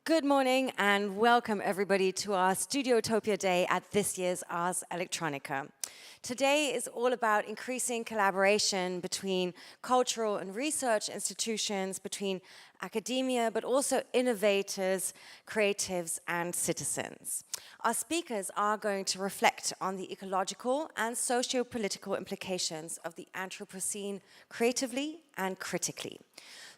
Good morning and welcome everybody to our Studiotopia Day at this year's Ars Electronica. Today is all about increasing collaboration between cultural and research institutions, between academia, but also innovators, creatives, and citizens. Our speakers are going to reflect on the ecological and sociopolitical implications of the Anthropocene creatively and critically.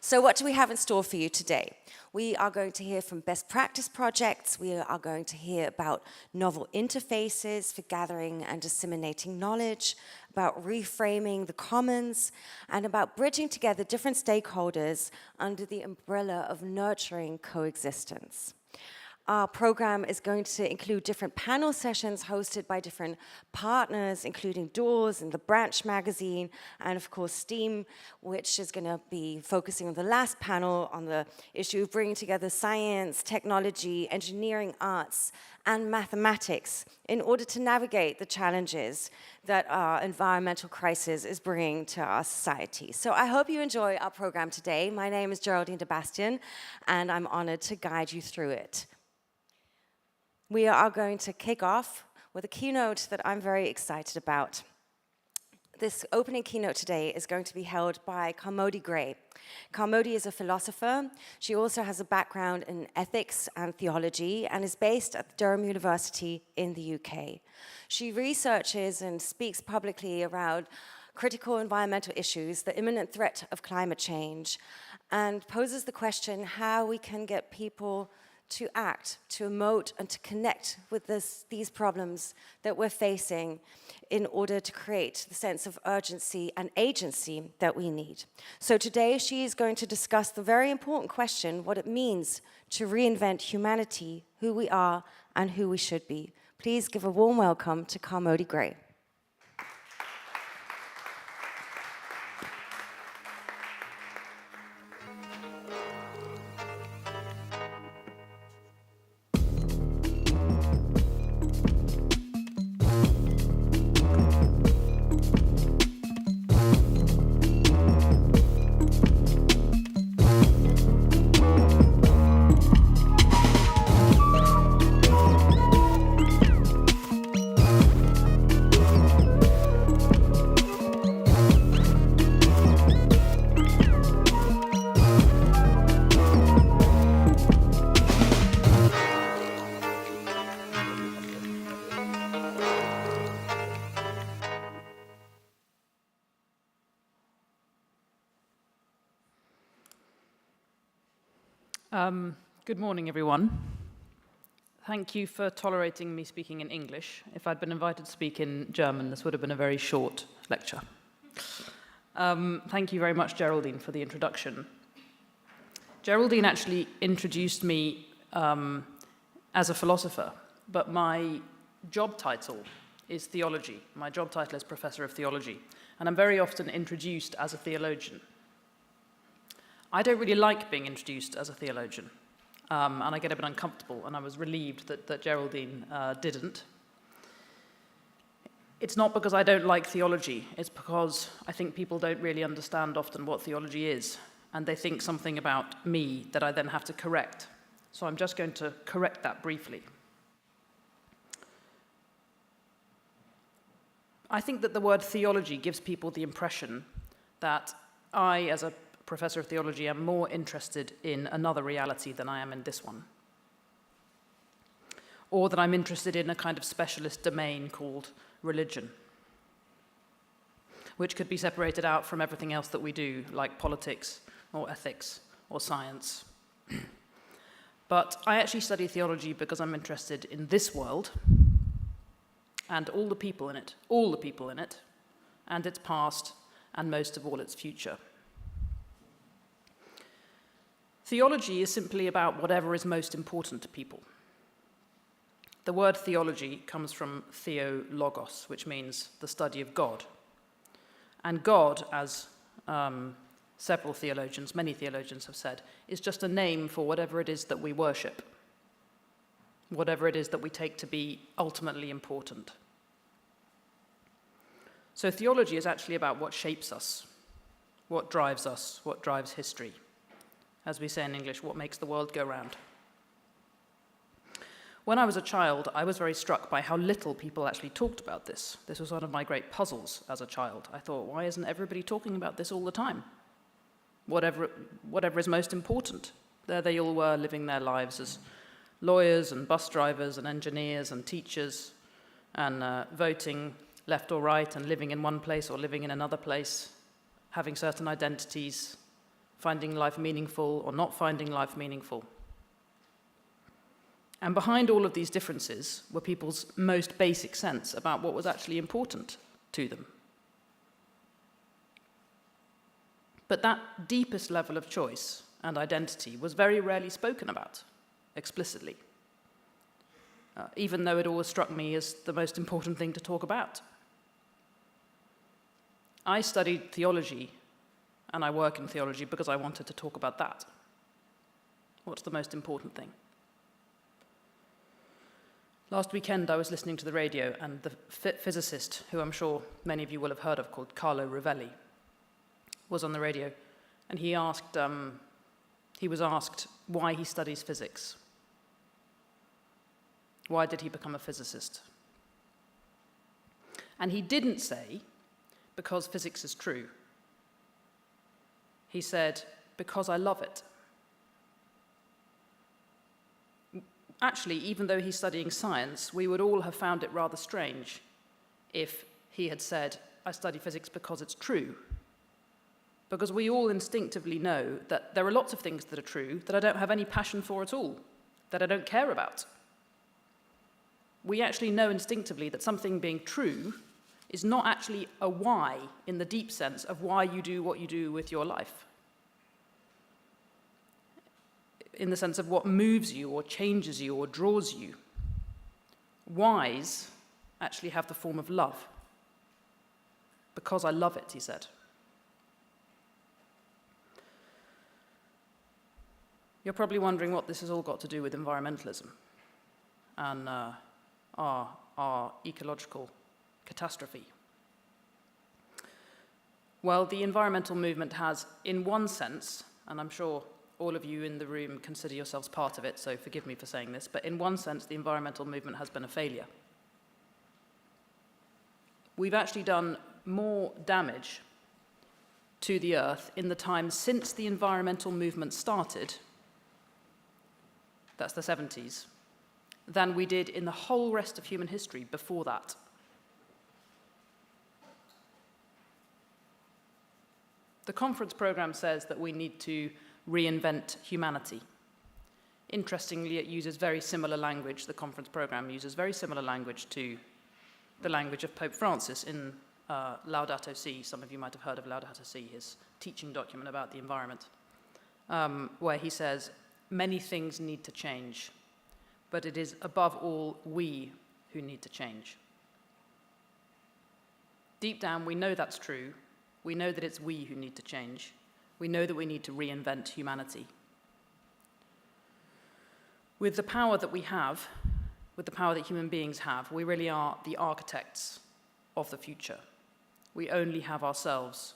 So what do we have in store for you today? We are going to hear from best practice projects. We are going to hear about novel interfaces for gathering and disseminating knowledge, about reframing the commons, and about bridging together different stakeholders under the umbrella of nurturing coexistence. Our program is going to include different panel sessions hosted by different partners, including Doors and The Branch magazine, and of course STEAM, which is going to be focusing on the last panel on the issue of bringing together science, technology, engineering, arts, and mathematics in order to navigate the challenges that our environmental crisis is bringing to our society. So I hope you enjoy our program today. My name is Geraldine de Bastian, and I'm honored to guide you through it. We are going to kick off with a keynote that I'm very excited about. This opening keynote today is going to be held by Carmody Gray. Carmody is a philosopher. She also has a background in ethics and theology and is based at Durham University in the UK. She researches and speaks publicly around critical environmental issues, the imminent threat of climate change, and poses the question how we can get people to act, to emote, and to connect with these problems that we're facing in order to create the sense of urgency and agency that we need. So today she is going to discuss the very important question, what it means to reinvent humanity, who we are, and who we should be. Please give a warm welcome to Carmody Gray. Good morning, everyone. Thank you for tolerating me speaking in English. If I'd been invited to speak in German, this would have been a very short lecture. Thank you very much, Geraldine, for the introduction. Geraldine actually introduced me as a philosopher, but my job title is theology. My job title is Professor of Theology, and I'm very often introduced as a theologian. I don't really like being introduced as a theologian, and I get a bit uncomfortable, and I was relieved that Geraldine didn't. It's not because I don't like theology, it's because I think people don't really understand often what theology is, and they think something about me that I then have to correct. So I'm just going to correct that briefly. I think that the word theology gives people the impression that I, as a professor of theology, am more interested in another reality than I am in this one. Or that I'm interested in a kind of specialist domain called religion, which could be separated out from everything else that we do, like politics or ethics or science. But I actually study theology because I'm interested in this world and all the people in it, and its past, and most of all its future. Theology is simply about whatever is most important to people. The word theology comes from theologos, which means the study of God. And God, as several theologians, many theologians have said, is just a name for whatever it is that we worship, whatever it is that we take to be ultimately important. So theology is actually about what shapes us, what drives history. As we say in English, what makes the world go round. When I was a child, I was very struck by how little people actually talked about this. This was one of my great puzzles as a child. I thought, why isn't everybody talking about this all the time? Whatever is most important. There they all were, living their lives as lawyers and bus drivers and engineers and teachers, and voting left or right, and living in one place or living in another place, having certain identities, finding life meaningful or not finding life meaningful. And behind all of these differences were people's most basic sense about what was actually important to them. But that deepest level of choice and identity was very rarely spoken about explicitly, even though it always struck me as the most important thing to talk about. I studied theology, and I work in theology because I wanted to talk about that. What's the most important thing? Last weekend, I was listening to the radio, and the physicist, who I'm sure many of you will have heard of, called Carlo Rovelli, was on the radio, and he was asked why he studies physics. Why did he become a physicist? And he didn't say, because physics is true. He said, because I love it. Actually, even though he's studying science, we would all have found it rather strange if he had said, I study physics because it's true. Because we all instinctively know that there are lots of things that are true that I don't have any passion for at all, that I don't care about. We actually know instinctively that something being true is not actually a why in the deep sense of why you do what you do with your life. In the sense of what moves you or changes you or draws you. Whys actually have the form of love. Because I love it, he said. You're probably wondering what this has all got to do with environmentalism and our ecological catastrophe. Well, the environmental movement has, in one sense, and I'm sure all of you in the room consider yourselves part of it, so forgive me for saying this, but in one sense, the environmental movement has been a failure. We've actually done more damage to the Earth in the time since the environmental movement started, that's the 70s, than we did in the whole rest of human history before that. The conference program says that we need to reinvent humanity. Interestingly, it uses very similar language, the conference program uses very similar language to the language of Pope Francis in Laudato Si. Some of you might have heard of Laudato Si, his teaching document about the environment, where he says, many things need to change, but it is above all we who need to change. Deep down, we know that's true. We know that it's we who need to change. We know that we need to reinvent humanity. With the power that we have, with the power that human beings have, we really are the architects of the future. We only have ourselves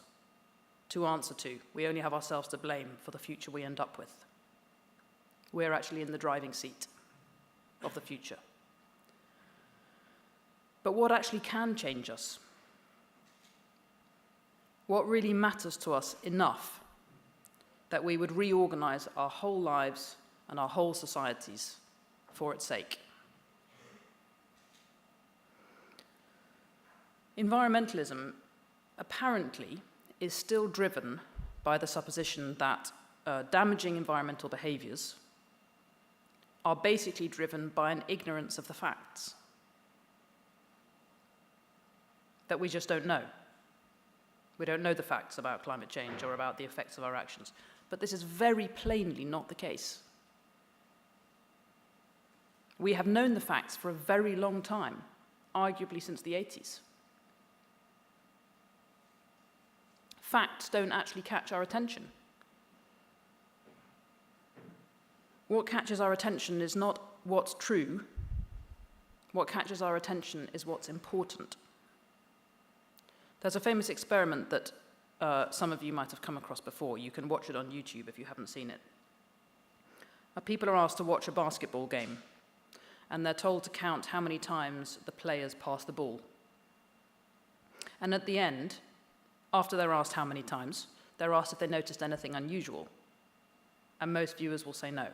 to answer to. We only have ourselves to blame for the future we end up with. We're actually in the driving seat of the future. But what actually can change us? What really matters to us enough that we would reorganize our whole lives and our whole societies for its sake? Environmentalism apparently is still driven by the supposition that damaging environmental behaviors are basically driven by an ignorance of the facts that we just don't know. We don't know the facts about climate change or about the effects of our actions. But this is very plainly not the case. We have known the facts for a very long time, arguably since the 80s. Facts don't actually catch our attention. What catches our attention is not what's true. What catches our attention is what's important. There's a famous experiment that some of you might have come across before. You can watch it on YouTube if you haven't seen it. People are asked to watch a basketball game, and they're told to count how many times the players pass the ball. And at the end, after they're asked how many times, they're asked if they noticed anything unusual. And most viewers will say no.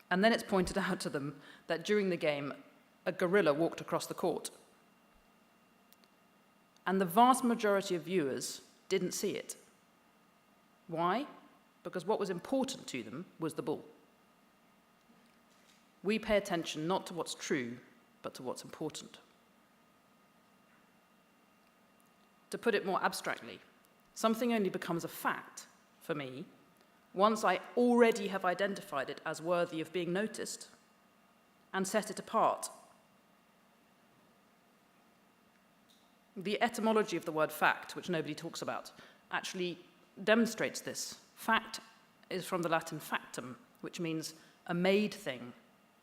And then it's pointed out to them that during the game, a gorilla walked across the court. And the vast majority of viewers didn't see it. Why? Because what was important to them was the ball. We pay attention not to what's true, but to what's important. To put it more abstractly, something only becomes a fact for me once I already have identified it as worthy of being noticed and set it apart. The etymology of the word fact, which nobody talks about, actually demonstrates this. Fact is from the Latin factum, which means a made thing.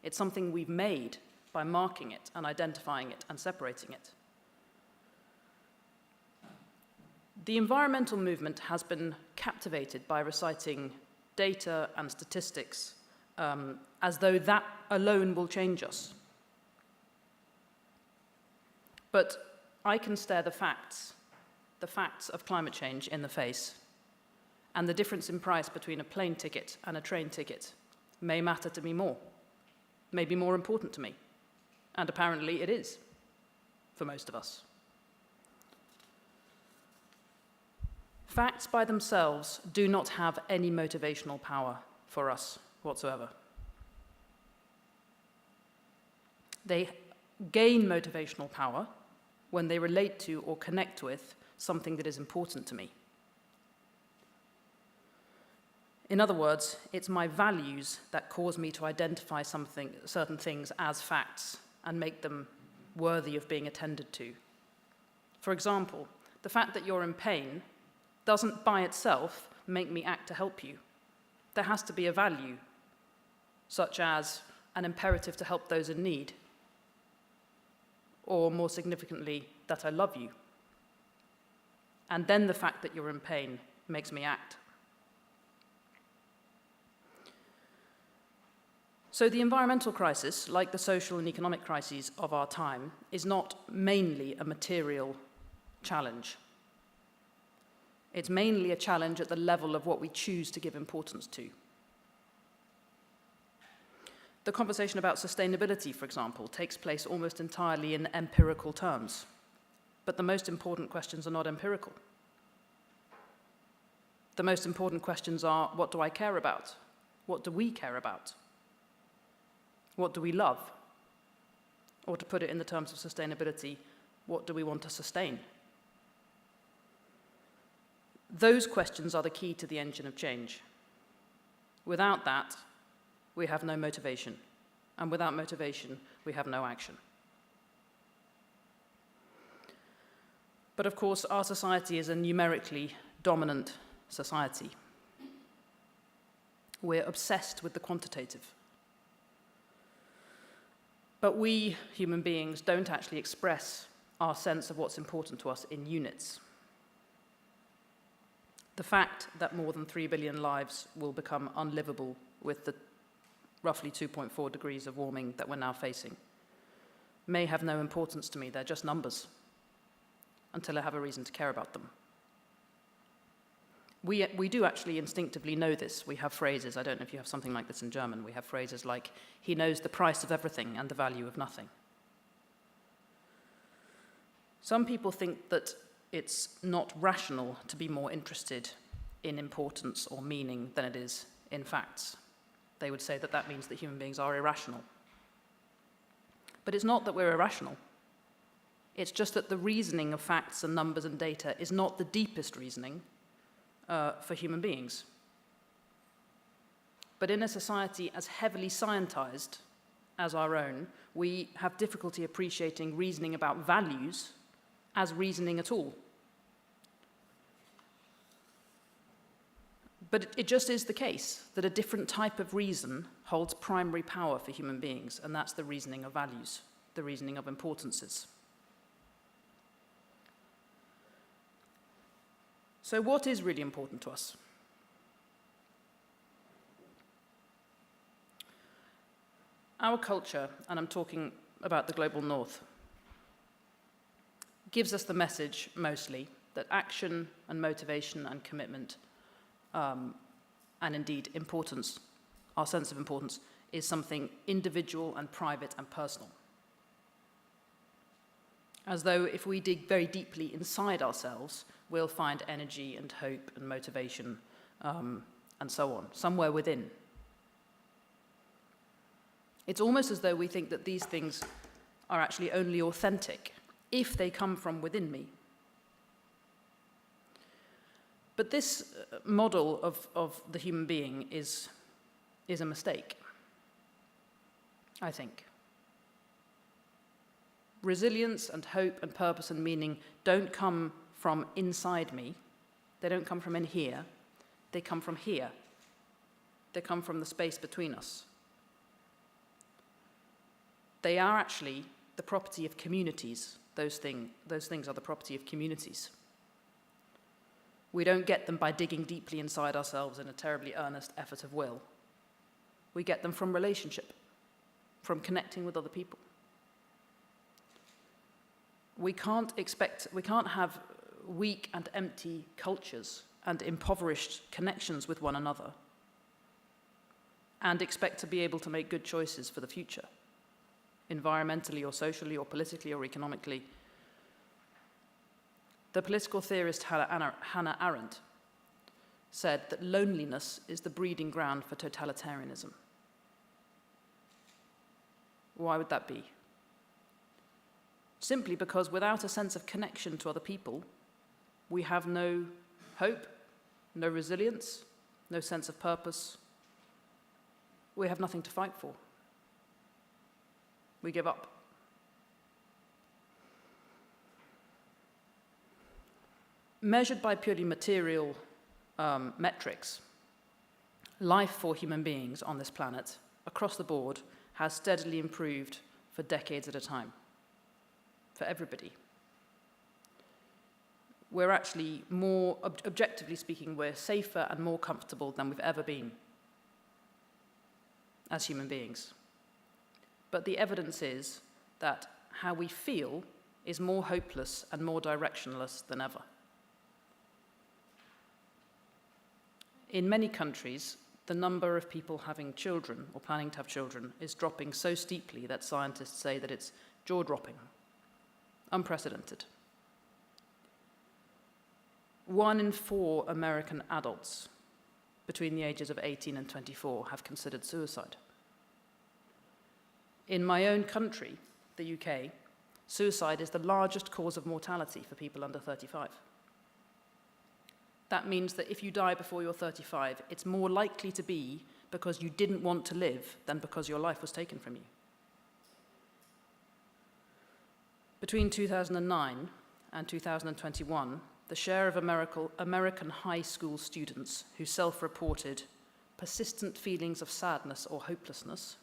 It's something we've made by marking it and identifying it and separating it. The environmental movement has been captivated by reciting data and statistics as though that alone will change us. But I can stare the facts of climate change in the face, and the difference in price between a plane ticket and a train ticket may matter to me more, may be more important to me, and apparently it is for most of us. Facts by themselves do not have any motivational power for us whatsoever. They gain motivational power when they relate to or connect with something that is important to me. In other words, it's my values that cause me to identify certain things as facts and make them worthy of being attended to. For example, the fact that you're in pain doesn't by itself make me act to help you. There has to be a value, such as an imperative to help those in need, or more significantly, that I love you. And then the fact that you're in pain makes me act. So the environmental crisis, like the social and economic crises of our time, is not mainly a material challenge. It's mainly a challenge at the level of what we choose to give importance to. The conversation about sustainability, for example, takes place almost entirely in empirical terms. But the most important questions are not empirical. The most important questions are, what do I care about? What do we care about? What do we love? Or to put it in the terms of sustainability, what do we want to sustain? Those questions are the key to the engine of change. Without that, we have no motivation. And without motivation, we have no action. But of course, our society is a numerically dominant society. We're obsessed with the quantitative. But we, human beings, don't actually express our sense of what's important to us in units. The fact that more than 3 billion lives will become unlivable with the roughly 2.4 degrees of warming that we're now facing may have no importance to me. They're just numbers until I have a reason to care about them. We do actually instinctively know this. We have phrases, I don't know if you have something like this in German, we have phrases like, he knows the price of everything and the value of nothing. Some people think that it's not rational to be more interested in importance or meaning than it is in facts. They would say that that means that human beings are irrational. But it's not that we're irrational. It's just that the reasoning of facts and numbers and data is not the deepest reasoning for human beings. But in a society as heavily scientized as our own, we have difficulty appreciating reasoning about values as reasoning at all. But it just is the case that a different type of reason holds primary power for human beings, and that's the reasoning of values, the reasoning of importances. So what is really important to us? Our culture, and I'm talking about the global north, gives us the message mostly that action and motivation and commitment and indeed importance, our sense of importance, is something individual and private and personal. As though if we dig very deeply inside ourselves, we'll find energy and hope and motivation and so on, somewhere within. It's almost as though we think that these things are actually only authentic if they come from within me. But this model of the human being is a mistake, I think. Resilience and hope and purpose and meaning don't come from inside me. They don't come from in here. They come from here. They come from the space between us. They are actually the property of communities. Those things are the property of communities. We don't get them by digging deeply inside ourselves in a terribly earnest effort of will. We get them from relationship, from connecting with other people. We can't have weak and empty cultures and impoverished connections with one another and expect to be able to make good choices for the future, environmentally or socially or politically or economically. The political theorist Hannah Arendt said that loneliness is the breeding ground for totalitarianism. Why would that be? Simply because without a sense of connection to other people, we have no hope, no resilience, no sense of purpose. We have nothing to fight for. We give up. Measured by purely material metrics, life for human beings on this planet, across the board, has steadily improved for decades at a time, for everybody. We're actually more, objectively speaking, we're safer and more comfortable than we've ever been as human beings. But the evidence is that how we feel is more hopeless and more directionless than ever. In many countries, the number of people having children or planning to have children is dropping so steeply that scientists say that it's jaw-dropping, unprecedented. 1 in 4 American adults between the ages of 18 and 24 have considered suicide. In my own country, the UK, suicide is the largest cause of mortality for people under 35. That means that if you die before you're 35, it's more likely to be because you didn't want to live than because your life was taken from you. Between 2009 and 2021, the share of American high school students who self-reported persistent feelings of sadness or hopelessness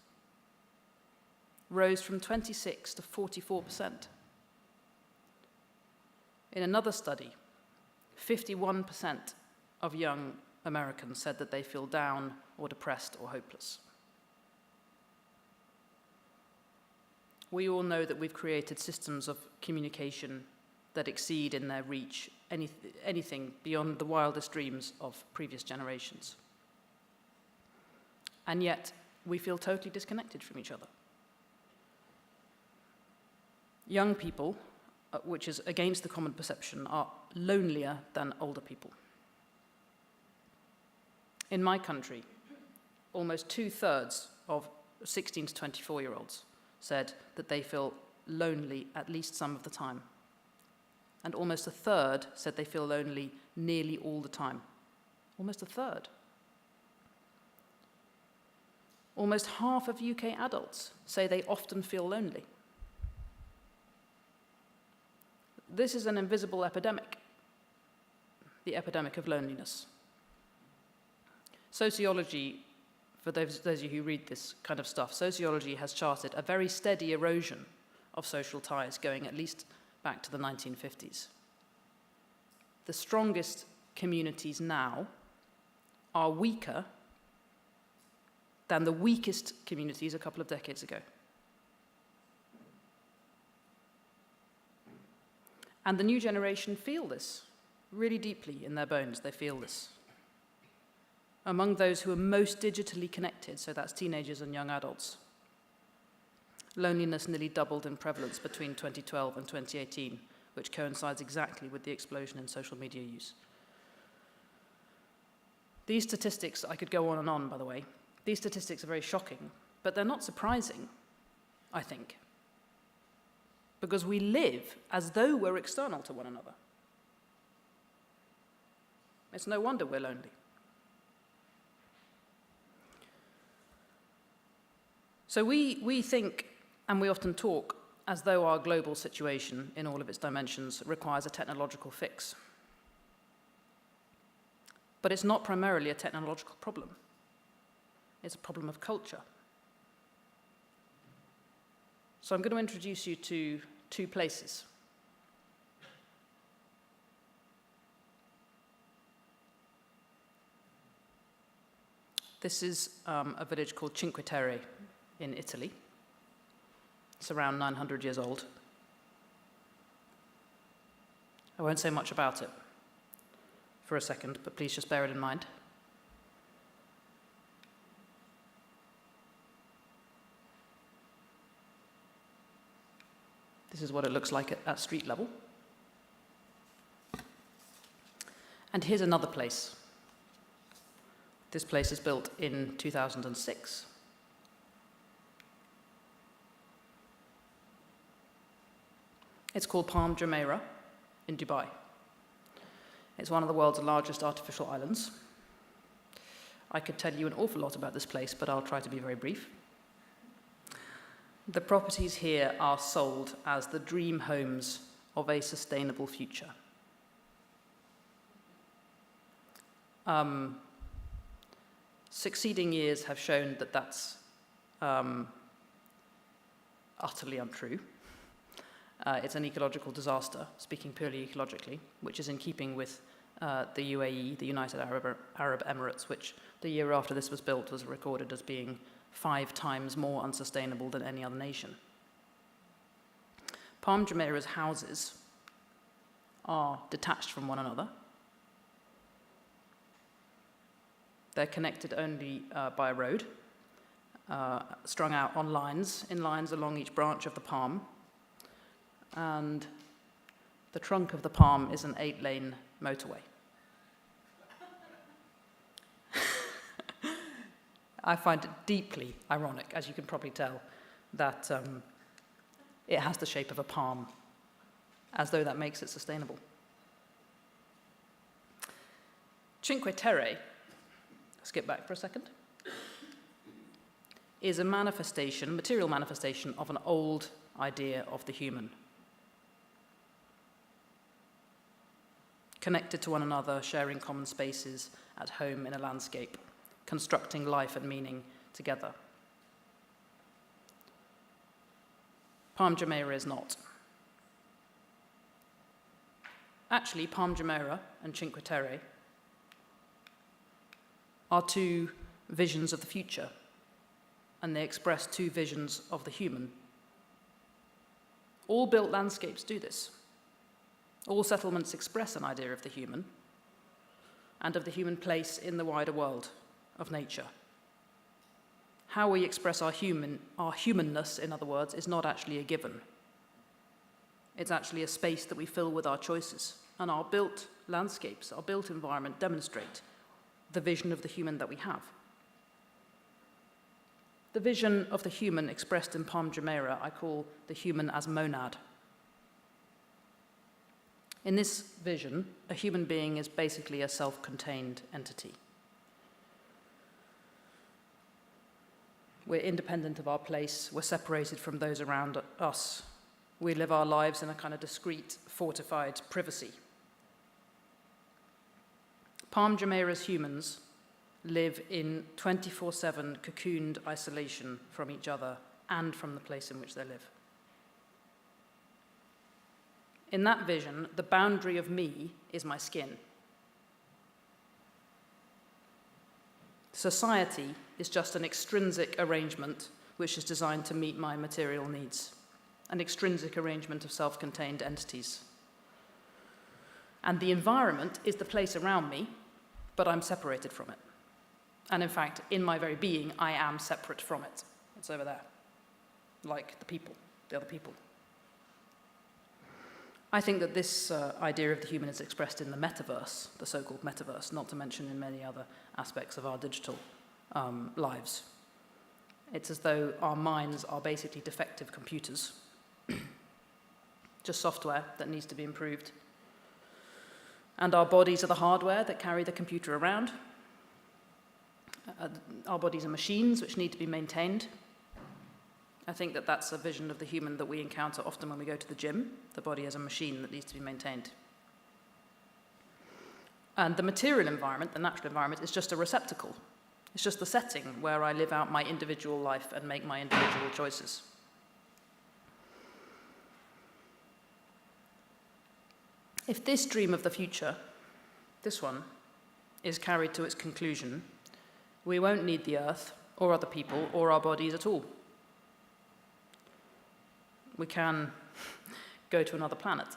rose from 26 to 44%. In another study, 51% of young Americans said that they feel down or depressed or hopeless. We all know that we've created systems of communication that exceed in their reach anything beyond the wildest dreams of previous generations. And yet, we feel totally disconnected from each other. Young people, which is against the common perception, are lonelier than older people. In my country, almost 2/3 of 16 to 24-year-olds said that they feel lonely at least some of the time. And almost 1/3 said they feel lonely nearly all the time. Almost 1/3. Almost half of UK adults say they often feel lonely. This is an invisible epidemic, the epidemic of loneliness. Sociology, for those of you who read this kind of stuff, sociology has charted a very steady erosion of social ties going at least back to the 1950s. The strongest communities now are weaker than the weakest communities a couple of decades ago. And the new generation feel this really deeply in their bones. They feel this. Among those who are most digitally connected, so that's teenagers and young adults, loneliness nearly doubled in prevalence between 2012 and 2018, which coincides exactly with the explosion in social media use. These statistics, I could go on and on, by the way, these statistics are very shocking, but they're not surprising, I think, because we live as though we're external to one another. It's no wonder we're lonely. So we think, and we often talk, as though our global situation in all of its dimensions requires a technological fix. But it's not primarily a technological problem. It's a problem of culture. So I'm going to introduce you to two places. This is a village called Cinque Terre in Italy. It's around 900 years old. I won't say much about it for a second, but please just bear it in mind. This is what it looks like at street level. And here's another place. This place is built in 2006. It's called Palm Jumeirah in Dubai. It's one of the world's largest artificial islands. I could tell you an awful lot about this place, but I'll try to be very brief. The properties here are sold as the dream homes of a sustainable future. Succeeding years have shown that that's utterly untrue. It's an ecological disaster, speaking purely ecologically, which is in keeping with the UAE, the United Arab Emirates, which the year after this was built was recorded as being 5 times more unsustainable than any other nation. Palm Jumeirah's houses are detached from one another. They're connected only by a road, strung out on lines, in lines along each branch of the palm. And the trunk of the palm is an 8-lane motorway. I find it deeply ironic, as you can probably tell, that it has the shape of a palm, as though that makes it sustainable. Cinque Terre, skip back for a second, is a manifestation, material manifestation of an old idea of the human. Connected to one another, sharing common spaces, at home in a landscape, constructing life and meaning together. Palm Jumeirah is not. Actually, Palm Jumeirah and Cinque Terre are two visions of the future, and they express two visions of the human. All built landscapes do this. All settlements express an idea of the human and of the human place in the wider world of nature. How we express our humanness, in other words, is not actually a given. It's actually a space that we fill with our choices, and our built landscapes, our built environment demonstrate the vision of the human that we have. The vision of the human expressed in Palm Jumeirah I call the human as monad. In this vision, a human being is basically a self-contained entity. We're independent of our place, we're separated from those around us. We live our lives in a kind of discrete, fortified privacy. Palm Jumeirah's humans live in 24/7 cocooned isolation from each other and from the place in which they live. In that vision, the boundary of me is my skin. Society is just an extrinsic arrangement which is designed to meet my material needs, an extrinsic arrangement of self-contained entities. And the environment is the place around me, but I'm separated from it. And in fact, in my very being, I am separate from it. It's over there, like the people, the other people. I think that this idea of the human is expressed in the metaverse, the so-called metaverse, not to mention in many other aspects of our digital lives. It's as though our minds are basically defective computers, just software that needs to be improved. And our bodies are the hardware that carry the computer around. Our bodies are machines which need to be maintained. I think that that's a vision of the human that we encounter often when we go to the gym, the body as a machine that needs to be maintained. And the material environment, the natural environment, is just a receptacle. It's just the setting where I live out my individual life and make my individual choices. If this dream of the future, this one, is carried to its conclusion, we won't need the Earth or other people or our bodies at all. We can go to another planet.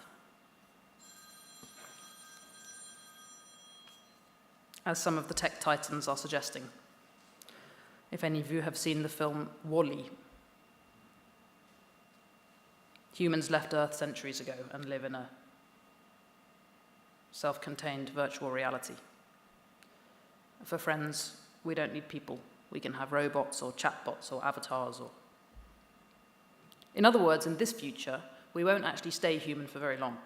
As some of the tech titans are suggesting. If any of you have seen the film WALL-E. Humans left Earth centuries ago and live in a self-contained virtual reality. For friends, we don't need people. We can have robots or chatbots or avatars or... In other words, in this future, we won't actually stay human for very long.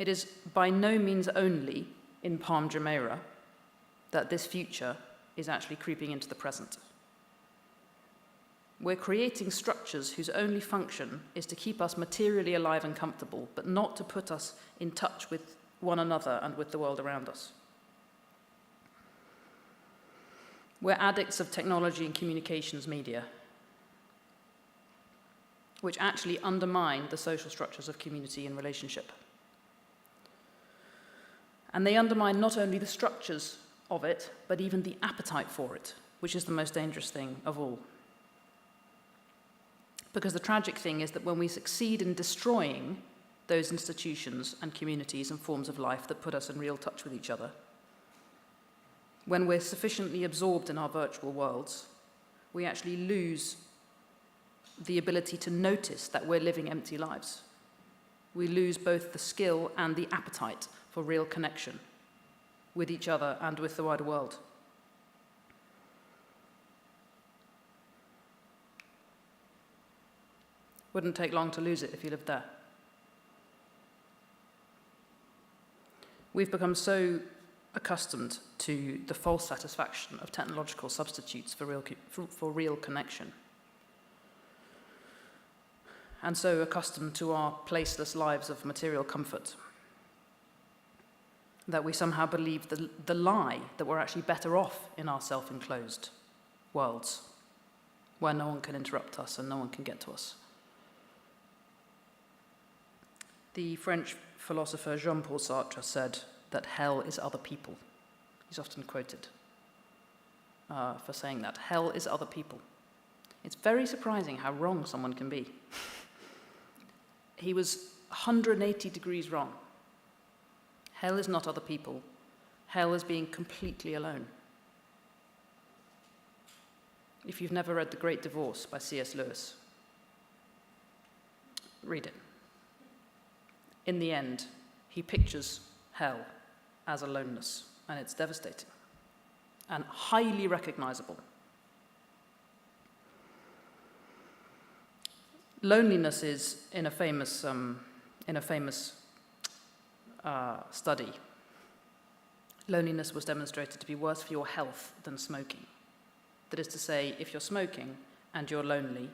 It is by no means only in Palm Jumeirah that this future is actually creeping into the present. We're creating structures whose only function is to keep us materially alive and comfortable, but not to put us in touch with one another and with the world around us. We're addicts of technology and communications media, which actually undermine the social structures of community and relationship. And they undermine not only the structures of it, but even the appetite for it, which is the most dangerous thing of all. Because the tragic thing is that when we succeed in destroying those institutions and communities and forms of life that put us in real touch with each other, when we're sufficiently absorbed in our virtual worlds, we actually lose the ability to notice that we're living empty lives. We lose both the skill and the appetite for real connection with each other and with the wider world. Wouldn't take long to lose it if you lived there. We've become so accustomed to the false satisfaction of technological substitutes for real connection. And so accustomed to our placeless lives of material comfort that we somehow believe the lie that we're actually better off in our self-enclosed worlds where no one can interrupt us and no one can get to us. The French philosopher Jean-Paul Sartre said that hell is other people. He's often quoted for saying that. Hell is other people. It's very surprising how wrong someone can be. He was 180 degrees wrong. Hell is not other people. Hell is being completely alone. If you've never read The Great Divorce by C.S. Lewis, read it. In the end, he pictures hell as aloneness, and it's devastating and highly recognizable. Loneliness is, in a famous study, loneliness was demonstrated to be worse for your health than smoking. That is to say, if you're smoking and you're lonely,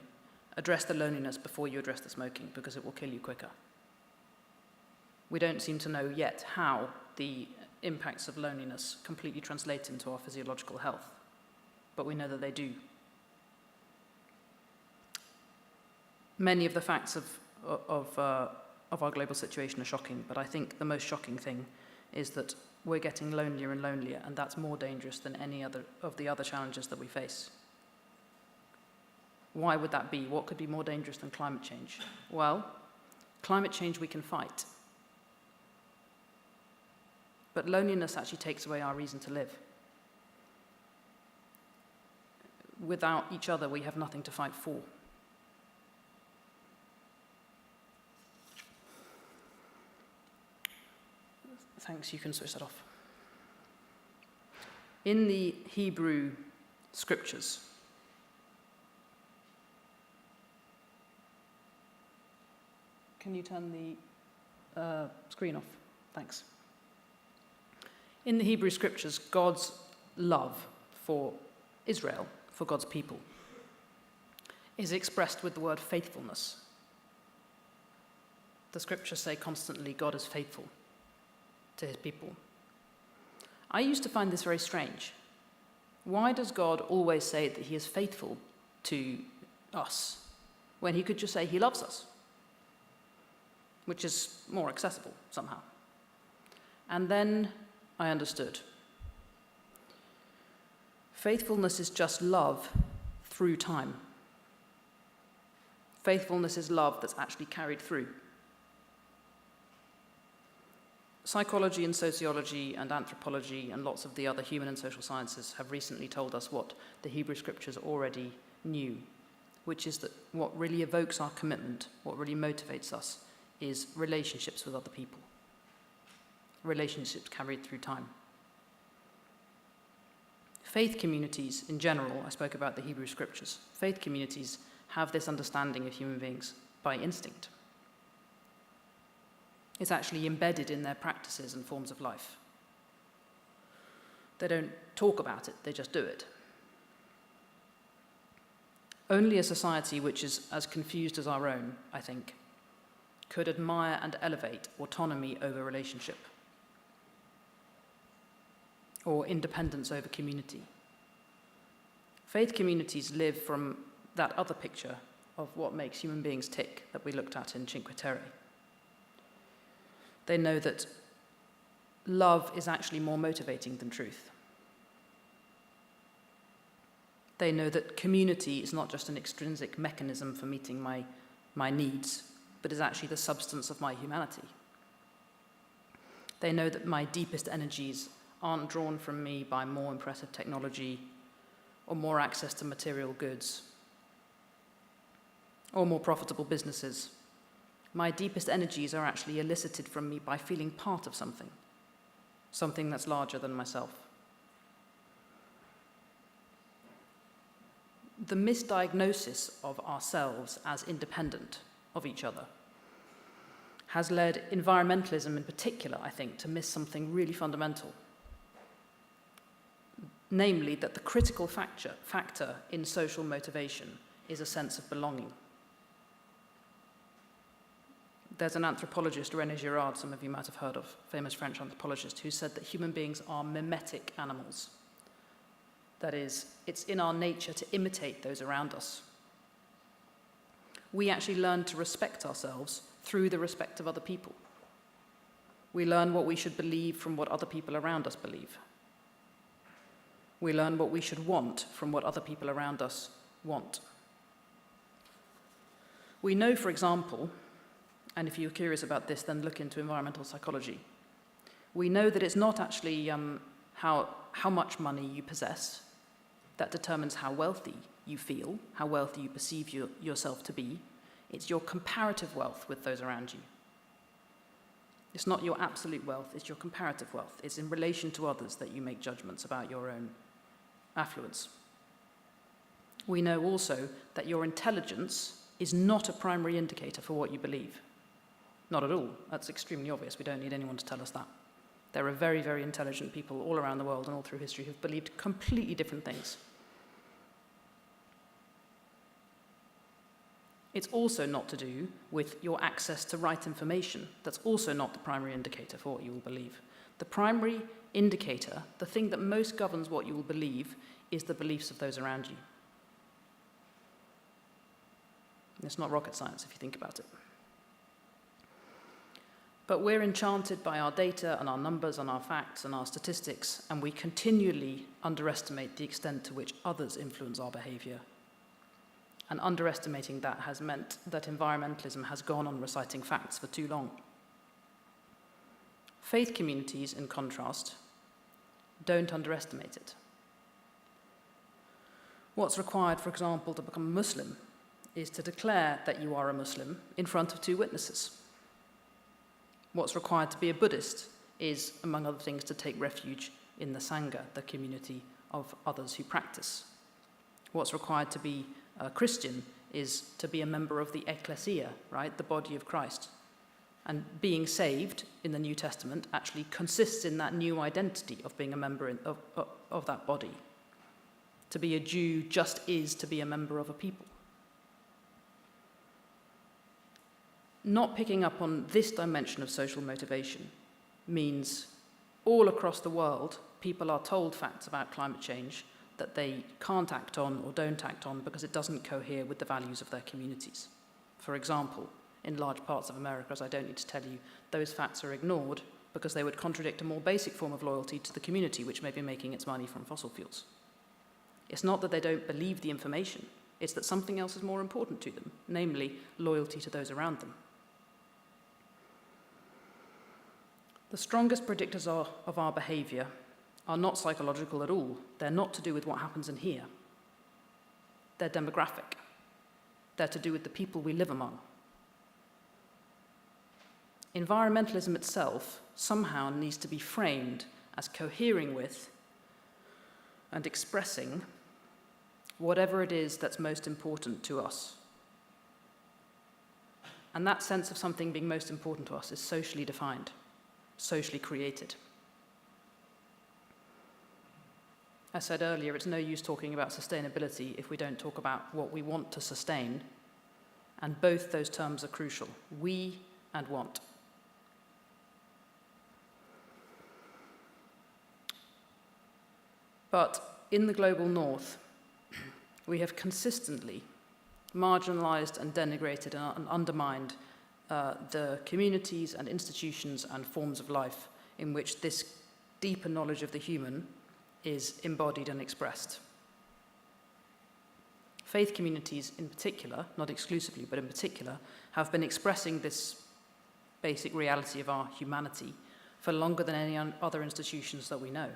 address the loneliness before you address the smoking, because it will kill you quicker. We don't seem to know yet how the impacts of loneliness completely translate into our physiological health, but we know that they do. Many of the facts of our global situation are shocking, but I think the most shocking thing is that we're getting lonelier and lonelier, and that's more dangerous than any other of the other challenges that we face. Why would that be? What could be more dangerous than climate change? Well, climate change we can fight. But loneliness actually takes away our reason to live. Without each other, we have nothing to fight for. Thanks, you can switch that off. In the Hebrew scriptures, can you turn the screen off? Thanks. In the Hebrew scriptures, God's love for Israel, for God's people, is expressed with the word faithfulness. The scriptures say constantly, God is faithful to his people. I used to find this very strange. Why does God always say that he is faithful to us when he could just say he loves us? Which is more accessible somehow. And then I understood. Faithfulness is just love through time. Faithfulness is love that's actually carried through. Psychology and sociology and anthropology and lots of the other human and social sciences have recently told us what the Hebrew scriptures already knew, which is that what really evokes our commitment, what really motivates us, is relationships with other people. Relationships carried through time. Faith communities in general, I spoke about the Hebrew scriptures, faith communities have this understanding of human beings by instinct. It's actually embedded in their practices and forms of life. They don't talk about it, they just do it. Only a society which is as confused as our own, I think, could admire and elevate autonomy over relationship, or independence over community. Faith communities live from that other picture of what makes human beings tick that we looked at in Cinque Terre. They know that love is actually more motivating than truth. They know that community is not just an extrinsic mechanism for meeting my needs, but is actually the substance of my humanity. They know that my deepest energies aren't drawn from me by more impressive technology or more access to material goods or more profitable businesses. My deepest energies are actually elicited from me by feeling part of something, something that's larger than myself. The misdiagnosis of ourselves as independent of each other has led environmentalism in particular, I think, to miss something really fundamental. Namely, that the critical factor in social motivation is a sense of belonging. There's an anthropologist, René Girard, some of you might have heard of, famous French anthropologist, who said that human beings are mimetic animals. That is, it's in our nature to imitate those around us. We actually learn to respect ourselves through the respect of other people. We learn what we should believe from what other people around us believe. We learn what we should want from what other people around us want. We know, for example, and if you're curious about this, then look into environmental psychology. We know that it's not actually how much money you possess that determines how wealthy you feel, how wealthy you perceive yourself to be. It's your comparative wealth with those around you. It's not your absolute wealth, it's your comparative wealth. It's in relation to others that you make judgments about your own affluence. We know also that your intelligence is not a primary indicator for what you believe. Not at all. That's extremely obvious. We don't need anyone to tell us that. There are very, very intelligent people all around the world and all through history who've believed completely different things. It's also not to do with your access to right information. That's also not the primary indicator for what you will believe. The primary indicator, the thing that most governs what you will believe, is the beliefs of those around you. It's not rocket science if you think about it. But we're enchanted by our data and our numbers and our facts and our statistics, and we continually underestimate the extent to which others influence our behavior. And underestimating that has meant that environmentalism has gone on reciting facts for too long. Faith communities, in contrast, don't underestimate it. What's required, for example, to become a Muslim is to declare that you are a Muslim in front of 2 witnesses. What's required to be a Buddhist is, among other things, to take refuge in the Sangha, the community of others who practice. What's required to be a Christian is to be a member of the ecclesia, right, the body of Christ. And being saved in the New Testament actually consists in that new identity of being a member of that body. To be a Jew just is to be a member of a people. Not picking up on this dimension of social motivation means all across the world, people are told facts about climate change that they can't act on or don't act on because it doesn't cohere with the values of their communities. For example, in large parts of America, as I don't need to tell you, those facts are ignored because they would contradict a more basic form of loyalty to the community, which may be making its money from fossil fuels. It's not that they don't believe the information, it's that something else is more important to them, namely loyalty to those around them. The strongest predictors of our behavior are not psychological at all. They're not to do with what happens in here. They're demographic. They're to do with the people we live among. Environmentalism itself somehow needs to be framed as cohering with and expressing whatever it is that's most important to us. And that sense of something being most important to us is socially defined, socially created. I said earlier, it's no use talking about sustainability if we don't talk about what we want to sustain, and both those terms are crucial, we and want. But in the global north, we have consistently marginalized and denigrated and undermined the communities and institutions and forms of life in which this deeper knowledge of the human is embodied and expressed. Faith communities in particular, not exclusively, but in particular, have been expressing this basic reality of our humanity for longer than any other institutions that we know.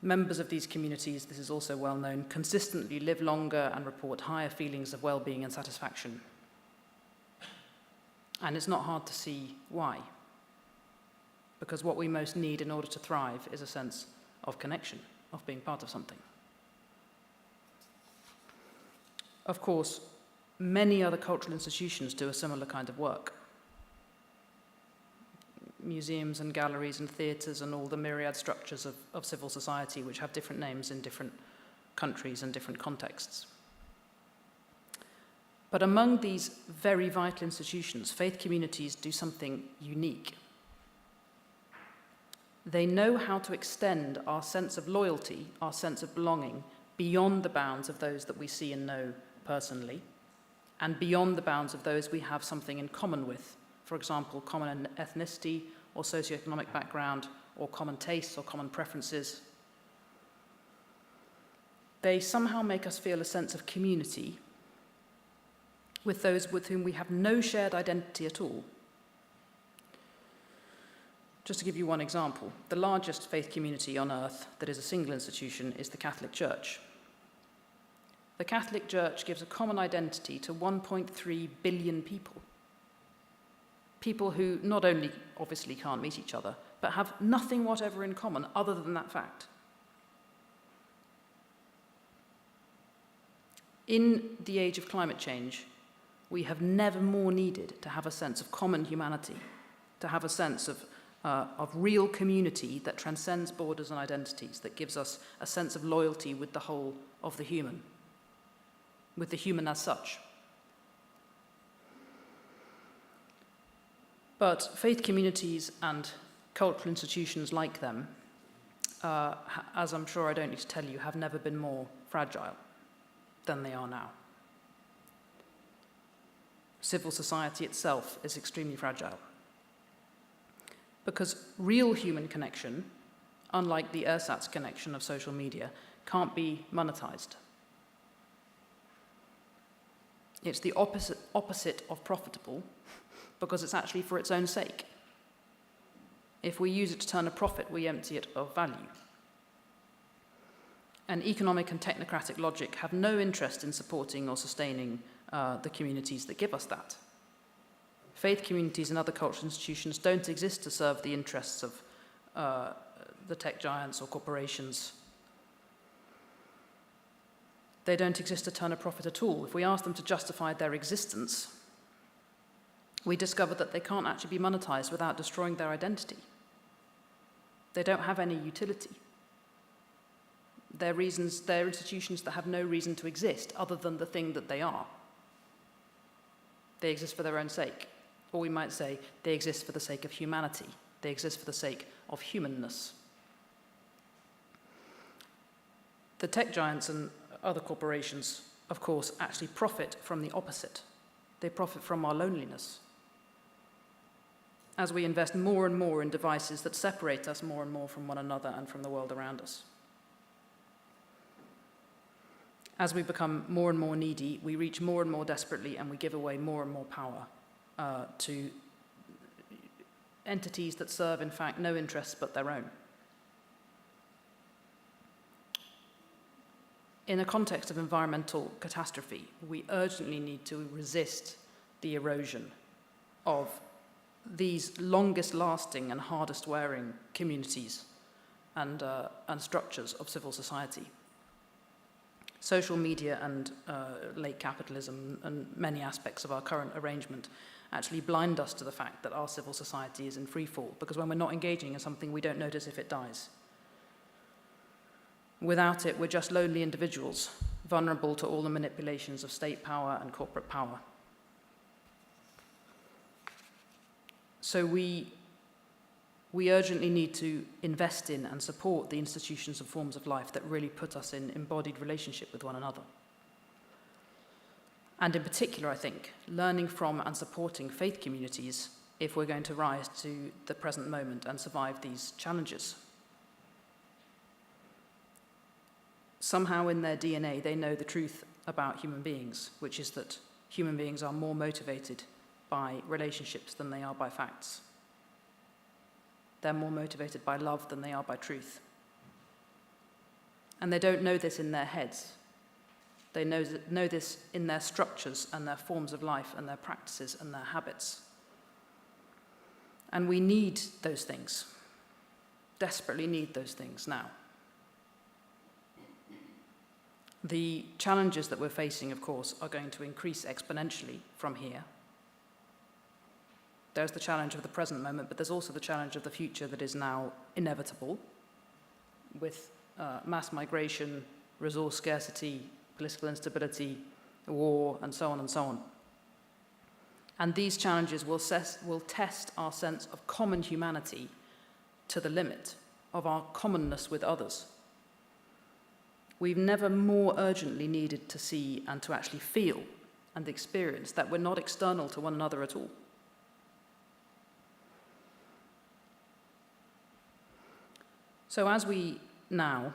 Members of these communities, this is also well known, consistently live longer and report higher feelings of well-being and satisfaction. And it's not hard to see why. Because what we most need in order to thrive is a sense of connection, of being part of something. Of course, many other cultural institutions do a similar kind of work. Museums and galleries and theatres and all the myriad structures of civil society which have different names in different countries and different contexts. But among these very vital institutions, faith communities do something unique. They know how to extend our sense of loyalty, our sense of belonging, beyond the bounds of those that we see and know personally, and beyond the bounds of those we have something in common with, for example, common ethnicity or socioeconomic background, or common tastes or common preferences. They somehow make us feel a sense of community with those with whom we have no shared identity at all. Just to give you one example, the largest faith community on earth that is a single institution is the Catholic Church. The Catholic Church gives a common identity to 1.3 billion people. People who not only obviously can't meet each other, but have nothing whatever in common other than that fact. In the age of climate change, we have never more needed to have a sense of common humanity, to have a sense of real community that transcends borders and identities, that gives us a sense of loyalty with the whole of the human, with the human as such. But faith communities and cultural institutions like them, as I'm sure I don't need to tell you, have never been more fragile than they are now. civil society itself is extremely fragile. Because real human connection, unlike the ersatz connection of social media, can't be monetized. It's the opposite of profitable, because it's actually for its own sake. If we use it to turn a profit, we empty it of value. And economic and technocratic logic have no interest in supporting or sustaining the communities that give us that. Faith communities and other cultural institutions don't exist to serve the interests of the tech giants or corporations. They don't exist to turn a profit at all. If we ask them to justify their existence, we discover that they can't actually be monetized without destroying their identity. They don't have any utility. They're institutions that have no reason to exist other than the thing that they are. They exist for their own sake. Or we might say they exist for the sake of humanity. They exist for the sake of humanness. The tech giants and other corporations, of course, actually profit from the opposite. They profit from our loneliness. As we invest more and more in devices that separate us more and more from one another and from the world around us. As we become more and more needy, we reach more and more desperately, and we give away more and more power to entities that serve, in fact, no interests but their own. In a context of environmental catastrophe, we urgently need to resist the erosion of these longest-lasting and hardest-wearing communities and structures of civil society. Social media and late capitalism and many aspects of our current arrangement actually blind us to the fact that our civil society is in free fall, because when we're not engaging in something, we don't notice if it dies. Without it, we're just lonely individuals, vulnerable to all the manipulations of state power and corporate power. So we urgently need to invest in and support the institutions and forms of life that really put us in embodied relationship with one another. And in particular, I think, learning from and supporting faith communities if we're going to rise to the present moment and survive these challenges. Somehow in their DNA, they know the truth about human beings, which is that human beings are more motivated by relationships than they are by facts. They're more motivated by love than they are by truth. And they don't know this in their heads. They know this in their structures and their forms of life and their practices and their habits. And we need those things, desperately need those things now. The challenges that we're facing, of course, are going to increase exponentially from here. There's the challenge of the present moment, but there's also the challenge of the future that is now inevitable, with mass migration, resource scarcity, political instability, war, and so on and so on. And these challenges will test our sense of common humanity to the limit of our commonness with others. We've never more urgently needed to see and to actually feel and experience that we're not external to one another at all. So as we now,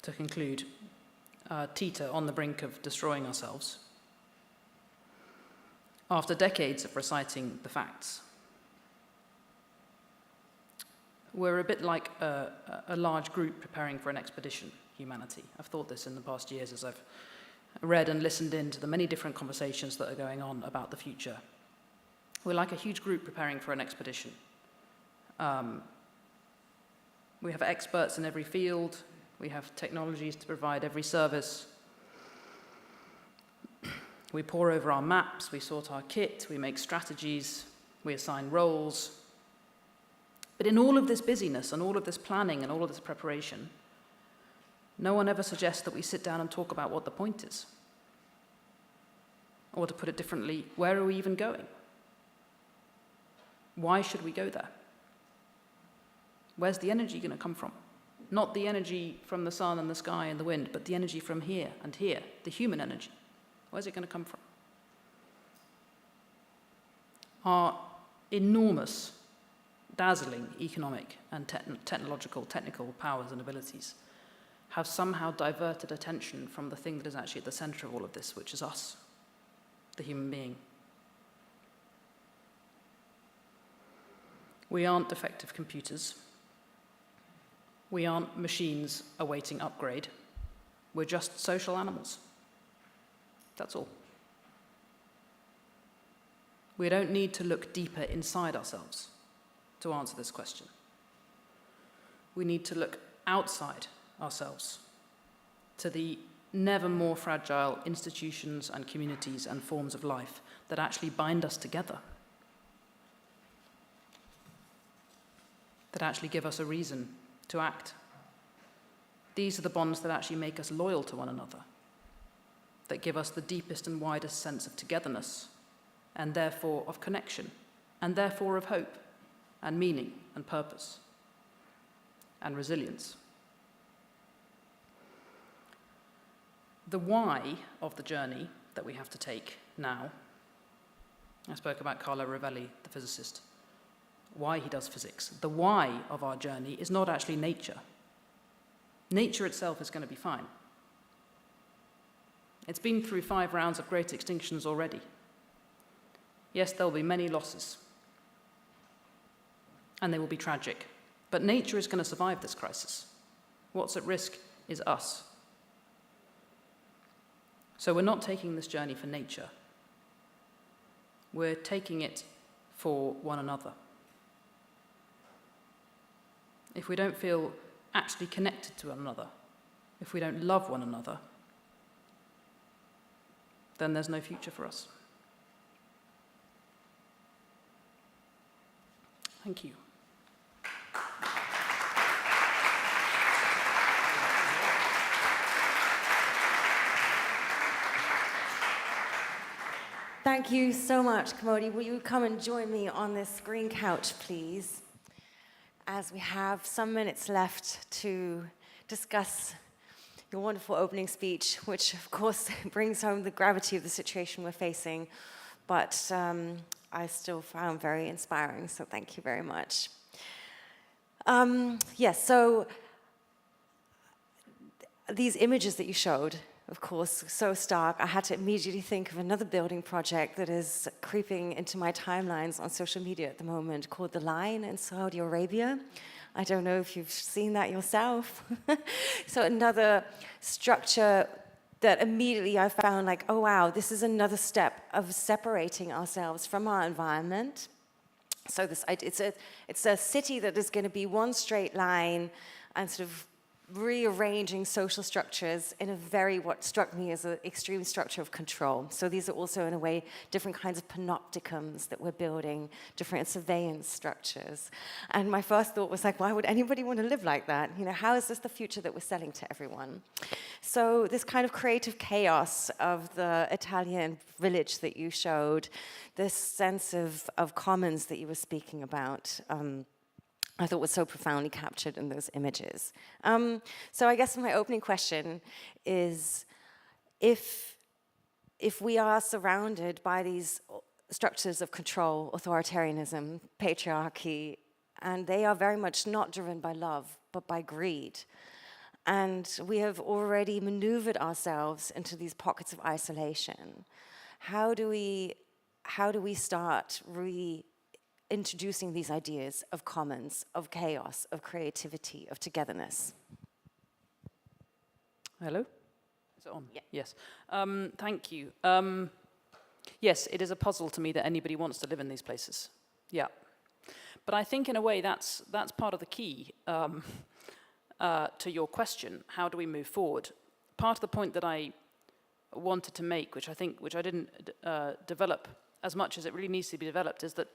to conclude, teeter on the brink of destroying ourselves, after decades of reciting the facts, we're a bit like a large group preparing for an expedition, humanity. I've thought this in the past years as I've read and listened in to the many different conversations that are going on about the future. We're like a huge group preparing for an expedition. We have experts in every field. We have technologies to provide every service. We pore over our maps, we sort our kit, we make strategies, we assign roles. But in all of this busyness and all of this planning and all of this preparation, no one ever suggests that we sit down and talk about what the point is. Or to put it differently, where are we even going? Why should we go there? Where's the energy going to come from? Not the energy from the sun and the sky and the wind, but the energy from here and here, the human energy. Where's it going to come from? our enormous, dazzling economic and technical powers and abilities have somehow diverted attention from the thing that is actually at the center of all of this, which is us, the human being. We aren't defective computers. We aren't machines awaiting upgrade. We're just social animals. That's all. We don't need to look deeper inside ourselves to answer this question. We need to look outside ourselves to the never more fragile institutions and communities and forms of life that actually bind us together, that actually give us a reason to act. These are the bonds that actually make us loyal to one another, that give us the deepest and widest sense of togetherness, and therefore of connection, and therefore of hope, and meaning, and purpose, and resilience. The why of the journey that we have to take now, I spoke about Carlo Rovelli, the physicist, why he does physics. The why of our journey is not actually nature. Nature itself is going to be fine. It's been through 5 rounds of great extinctions already. Yes, there will be many losses, and they will be tragic. But nature is going to survive this crisis. What's at risk is us. So we're not taking this journey for nature. We're taking it for one another. If we don't feel actually connected to one another, if we don't love one another, then there's no future for us. Thank you. Thank you so much, Carmody. Will you come and join me on this green couch, please? As we have some minutes left to discuss your wonderful opening speech, which of course brings home the gravity of the situation we're facing, but I still found very inspiring, so thank you very much. Yes, so these images that you showed, of course, so stark, I had to immediately think of another building project that is creeping into my timelines on social media at the moment called The Line in Saudi Arabia. I don't know if you've seen that yourself. So another structure that immediately I found like, oh wow, this is another step of separating ourselves from our environment. So it's a city that is going to be one straight line and sort of rearranging social structures in a what struck me as an extreme structure of control. So these are also, in a way, different kinds of panopticums that we're building, different surveillance structures. And my first thought was like, why would anybody want to live like that? You know, how is this the future that we're selling to everyone? So this kind of creative chaos of the Italian village that you showed, this sense of commons that you were speaking about, I thought was so profoundly captured in those images. So I guess my opening question is, if we are surrounded by these structures of control, authoritarianism, patriarchy, and they are very much not driven by love, but by greed, and we have already maneuvered ourselves into these pockets of isolation, how do we start introducing these ideas of commons, of chaos, of creativity, of togetherness? Hello? Is it on? Yeah. Yes. Thank you. Yes, it is a puzzle to me that anybody wants to live in these places. Yeah. But I think in a way that's part of the key to your question. How do we move forward? Part of the point that I wanted to make, which I didn't develop as much as it really needs to be developed, is that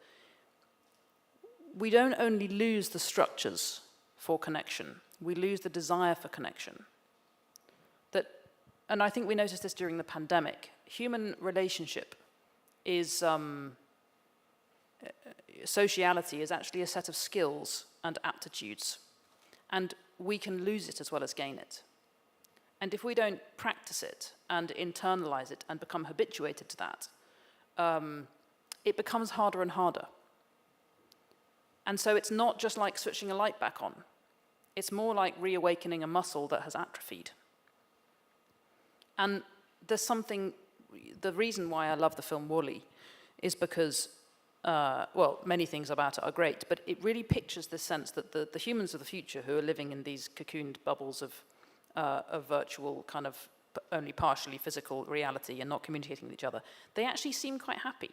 we don't only lose the structures for connection, we lose the desire for connection. And I think we noticed this during the pandemic. Human relationship is, sociality is actually a set of skills and aptitudes. And we can lose it as well as gain it. And if we don't practice it and internalize it and become habituated to that, it becomes harder and harder. And so it's not just like switching a light back on. It's more like reawakening a muscle that has atrophied. And there's something, the reason why I love the film WALL-E is because, well, many things about it are great, but it really pictures the sense that the humans of the future who are living in these cocooned bubbles of virtual kind of only partially physical reality and not communicating with each other, they actually seem quite happy.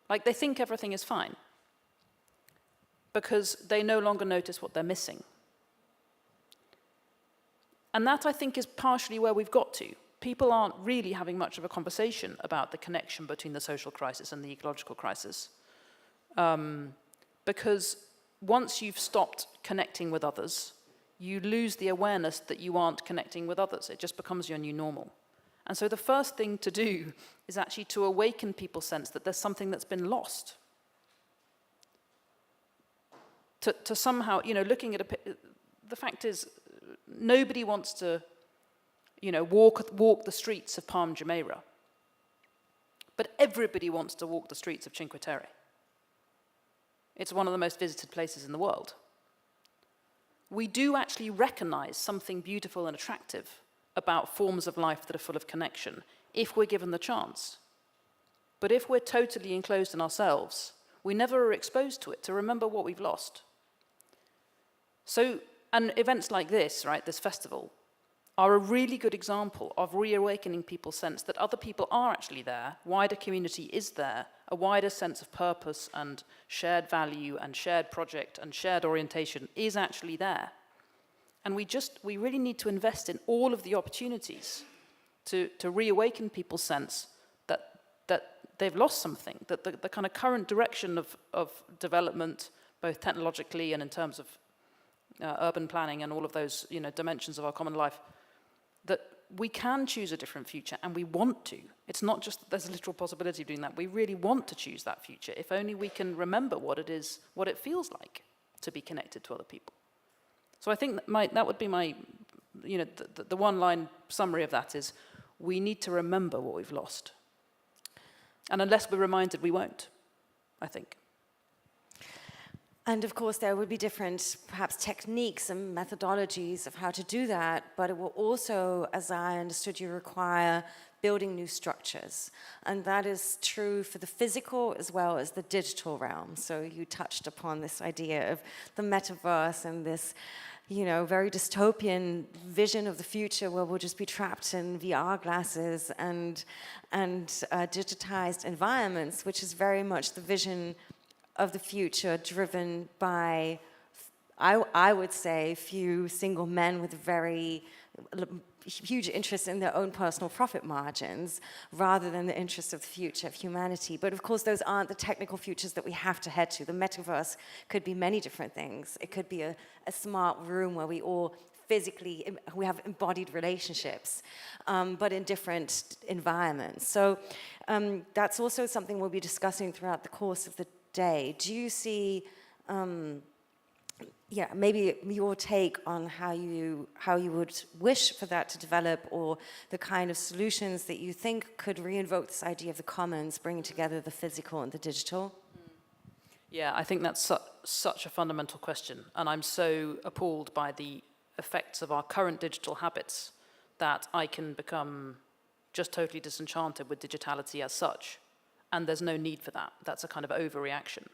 Like they think everything is fine because they no longer notice what they're missing. And that, I think, is partially where we've got to. People aren't really having much of a conversation about the connection between the social crisis and the ecological crisis. Because once you've stopped connecting with others, you lose the awareness that you aren't connecting with others. It just becomes your new normal. And so the first thing to do is actually to awaken people's sense that there's something that's been lost. To somehow, looking at the fact is, nobody wants to, walk the streets of Palm Jumeirah. But everybody wants to walk the streets of Cinque Terre. It's one of the most visited places in the world. We do actually recognize something beautiful and attractive about forms of life that are full of connection, if we're given the chance. But if we're totally enclosed in ourselves, we never are exposed to it to remember what we've lost. So, and events like this, right, this festival, are a really good example of reawakening people's sense that other people are actually there, wider community is there, a wider sense of purpose and shared value and shared project and shared orientation is actually there. And we really need to invest in all of the opportunities to reawaken people's sense that they've lost something, that the kind of current direction of development, both technologically and in terms of urban planning and all of those dimensions of our common life, that we can choose a different future and we want to. It's not just that there's a literal possibility of doing that. We really want to choose that future, if only we can remember what it is, what it feels like to be connected to other people. So I think that would be my, the one-line summary of that is, we need to remember what we've lost. And unless we're reminded, we won't, I think. And of course, there would be different, perhaps, techniques and methodologies of how to do that, but it will also, as I understood you, require building new structures. And that is true for the physical as well as the digital realm. So you touched upon this idea of the metaverse and this, very dystopian vision of the future where we'll just be trapped in VR glasses and digitized environments, which is very much the vision of the future driven by, I would say, few single men with very huge interest in their own personal profit margins rather than the interests of the future of humanity. But of course, those aren't the technical futures that we have to head to. The metaverse could be many different things. It could be a smart room where we all we have embodied relationships, but in different environments. So that's also something we'll be discussing throughout the course of the day. Do you see, maybe your take on how you would wish for that to develop, or the kind of solutions that you think could reinvoke this idea of the commons, bringing together the physical and the digital? Yeah, I think that's such a fundamental question, and I'm so appalled by the effects of our current digital habits that I can become just totally disenchanted with digitality as such. And there's no need for that. That's a kind of overreaction.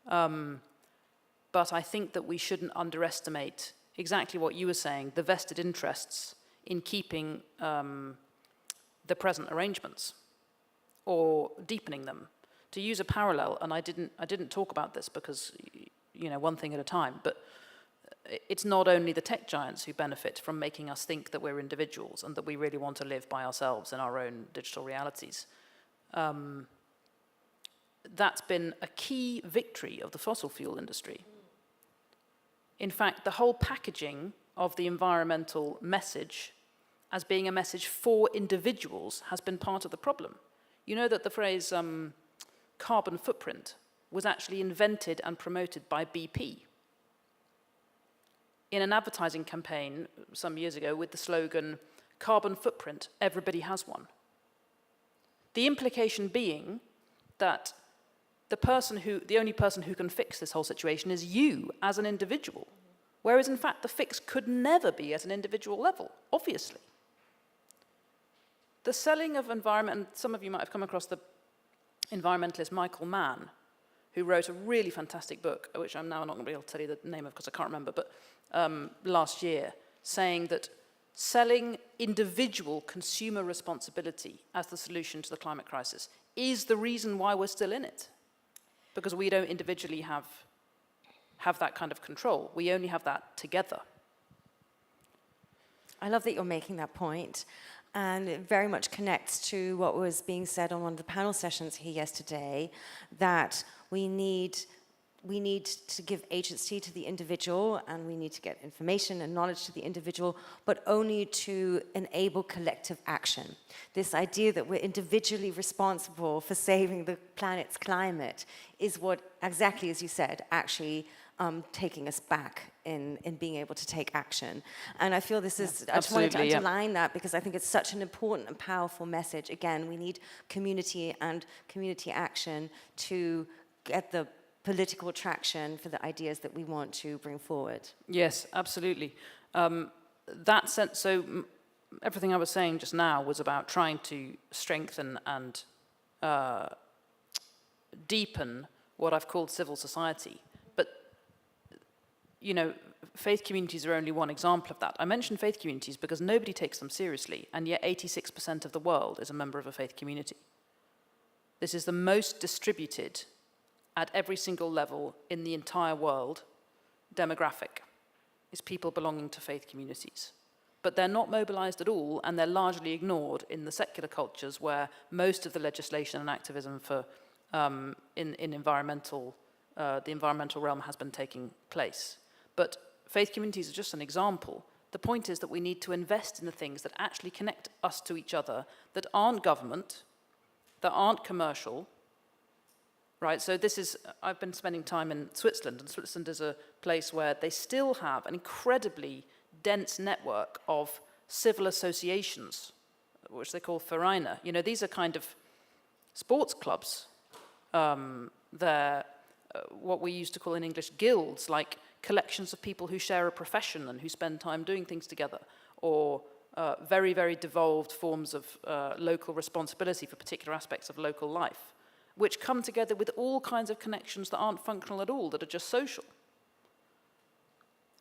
But I think that we shouldn't underestimate exactly what you were saying, the vested interests in keeping the present arrangements or deepening them. To use a parallel, and I didn't talk about this because, one thing at a time, but it's not only the tech giants who benefit from making us think that we're individuals and that we really want to live by ourselves in our own digital realities. That's been a key victory of the fossil fuel industry. In fact, the whole packaging of the environmental message as being a message for individuals has been part of the problem. You know that the phrase carbon footprint was actually invented and promoted by BP in an advertising campaign some years ago with the slogan, "Carbon footprint, everybody has one." The implication being that the only person who can fix this whole situation is you as an individual. Whereas in fact the fix could never be at an individual level, obviously. The selling of environment, and some of you might have come across the environmentalist Michael Mann, who wrote a really fantastic book, which I'm now not going to be able to tell you the name of because I can't remember, but last year, saying that selling individual consumer responsibility as the solution to the climate crisis is the reason why we're still in it. Because we don't individually have that kind of control. We only have that together. I love that you're making that point, and it very much connects to what was being said on one of the panel sessions here yesterday, that we need to give agency to the individual, and we need to get information and knowledge to the individual, but only to enable collective action. This idea that we're individually responsible for saving the planet's climate is what, exactly as you said, actually taking us back in being able to take action. And I feel this is, I just wanted to underline that because I think it's such an important and powerful message. Again, we need community and community action to get the political traction for the ideas that we want to bring forward. Yes, absolutely. That sense, so everything I was saying just now was about trying to strengthen and deepen what I've called civil society. But, you know, faith communities are only one example of that. I mention faith communities because nobody takes them seriously, and yet 86% of the world is a member of a faith community. This is the most distributed at every single level in the entire world demographic, is people belonging to faith communities. But they're not mobilized at all, and they're largely ignored in the secular cultures where most of the legislation and activism for in environmental, the environmental realm has been taking place. But faith communities are just an example. The point is that we need to invest in the things that actually connect us to each other, that aren't government, that aren't commercial. Right, so this is, I've been spending time in Switzerland, and Switzerland is a place where they still have an incredibly dense network of civil associations, which they call Vereine. You know, these are kind of sports clubs. They're what we used to call in English guilds, like collections of people who share a profession and who spend time doing things together, or very, very devolved forms of local responsibility for particular aspects of local life, which come together with all kinds of connections that aren't functional at all, that are just social.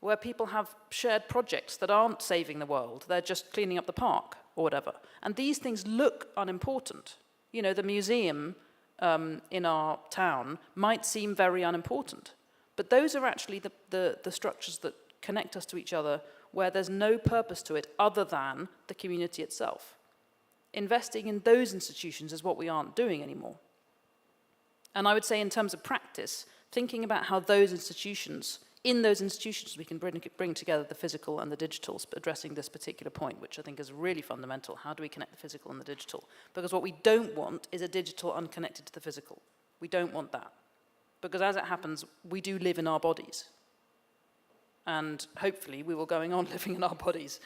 Where people have shared projects that aren't saving the world, they're just cleaning up the park or whatever. And these things look unimportant. You know, the museum in our town might seem very unimportant, but those are actually the structures that connect us to each other, where there's no purpose to it other than the community itself. Investing in those institutions is what we aren't doing anymore. And I would say in terms of practice, thinking about how those institutions, in those institutions we can bring together the physical and the digital, addressing this particular point, which I think is really fundamental. How do we connect the physical and the digital? Because what we don't want is a digital unconnected to the physical. We don't want that. Because as it happens, we do live in our bodies. And hopefully we will go on living in our bodies.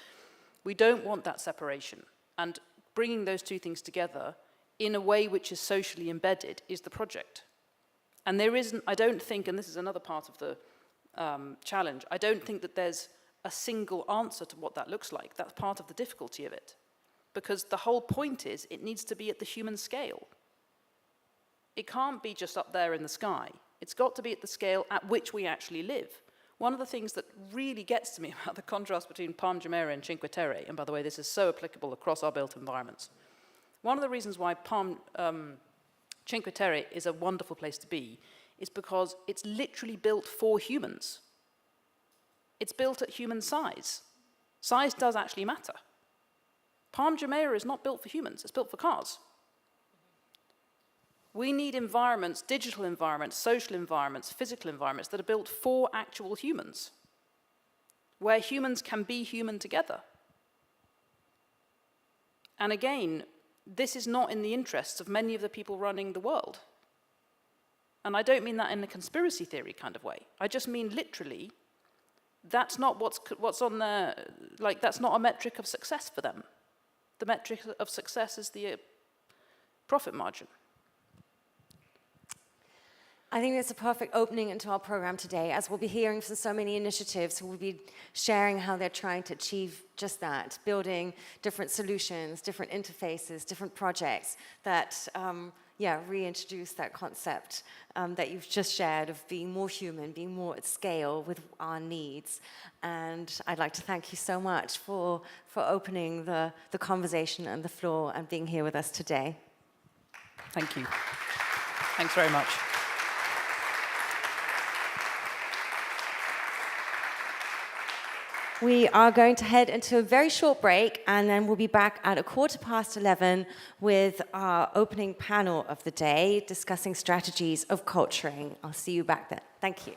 We don't want that separation. And bringing those two things together in a way which is socially embedded is the project. And there isn't, I don't think, and this is another part of the challenge, I don't think that there's a single answer to what that looks like. That's part of the difficulty of it. Because the whole point is it needs to be at the human scale. It can't be just up there in the sky. It's got to be at the scale at which we actually live. One of the things that really gets to me about the contrast between Palm Jumeirah and Cinque Terre, and by the way, this is so applicable across our built environments. One of the reasons why Cinque Terre is a wonderful place to be is because it's literally built for humans. It's built at human size. Size does actually matter. Palm Jumeirah is not built for humans, it's built for cars. We need environments, digital environments, social environments, physical environments that are built for actual humans, where humans can be human together. And again, this is not in the interests of many of the people running the world. And I don't mean that in a conspiracy theory kind of way. I just mean literally, that's not what's on their, like, that's not a metric of success for them. The metric of success is the profit margin. I think it's a perfect opening into our program today, as we'll be hearing from so many initiatives who will be sharing how they're trying to achieve just that, building different solutions, different interfaces, different projects that reintroduce that concept that you've just shared of being more human, being more at scale with our needs. And I'd like to thank you so much for opening the conversation and the floor and being here with us today. Thank you. Thanks very much. We are going to head into a very short break, and then we'll be back at 11:15 with our opening panel of the day, discussing strategies of culturing. I'll see you back then. Thank you.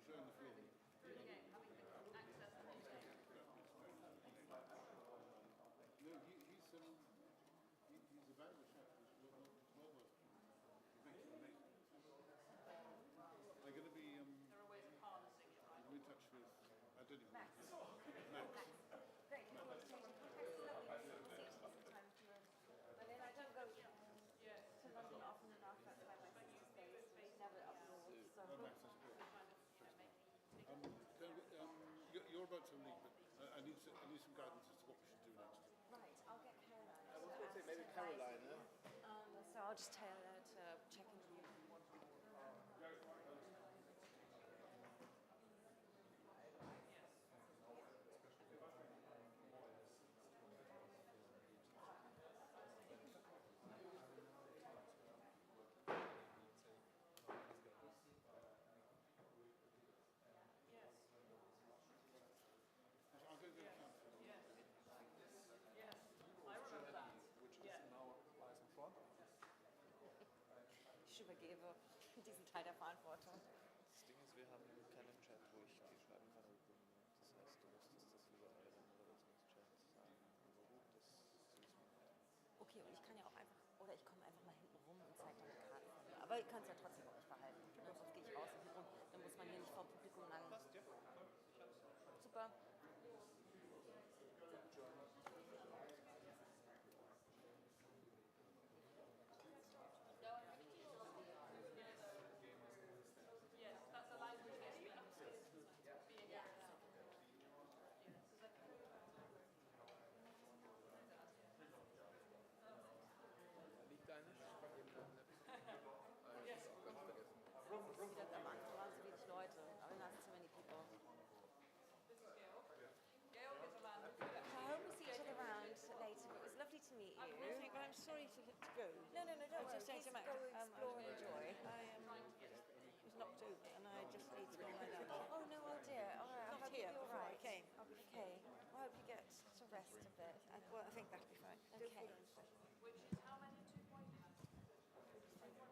showing the film. No, he's about the chef. He's well worth it. I'm going to be There are ways of harnessing it, right? I'm in touch with, I don't even know. Max. Max. Great. Contact is lovely. See you sometimes. And then I don't go to London often enough. That's why my sister stays. She's never up north. So. Oh, Max, that's great. You're about to leave, but I need some guidance as to what we should do next. Right, I'll get Caroline. I was going to say maybe Caroline, So I'll just tell her to check in with you. I'll go there. Yes, I remember that. which is now lies in front. Ich übergebe diesen Teil der Verantwortung. Das Ding ist, wir haben keinen Chat, wo ich die schreiben kann. Das heißt, du müsstest das lieber in der Moderationschat sagen. Aber gut, das ist mir. Okay, und ich kann ja auch einfach, oder ich komme einfach mal hinten rum und zeige dann die Karte. Aber ihr könnt es ja trotzdem bei euch behalten. Sonst gehe ich raus und rum. Dann muss man hier nicht vor dem Publikum lang. Passt, ja. Super. Yes, that's the language they speak. Being Yeah. Liegt eigentlich? Yes. Ganz vergessen. Am Anfang waren so wenig Leute, aber now there's so many people. This is Gail. Gail is a man. I hope we see each other around later. It was lovely to meet you. Well, I'm sorry to go. No, don't worry. just saying Please to Max, go explore and enjoy. I was knocked over and I just need to go lie down. Oh no, oh dear. All right, I Not hope here, you're all before I right. came. Okay. Well, I hope you get to rest a bit. I think that'll be fine. Okay. Which is how many 2.5? So cool.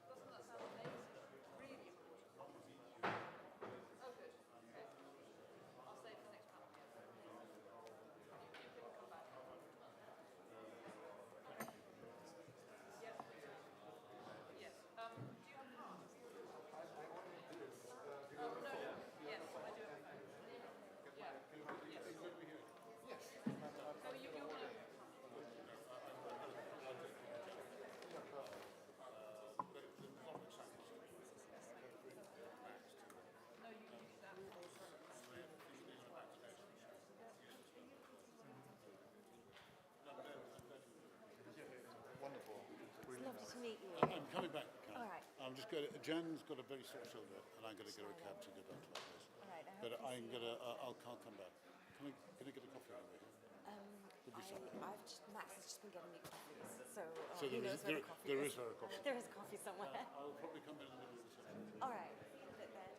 Doesn't that sound amazing? Really important. Oh, good. Okay. I'll save the next panel. You can come back. Yes. Yes. Do you have cards? Oh, no. Yes, I do. Yeah. Yes. Oh, you're going to... No, you use that. Wonderful. It's lovely to meet you. I'm coming back. All right. I'm just going to, Jan's got a very sore shoulder, and I'm going to get her a cab to go back to that place. All right. I hope But you I'm see- going to, I'll come back. Can I get a coffee over here? There'll be some. Max has just been getting me coffees, so, So he there knows is, where there, the coffee there is. is her a coffee. There is coffee somewhere. I'll probably come in the middle of the session. All right. Leave it there.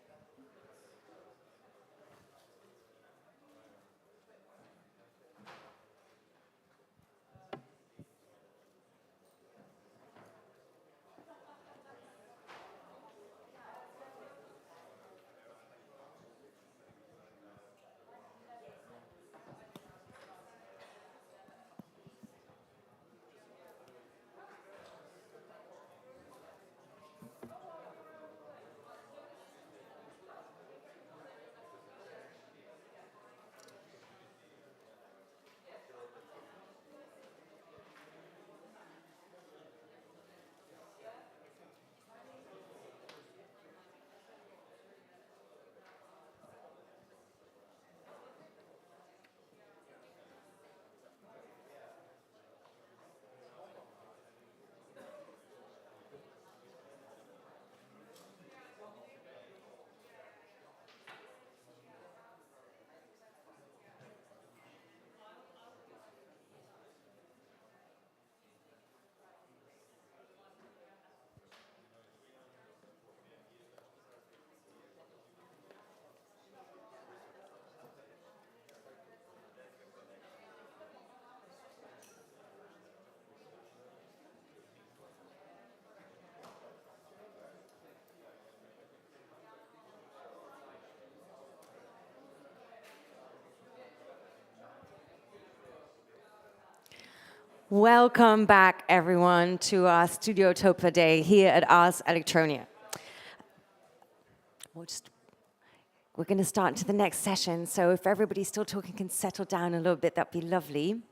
Welcome back, everyone, to our Studiotopia Day here at Ars Electronica. We're going to start into the next session, so if everybody still talking can settle down a little bit, that'd be lovely.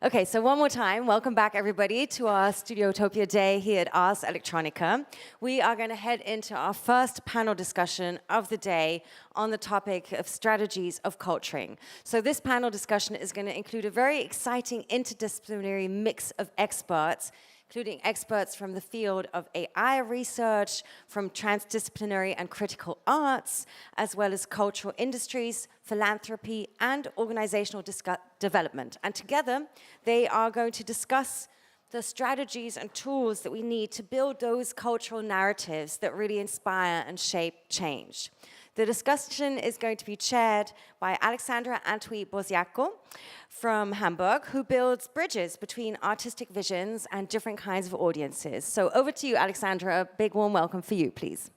Okay, so one more time, welcome back everybody to our Studiotopia Day here at Ars Electronica. We are going to head into our first panel discussion of the day on the topic of strategies of culturing. So this panel discussion is going to include a very exciting interdisciplinary mix of experts, including experts from the field of AI research, from transdisciplinary and critical arts, as well as cultural industries, philanthropy, and organizational development. And together, they are going to discuss the strategies and tools that we need to build those cultural narratives that really inspire and shape change. The discussion is going to be chaired by Alexandra Antwi-Boziaco from Hamburg, who builds bridges between artistic visions and different kinds of audiences. So over to you, Alexandra. A big warm welcome for you, please.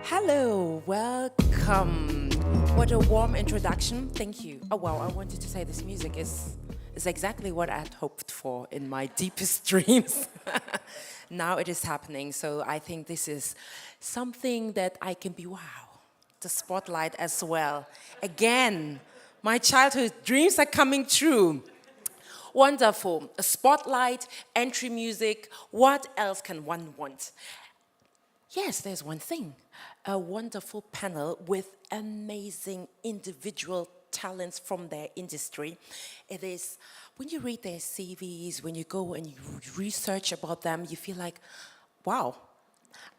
Hello, welcome. What a warm introduction. Thank you. Oh, wow, I wanted to say this music is exactly what I had hoped for in my deepest dreams. Now it is happening, so I think this is something that I can be, wow, the spotlight as well. Again, my childhood dreams are coming true. Wonderful. A spotlight, entry music, what else can one want? Yes, there's one thing. A wonderful panel with amazing individual talents from their industry. It is, when you read their CVs, when you go and you research about them, you feel like, wow,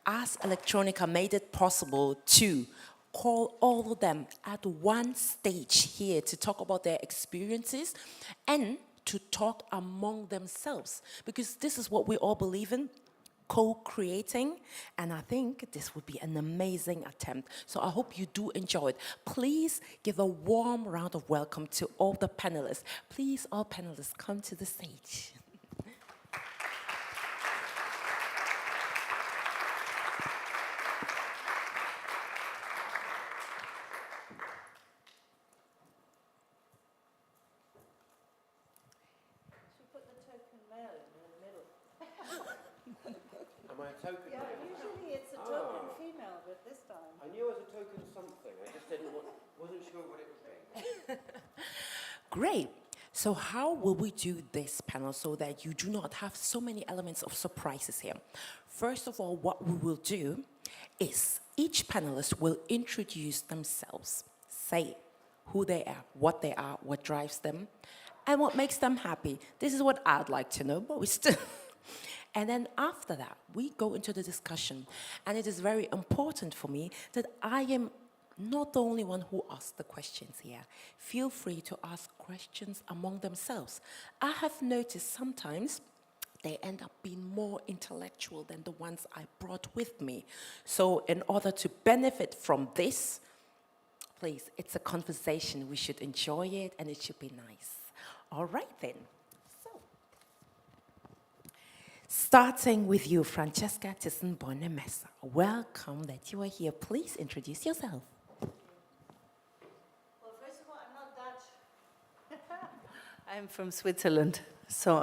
Ars Electronica made it possible to call all of them at one stage here to talk about their experiences and to talk among themselves. Because this is what we all believe in. Co-creating, and I think this would be an amazing attempt. So I hope you do enjoy it. Please give a warm round of welcome to all the panelists. Please, all panelists, come to the stage. Am I a token? Yeah, usually it's a token female, but this time. I knew I was a token something. I just wasn't sure what it would be. Great. So how will we do this panel so that you do not have so many elements of surprises here? First of all, what we will do is each panelist will introduce themselves, say who they are, what drives them, and what makes them happy. This is what I'd like to know, but we still... And then after that, we go into the discussion. And it is very important for me that I am not the only one who asks the questions here. Feel free to ask questions among themselves. I have noticed sometimes they end up being more intellectual than the ones I brought with me. So in order to benefit from this, please, it's a conversation. We should enjoy it, and it should be nice. All right, then. Starting with you, Francesca Thyssen-Bonne-Messer. Welcome that you are here. Please introduce yourself. Well, first of all, I'm not Dutch. I'm from Switzerland. So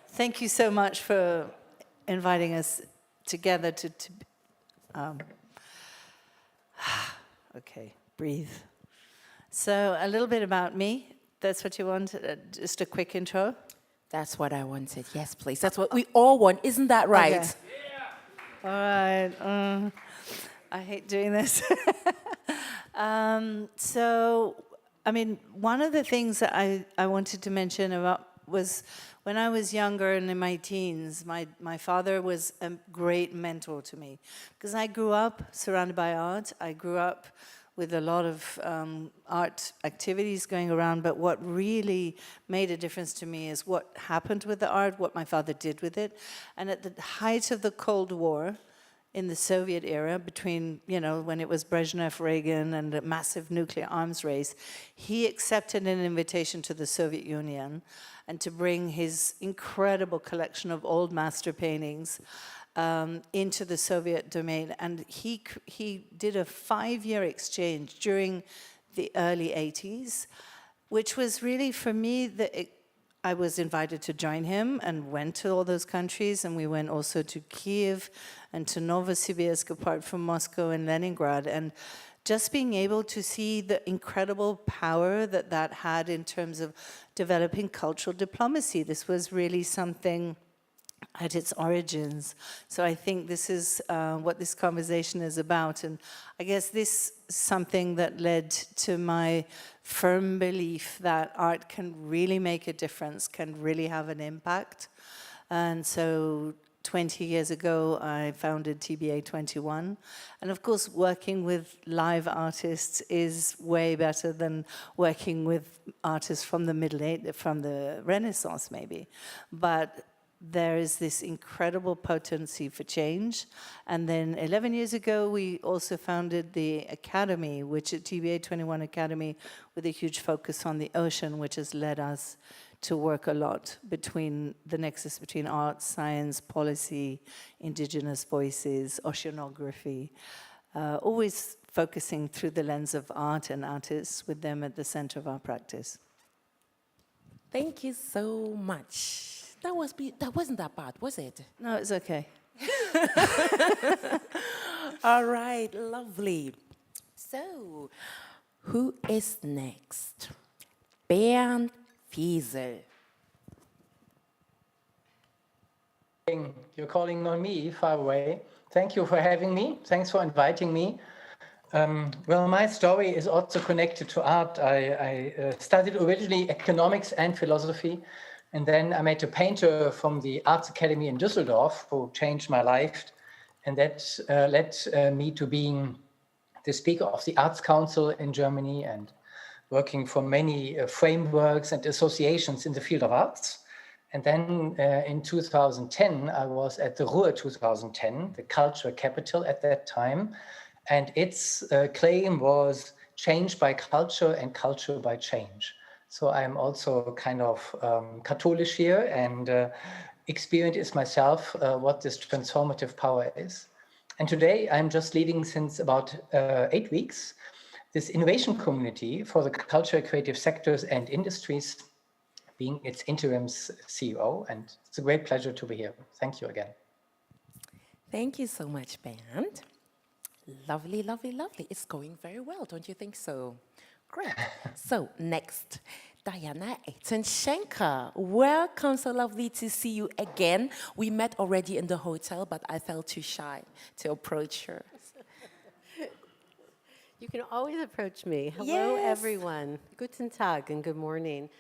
thank you so much for inviting us together to okay, breathe. So a little bit about me. That's what you want? Just a quick intro? That's what I wanted. Yes, please. That's what we all want. Isn't that right? Okay. Yeah. All right. I hate doing this. So, I mean, one of the things that I wanted to mention about was when I was younger and in my teens, my father was a great mentor to me because I grew up surrounded by art. I grew up with a lot of art activities going around, but what really made a difference to me is what happened with the art, what my father did with it. And at the height of the Cold War, in the Soviet era, between, when it was Brezhnev, Reagan, and a massive nuclear arms race, he accepted an invitation to the Soviet Union and to bring his incredible collection of old master paintings into the Soviet domain. And he did a 5-year exchange during the early 80s, which was really, for me, I was invited to join him and went to all those countries, and we went also to Kiev and to Novosibirsk, apart from Moscow and Leningrad, and just being able to see the incredible power that had in terms of developing cultural diplomacy. This was really something at its origins. So I think this is what this conversation is about. And I guess this is something that led to my firm belief that art can really make a difference, can really have an impact. And so 20 years ago, I founded TBA 21. And of course, working with live artists is way better than working with artists from the Renaissance, maybe. But there is this incredible potency for change. And then 11 years ago, we also founded the Academy, which is TBA 21 Academy, with a huge focus on the ocean, which has led us to work a lot between the nexus between art, science, policy, indigenous voices, oceanography, always focusing through the lens of art and artists, with them at the center of our practice. Thank you so much. That wasn't that bad, was it? No, it's okay. All right, lovely. So, who is next? Bernd Fiesel. You're calling on me far away. Thank you for having me. Thanks for inviting me. Well, my story is also connected to art. I studied originally economics and philosophy, and then I met a painter from the Arts Academy in Düsseldorf who changed my life, and that led me to being the speaker of the Arts Council in Germany and working for many frameworks and associations in the field of arts. And then in 2010, I was at the Ruhr 2010, the culture capital at that time. And its claim was change by culture and culture by change. So I'm also kind of Katholisch here and experienced myself what this transformative power is. And today I'm just leading since about 8 weeks this innovation community for the cultural creative sectors and industries, being its interim CEO. And it's a great pleasure to be here. Thank you again. Thank you so much, Bernd. Lovely, lovely, lovely. It's going very well, don't you think so? Great. So next, Diana Eitenschenker. Welcome, so lovely to see you again. We met already in the hotel, but I felt too shy to approach her. You can always approach me. Hello, Yes. everyone. Guten Tag and good morning.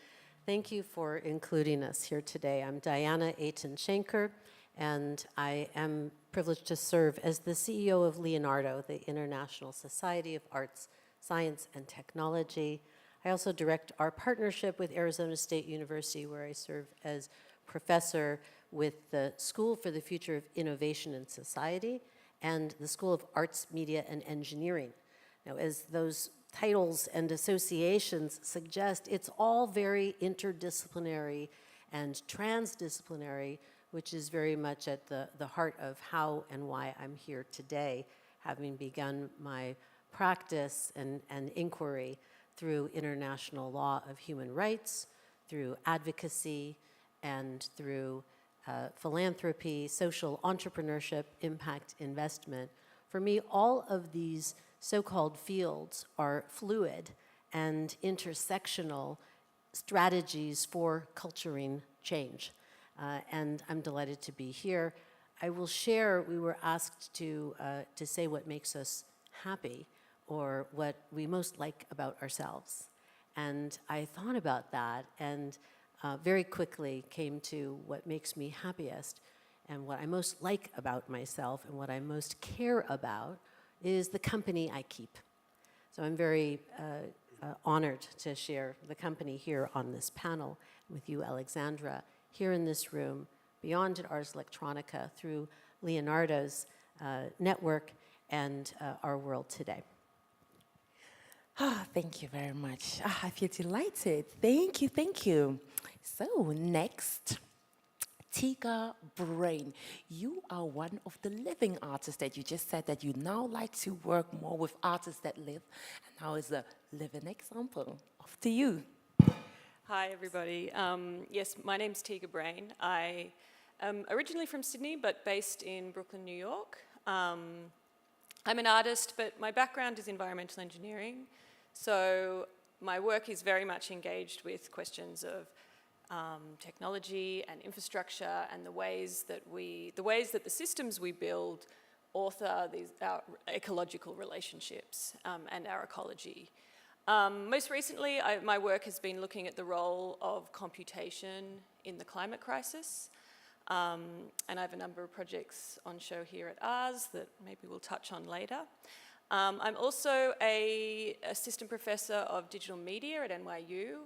Thank you for including us here today. I'm Diana Eitenschenker, and I am privileged to serve as the CEO of Leonardo, the International Society of Arts, Science, and Technology. I also direct our partnership with Arizona State University, where I serve as professor with the School for the Future of Innovation and Society and the School of Arts, Media, and Engineering. Now, as those titles and associations suggest, it's all very interdisciplinary and transdisciplinary, which is very much at the heart of how and why I'm here today, having begun my practice and inquiry through international law of human rights, through advocacy, and through philanthropy, social entrepreneurship, impact investment. For me, all of these so-called fields are fluid and intersectional strategies for culturing change. And I'm delighted to be here. I will share, we were asked to say what makes us happy or what we most like about ourselves. And I thought about that and very quickly came to what makes me happiest and what I most like about myself and what I most care about is the company I keep. So I'm very honored to share the company here on this panel with you, Alexandra, here in this room, beyond at Ars Electronica, through Leonardo's network and our world today. Thank you very much. I feel delighted. Thank you, thank you. So next, Tika Brain. You are one of the living artists that you just said that you now like to work more with artists that live. And now is a living example. Off to you. Hi, everybody. Yes, my name's Tika Brain. I am originally from Sydney, but based in Brooklyn, New York. I'm an artist, but my background is environmental engineering. So my work is very much engaged with questions of technology and infrastructure and the ways that the systems we build author our ecological relationships and our ecology. Most recently, my work has been looking at the role of computation in the climate crisis. And I have a number of projects on show here at Ars that maybe we'll touch on later. I'm also an assistant professor of digital media at NYU.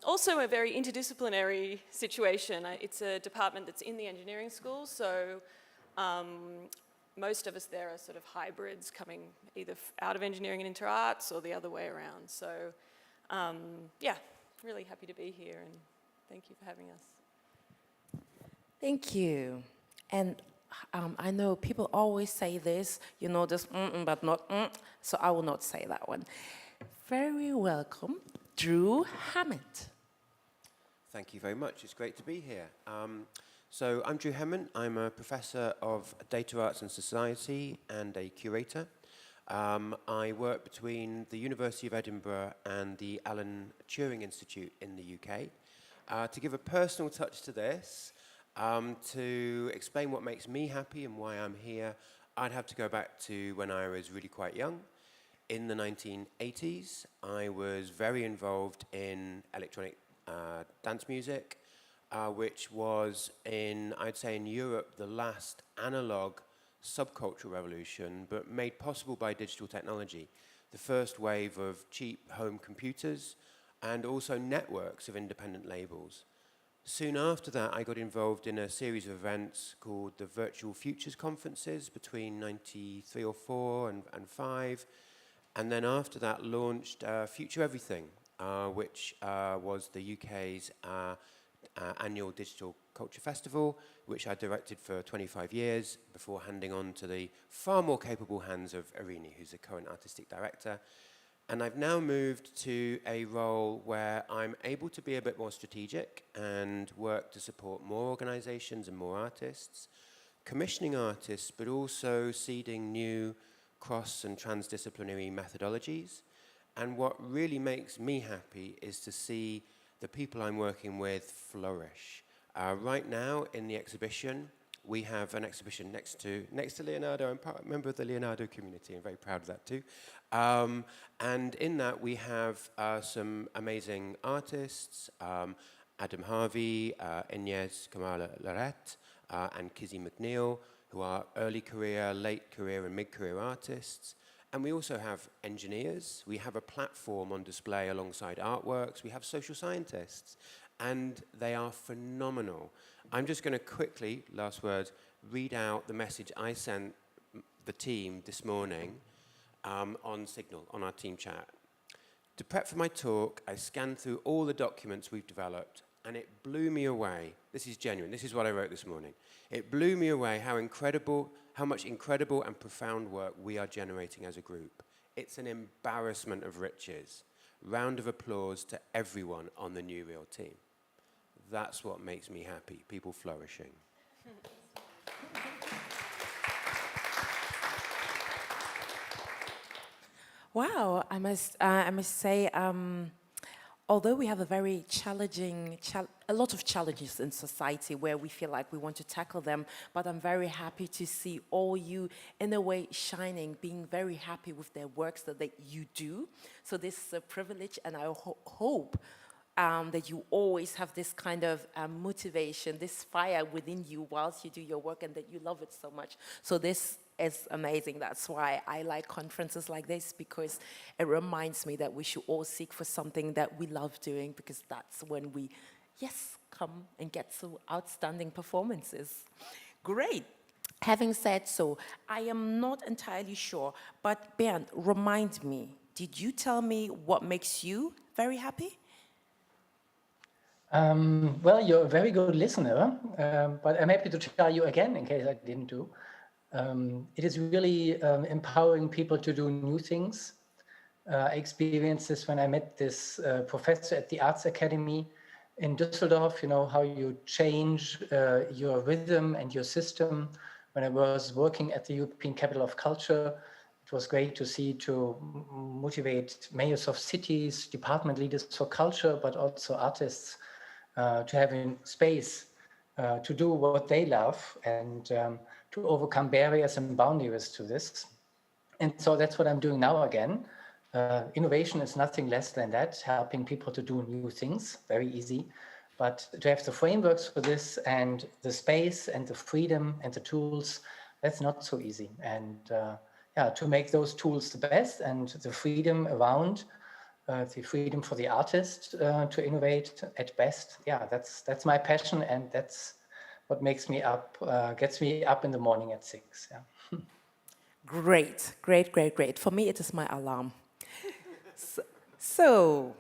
Also a very interdisciplinary situation. It's a department that's in the engineering school, so most of us there are sort of hybrids coming either out of engineering and into arts or the other way around. So yeah, really happy to be here and thank you for having us. Thank you. And I know people always say this, you know, this but not so I will not say that one. Very welcome, Drew Hammond. Thank you very much. It's great to be here. So I'm Drew Hammond. I'm a professor of data arts and society and a curator. I work between the University of Edinburgh and the Alan Turing Institute in the UK. To give a personal touch to this, to explain what makes me happy and why I'm here, I'd have to go back to when I was really quite young. In the 1980s, I was very involved in electronic dance music, which was I'd say in Europe, the last analog subcultural revolution, but made possible by digital technology. The first wave of cheap home computers and also networks of independent labels. Soon after that, I got involved in a series of events called the Virtual Futures Conferences between 93 or 4 and 5. And then after that, launched Future Everything, which was the UK's annual digital culture festival, which I directed for 25 years before handing on to the far more capable hands of Irini, who's the current artistic director. And I've now moved to a role where I'm able to be a bit more strategic and work to support more organizations and more artists, commissioning artists, but also seeding new cross and transdisciplinary methodologies. And what really makes me happy is to see the people I'm working with flourish. Right now in the exhibition, we have an exhibition next to Leonardo. I'm a member of the Leonardo community. I'm very proud of that too. And in that, we have some amazing artists, Adam Harvey, Inez Kamala-Larette, and Kizzy McNeil, who are early career, late career, and mid-career artists. And we also have engineers. We have a platform on display alongside artworks. We have social scientists. And they are phenomenal. I'm just going to quickly, last word, read out the message I sent the team this morning on Signal, on our team chat. To prep for my talk, I scanned through all the documents we've developed, and it blew me away. This is genuine. This is what I wrote this morning. It blew me away how much incredible and profound work we are generating as a group. It's an embarrassment of riches. Round of applause to everyone on the New Real team. That's what makes me happy, people flourishing. Wow, I must say, although we have a very challenging, a lot of challenges in society where we feel like we want to tackle them, but I'm very happy to see all you, in a way, shining, being very happy with their works that you do. So this is a privilege, and I hope that you always have this kind of motivation, this fire within you whilst you do your work, and that you love it so much. So this is amazing. That's why I like conferences like this, because it reminds me that we should all seek for something that we love doing, because that's when we, yes, come and get some outstanding performances. Great. Having said so, I am not entirely sure, but Bernd, remind me, did you tell me what makes you very happy? Well, you're a very good listener, but I'm happy to tell you again in case I didn't do. It is really empowering people to do new things. I experienced this when I met this professor at the Arts Academy in Düsseldorf, you know, how you change your rhythm and your system. When I was working at the European Capital of Culture, it was great to see to motivate mayors of cities, department leaders for culture, but also artists to have a space to do what they love and to overcome barriers and boundaries to this. And so that's what I'm doing now again. Innovation is nothing less than that, helping people to do new things, very easy. But to have the frameworks for this and the space and the freedom and the tools, that's not so easy. And yeah, to make those tools the best and the freedom around, the freedom for the artist to innovate at best, yeah, that's my passion, and that's what makes me up, gets me up in the morning at 6. Yeah. Great, great, great, great. For me, it is my alarm. So,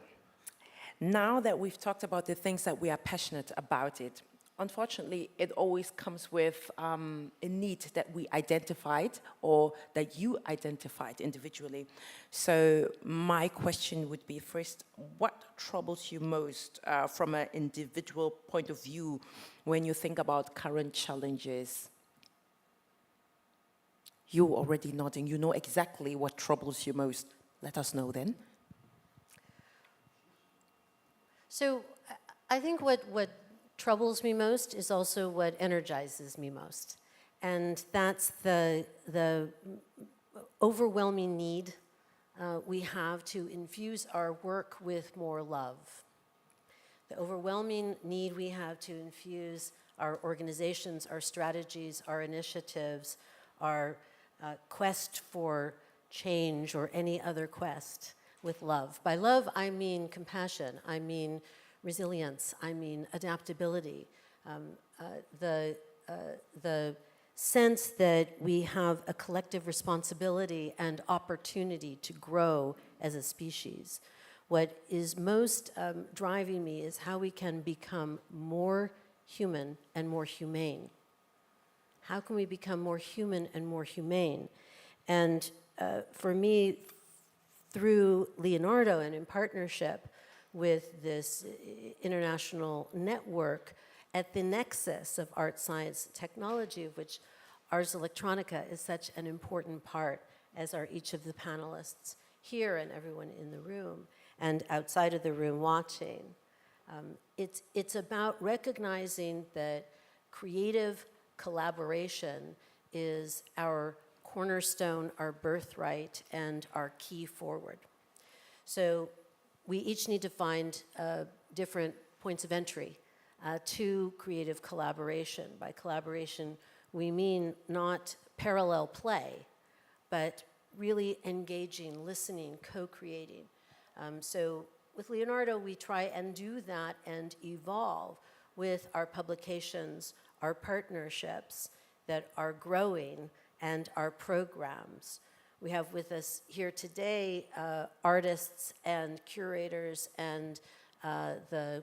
now that we've talked about the things that we are passionate about it, unfortunately, it always comes with a need that we identified or that you identified individually. So my question would be first, what troubles you most from an individual point of view when you think about current challenges? You already nodding, you know exactly what troubles you most. Let us know then. So I think what troubles me most is also what energizes me most. And that's the overwhelming need we have to infuse our work with more love. The overwhelming need we have to infuse our organizations, our strategies, our initiatives, our quest for change or any other quest with love. By love, I mean compassion, I mean resilience, I mean adaptability, the sense that we have a collective responsibility and opportunity to grow as a species. What is most driving me is how we can become more human and more humane. How can we become more human and more humane? And for me, through Leonardo and in partnership with this international network at the nexus of art, science, technology, of which Ars Electronica is such an important part, as are each of the panelists here and everyone in the room and outside of the room watching. It's about recognizing that creative collaboration is our cornerstone, our birthright, and our key forward. So we each need to find different points of entry to creative collaboration. By collaboration, we mean not parallel play, but really engaging, listening, co-creating. So with Leonardo, we try and do that and evolve with our publications, our partnerships that are growing, and our programs. We have with us here today artists and curators and the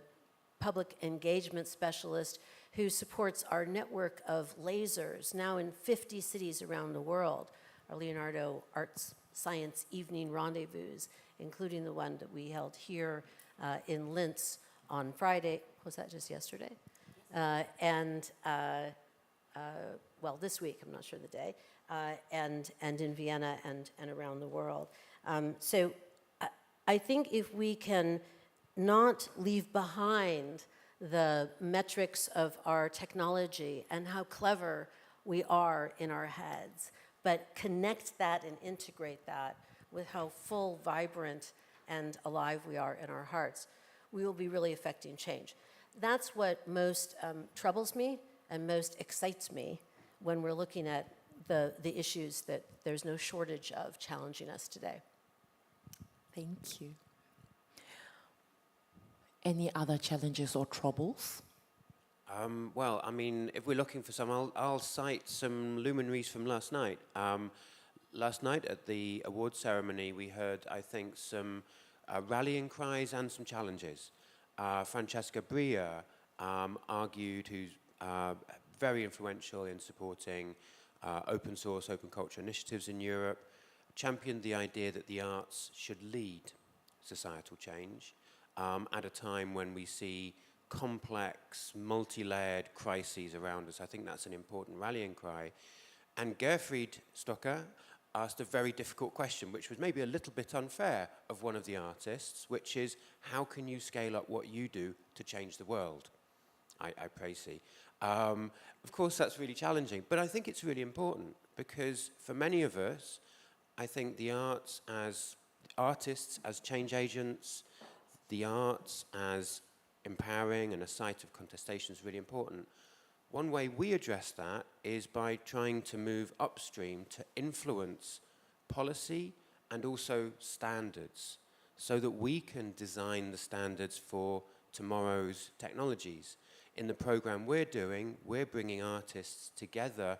public engagement specialist who supports our network of lasers, now in 50 cities around the world, our Leonardo Arts Science Evening Rendezvous, including the one that we held here in Linz on Friday. Was that just yesterday? Well, this week, I'm not sure the day, and in Vienna and around the world. So I think if we can not leave behind the metrics of our technology and how clever we are in our heads, but connect that and integrate that with how full, vibrant, and alive we are in our hearts, we will be really affecting change. That's what most troubles me and most excites me when we're looking at the issues that there's no shortage of challenging us today. Thank you. Any other challenges or troubles? Well, I mean, if we're looking for some, I'll cite some luminaries from last night. Last night at the award ceremony, we heard, I think, some rallying cries and some challenges. Francesca Bria argued, who's very influential in supporting open source, open culture initiatives in Europe, championed the idea that the arts should lead societal change at a time when we see complex, multi-layered crises around us. I think that's an important rallying cry. And Gerfried Stocker asked a very difficult question, which was maybe a little bit unfair of one of the artists, which is, how can you scale up what you do to change the world? I praise thee. Of course, that's really challenging, but I think it's really important because for many of us, I think the arts as artists, as change agents, the arts as empowering and a site of contestation is really important. One way we address that is by trying to move upstream to influence policy and also standards so that we can design the standards for tomorrow's technologies. In the program we're doing, we're bringing artists together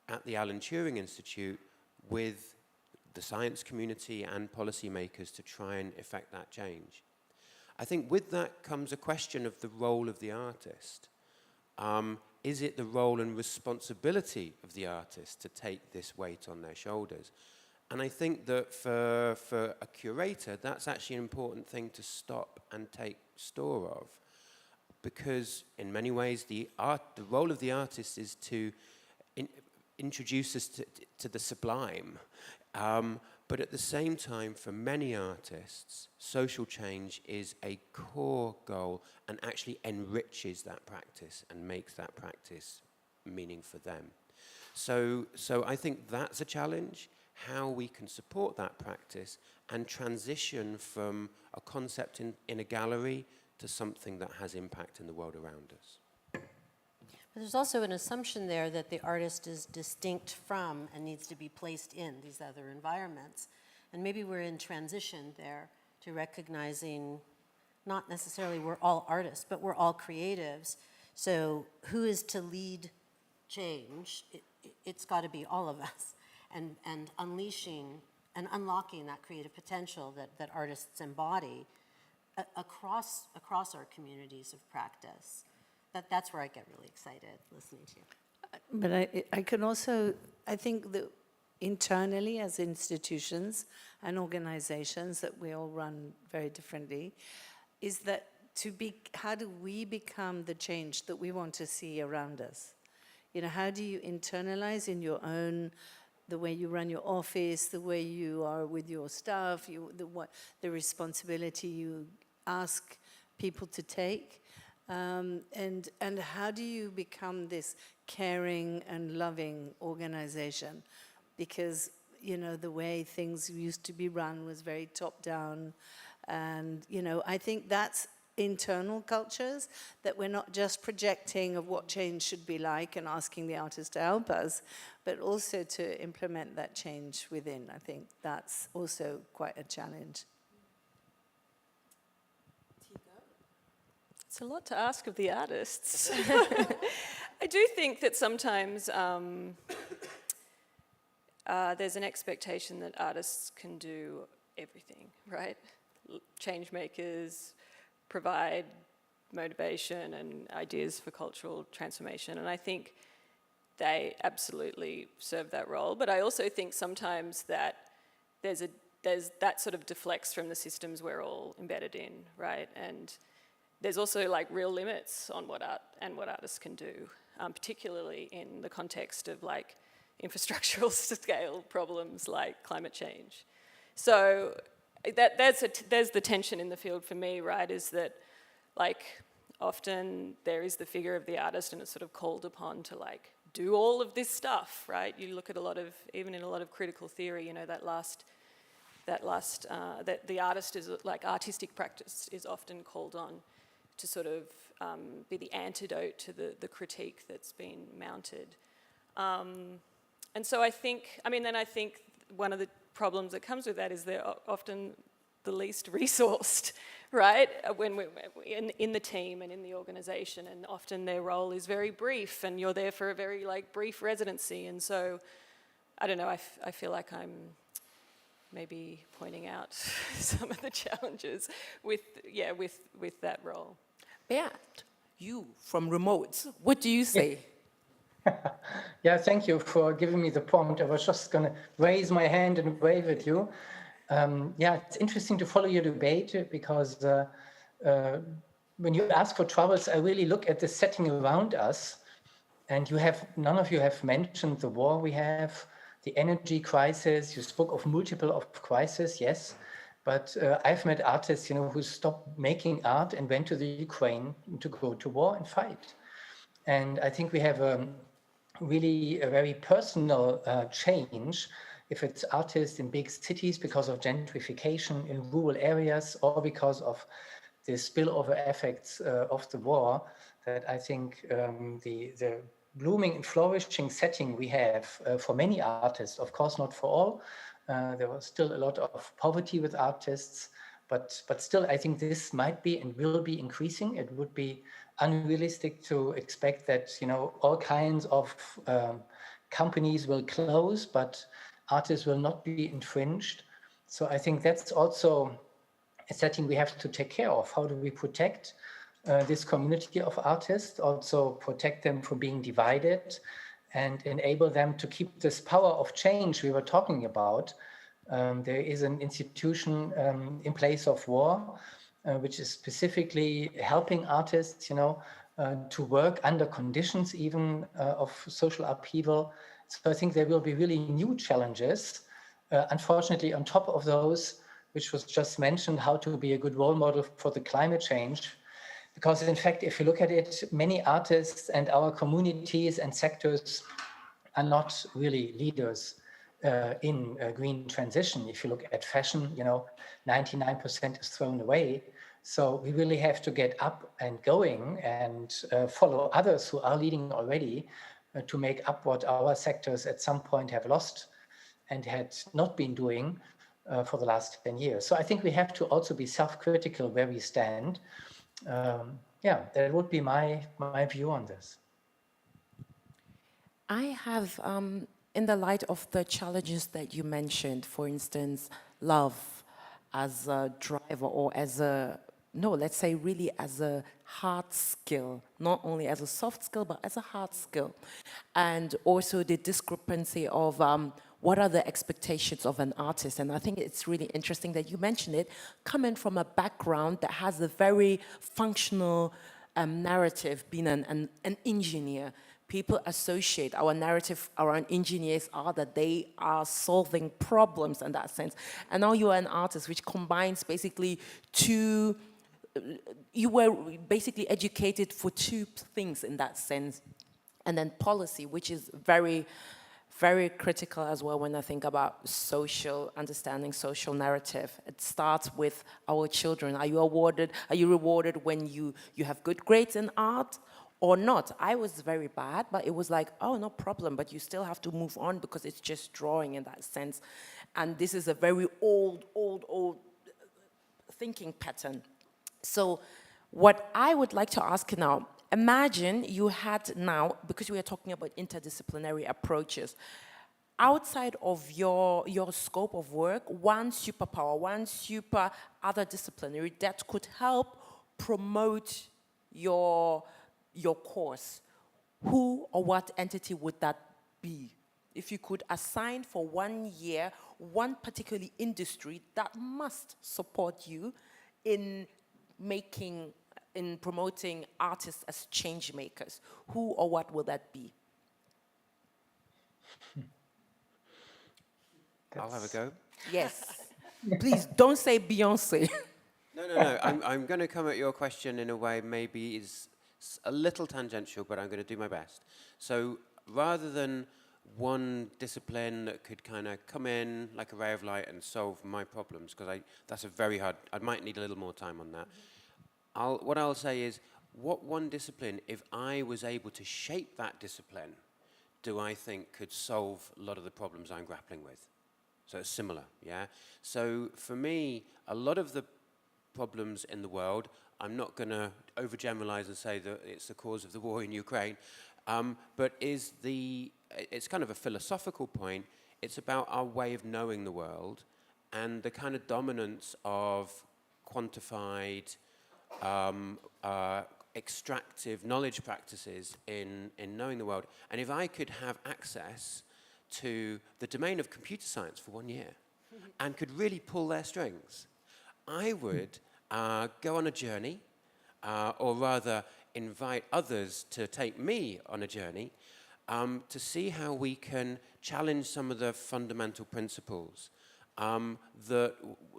at the Alan Turing Institute with the science community and policymakers to try and effect that change. I think with that comes a question of the role of the artist. Is it the role and responsibility of the artist to take this weight on their shoulders? And I think that for a curator, that's actually an important thing to stop and take store of. Because in many ways, the role of the artist is to introduce us to the sublime. But at the same time, for many artists, social change is a core goal and actually enriches that practice and makes that practice meaning for them. So I think that's a challenge, how we can support that practice and transition from a concept in a gallery to something that has impact in the world around us. But there's also an assumption there that the artist is distinct from and needs to be placed in these other environments. And maybe we're in transition there to recognizing not necessarily we're all artists, but we're all creatives. So who is to lead change? It's got to be all of us. And unleashing and unlocking that creative potential that artists embody across our communities of practice. That's where I get really excited listening to you. But I can also, I think that internally as institutions and organizations that we all run very differently, is that how do we become the change that we want to see around us? You know, how do you internalize in your own, the way you run your office, the way you are with your staff, the responsibility you ask people to take? And how do you become this caring and loving organization? Because, you know, the way things used to be run was very top-down. And, you know, I think that's internal cultures, that we're not just projecting of what change should be like and asking the artist to help us, but also to implement that change within. I think that's also quite a challenge. It's a lot to ask of the artists. I do think that sometimes there's an expectation that artists can do everything, right? Change makers provide motivation and ideas for cultural transformation, and I think they absolutely serve that role. But I also think sometimes that there's that sort of deflects from the systems we're all embedded in, right? And there's also like real limits on what artists can do, particularly in the context of like infrastructural scale problems like climate change. So there's the tension in the field for me, right? Is that like often there is the figure of the artist and it's sort of called upon to like do all of this stuff, right? You look at even in a lot of critical theory, you know, that the artist is like artistic practice is often called on to sort of be the antidote to the critique that's been mounted. And so I think one of the problems that comes with that is there often the least resourced, right? When we're in the team and in the organization, and often their role is very brief, and you're there for a very like brief residency, and so I don't know. I feel like I'm maybe pointing out some of the challenges with that role. Bert, you from remote, what do you say? Yeah, thank you for giving me the prompt. I was just going to raise my hand and wave at you. Yeah, it's interesting to follow your debate because when you ask for troubles, I really look at the setting around us. And none of you have mentioned the war we have, the energy crisis. You spoke of multiple of crises, yes. But I've met artists, who stopped making art and went to the Ukraine to go to war and fight. And I think we have really a very personal change if it's artists in big cities because of gentrification in rural areas or because of the spillover effects of the war, that I think the blooming and flourishing setting we have for many artists, of course not for all, there was still a lot of poverty with artists, but still I think this might be and will be increasing. It would be unrealistic to expect that all kinds of companies will close, but artists will not be infringed. So I think that's also a setting we have to take care of. How do we protect this community of artists, also protect them from being divided and enable them to keep this power of change we were talking about. There is an institution in place of war, which is specifically helping artists, to work under conditions even of social upheaval. So I think there will be really new challenges. Unfortunately, on top of those, which was just mentioned, how to be a good role model for the climate change. Because in fact, if you look at it, many artists and our communities and sectors are not really leaders in green transition. If you look at fashion, 99% is thrown away. So we really have to get up and going and follow others who are leading already to make up what our sectors at some point have lost and had not been doing for the last 10 years. So I think we have to also be self-critical where we stand. Yeah, that would be my view on this. I have, in the light of the challenges that you mentioned, for instance, love as a driver or as let's say really as a hard skill, not only as a soft skill, but as a hard skill. And also the discrepancy of what are the expectations of an artist. And I think it's really interesting that you mentioned it, coming from a background that has a very functional narrative, being an engineer. People associate our narrative around engineers are that they are solving problems in that sense. And now you are an artist, which combines basically two, you were basically educated for two things in that sense. And then policy, which is very, very critical as well when I think about social understanding, social narrative. It starts with our children. Are you rewarded when you have good grades in art? Or not. I was very bad, but it was like, oh, no problem, but you still have to move on because it's just drawing in that sense. And this is a very old thinking pattern. So what I would like to ask now, imagine you had now, because we are talking about interdisciplinary approaches, outside of your scope of work, one superpower, one super other disciplinary that could help promote your course, who or what entity would that be? If you could assign for 1 year, one particular industry that must support you in promoting artists as change makers, who or what will that be? I'll have a go. Yes. Please don't say Beyonce. No. I'm going to come at your question in a way maybe is a little tangential, but I'm going to do my best. So rather than one discipline that could kind of come in like a ray of light and solve my problems, because that's a very hard, I might need a little more time on that. What I'll say is, what one discipline, if I was able to shape that discipline, do I think could solve a lot of the problems I'm grappling with? So it's similar, yeah? So for me, a lot of the problems in the world, I'm not going to overgeneralize and say that it's the cause of the war in Ukraine, but it's kind of a philosophical point. It's about our way of knowing the world and the kind of dominance of quantified, extractive knowledge practices in knowing the world. And if I could have access to the domain of computer science for 1 year and could really pull their strings, I would go on a journey, or rather invite others to take me on a journey to see how we can challenge some of the fundamental principles. That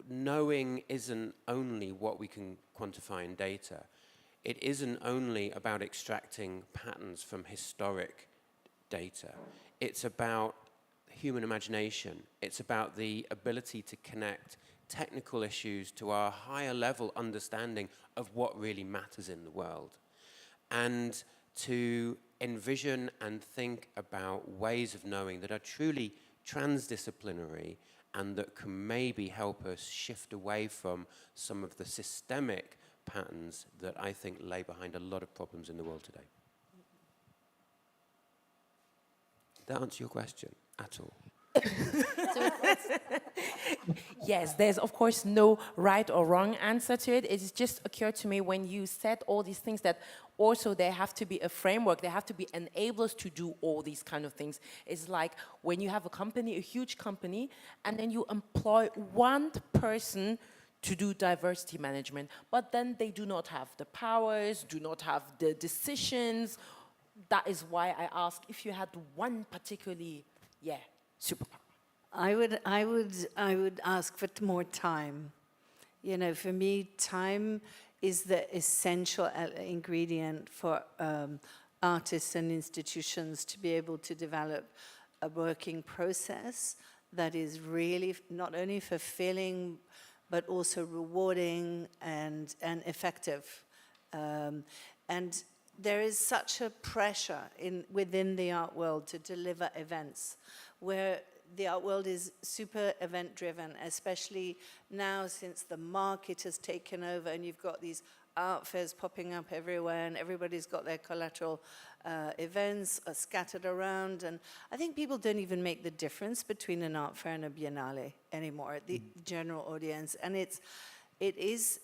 knowing isn't only what we can quantify in data. It isn't only about extracting patterns from historic data. It's about human imagination. It's about the ability to connect technical issues to our higher level understanding of what really matters in the world. And to envision and think about ways of knowing that are truly transdisciplinary and that can maybe help us shift away from some of the systemic patterns that I think lay behind a lot of problems in the world today. Did that answer your question at all? Yes, there's of course no right or wrong answer to it. It just occurred to me when you said all these things that also there have to be a framework, there have to be enablers to do all these kind of things. It's like when you have a company, a huge company, and then you employ one person to do diversity management, but then they do not have the powers, do not have the decisions. That is why I ask if you had one particularly, superpower. I would ask for more time. You know, for me, time is the essential ingredient for artists and institutions to be able to develop a working process that is really not only fulfilling, but also rewarding and effective. And there is such a pressure within the art world to deliver events where the art world is super event-driven, especially now since the market has taken over and you've got these art fairs popping up everywhere and everybody's got their collateral events scattered around. And I think people don't even make the difference between an art fair and a biennale anymore, the general audience. And it is,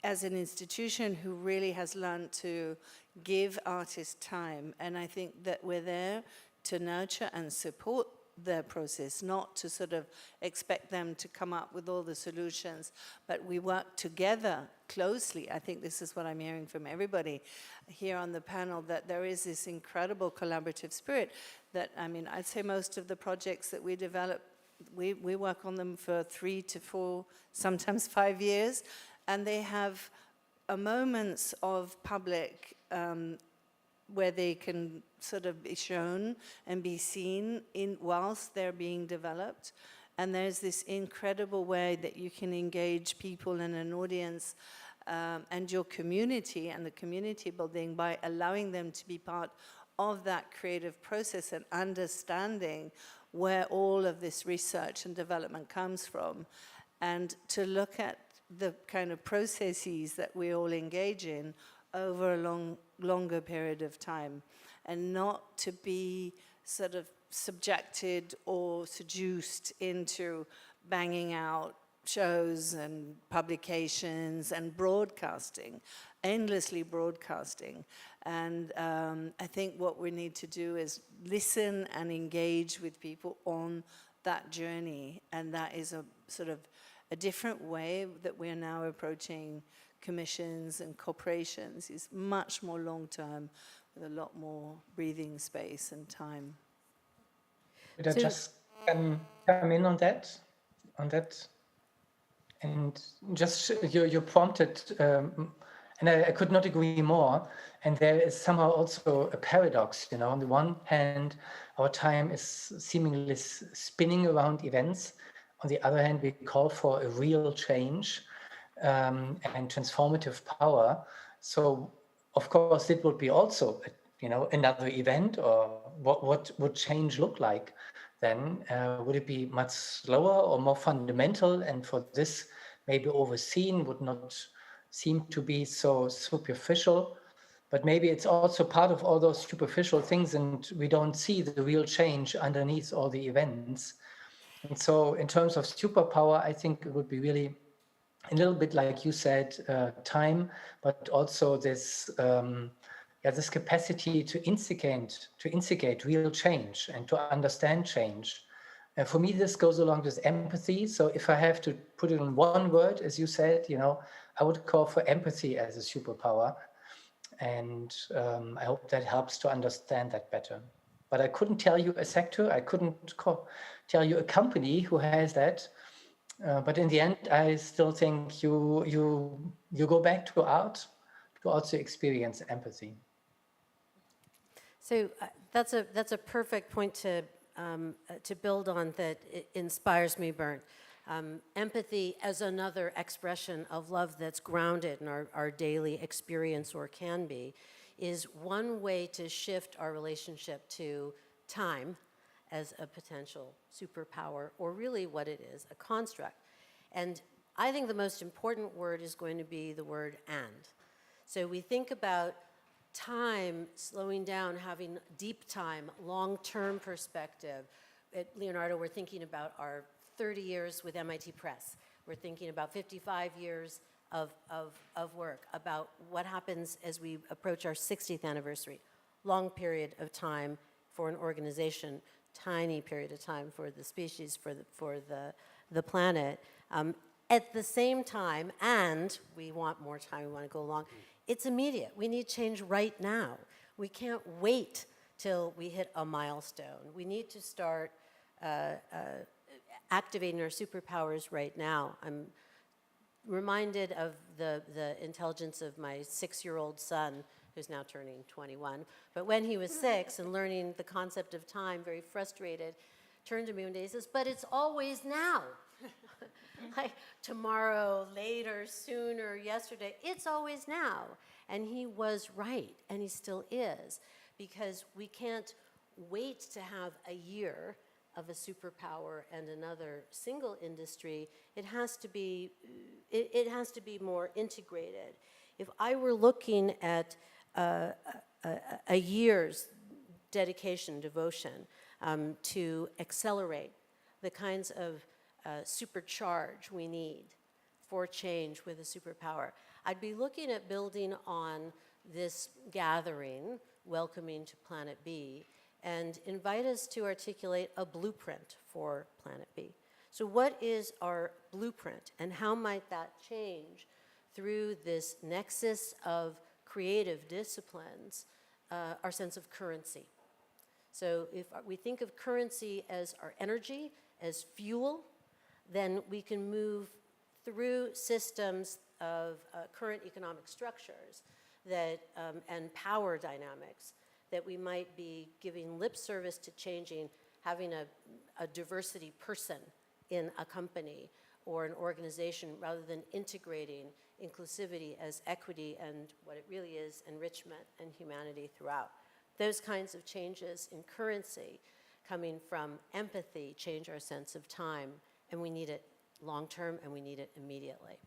as an institution who really has learned to give artists time, and I think that we're there to nurture and support their process, not to sort of expect them to come up with all the solutions, but we work together closely. I think this is what I'm hearing from everybody here on the panel, that there is this incredible collaborative spirit that, I mean, I'd say most of the projects that we develop, we work on them for 3 to 4, sometimes 5 years, and they have moments of public where they can sort of be shown and be seen whilst they're being developed. And there's this incredible way that you can engage people in an audience and your community and the community building by allowing them to be part of that creative process and understanding where all of this research and development comes from, and to look at the kind of processes that we all engage in over a longer period of time, and not to be sort of subjected or seduced into banging out shows and publications and broadcasting, endlessly broadcasting. And I think what we need to do is listen and engage with people on that journey, and that is a sort of a different way that we're now approaching commissions and corporations. Is much more long-term with a lot more breathing space and time. Could I just come in on that? And just you prompted, and I could not agree more. And there is somehow also a paradox, you know. On the one hand, our time is seemingly spinning around events. On the other hand, we call for a real change and transformative power. So, of course, it would be also, you know, another event or what would change look like then? Would it be much slower or more fundamental? And for this, maybe overseen would not seem to be so superficial. But maybe it's also part of all those superficial things, and we don't see the real change underneath all the events. And so in terms of superpower, I think it would be really a little bit like you said, time, but also this this capacity to instigate real change and to understand change. And for me, this goes along with empathy. So if I have to put it in one word, as you said, I would call for empathy as a superpower. And I hope that helps to understand that better. But I couldn't tell you a sector, I couldn't tell you a company who has that. But in the end, I still think you go back to art to also experience empathy. So that's a perfect point to build on that inspires me, Bernd. Empathy as another expression of love that's grounded in our daily experience, or can be, is one way to shift our relationship to time as a potential superpower, or really what it is, a construct. And I think the most important word is going to be the word "and." So we think about time slowing down, having deep time, long-term perspective. At Leonardo, we're thinking about our 30 years with MIT Press. We're thinking about 55 years of work, about what happens as we approach our 60th anniversary. Long period of time for an organization, tiny period of time for the species, for the planet. At the same time, and we want more time, we want to go along, it's immediate. We need change right now. We can't wait till we hit a milestone. We need to start activating our superpowers right now. I'm reminded of the intelligence of my 6-year-old son, who's now turning 21. But when he was 6 and learning the concept of time, very frustrated, turned to me one day and says, "But it's always now." Like tomorrow, later, sooner, yesterday, it's always now. And he was right, and he still is, because we can't wait to have a year of a superpower and another single industry. It has to be more integrated. If I were looking at a year's dedication, devotion to accelerate the kinds of supercharge we need for change with a superpower, I'd be looking at building on this gathering, welcoming to Planet B, and invite us to articulate a blueprint for Planet B. So what is our blueprint, and how might that change through this nexus of creative disciplines, our sense of currency? So if we think of currency as our energy, as fuel, then we can move through systems of current economic structures that, and power dynamics that we might be giving lip service to changing, having a diversity person in a company or an organization, rather than integrating inclusivity as equity and what it really is, enrichment and humanity throughout. Those kinds of changes in currency coming from empathy change our sense of time, and we need it long-term, and we need it immediately.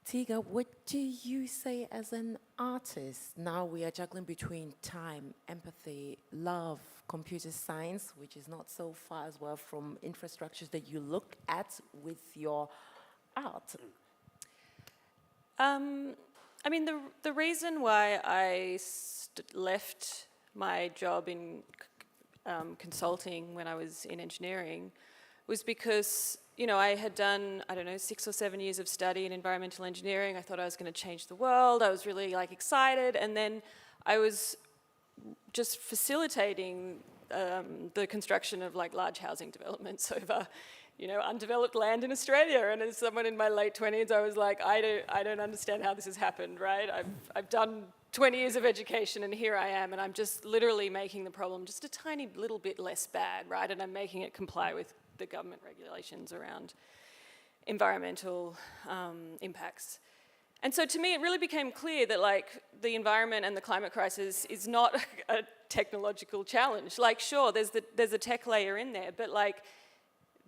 Tiga, what do you say as an artist? Now we are juggling between time, empathy, love, computer science, which is not so far as well from infrastructures that you look at with your art. I mean, the reason why I left my job in consulting when I was in engineering was because, you know, I had done, 6 or 7 years of study in environmental engineering. I thought I was going to change the world. I was really excited. And then I was just facilitating the construction of large housing developments over, undeveloped land in Australia. And as someone in my late 20s, I was like, I don't understand how this has happened, right? I've done 20 years of education, and here I am, and I'm just literally making the problem just a tiny little bit less bad, right? And I'm making it comply with the government regulations around environmental impacts. And so to me, it really became clear that like the environment and the climate crisis is not a technological challenge. Like, sure, there's a tech layer in there, but like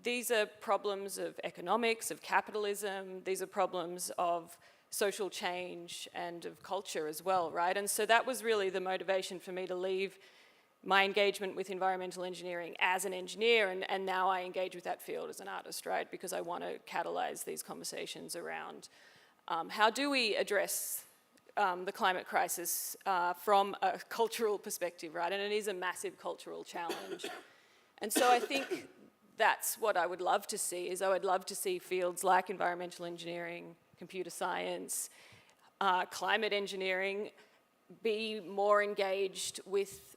these are problems of economics, of capitalism. These are problems of social change and of culture as well, right? And so that was really the motivation for me to leave my engagement with environmental engineering as an engineer, and now I engage with that field as an artist, right? Because I want to catalyze these conversations around how do we address the climate crisis from a cultural perspective, right? And it is a massive cultural challenge. And so I think that's what I would love to see, is I would love to see fields like environmental engineering, computer science, climate engineering be more engaged with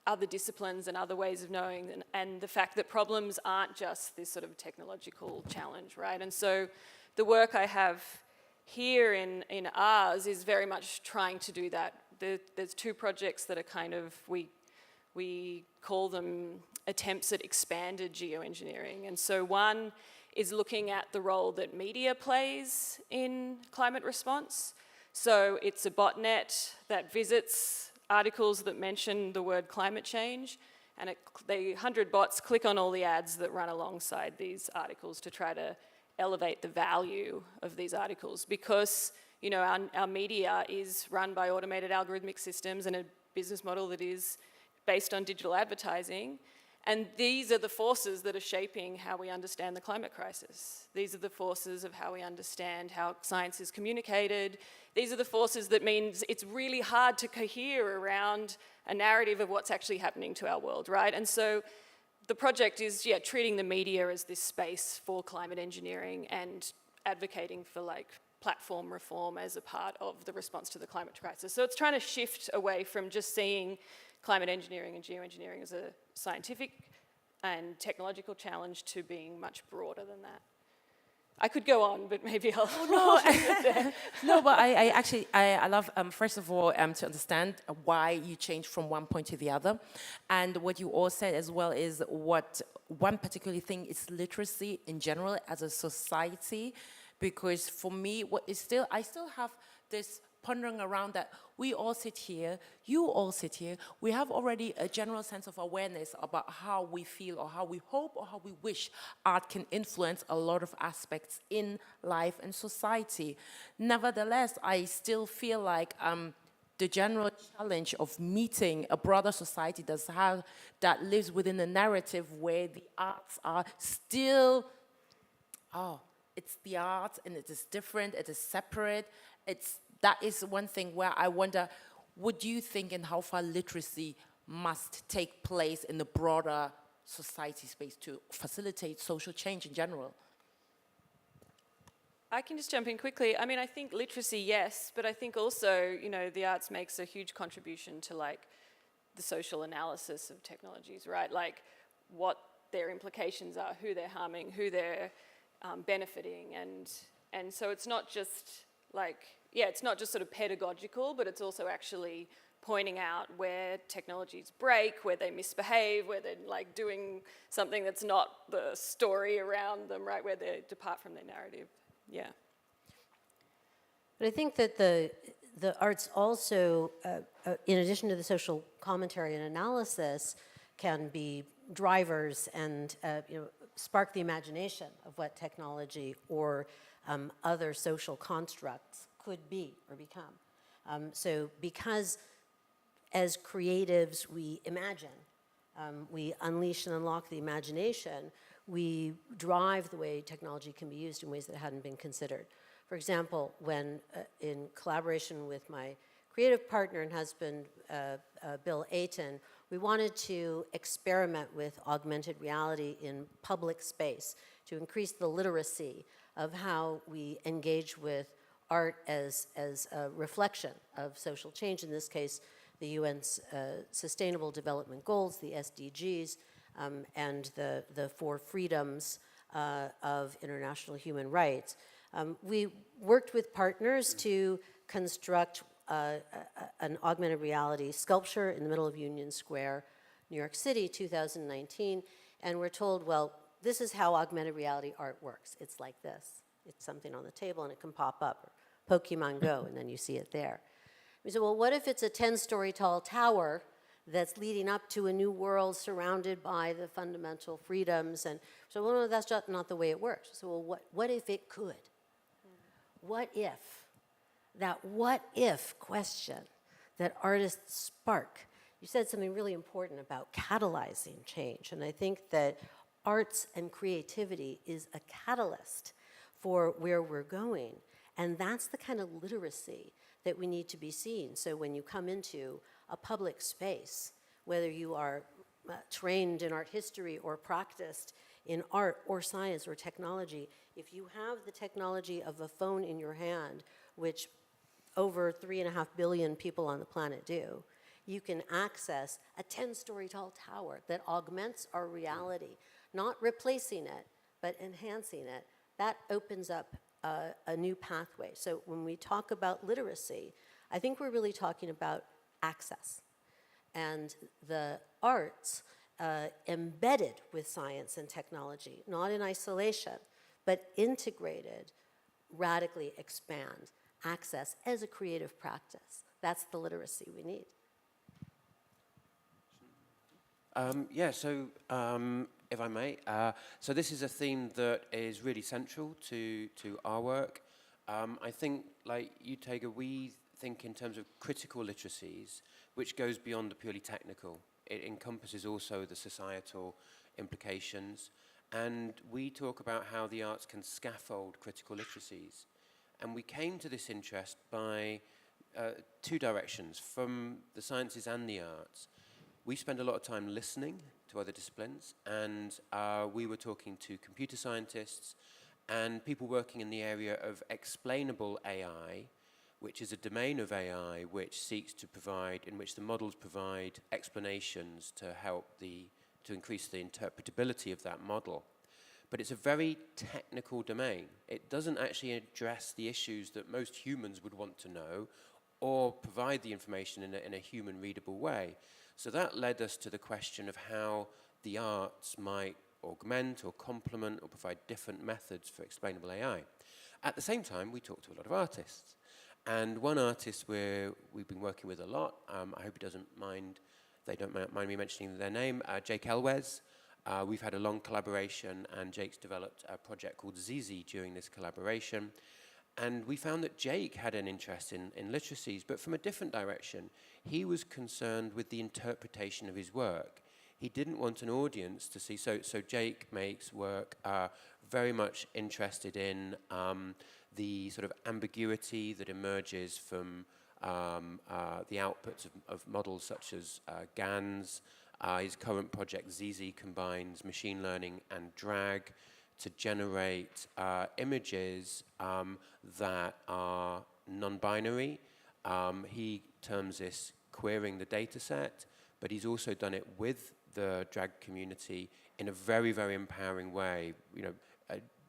other disciplines and other ways of knowing, and the fact that problems aren't just this sort of technological challenge, right? And so the work I have here in Ars is very much trying to do that. There's two projects that are kind of, we call them attempts at expanded geoengineering. And so one is looking at the role that media plays in climate response. So it's a botnet that visits articles that mention the word climate change, and 100 bots click on all the ads that run alongside these articles to try to elevate the value of these articles, because you know our media is run by automated algorithmic systems and a business model that is based on digital advertising. And these are the forces that are shaping how we understand the climate crisis. These are the forces of how we understand how science is communicated. These are the forces that means it's really hard to cohere around a narrative of what's actually happening to our world, right? And so the project is, treating the media as this space for climate engineering and advocating for like platform reform as a part of the response to the climate crisis. So it's trying to shift away from just seeing climate engineering and geoengineering as a scientific and technological challenge to being much broader than that. I could go on, but maybe I'll leave it there. No, but I actually love, first of all, to understand why you changed from one point to the other. And what you all said as well is what one particular thing is literacy in general as a society, because for me, I still have this pondering around that we all sit here, you all sit here, we have already a general sense of awareness about how we feel or how we hope or how we wish art can influence a lot of aspects in life and society. Nevertheless, I still feel like the general challenge of meeting a broader society that lives within a narrative where the arts are still, it's the art and it is different, it is separate, that is one thing where I wonder, what do you think and how far literacy must take place in the broader society space to facilitate social change in general? I can just jump in quickly. I mean, I think literacy, yes, but I think also, the arts makes a huge contribution to like the social analysis of technologies, right? Like what their implications are, who they're harming, who they're benefiting, and so it's not just like, it's not just sort of pedagogical, but it's also actually pointing out where technologies break, where they misbehave, where they're like doing something that's not the story around them, right? Where they depart from their narrative. Yeah. But I think that the arts also, in addition to the social commentary and analysis, can be drivers and spark the imagination of what technology or other social constructs could be or become. So because as creatives we imagine, we unleash and unlock the imagination, we drive the way technology can be used in ways that hadn't been considered. For example, when in collaboration with my creative partner and husband, Bill Ayton, we wanted to experiment with augmented reality in public space to increase the literacy of how we engage with art as a reflection of social change, in this case, the UN's Sustainable Development Goals, the SDGs, and the 4 freedoms of international human rights. We worked with partners to construct an augmented reality sculpture in the middle of Union Square, New York City, 2019, and we're told, well, this is how augmented reality art works. It's like this. It's something on the table and it can pop up, Pokemon Go, and then you see it there. We said, well, what if it's a 10-story tall tower that's leading up to a new world surrounded by the fundamental freedoms? And so, well, no, that's just not the way it works. So, well, what if it could? What if? That what if question that artists spark. You said something really important about catalyzing change, and I think that arts and creativity is a catalyst for where we're going, and that's the kind of literacy that we need to be seeing. So when you come into a public space, whether you are trained in art history or practiced in art or science or technology, if you have the technology of a phone in your hand, which over 3.5 billion people on the planet do, you can access a 10-story tall tower that augments our reality, not replacing it, but enhancing it. That opens up a new pathway. So when we talk about literacy, I think we're really talking about access. And the arts embedded with science and technology, not in isolation, but integrated, radically expand access as a creative practice. That's the literacy we need. If I may, so this is a theme that is really central to our work. I think, like you, Tega, we think in terms of critical literacies, which goes beyond the purely technical. It encompasses also the societal implications. And we talk about how the arts can scaffold critical literacies. And we came to this interest by two directions, from the sciences and the arts. We spend a lot of time listening to other disciplines, and we were talking to computer scientists and people working in the area of explainable AI, which is a domain of AI which seeks to provide, in which the models provide explanations to help to increase the interpretability of that model. But it's a very technical domain. It doesn't actually address the issues that most humans would want to know or provide the information in a human readable way. So that led us to the question of how the arts might augment or complement or provide different methods for explainable AI. At the same time, we talked to a lot of artists. And one artist we've been working with a lot, I hope they don't mind me mentioning their name, Jake Elwes. We've had a long collaboration, and Jake's developed a project called Zizi during this collaboration. And we found that Jake had an interest in literacies, but from a different direction. He was concerned with the interpretation of his work. He didn't want an audience to see, so Jake makes work very much interested in the sort of ambiguity that emerges from the outputs of models such as GANs. His current project, Zizi, combines machine learning and drag to generate images that are non-binary. He terms this querying the data set, but he's also done it with the drag community in a very, very empowering way,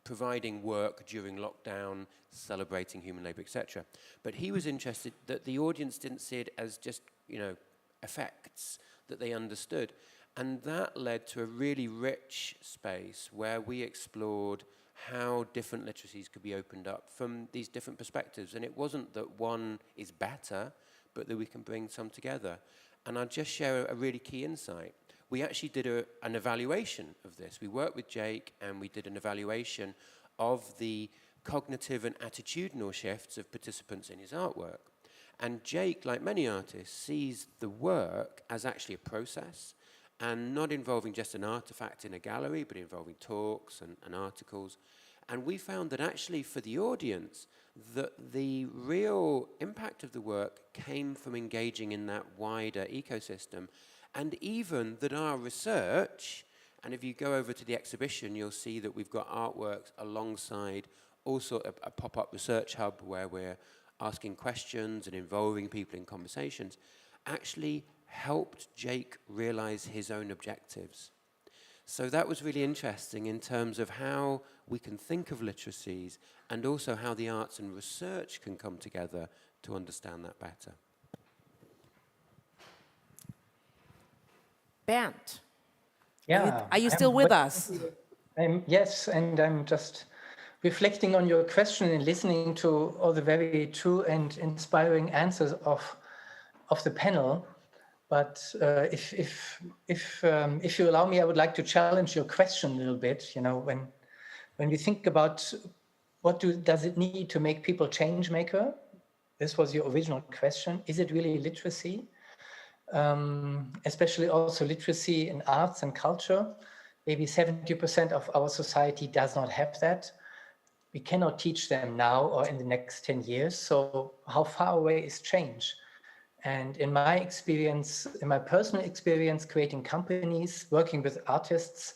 providing work during lockdown, celebrating human labor, etc. But he was interested that the audience didn't see it as just, effects that they understood. And that led to a really rich space where we explored how different literacies could be opened up from these different perspectives. And it wasn't that one is better, but that we can bring some together. And I'll just share a really key insight. We actually did an evaluation of this. We worked with Jake, and we did an evaluation of the cognitive and attitudinal shifts of participants in his artwork. And Jake, like many artists, sees the work as actually a process, and not involving just an artifact in a gallery, but involving talks and articles. And we found that actually for the audience, that the real impact of the work came from engaging in that wider ecosystem, and even that our research, and if you go over to the exhibition, you'll see that we've got artworks alongside also a pop-up research hub where we're asking questions and involving people in conversations, actually helped Jake realize his own objectives. So that was really interesting in terms of how we can think of literacies and also how the arts and research can come together to understand that better. Bernd, Yeah. are you still with us? Yes, and I'm just reflecting on your question and listening to all the very true and inspiring answers of the panel. But if you allow me, I would like to challenge your question a little bit. You know, when we think about what does it need to make people change maker? This was your original question. Is it really literacy? Especially also literacy in arts and culture. Maybe 70% of our society does not have that. We cannot teach them now or in the next 10 years. So how far away is change? And in my experience, in my personal experience, creating companies, working with artists,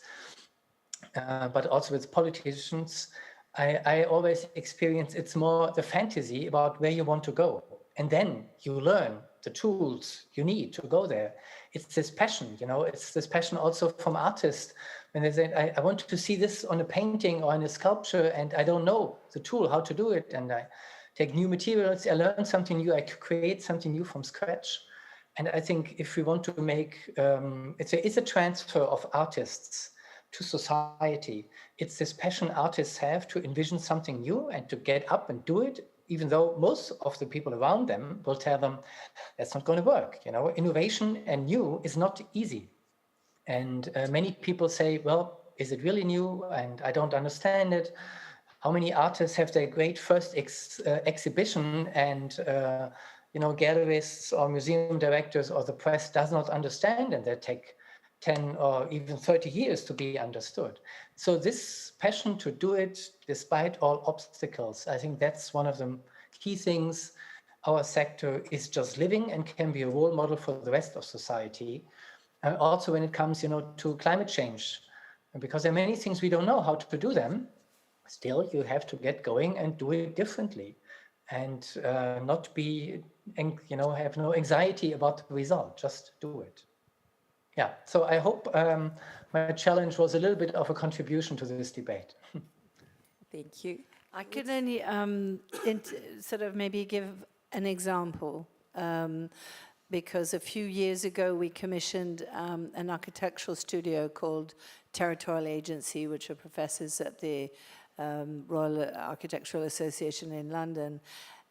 but also with politicians, I always experience it's more the fantasy about where you want to go. And then you learn the tools you need to go there. It's this passion, you know, it's this passion also from artists. When they say, I want to see this on a painting or in a sculpture, and I don't know the tool, how to do it. And I take new materials, I learn something new, I create something new from scratch. And I think if we want to make, it's a transfer of artists to society. It's this passion artists have to envision something new and to get up and do it, even though most of the people around them will tell them that's not going to work. You know, innovation and new is not easy. And many people say, well, is it really new? And I don't understand it. How many artists have their great first exhibition and, you know, gallerists or museum directors or the press does not understand, and they take 10 or even 30 years to be understood. So this passion to do it despite all obstacles, I think that's one of the key things our sector is just living and can be a role model for the rest of society. And also when it comes, you know, to climate change, because there are many things we don't know how to do them, still you have to get going and do it differently and not be, you know, have no anxiety about the result, just do it. Yeah, so I hope my challenge was a little bit of a contribution to this debate. Thank you. I could only sort of maybe give an example, because a few years ago we commissioned an architectural studio called Territorial Agency, which are professors at the Royal Architectural Association in London,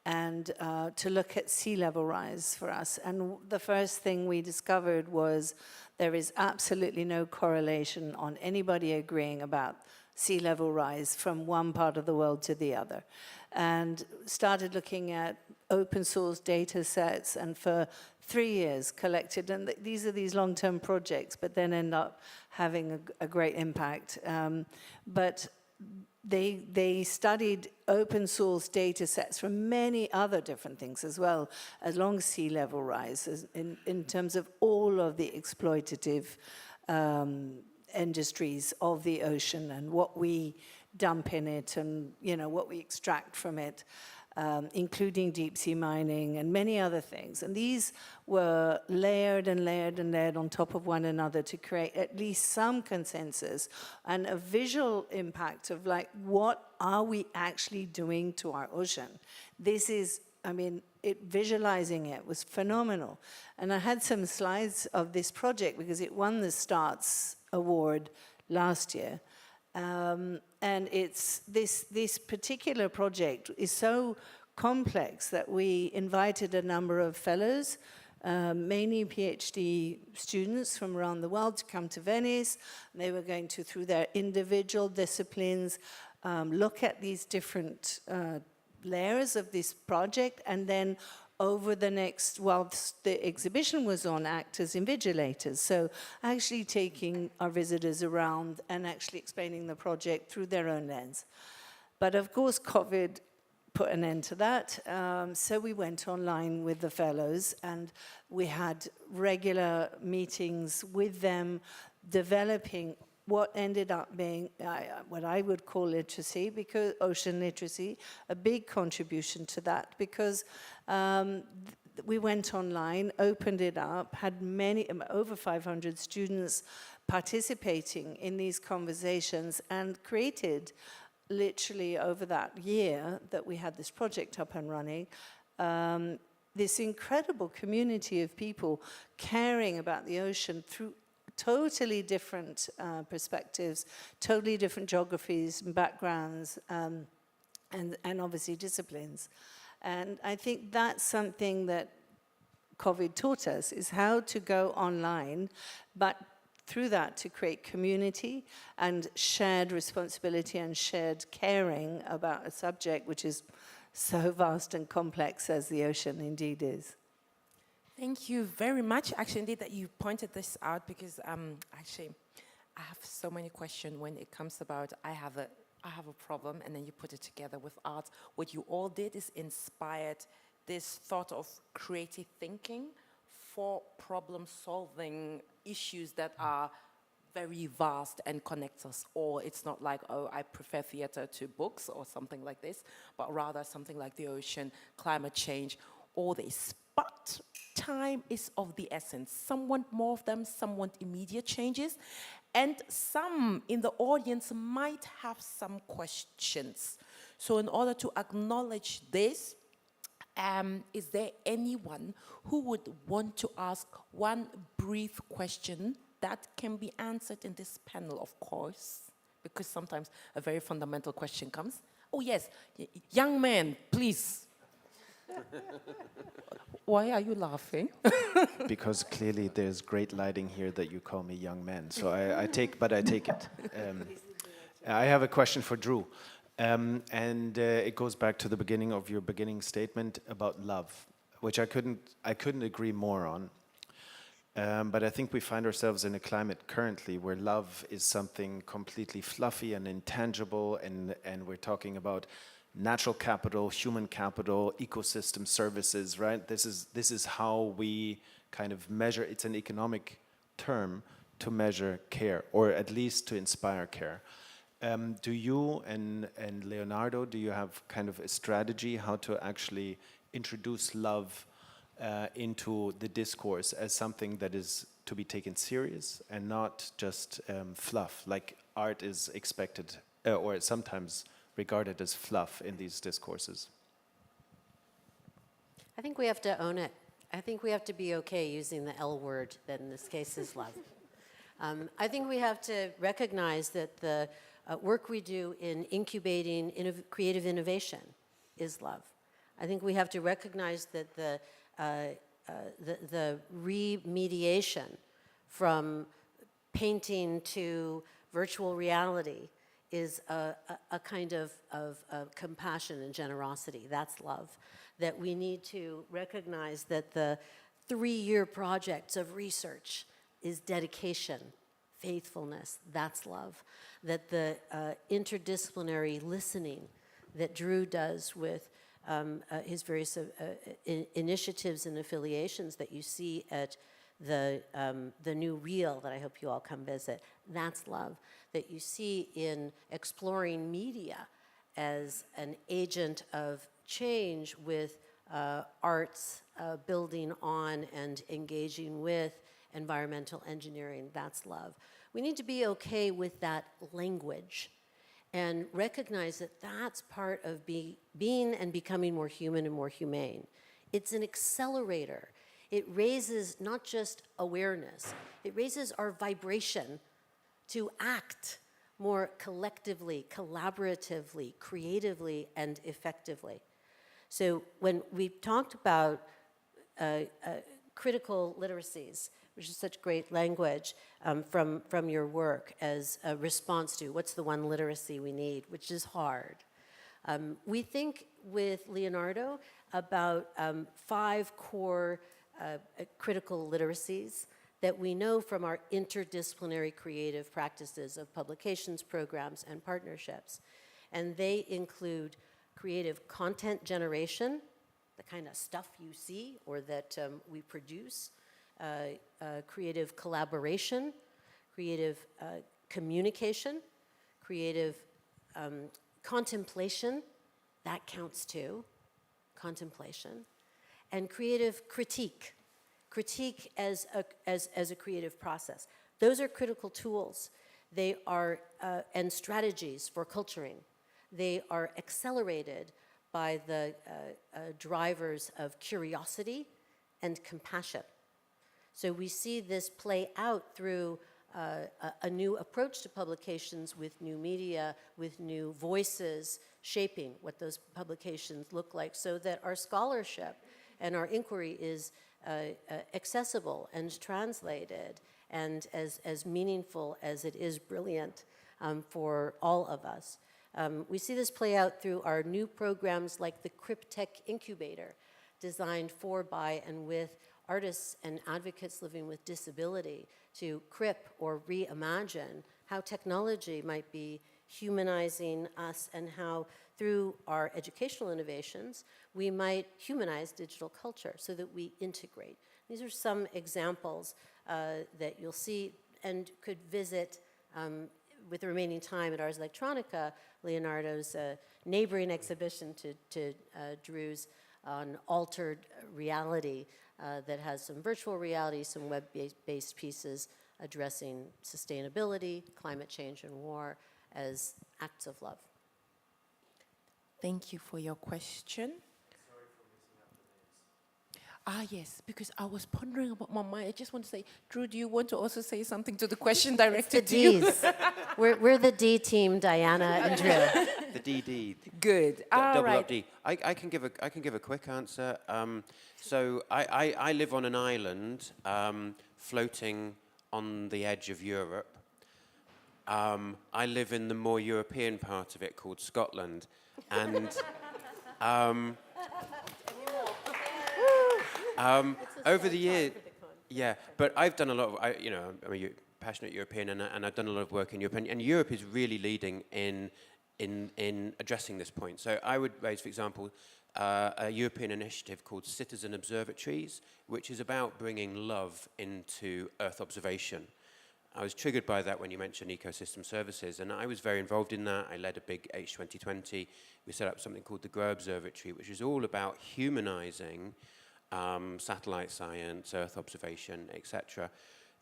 and to look at sea level rise for us. And the first thing we discovered was there is absolutely no correlation on anybody agreeing about sea level rise from one part of the world to the other. And started looking at open source data sets, and for 3 years collected, and these are these long-term projects, but then end up having a great impact. But they studied open source data sets from many other different things as well, along sea level rise, in terms of all of the exploitative industries of the ocean and what we dump in it and, you know, what we extract from it, including deep sea mining and many other things. And these were layered and layered and layered on top of one another to create at least some consensus and a visual impact of, like, what are we actually doing to our ocean? This is, I mean, visualizing it was phenomenal. And I had some slides of this project because it won the STARTS award last year. And it's this particular project is so complex that we invited a number of fellows, mainly PhD students from around the world, to come to Venice. And they were going to, through their individual disciplines, look at these different layers of this project, and then over the next, whilst the exhibition was on, act as invigilators. So actually taking our visitors around and actually explaining the project through their own lens. But of course, COVID put an end to that. So we went online with the fellows, and we had regular meetings with them, developing what ended up being what I would call literacy, because ocean literacy, a big contribution to that, because we went online, opened it up, had over 500 students participating in these conversations, and created, literally over that year that we had this project up and running, this incredible community of people caring about the ocean through totally different perspectives, totally different geographies and backgrounds, and obviously disciplines. And I think that's something that COVID taught us, is how to go online, but through that to create community and shared responsibility and shared caring about a subject which is so vast and complex as the ocean indeed is. Thank you very much, actually, indeed, that you pointed this out, because actually, I have so many questions when it comes about I have a problem, and then you put it together with art. What you all did is inspired this thought of creative thinking for problem-solving issues that are very vast and connect us all. It's not like, oh, I prefer theater to books or something like this, but rather something like the ocean, climate change, all this. But time is of the essence. Some want more of them, some want immediate changes, and some in the audience might have some questions. So in order to acknowledge this, is there anyone who would want to ask one brief question that can be answered in this panel, of course, because sometimes a very fundamental question comes. Oh yes, young man, please. Why are you laughing? Because clearly there's great lighting here that you call me young man. So I take it. I have a question for Drew. It goes back to the beginning of your beginning statement about love, which I couldn't agree more on. But I think we find ourselves in a climate currently where love is something completely fluffy and intangible, and we're talking about natural capital, human capital, ecosystem services, right? This is how we kind of measure. It's an economic term to measure care, or at least to inspire care. Do you and Leonardo, do you have kind of a strategy how to actually introduce love into the discourse as something that is to be taken serious and not just fluff, like art is expected or sometimes regarded as fluff in these discourses? I think we have to own it. I think we have to be okay using the L word, that in this case is love. I think we have to recognize that the work we do in incubating creative innovation is love. I think we have to recognize that the remediation from painting to virtual reality is a kind of compassion and generosity. That's love. That we need to recognize that the 3-year projects of research is dedication, faithfulness. That's love. That the interdisciplinary listening that Drew does with his various initiatives and affiliations that you see at the new reel that I hope you all come visit, that's love. That you see in exploring media as an agent of change with arts building on and engaging with environmental engineering, that's love. We need to be okay with that language and recognize that that's part of being and becoming more human and more humane. It's an accelerator. It raises not just awareness, it raises our vibration to act more collectively, collaboratively, creatively, and effectively. So when we talked about critical literacies, which is such great language from your work as a response to what's the one literacy we need, which is hard. We think with Leonardo about 5 core critical literacies that we know from our interdisciplinary creative practices of publications, programs, and partnerships. And they include creative content generation, the kind of stuff you see or that we produce, creative collaboration, creative communication, creative contemplation, that counts too, contemplation, and creative critique. Critique as a creative process. Those are critical tools. They are, and strategies for culturing. They are accelerated by the drivers of curiosity and compassion. So we see this play out through a new approach to publications with new media, with new voices shaping what those publications look like, so that our scholarship and our inquiry is accessible and translated and as meaningful as it is brilliant for all of us. We see this play out through our new programs like the Cryptech Incubator, designed for, by, and with artists and advocates living with disability to crip or reimagine how technology might be humanizing us and how through our educational innovations we might humanize digital culture so that we integrate. These are some examples that you'll see and could visit with the remaining time at Ars Electronica, Leonardo's neighboring exhibition to Drew's on altered reality that has some virtual reality, some web-based pieces addressing sustainability, climate change, and war as acts of love. Thank you for your question. Sorry for missing out the names. Yes, because I was pondering about my mind. I just want to say, Drew, do you want to also say something to the question directed to you? Ds. We're the D team, Diana and Drew. The DD. Good. All Double right. up D. I can give a quick answer. So I live on an island floating on the edge of Europe. I live in the more European part of it called Scotland, and over the years, yeah. But I've done a lot of, I'm a passionate European, and I've done a lot of work in Europe, and Europe is really leading in addressing this point. So I would raise, for example, a European initiative called Citizen Observatories, which is about bringing love into Earth observation. I was triggered by that when you mentioned ecosystem services, and I was very involved in that. I led a big H2020. We set up something called the Grow Observatory, which is all about humanizing satellite science, Earth observation, etc.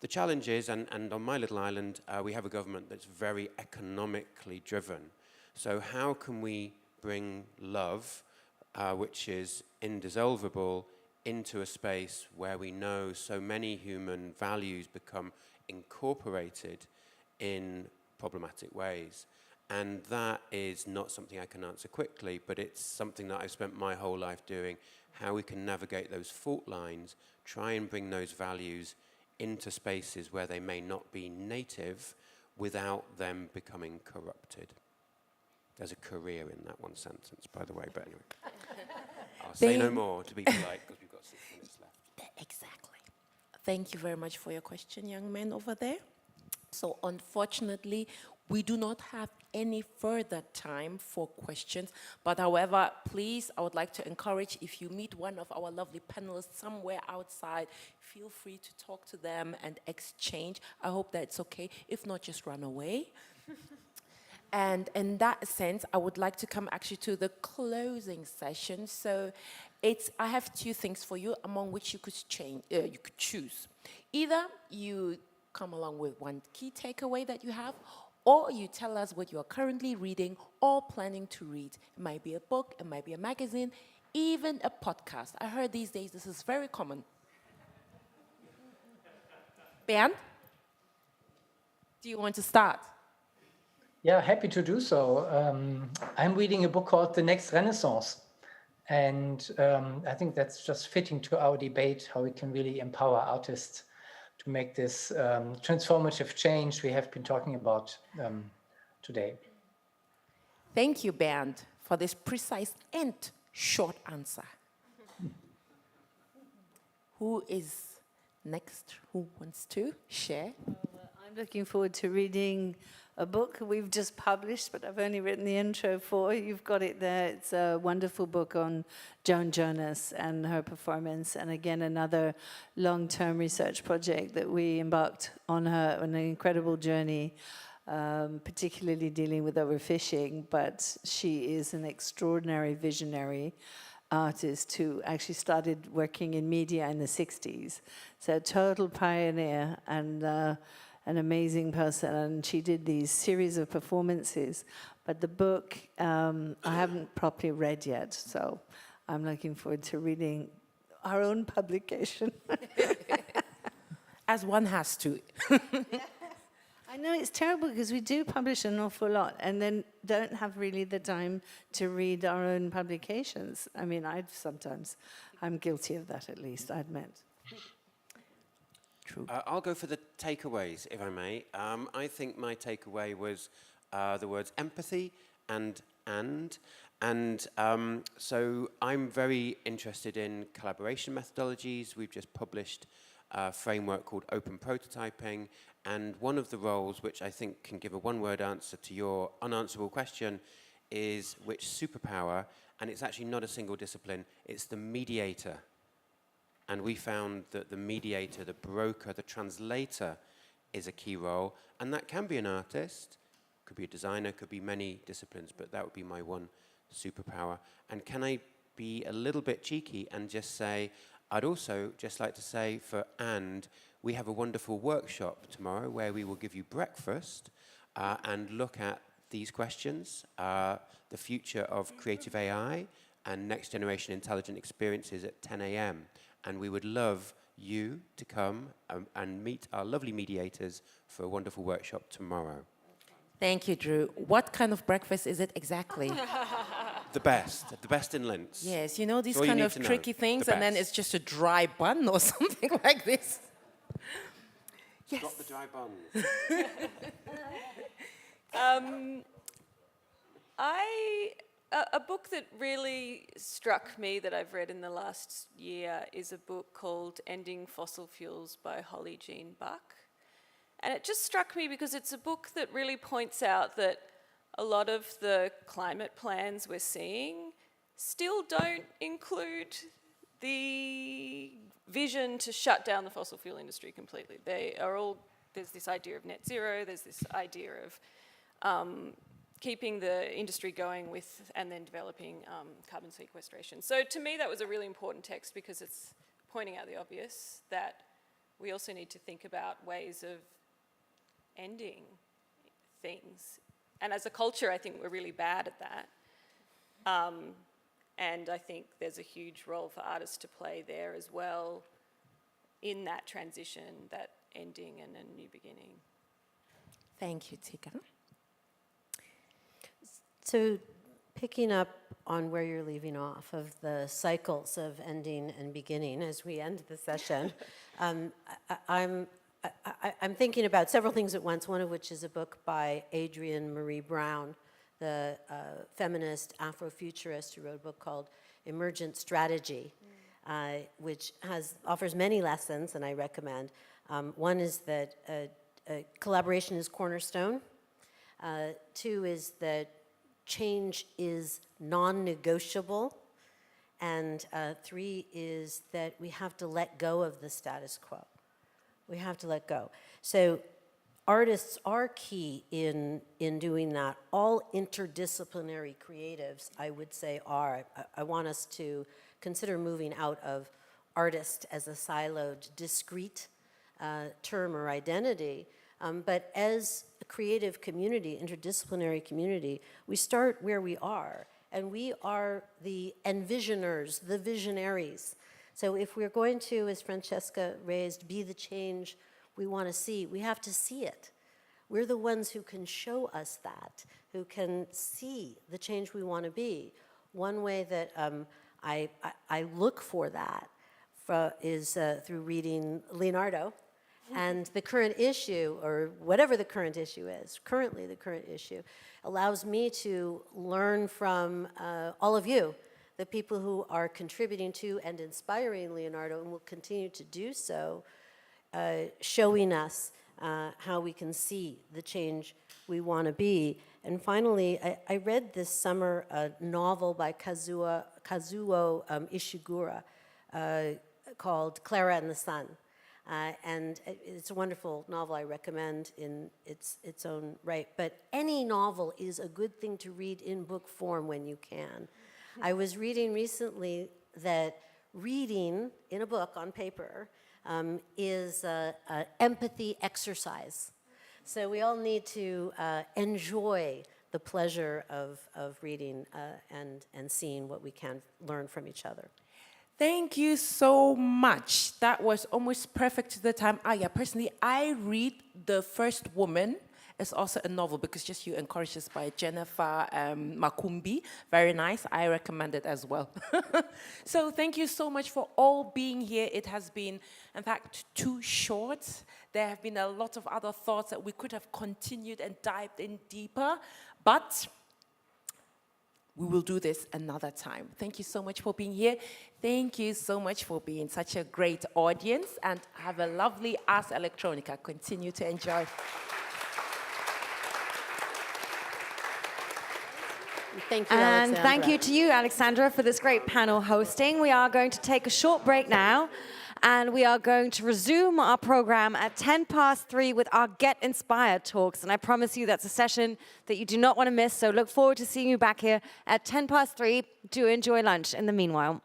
The challenge is, and on my little island, we have a government that's very economically driven. So how can we bring love, which is indissolvable, into a space where we know so many human values become incorporated in problematic ways? And that is not something I can answer quickly, but it's something that I've spent my whole life doing, how we can navigate those fault lines, try and bring those values into spaces where they may not be native without them becoming corrupted. There's a career in that one sentence, by the way, but anyway. I'll say no more to be polite, because we've got 6 minutes left. Exactly. Thank you very much for your question, young man over there. So unfortunately, we do not have any further time for questions. But however, please, I would like to encourage, if you meet one of our lovely panelists somewhere outside, feel free to talk to them and exchange. I hope that's okay. If not, just run away. And in that sense, I would like to come actually to the closing session. So I have 2 things for you, among which you could choose. Either you come along with one key takeaway that you have, or you tell us what you are currently reading or planning to read. It might be a book, it might be a magazine, even a podcast. I heard these days this is very common. Bernd, do you want to start? Yeah, happy to do so. I'm reading a book called The Next Renaissance. And I think that's just fitting to our debate, how we can really empower artists to make this transformative change we have been talking about today. Thank you, Bernd, for this precise and short answer. Who is next? Who wants to share? I'm looking forward to reading a book we've just published, but I've only written the intro for. You've got it there. It's a wonderful book on Joan Jonas and her performance, and again, another long-term research project that we embarked on her on an incredible journey, particularly dealing with overfishing, but she is an extraordinary visionary artist who actually started working in media in the 60s. So a total pioneer and an amazing person, and she did these series of performances. But the book I haven't properly read yet, so I'm looking forward to reading our own publication. podcast, one has to. I know it's terrible because we do publish an awful lot and then don't have really the time to read our own publications. I mean, I'm guilty of that at least, I admit. True. I'll go for the takeaways, if I may. I think my takeaway was the words empathy and. So I'm very interested in collaboration methodologies. We've just published a framework called Open Prototyping, and one of the roles, which I think can give a one-word answer to your unanswerable question, is which superpower, and it's actually not a single discipline, it's the mediator. And we found that the mediator, the broker, the translator is a key role, and that can be an artist, could be a designer, could be many disciplines, but that would be my one superpower. And can I be a little bit cheeky and just say, I'd also just like to say we have a wonderful workshop tomorrow where we will give you breakfast and look at these questions, the future of creative AI and next generation intelligent experiences at 10 a.m. And we would love you to come and meet our lovely mediators for a wonderful workshop tomorrow. Thank you, Drew. What kind of breakfast is it exactly? The best in Linz. Yes, you know these That's all you kind need of to know. tricky things, The and then best. it's just a dry bun or something like this. Yes. Stop the dry buns. A book that really struck me that I've read in the last year is a book called Ending Fossil Fuels by Holly Jean Buck. And it just struck me because it's a book that really points out that a lot of the climate plans we're seeing still don't include the vision to shut down the fossil fuel industry completely. They are all, there's this idea of net zero, there's this idea of keeping the industry going with and then developing carbon sequestration. So to me that was a really important text because it's pointing out the obvious that we also need to think about ways of ending things. And as a culture, I think we're really bad at that. And I think there's a huge role for artists to play there as well in that transition, that ending and a new beginning. Thank you, Tika. So picking up on where you're leaving off of the cycles of ending and beginning as we end the session, I'm thinking about several things at once, one of which is a book by Adrienne Marie Brown, the feminist Afrofuturist who wrote a book called Emergent Strategy, which offers many lessons, and I recommend. One is that collaboration is cornerstone. Two is that change is non-negotiable. And three is that we have to let go of the status quo. We have to let go. So artists are key in doing that. All interdisciplinary creatives, I would say, are. I want us to consider moving out of artist as a siloed, discrete term or identity. But as a creative community, interdisciplinary community, we start where we are. And we are the envisioners, the visionaries. So if we're going to, as Francesca raised, be the change we want to see, we have to see it. We're the ones who can show us that, who can see the change we want to be. One way that I look for that is through reading Leonardo. And the current issue, or whatever the current issue is, currently the current issue, allows me to learn from all of you, the people who are contributing to and inspiring Leonardo and will continue to do so, showing us how we can see the change we want to be. And finally, I read this summer a novel by Kazuo Ishiguro called Clara and the Sun. And it's a wonderful novel I recommend in its own right. But any novel is a good thing to read in book form when you can. I was reading recently that reading in a book on paper is an empathy exercise. So we all need to enjoy the pleasure of reading and seeing what we can learn from each other. Thank you so much. That was almost perfect to the time. Yeah, personally, I read The First Woman. It's also a novel because just you encouraged us by Jennifer Makumbi. Very nice. I recommend it as well. So thank you so much for all being here. It has been, in fact, too short. There have been a lot of other thoughts that we could have continued and dived in deeper, but we will do this another time. Thank you so much for being here. Thank you so much for being such a great audience, and have a lovely Ars Electronica. Continue to enjoy. Thank you, And Alexandra. thank you to you, Alexandra, for this great panel hosting. We are going to take a short break now, and we are going to resume our program at 3:10 with our Get.Inspired talks. And I promise you that's a session that you do not want to miss, so look forward to seeing you back here at 3:10. Do enjoy lunch in the meanwhile.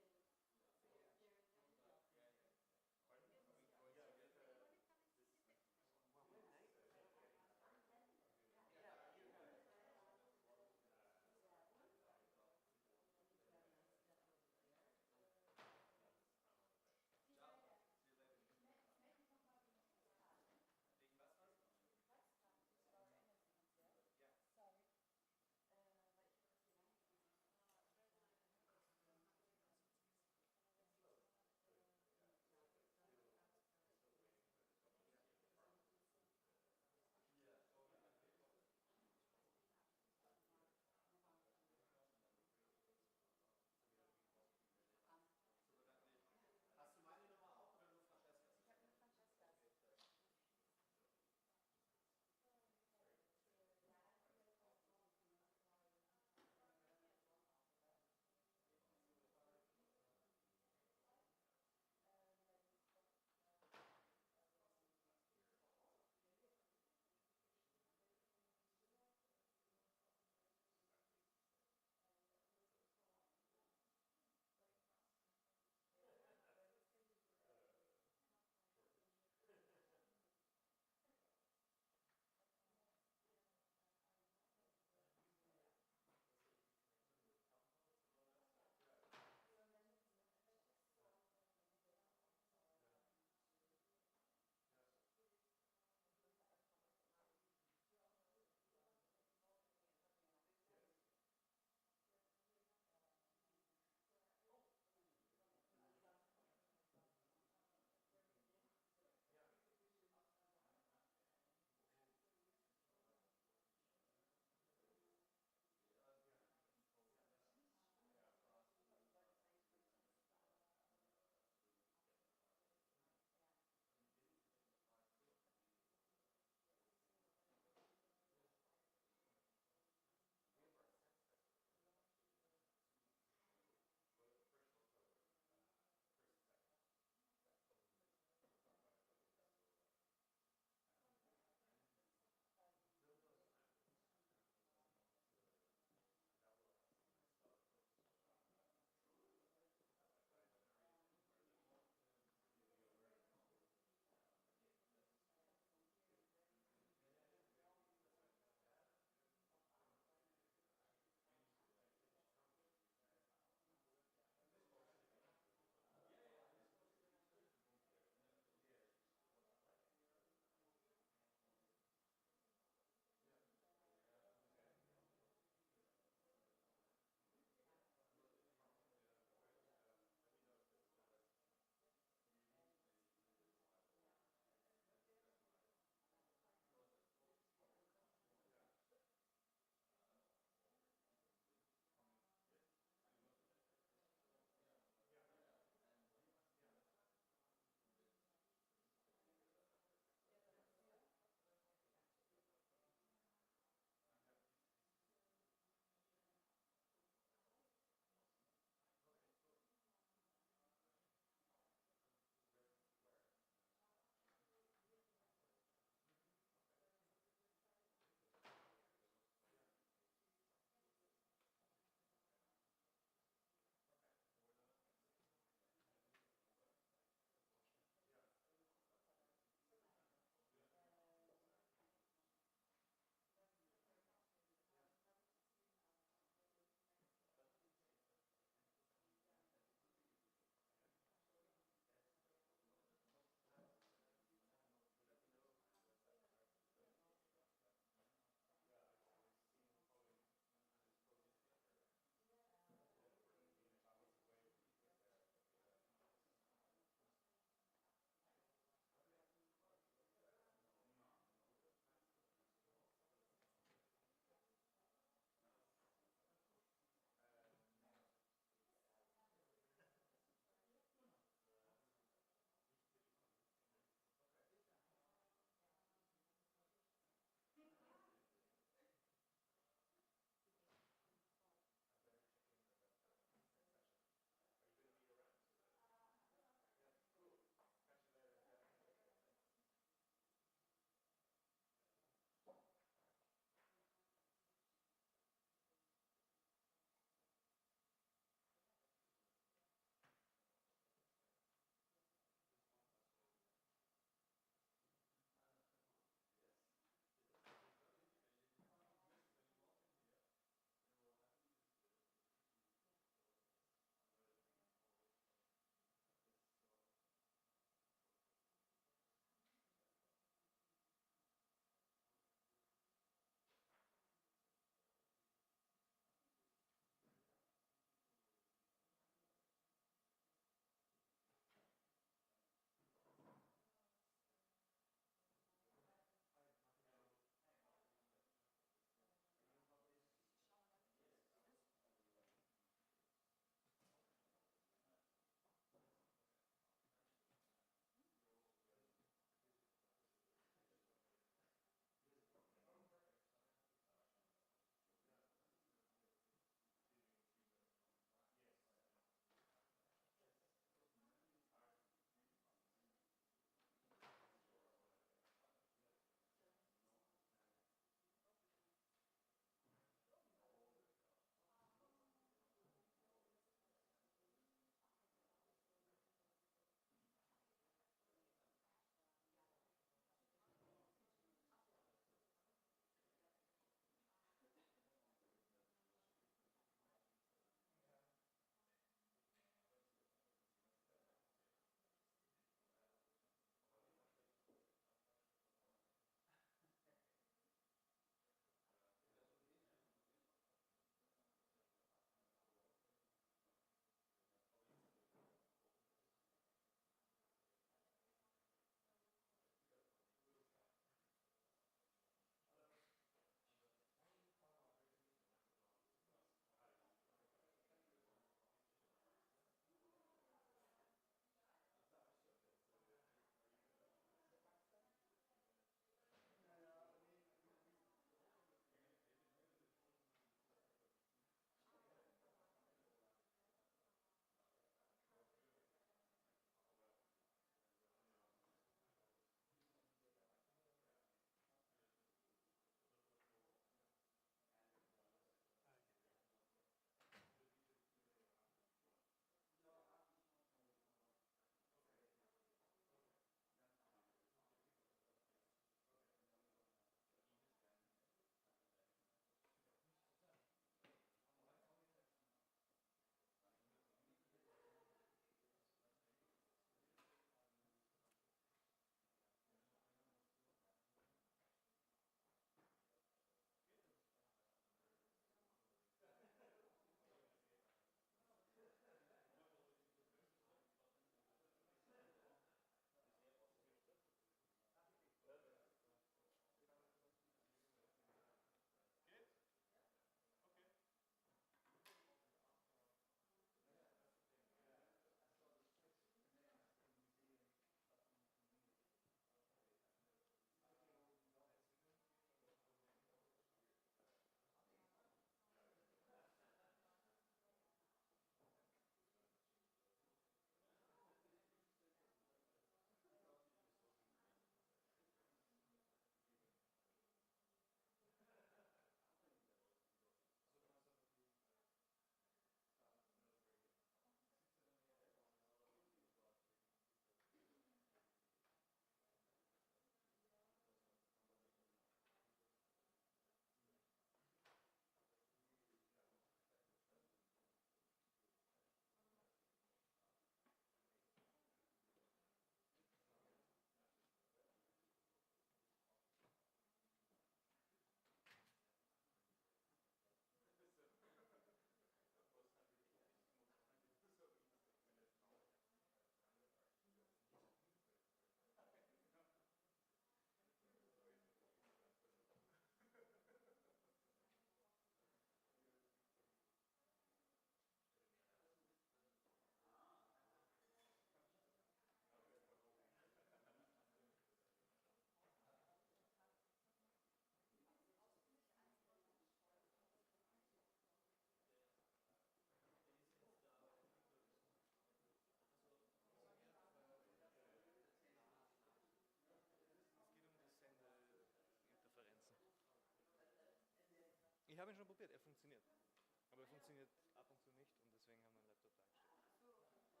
funktioniert ab und zu nicht und deswegen haben wir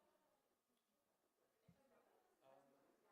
einen Laptop da gestellt.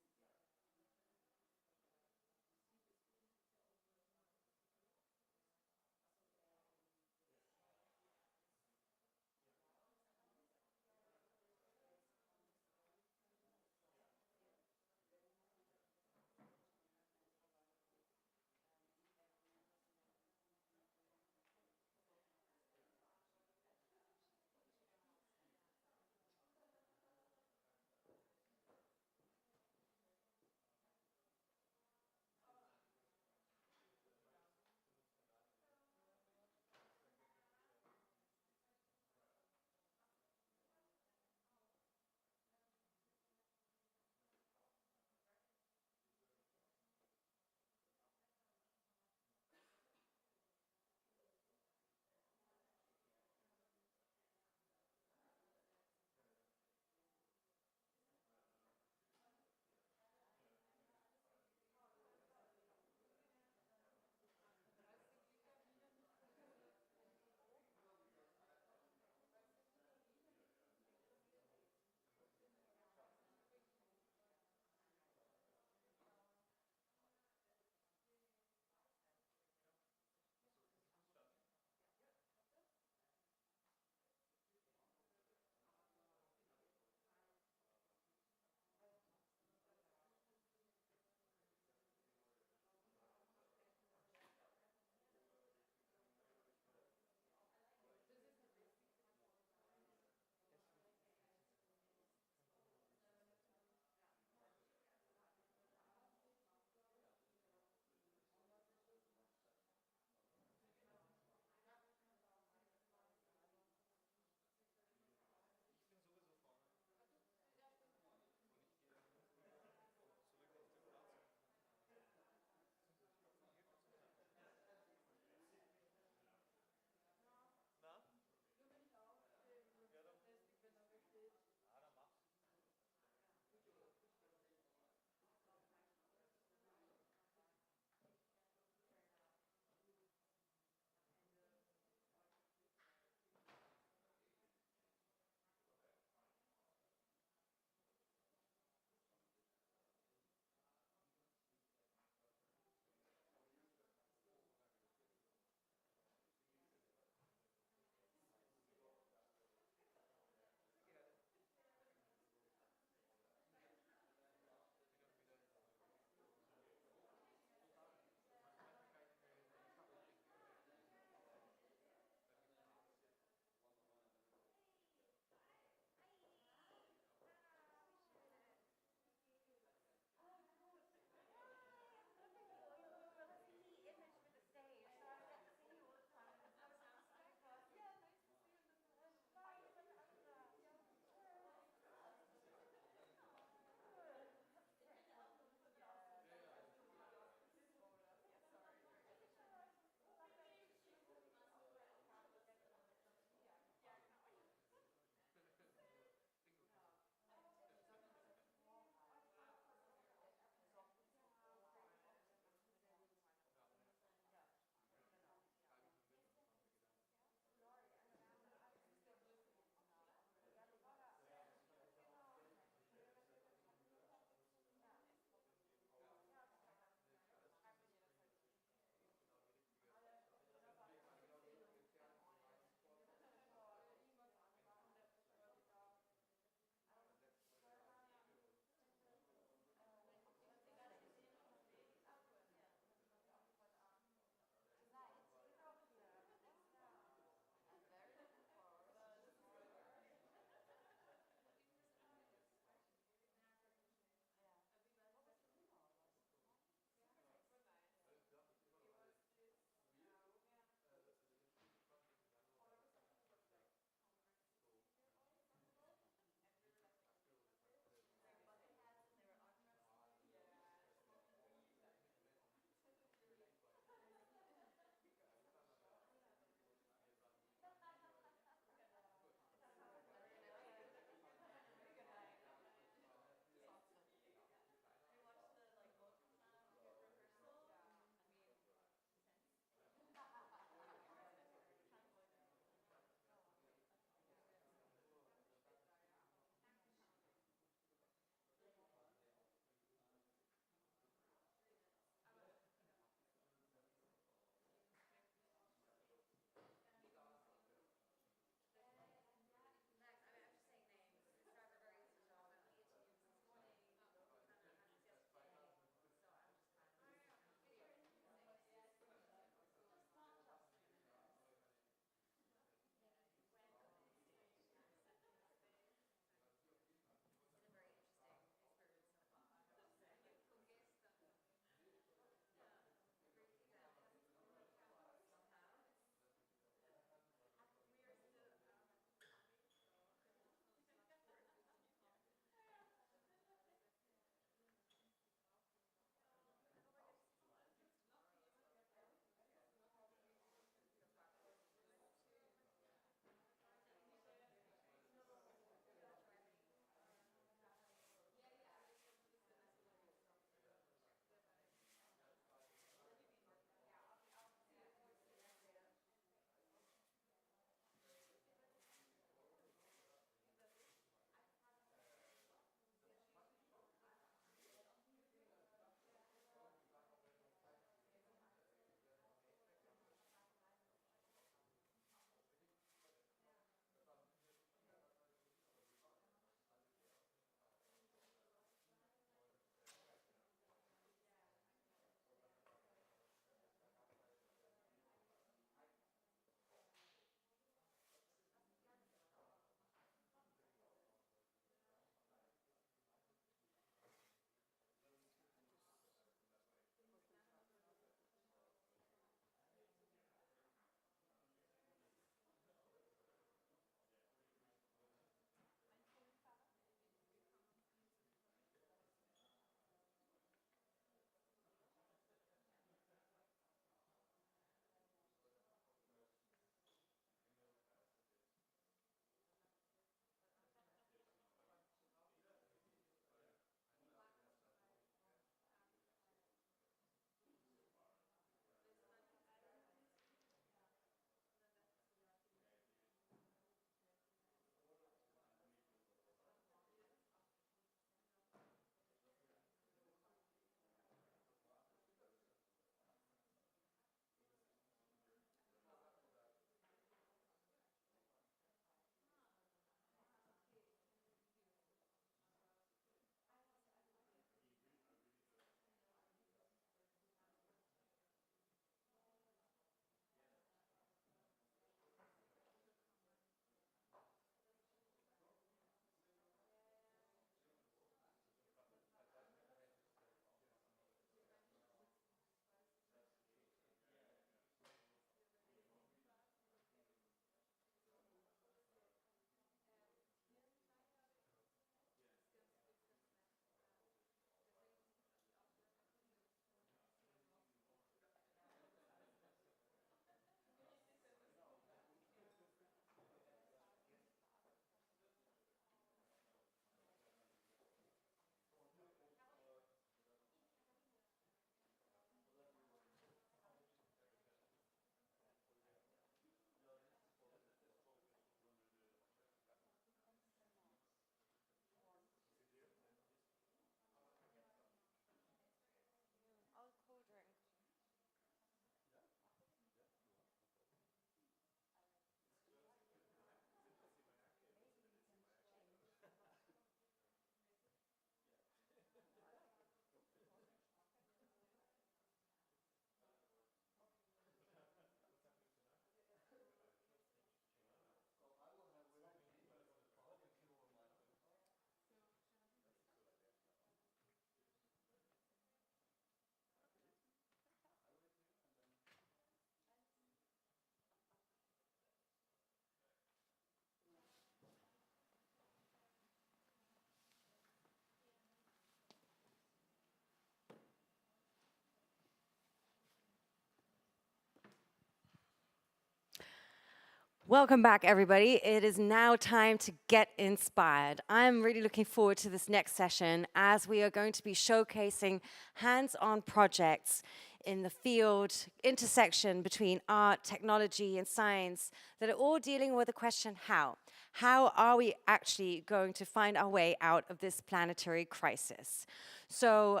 Welcome back, everybody. It is now time to get inspired. I'm really looking forward to this next session as we are going to be showcasing hands-on projects in the field, intersection between art, technology, and science that are all dealing with the question, how? How are we actually going to find our way out of this planetary crisis? So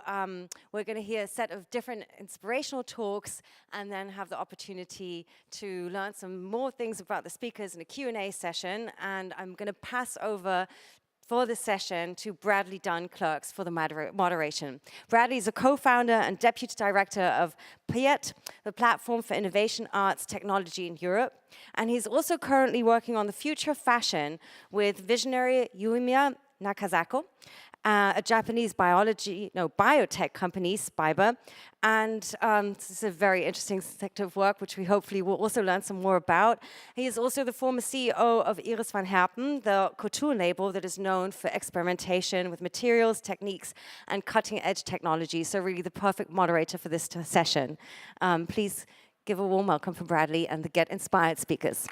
we're going to hear a set of different inspirational talks and then have the opportunity to learn some more things about the speakers in a Q&A session. And I'm going to pass over for this session to Bradley Dunn-Clerks for the moderation. Bradley is a co-founder and deputy director of PIET, the Platform for Innovation Arts Technology in Europe. And he's also currently working on the future of fashion with visionary Yumiya Nakazako, a Japanese biotech company, Spiber. And this is a very interesting sector of work, which we hopefully will also learn some more about. He is also the former CEO of Iris van Herpen, the couture label that is known for experimentation with materials, techniques, and cutting-edge technology. So really the perfect moderator for this session. Please give a warm welcome for Bradley and the Get Inspired speakers.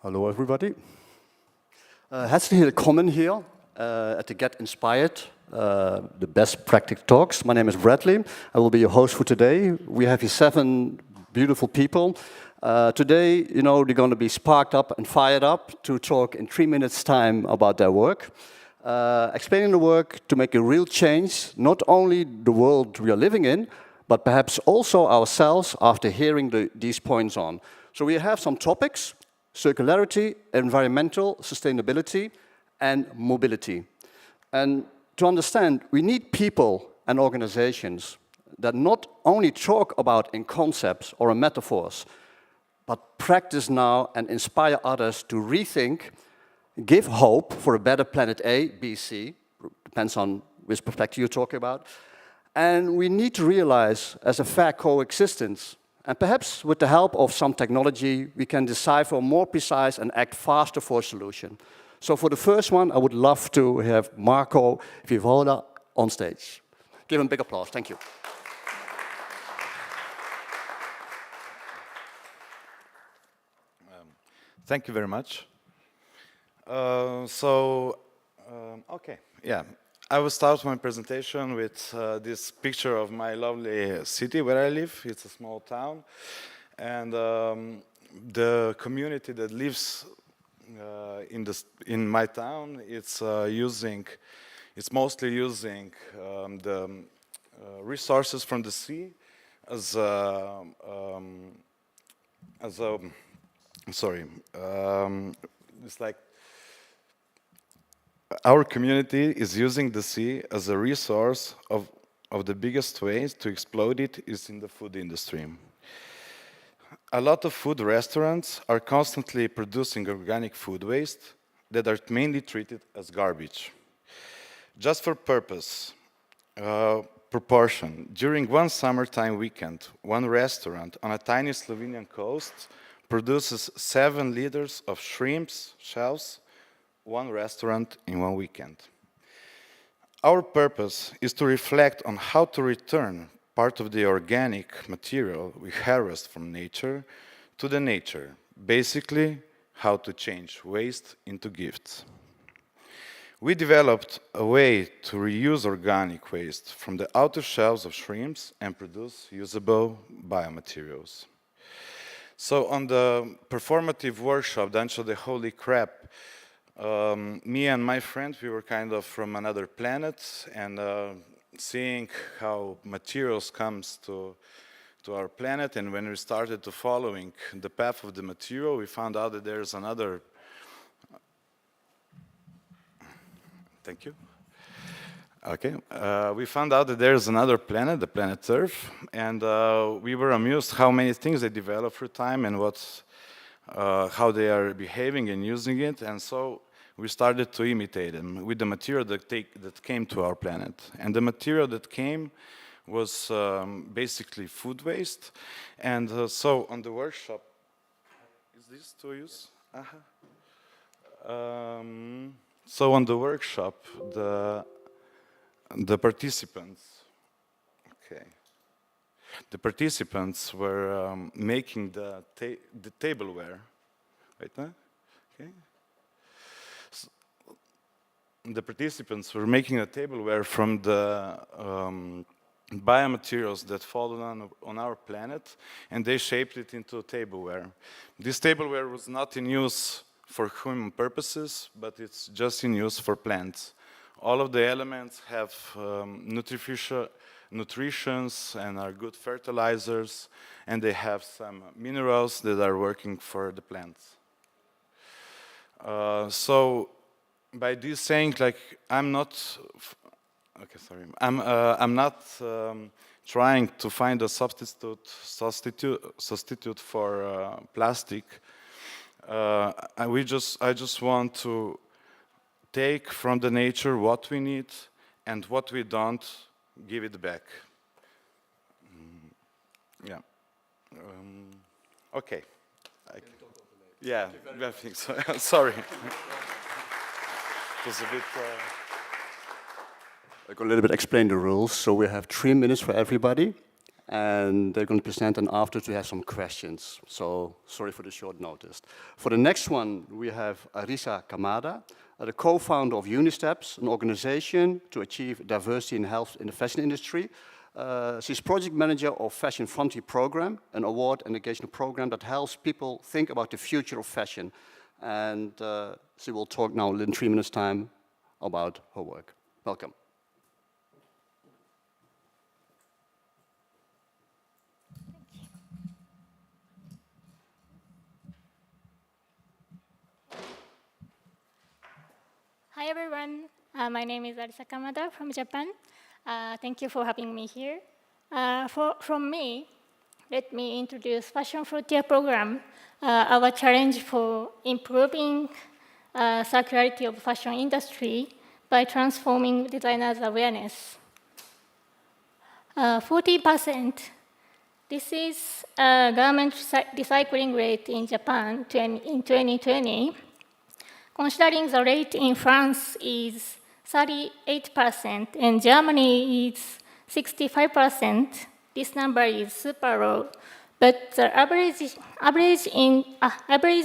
Hello, everybody. Herzlich willkommen here at the Get Inspired, the best practice talks. My name is Bradley. I will be your host for today. We have here 7 beautiful people. Today, you know, they're going to be sparked up and fired up to talk in 3 minutes' time about their work, explaining the work to make a real change, not only the world we are living in, but perhaps also ourselves after hearing these points on. So we have some topics: circularity, environmental sustainability, and mobility. And to understand, we need people and organizations that not only talk about in concepts or in metaphors, but practice now and inspire others to rethink, give hope for a better planet A, B, C, depends on which perspective you're talking about. And we need to realize as a fair coexistence. And perhaps with the help of some technology, we can decipher more precise and act faster for a solution. So for the first one, I would love to have Marco Vivola on stage. Give him a big applause. Thank you. Thank you very much. Okay, yeah. I will start my presentation with this picture of my lovely city where I live. It's a small town, and the community that lives in my town, it's mostly using the resources from the sea it's like our community is using the sea as a resource of the biggest ways to exploit it is in the food industry. A lot of food restaurants are constantly producing organic food waste that are mainly treated as garbage. Just for proportion, during one summertime weekend, one restaurant on a tiny Slovenian coast produces 7 liters of shrimps, shells, one restaurant in one weekend. Our purpose is to reflect on how to return part of the organic material we harvest from nature to the nature. Basically, how to change waste into gifts. We developed a way to reuse organic waste from the outer shells of shrimps and produce usable biomaterials. So on the performative workshop, Dancho the Holy Crap, me and my friend, we were kind of from another planet, and seeing how materials comes to to our planet, and when we started to following the path of the material, we found out that there's another. Thank you. Okay, we found out that there's another planet, the planet Earth, and we were amused how many things they develop through time and how they are behaving and using it, and so we started to imitate them with the material that came to our planet. And the material that came was basically food waste, and so on the workshop, is this to use? So on the workshop, the participants, the participants were making the tableware, right? Okay. So the participants were making a tableware from the biomaterials that fall on our planet, and they shaped it into tableware. This tableware was not in use for human purposes, but it's just in use for plants. All of the elements have nutritions and are good fertilizers, and they have some minerals that are working for the plants. So by this saying, like, I'm not trying to find a substitute for plastic. I just want to take from the nature what we need, and what we don't, give it back. Yeah. Okay. Yeah, I think so. Sorry. It was a bit. I'm going to a little bit explain the rules. So we have 3 minutes for everybody, and they're going to present, and after we have some questions. So sorry for the short notice. For the next one, we have Arisa Kamada, the co-founder of Unisteps, an organization to achieve diversity and health in the fashion industry. She's project manager of Fashion Frontier Program, an award and engagement program that helps people think about the future of fashion. And she will talk now in 3 minutes' time about her work. Welcome. Hi everyone, my name is Arisa Kamada from Japan. Thank you for having me here. From me, let me introduce Fashion Frontier Program, our challenge for improving circularity of fashion industry by transforming designers' awareness. 40%, this is garment recycling rate in Japan in 2020. Considering the rate in France is 38% and Germany is 65%, this number is super low. But the average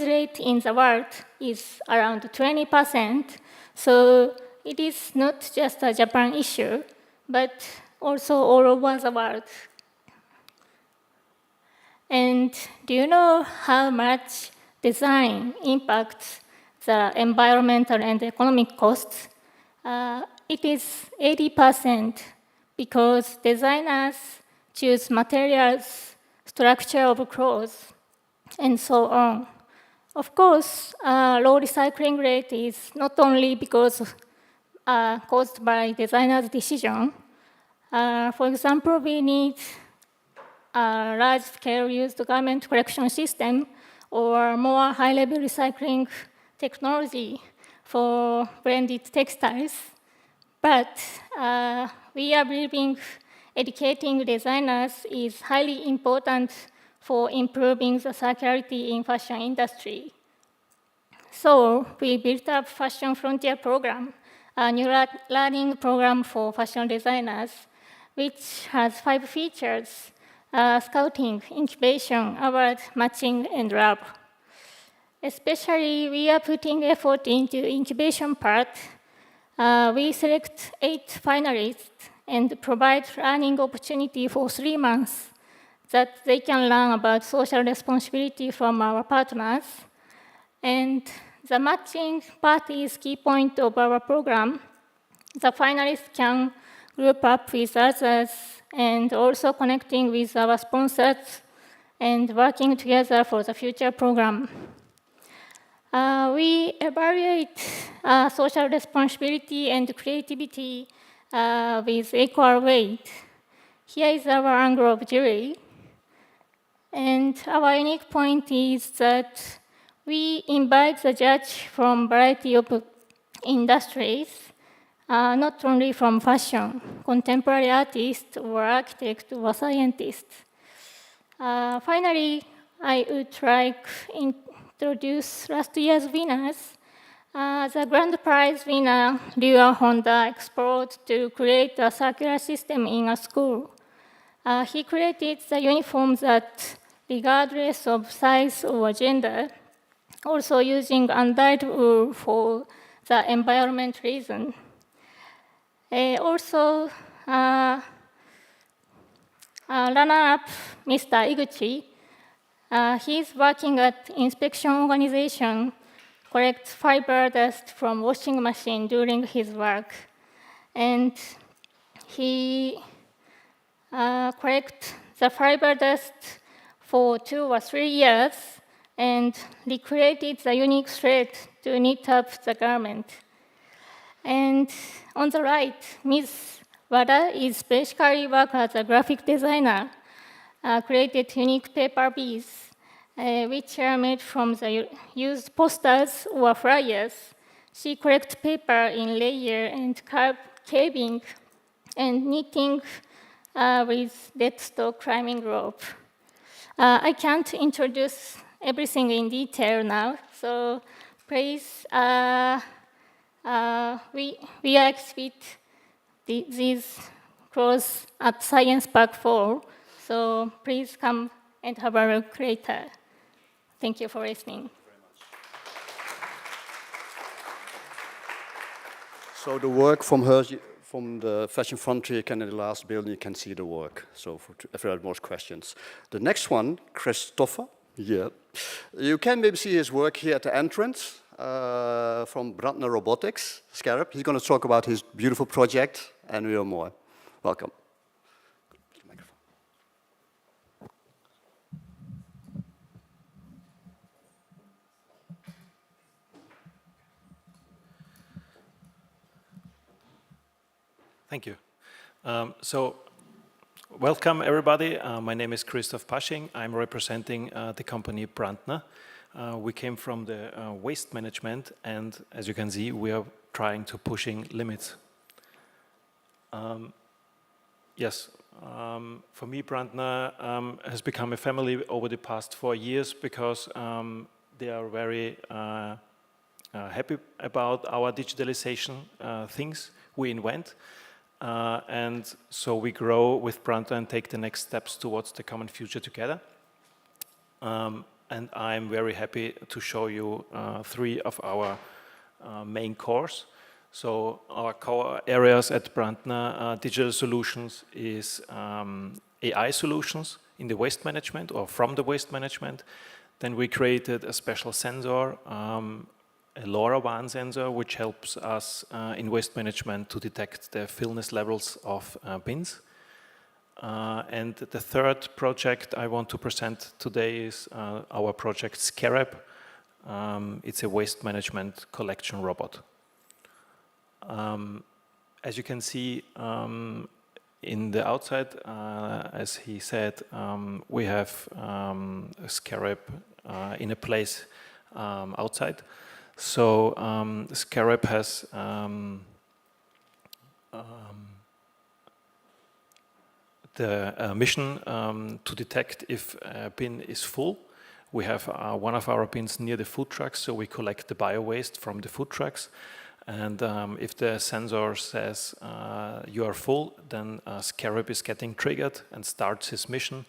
rate in the world is around 20%. So it is not just a Japan issue, but also all over the world. And do you know how much design impacts the environmental and economic costs? It is 80% because designers choose materials, structure of clothes, and so on. Of course, low recycling rate is not only because caused by designers' decision. For example, we need a large-scale used garment collection system or more high-level recycling technology for blended textiles. But we are believing educating designers is highly important for improving the circularity in fashion industry. So we built up Fashion Frontier Program, a new learning program for fashion designers, which has 5 features: scouting, incubation, award, matching, and lab. Especially, we are putting effort into incubation part. We select 8 finalists and provide learning opportunity for 3 months that they can learn about social responsibility from our partners. And the matching part is key point of our program. The finalists can group up with others and also connecting with our sponsors and working together for the future program. We evaluate social responsibility and creativity with equal weight. Here is our angle of jury. And our unique point is that we invite the judge from a variety of industries, not only from fashion, contemporary artists or architects or scientists. Finally, I would like to introduce last year's winners. The grand prize winner, Ryu Honda, explored to create a circular system in a school. He created the uniform that, regardless of size or gender, also using undyed wool for the environment reason. Also, runner-up Mr. Iguchi, he's working at inspection organization, collects fiber dust from washing machine during his work. And he collects the fiber dust for 2 or 3 years and recreated the unique thread to knit up the garment. And on the right, Ms. Wada is basically work as a graphic designer, created unique paper beads, which are made from the used posters or flyers. She collects paper in layer and caving and knitting with deadstock climbing rope. I can't introduce everything in detail now, so please, we exhibit these clothes at Science Park 4, so please come and have a look later. Thank you for listening. So the work from her, from the Fashion Frontier, in the last building, you can see the work. So if there are more questions. The next one, Christopher, yeah. You can maybe see his work here at the entrance from Brandner Robotics, Scarab. He's going to talk about his beautiful project and real more. Welcome. Thank you. Welcome everybody. My name is Christoph Pasching. I'm representing the company Brandner. We came from the waste management, and as you can see, we are trying to pushing limits. For me, Brandner has become a family over the past 4 years because they are very happy about our digitalization things we invent. And so we grow with Brandner and take the next steps towards the common future together. And I'm very happy to show you 3 of our main cores. So our core areas at Brandner Digital Solutions is AI solutions in the waste management or from the waste management. Then we created a special sensor, a LoRaWAN sensor, which helps us in waste management to detect the fillness levels of bins. And the third project I want to present today is our project Scarab. It's a waste management collection robot. As you can see in the outside, as he said, we have a Scarab in a place outside. So Scarab has the mission to detect if a bin is full. We have one of our bins near the food trucks, so we collect the bio-waste from the food trucks. And if the sensor says you are full, then Scarab is getting triggered and starts his mission.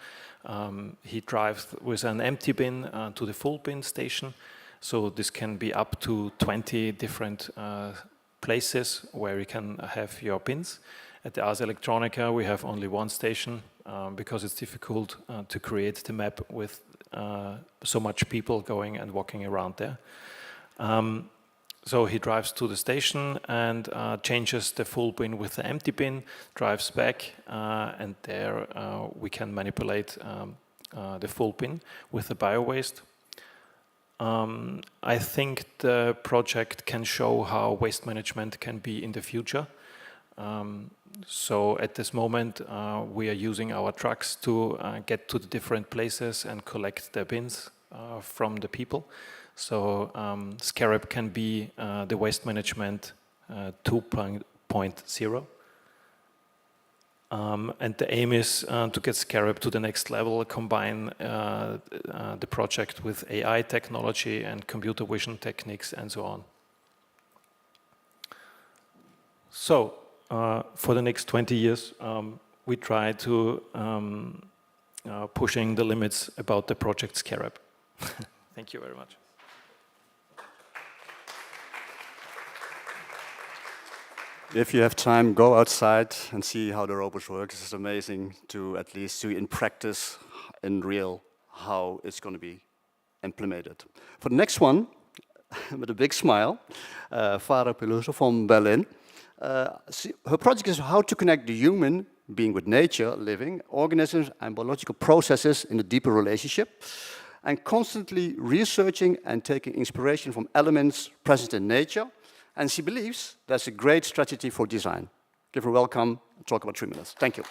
He drives with an empty bin to the full bin station. So this can be up to 20 different places where you can have your bins. At the Ars Electronica, we have only one station because it's difficult to create the map with so much people going and walking around there. So he drives to the station and changes the full bin with the empty bin, drives back, and there we can manipulate the full bin with the bio-waste. I think the project can show how waste management can be in the future. So at this moment, we are using our trucks to get to the different places and collect the bins from the people. So Scarab can be the waste management 2.0. And the aim is to get Scarab to the next level, combine the project with AI technology and computer vision techniques and so on. So for the next 20 years, we try to pushing the limits about the project Scarab. Thank you very much. If you have time, go outside and see how the robots work. It's amazing to at least see in practice, in real, how it's going to be implemented. For the next one, with a big smile, Farah Peluso from Berlin. Her project is how to connect the human being with nature, living organisms and biological processes in a deeper relationship, and constantly researching and taking inspiration from elements present in nature. And she believes that's a great strategy for design. Give her a welcome and talk about 3 minutes. Thank you.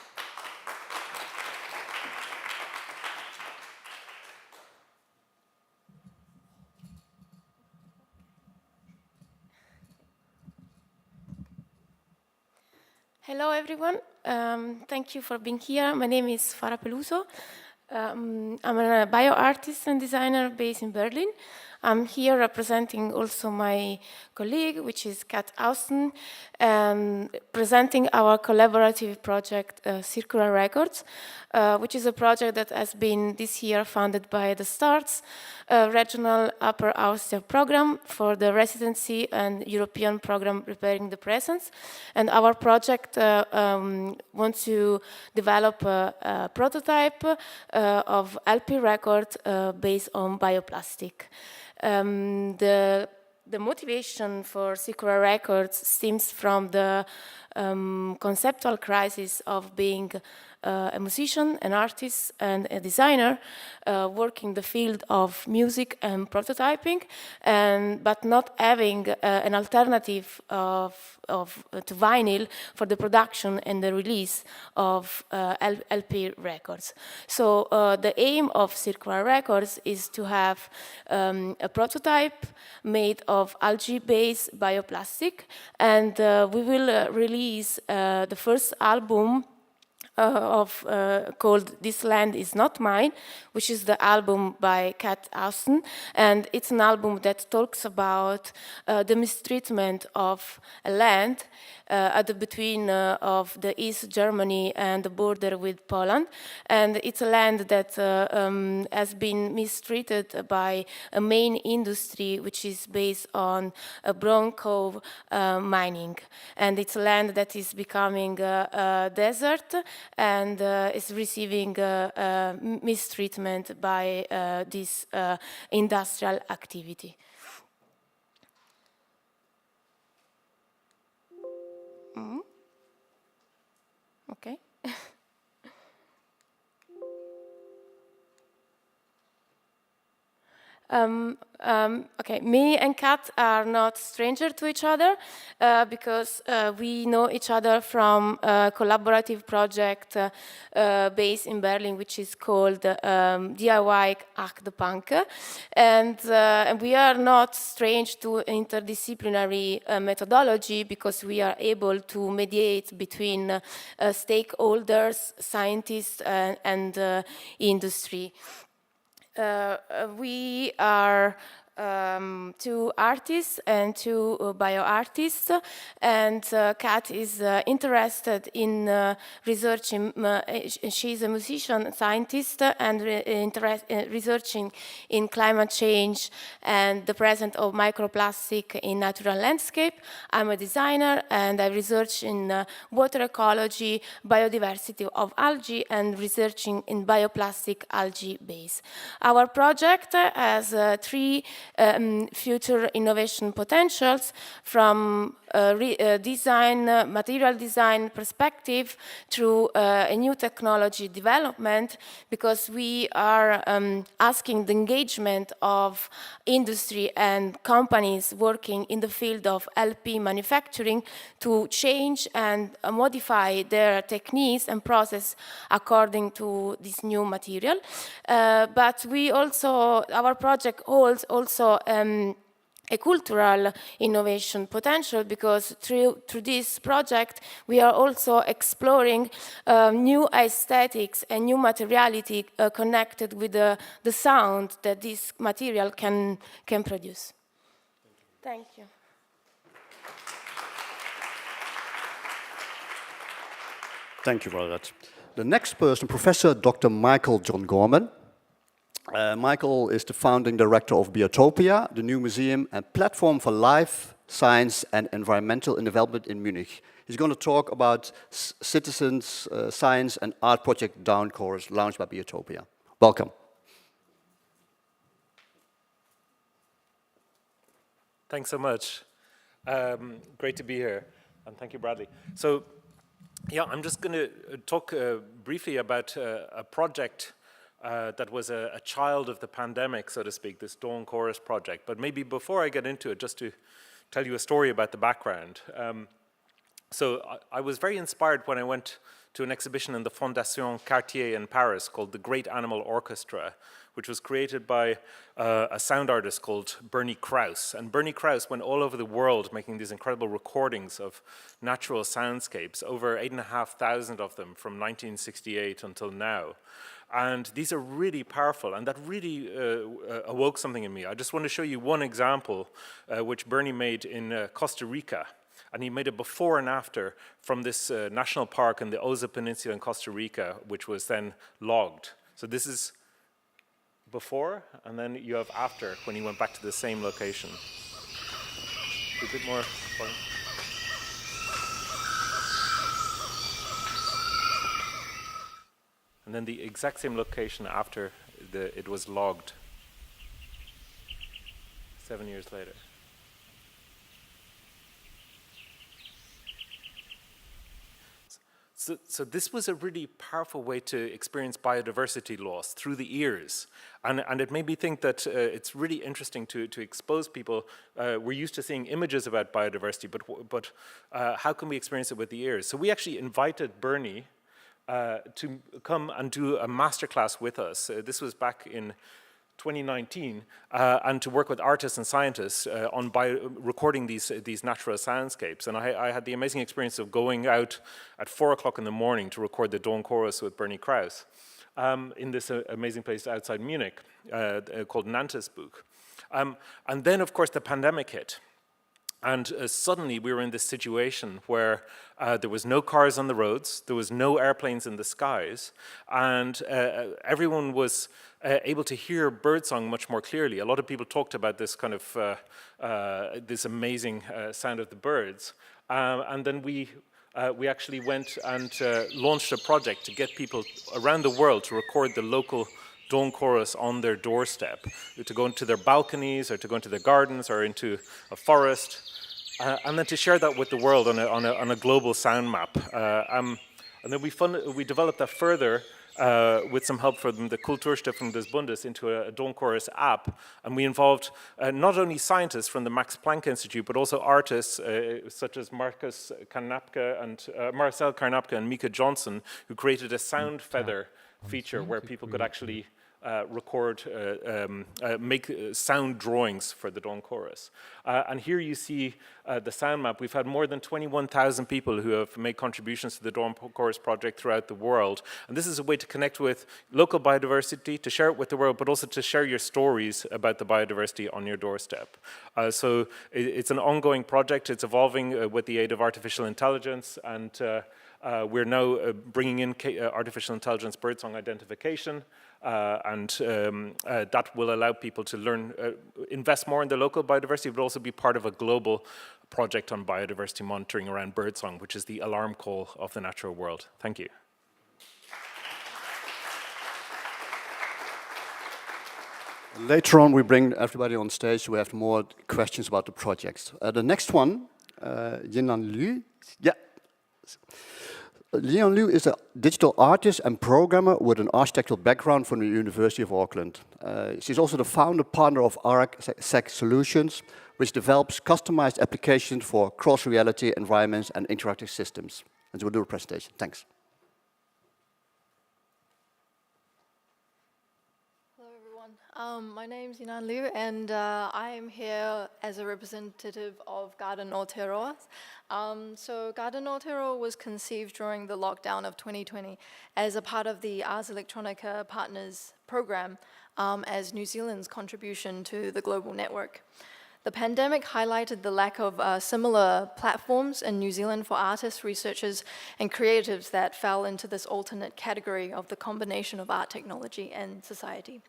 Hello, everyone. Thank you for being here. My name is Farah Peluso. I'm a bio-artist and designer based in Berlin. I'm here representing also my colleague, which is Kat Austen, presenting our collaborative project, Circular Records, which is a project that has been this year funded by the STARTS, regional Upper Austria program for the residency and European program Repairing the Presence. And our project wants to develop a prototype of LP record based on bioplastic. The motivation for Circular Records stems from the conceptual crisis of being a musician, an artist, and a designer working the field of music and prototyping, but not having an alternative to vinyl for the production and the release of LP records. So the aim of Circular Records is to have a prototype made of algae-based bioplastic, and we will release the first album called This Land Is Not Mine, which is the album by Kat Austen, and it's an album that talks about the mistreatment of a land at the between of the East Germany and the border with Poland, and it's a land that has been mistreated by a main industry which is based on brown coal mining, and it's a land that is becoming a desert and is receiving mistreatment by this industrial activity. Okay. Okay, me and Kat are not strangers to each other because we know each other from a collaborative project based in Berlin, which is called DIY Hack the Punk. And we are not strange to interdisciplinary methodology because we are able to mediate between stakeholders, scientists, and industry. We are two artists and two bio-artists, and Kat is interested in researching, she's a musician, scientist, and researching in climate change and the presence of microplastic in natural landscape. I'm a designer, and I research in water ecology, biodiversity of algae, and researching in bioplastic algae base. Our project has three future innovation potentials from material design perspective through a new technology development, because we are asking the engagement of industry and companies working in the field of LP manufacturing to change and modify their techniques and process according to this new material. But we also, our project holds also a cultural innovation potential, because through this project we are also exploring new aesthetics and new materiality connected with the sound that this material can produce. Thank you. Thank you for that. The next person, Professor Dr. Michael John Gorman. Michael is the founding director of Biotopia, the new museum and platform for life, science and environmental development in Munich. He's going to talk about citizens, science and art project Down Chorus launched by Biotopia. Welcome. Thanks so much. Great to be here, and thank you, Bradley. So, yeah, I'm just going to talk briefly about a project that was a child of the pandemic, so to speak, this Dawn Chorus project. But maybe before I get into it, just to tell you a story about the background. So I was very inspired when I went to an exhibition in the Fondation Cartier in Paris called The Great Animal Orchestra, which was created by a sound artist called Bernie Krause. And Bernie Krause went all over the world making these incredible recordings of natural soundscapes, over 8,500 of them from 1968 until now. And these are really powerful, and that really awoke something in me. I just want to show you one example, which Bernie made in Costa Rica. And he made a before and after from this national park in the Osa Peninsula in Costa Rica, which was then logged. So this is before, and then you have after, when he went back to the same location. A bit more. And then the exact same location after it was logged 7 years later. So this was a really powerful way to experience biodiversity loss through the ears. And it made me think that it's really interesting to expose people. We're used to seeing images about biodiversity, but how can we experience it with the ears? So we actually invited Bernie to come and do a masterclass with us. This was back in 2019, and to work with artists and scientists on recording these natural soundscapes. And I had the amazing experience of going out at 4 o'clock in the morning to record the Dawn Chorus with Bernie Krause in this amazing place outside Munich called Nantes-Buch. And then, of course, the pandemic hit. And suddenly we were in this situation where there was no cars on the roads, there was no airplanes in the skies, and everyone was able to hear birdsong much more clearly. A lot of people talked about this kind of, this amazing sound of the birds. And then we actually went and launched a project to get people around the world to record the local Dawn Chorus on their doorstep, to go into their balconies or to go into their gardens or into a forest, and then to share that with the world on a global sound map. And then we developed that further with some help from the Kulturstiftung des Bundes into a Dawn Chorus app, and we involved not only scientists from the Max Planck Institute, but also artists such as Marcel Karnapke and Mika Johnson, who created a sound feather feature where people could actually record, make sound drawings for the Dawn Chorus. And here you see the sound map. We've had more than 21,000 people who have made contributions to the Dawn Chorus project throughout the world. And this is a way to connect with local biodiversity, to share it with the world, but also to share your stories about the biodiversity on your doorstep. So it's an ongoing project. It's evolving with the aid of artificial intelligence, and we're now bringing in artificial intelligence birdsong identification, and that will allow people to learn, invest more in the local biodiversity, but also be part of a global project on biodiversity monitoring around birdsong, which is the alarm call of the natural world. Thank you. Later on, we bring everybody on stage so we have more questions about the projects. The next one, Yinan Liu. Yeah. Yinan Liu is a digital artist and programmer with an architectural background from the University of Auckland. She's also the founder partner of Ars Solutions, which develops customized applications for cross-reality environments and interactive systems. And so we'll do a presentation. Thanks. My name is Yinan Liu, and I am here as a representative of Garden Aotearoa. So Garden Aotearoa was conceived during the lockdown of 2020 as a part of the Ars Electronica Partners program as New Zealand's contribution to the global network. The pandemic highlighted the lack of similar platforms in New Zealand for artists, researchers, and creatives that fell into this alternate category of the combination of art, technology, and society.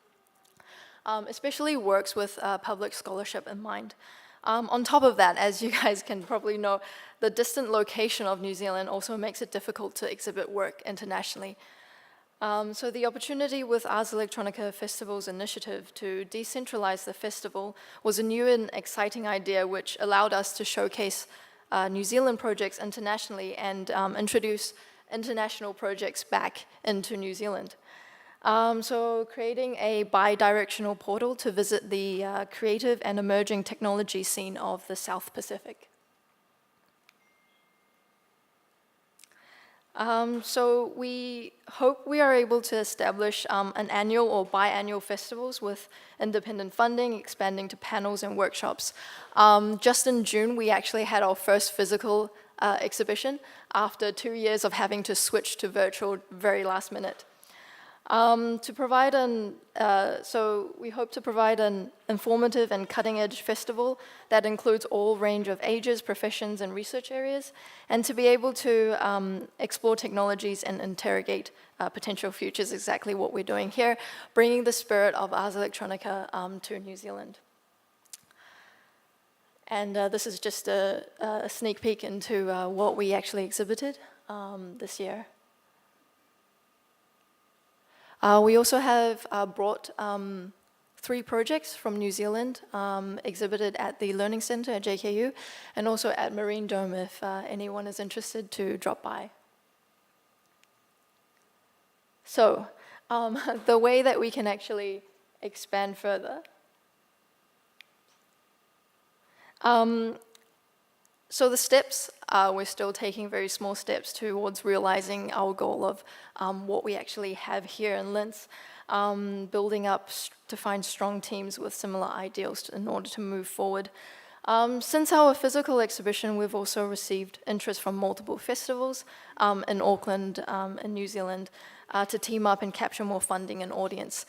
Especially works with public scholarship in mind. On top of that, as you guys can probably know, the distant location of New Zealand also makes it difficult to exhibit work internationally. So the opportunity with Ars Electronica Festival's initiative to decentralize the festival was a new and exciting idea which allowed us to showcase New Zealand projects internationally and introduce international projects back into New Zealand. So creating a bi-directional portal to visit the creative and emerging technology scene of the South Pacific. So we hope we are able to establish an annual or biannual festivals with independent funding, expanding to panels and workshops. Just in June, we actually had our first physical exhibition after 2 years of having to switch to virtual very last minute. So we hope to provide an informative and cutting-edge festival that includes all range of ages, professions, and research areas, and to be able to explore technologies and interrogate potential futures, exactly what we're doing here, bringing the spirit of Ars Electronica to New Zealand. And this is just a sneak peek into what we actually exhibited this year. We also have brought 3 projects from New Zealand exhibited at the Learning Centre at JKU and also at Marine Dome if anyone is interested to drop by. So the way that we can actually expand further. So the steps, we're still taking very small steps towards realizing our goal of what we actually have here in Linz, building up to find strong teams with similar ideals in order to move forward. Since our physical exhibition, we've also received interest from multiple festivals in Auckland and New Zealand to team up and capture more funding and audience.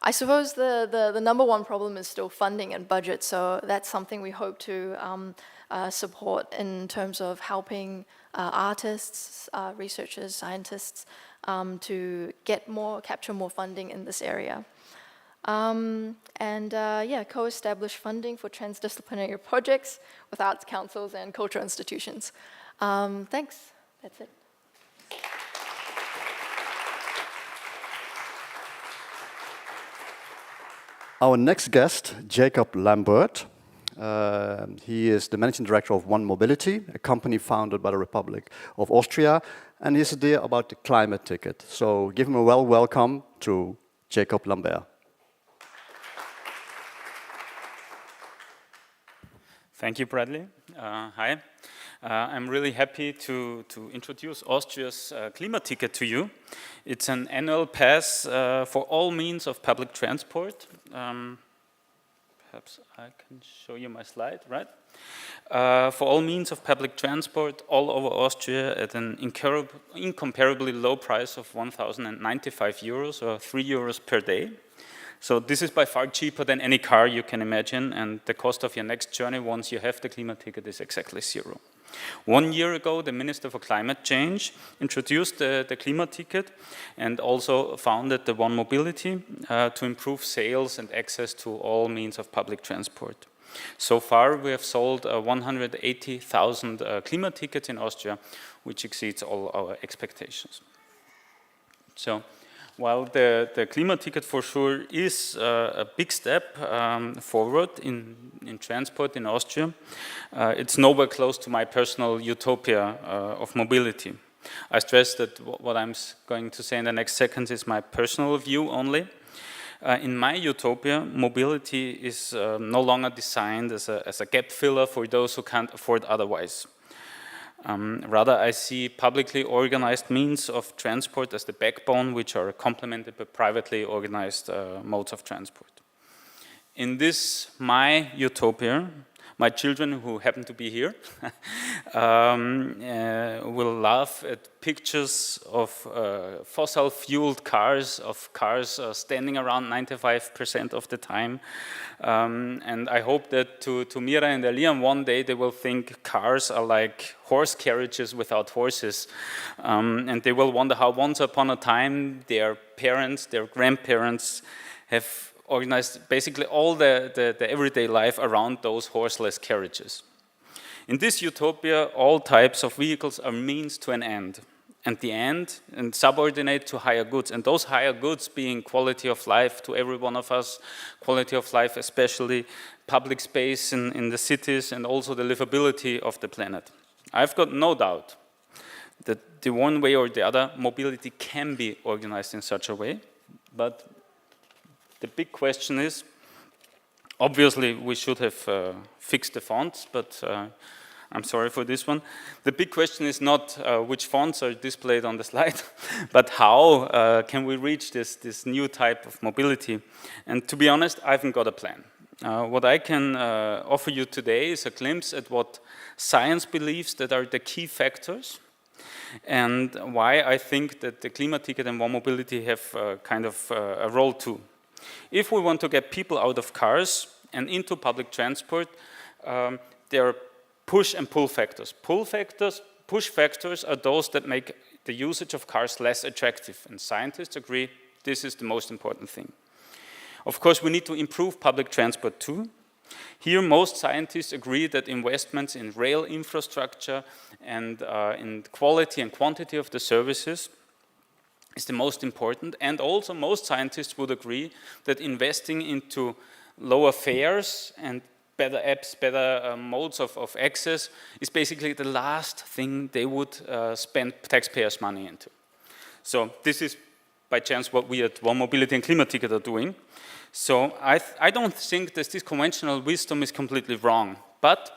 I suppose the number one problem is still funding and budget, so that's something we hope to support in terms of helping artists, researchers, scientists to capture more funding in this area. Co-establish funding for transdisciplinary projects with arts councils and cultural institutions. Thanks, that's it. Our next guest, Jacob Lambert. He is the managing director of One Mobility, a company founded by the Republic of Austria, and his idea about the climate ticket. So give him a welcome to Jacob Lambert. Thank you, Bradley. Hi. I'm really happy to introduce Austria's climate ticket to you. It's an annual pass for all means of public transport. Perhaps I can show you my slide, right? For all means of public transport all over Austria at an incomparably low price of 1,095 euros or 3 euros per day. So this is by far cheaper than any car you can imagine, and the cost of your next journey once you have the climate ticket is exactly 0. 1 year ago, the Minister for Climate Change introduced the climate ticket and also founded the One Mobility to improve sales and access to all means of public transport. So far, we have sold 180,000 climate tickets in Austria, which exceeds all our expectations. So, While the Klima ticket for sure is a big step forward in transport in Austria, it's nowhere close to my personal utopia of mobility. I stress that what I'm going to say in the next seconds is my personal view only. In my utopia, mobility is no longer designed as a gap filler for those who can't afford otherwise. Rather, I see publicly organized means of transport as the backbone, which are complemented by privately organized modes of transport. In this, my utopia, my children who happen to be here will laugh at pictures of fossil-fueled cars, standing around 95% of the time. And I hope that to Mira and Elian one day they will think cars are like horse carriages without horses. And they will wonder how once upon a time their parents, their grandparents have organized basically all the everyday life around those horseless carriages. In this utopia, all types of vehicles are means to an end. And the end, and subordinate to higher goods. And those higher goods being quality of life to every one of us, quality of life especially, public space in the cities, and also the livability of the planet. I've got no doubt that the one way or the other, mobility can be organized in such a way. But the big question is, obviously we should have fixed the fonts, but I'm sorry for this one. The big question is not which fonts are displayed on the slide, but how can we reach this new type of mobility? And to be honest, I haven't got a plan. What I can offer you today is a glimpse at what science believes that are the key factors, and why I think that the Klima ticket and warm mobility have kind of a role too. If we want to get people out of cars and into public transport, there are push and pull factors. Push factors are those that make the usage of cars less attractive, and scientists agree this is the most important thing. Of course, we need to improve public transport too. Here, most scientists agree that investments in rail infrastructure and in quality and quantity of the services is the most important, and also most scientists would agree that investing into lower fares and better apps, better modes of access is basically the last thing they would spend taxpayers' money into. So this is by chance what we at Warm Mobility and Klima ticket are doing. So I don't think that this conventional wisdom is completely wrong, but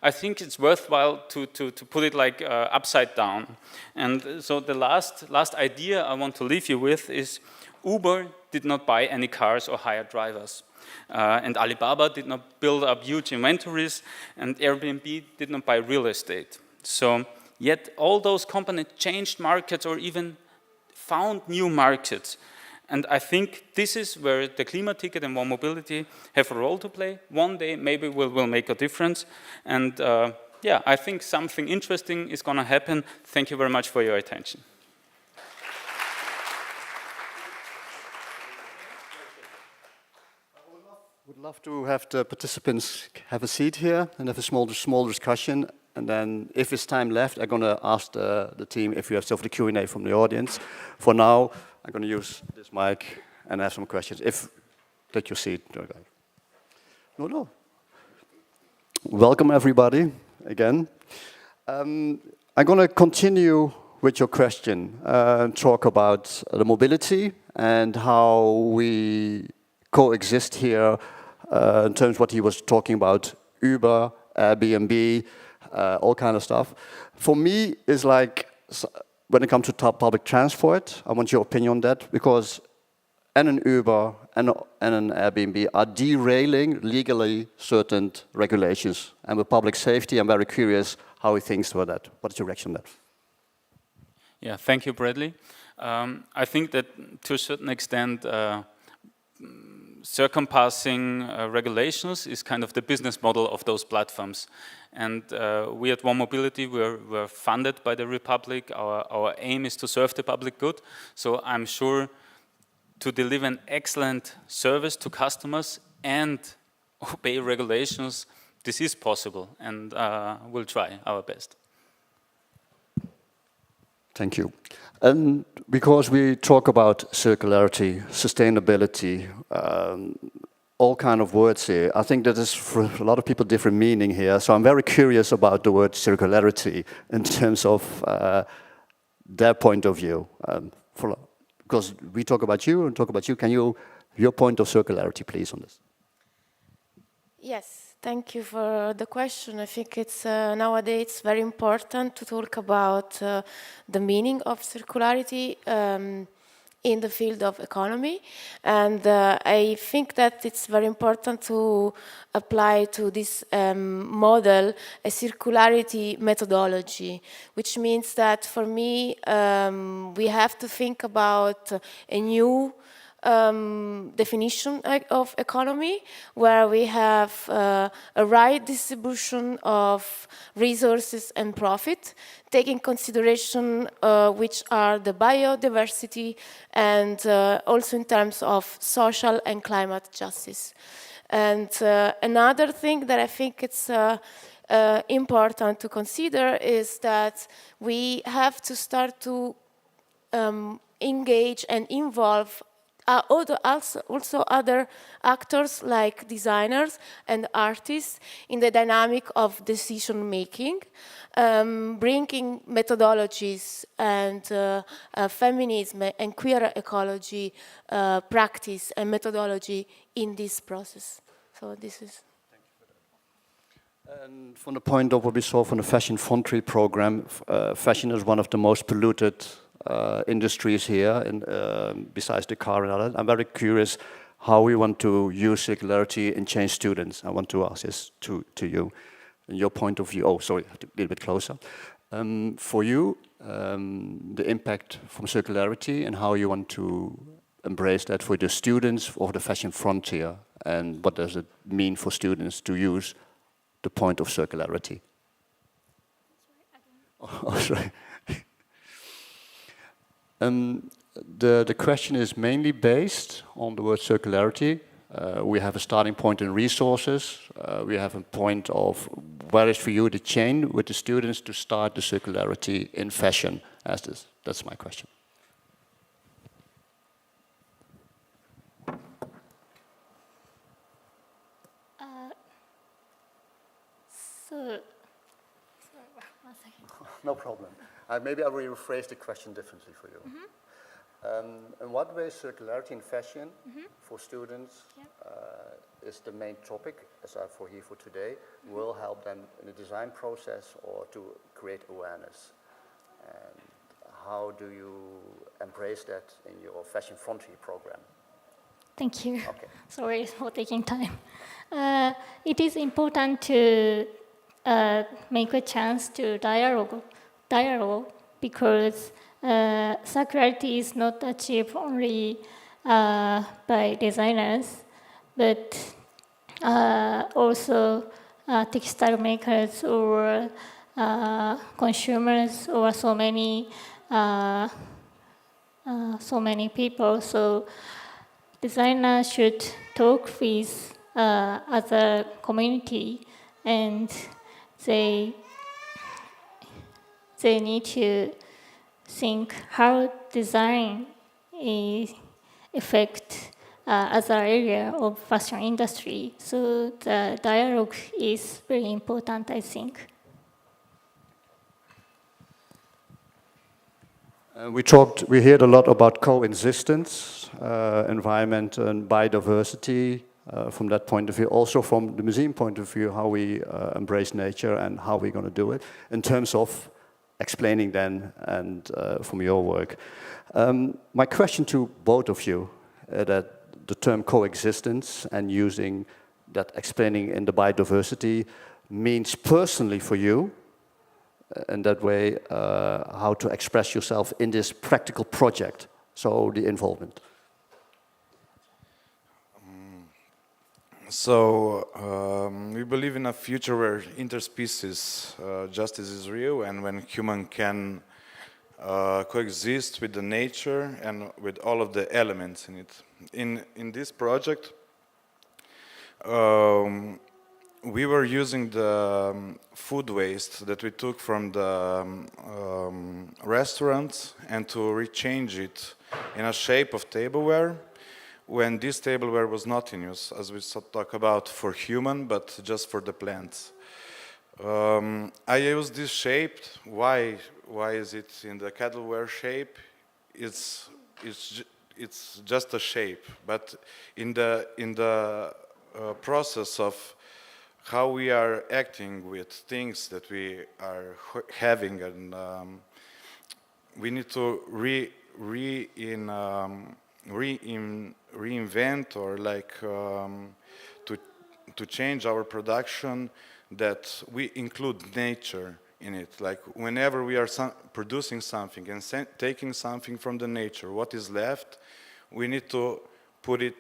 I think it's worthwhile to put it like upside down. And so the last idea I want to leave you with is Uber did not buy any cars or hire drivers. And Alibaba did not build up huge inventories, and Airbnb did not buy real estate. So yet all those companies changed markets or even found new markets. And I think this is where the Klima ticket and warm mobility have a role to play. One day, maybe we'll make a difference. And yeah, I think something interesting is going to happen. Thank you very much for your attention. Would love to have the participants have a seat here and have a small discussion. And then, if there's time left, I'm going to ask the team if you have still the Q&A from the audience. For now, I'm going to use this mic and have some questions. Take your seat. No. Welcome, everybody, again. I'm going to continue with your question and talk about the mobility and how we coexist here in terms of what he was talking about, Uber, Airbnb, all kind of stuff. For me, it's like, when it comes to public transport, I want your opinion on that, because an Uber and an Airbnb are derailing legally certain regulations. And with public safety, I'm very curious how he thinks about that. What's your reaction on that? Yeah, thank you, Bradley. I think that to a certain extent, circumpassing regulations is kind of the business model of those platforms. And we at Warm Mobility, we're funded by the Republic. Our aim is to serve the public good. So I'm sure to deliver an excellent service to customers and obey regulations, this is possible. And we'll try our best. Thank you. And because we talk about circularity, sustainability, all kind of words here, I think that is for a lot of people different meaning here. So I'm very curious about the word circularity in terms of their point of view. Because we talk about you and talk about you. Can you, your point of circularity, please, on this? Yes, thank you for the question. I think it's nowadays very important to talk about the meaning of circularity in the field of economy, and I think that it's very important to apply to this model a circularity methodology, which means that for me we have to think about a new definition of economy, where we have a right distribution of resources and profit, taking consideration which are the biodiversity and also in terms of social and climate justice. And another thing that I think it's important to consider is that we have to start to engage and involve also other actors like designers and artists in the dynamic of decision making, bringing methodologies and feminism and queer ecology practice and methodology in this process. So this is. And from the point of what we saw from the Fashion Frontier program, fashion is one of the most polluted industries here, besides the car and other. I'm very curious how we want to use circularity and change students. I want to ask this to you, and your point of view. Oh, sorry, a little bit closer. For you, the impact from circularity and how you want to embrace that for the students of the Fashion Frontier, and what does it mean for students to use the point of circularity? Oh, sorry. The question is mainly based on the word circularity. We have a starting point in resources. We have a point of where is for you the chain with the students to start the circularity in fashion as this. That's my question. Sorry, one second. No problem. Maybe I will rephrase the question differently for you. In what way circularity in fashion for students is the main topic, as I for here for today, will help them in the design process or to create awareness? And how do you embrace that in your Fashion Frontier program? Thank you. Okay. Sorry for taking time. It is important to make a chance to dialogue because circularity is not achieved only by designers, but also textile makers or consumers or so many people. So designers should talk with other community, and they need to think how design affect other area of fashion industry. So the dialogue is very important, I think. We heard a lot about coexistence, environment and biodiversity from that point of view. Also from the museum point of view, how we embrace nature and how we're going to do it in terms of explaining then and from your work. My question to both of you, that the term coexistence and using that explaining in the biodiversity means personally for you, in that way, how to express yourself in this practical project, so the involvement. So we believe in a future where interspecies justice is real, and when human can coexist with the nature and with all of the elements in it. In this project, we were using the food waste that we took from the restaurants and to rechange it in a shape of tableware when this tableware was not in use, as we talk about for human, but just for the plants. I use this shape. Why is it in the kettleware shape? It's just a shape, but in the process of how we are acting with things that we are having, and we need to reinvent or like to change our production, that we include nature in it. Like whenever we are producing something and taking something from the nature, what is left, we need to put it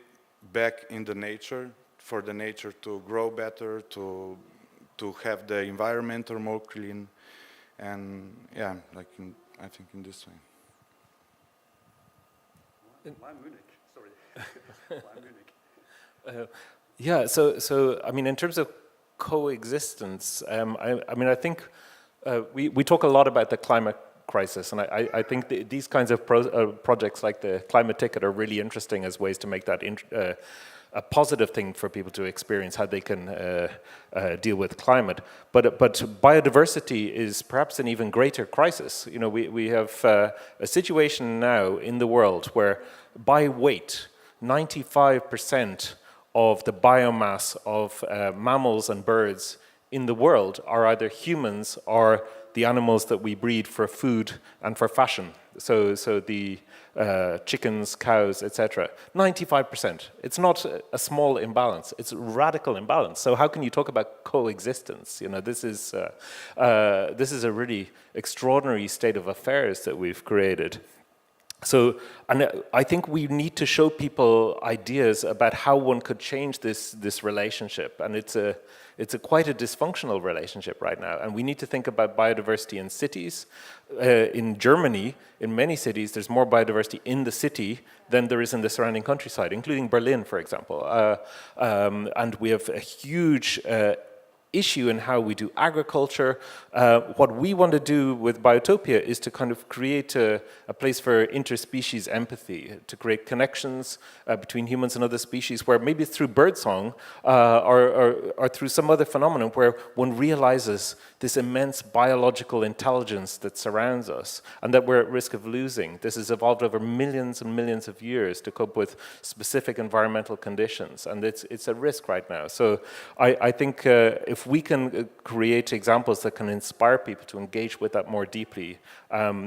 back in the nature for the nature to grow better, to have the environment more clean, and yeah, like I think in this way. Munich, sorry. Munich. Yeah, so I mean, in terms of coexistence, I mean, I think we talk a lot about the climate crisis, and I think these kinds of projects like the climate ticket are really interesting as ways to make that a positive thing for people to experience how they can deal with climate. But biodiversity is perhaps an even greater crisis. You know, we have a situation now in the world where by weight, 95% of the biomass of mammals and birds in the world are either humans or the animals that we breed for food and for fashion. So the chickens, cows, etc. 95%. It's not a small imbalance. It's a radical imbalance. So how can you talk about coexistence? You know, this is a really extraordinary state of affairs that we've created. So, and I think we need to show people ideas about how one could change this relationship, and it's quite a dysfunctional relationship right now. And we need to think about biodiversity in cities. In Germany, in many cities, there's more biodiversity in the city than there is in the surrounding countryside, including Berlin, for example. And we have a huge issue in how we do agriculture. What we want to do with Biotopia is to kind of create a place for interspecies empathy, to create connections between humans and other species, where maybe through birdsong or through some other phenomenon where one realizes this immense biological intelligence that surrounds us and that we're at risk of losing. This has evolved over millions and millions of years to cope with specific environmental conditions, and it's a risk right now. So I think if we can create examples that can inspire people to engage with that more deeply,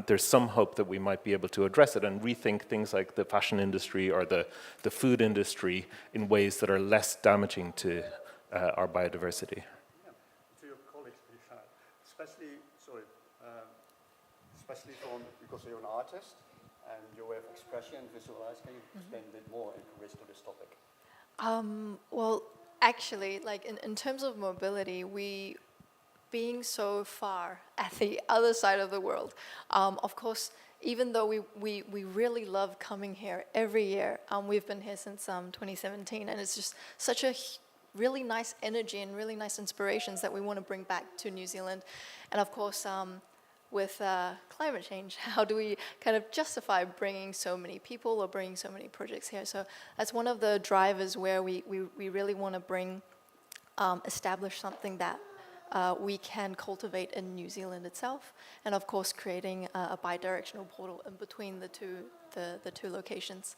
there's some hope that we might be able to address it and rethink things like the fashion industry or the food industry in ways that are less damaging to our biodiversity. Yeah. To your colleagues, especially because you're an artist and your way of expression and visualize, can you explain a bit more in relation to this topic? Well, actually, like in terms of mobility, we being so far at the other side of the world, of course, even though we really love coming here every year, we've been here since 2017, and it's just such a really nice energy and really nice inspirations that we want to bring back to New Zealand. And of course, with climate change, how do we kind of justify bringing so many people or bringing so many projects here? So that's one of the drivers where we really want to bring, establish something that we can cultivate in New Zealand itself, and of course creating a bi-directional portal in between the two locations.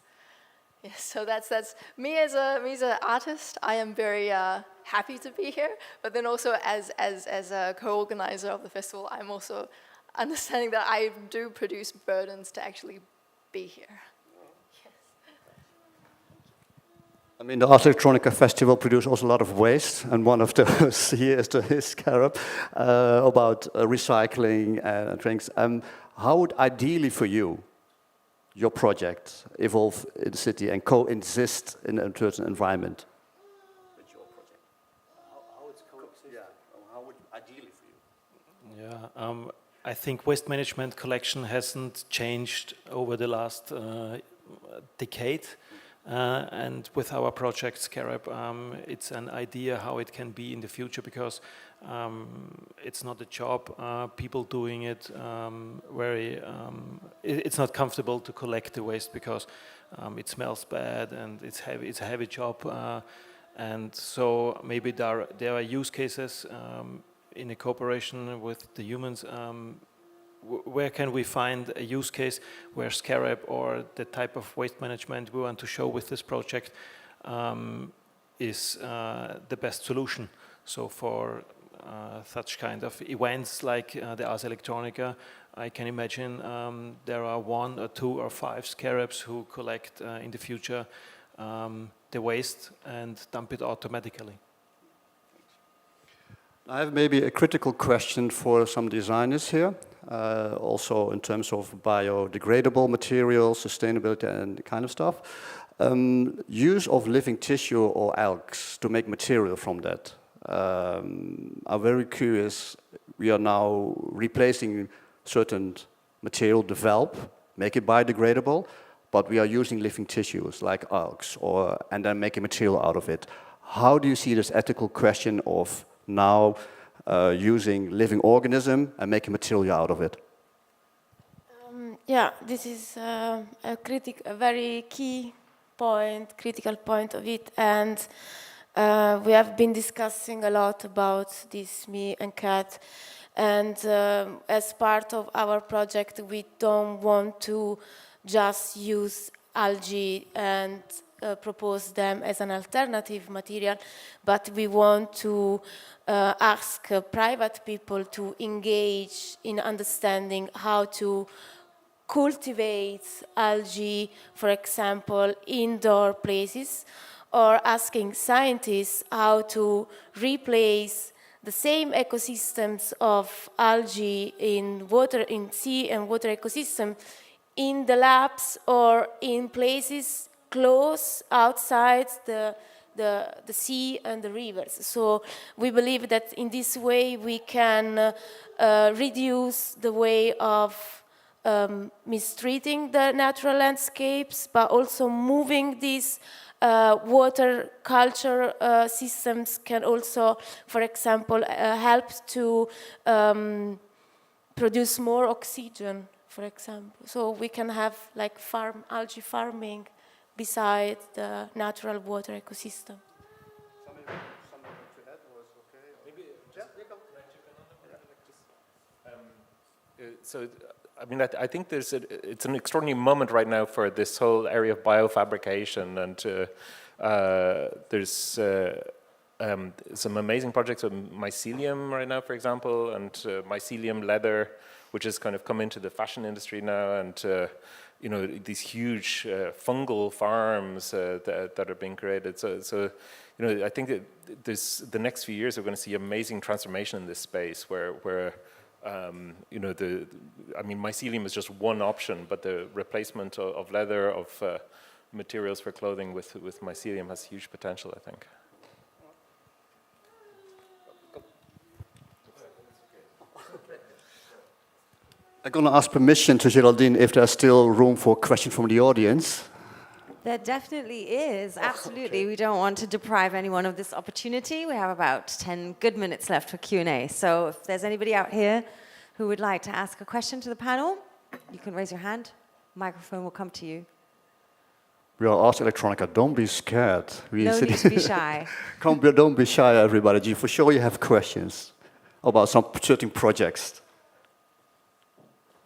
Yes, so that's me as an artist. I am very happy to be here, but then also as a co-organizer of the festival, I'm also understanding that I do produce burdens to actually be here. Yes. I mean, the Ars Electronica Festival produces also a lot of waste, and one of those here is the scarab about recycling and things. How would ideally for you your project evolve in the city and coexist in a certain environment? With your project, how it's coexist? Yeah, how would ideally for you? Yeah, I think waste management collection hasn't changed over the last decade. And with our project Scarab, it's an idea how it can be in the future, because it's not a job, people doing it it's not comfortable to collect the waste because it smells bad and it's a heavy job. And so maybe there are use cases in a cooperation with the humans. Where can we find a use case where Scarab or the type of waste management we want to show with this project is the best solution? So for such kind of events like the Ars Electronica, I can imagine there are 1 or 2 or 5 Scarabs who collect in the future the waste and dump it automatically. I have maybe a critical question for some designers here, also in terms of biodegradable materials, sustainability and kind of stuff. Use of living tissue or algae to make material from that. I'm very curious, we are now replacing certain material, make it biodegradable, but we are using living tissues like algae, and then making material out of it. How do you see this ethical question of now using living organism and making material out of it? Yeah, this is a very key point, critical point of it, and we have been discussing a lot about this, me and Kat, and as part of our project, we don't want to just use algae and propose them as an alternative material, but we want to ask private people to engage in understanding how to cultivate algae, for example, indoor places, or asking scientists how to replace the same ecosystems of algae in water, in sea and water ecosystem in the labs or in places close outside the sea and the rivers. So we believe that in this way we can reduce the way of mistreating the natural landscapes, but also moving these water culture systems can also, for example, help to produce more oxygen, for example. So we can have like algae farming beside the natural water ecosystem. So, I mean, I think it's an extraordinary moment right now for this whole area of biofabrication, and there's some amazing projects of mycelium right now, for example, and mycelium leather, which has kind of come into the fashion industry now, and you know, these huge fungal farms that are being created. So you know, I think that the next few years we're going to see amazing transformation in this space where you know, I mean, mycelium is just one option, but the replacement of leather, of materials for clothing with mycelium has huge potential, I think. I'm going to ask permission to Geraldine if there's still room for a question from the audience. There definitely is, absolutely. Okay. We don't want to deprive anyone of this opportunity. We have about 10 good minutes left for Q&A. So if there's anybody out here who would like to ask a question to the panel, you can raise your hand. Microphone will come to you. We are Ars Electronica. Don't be scared. No need to be shy. Don't be shy, everybody. For sure you have questions about some certain projects.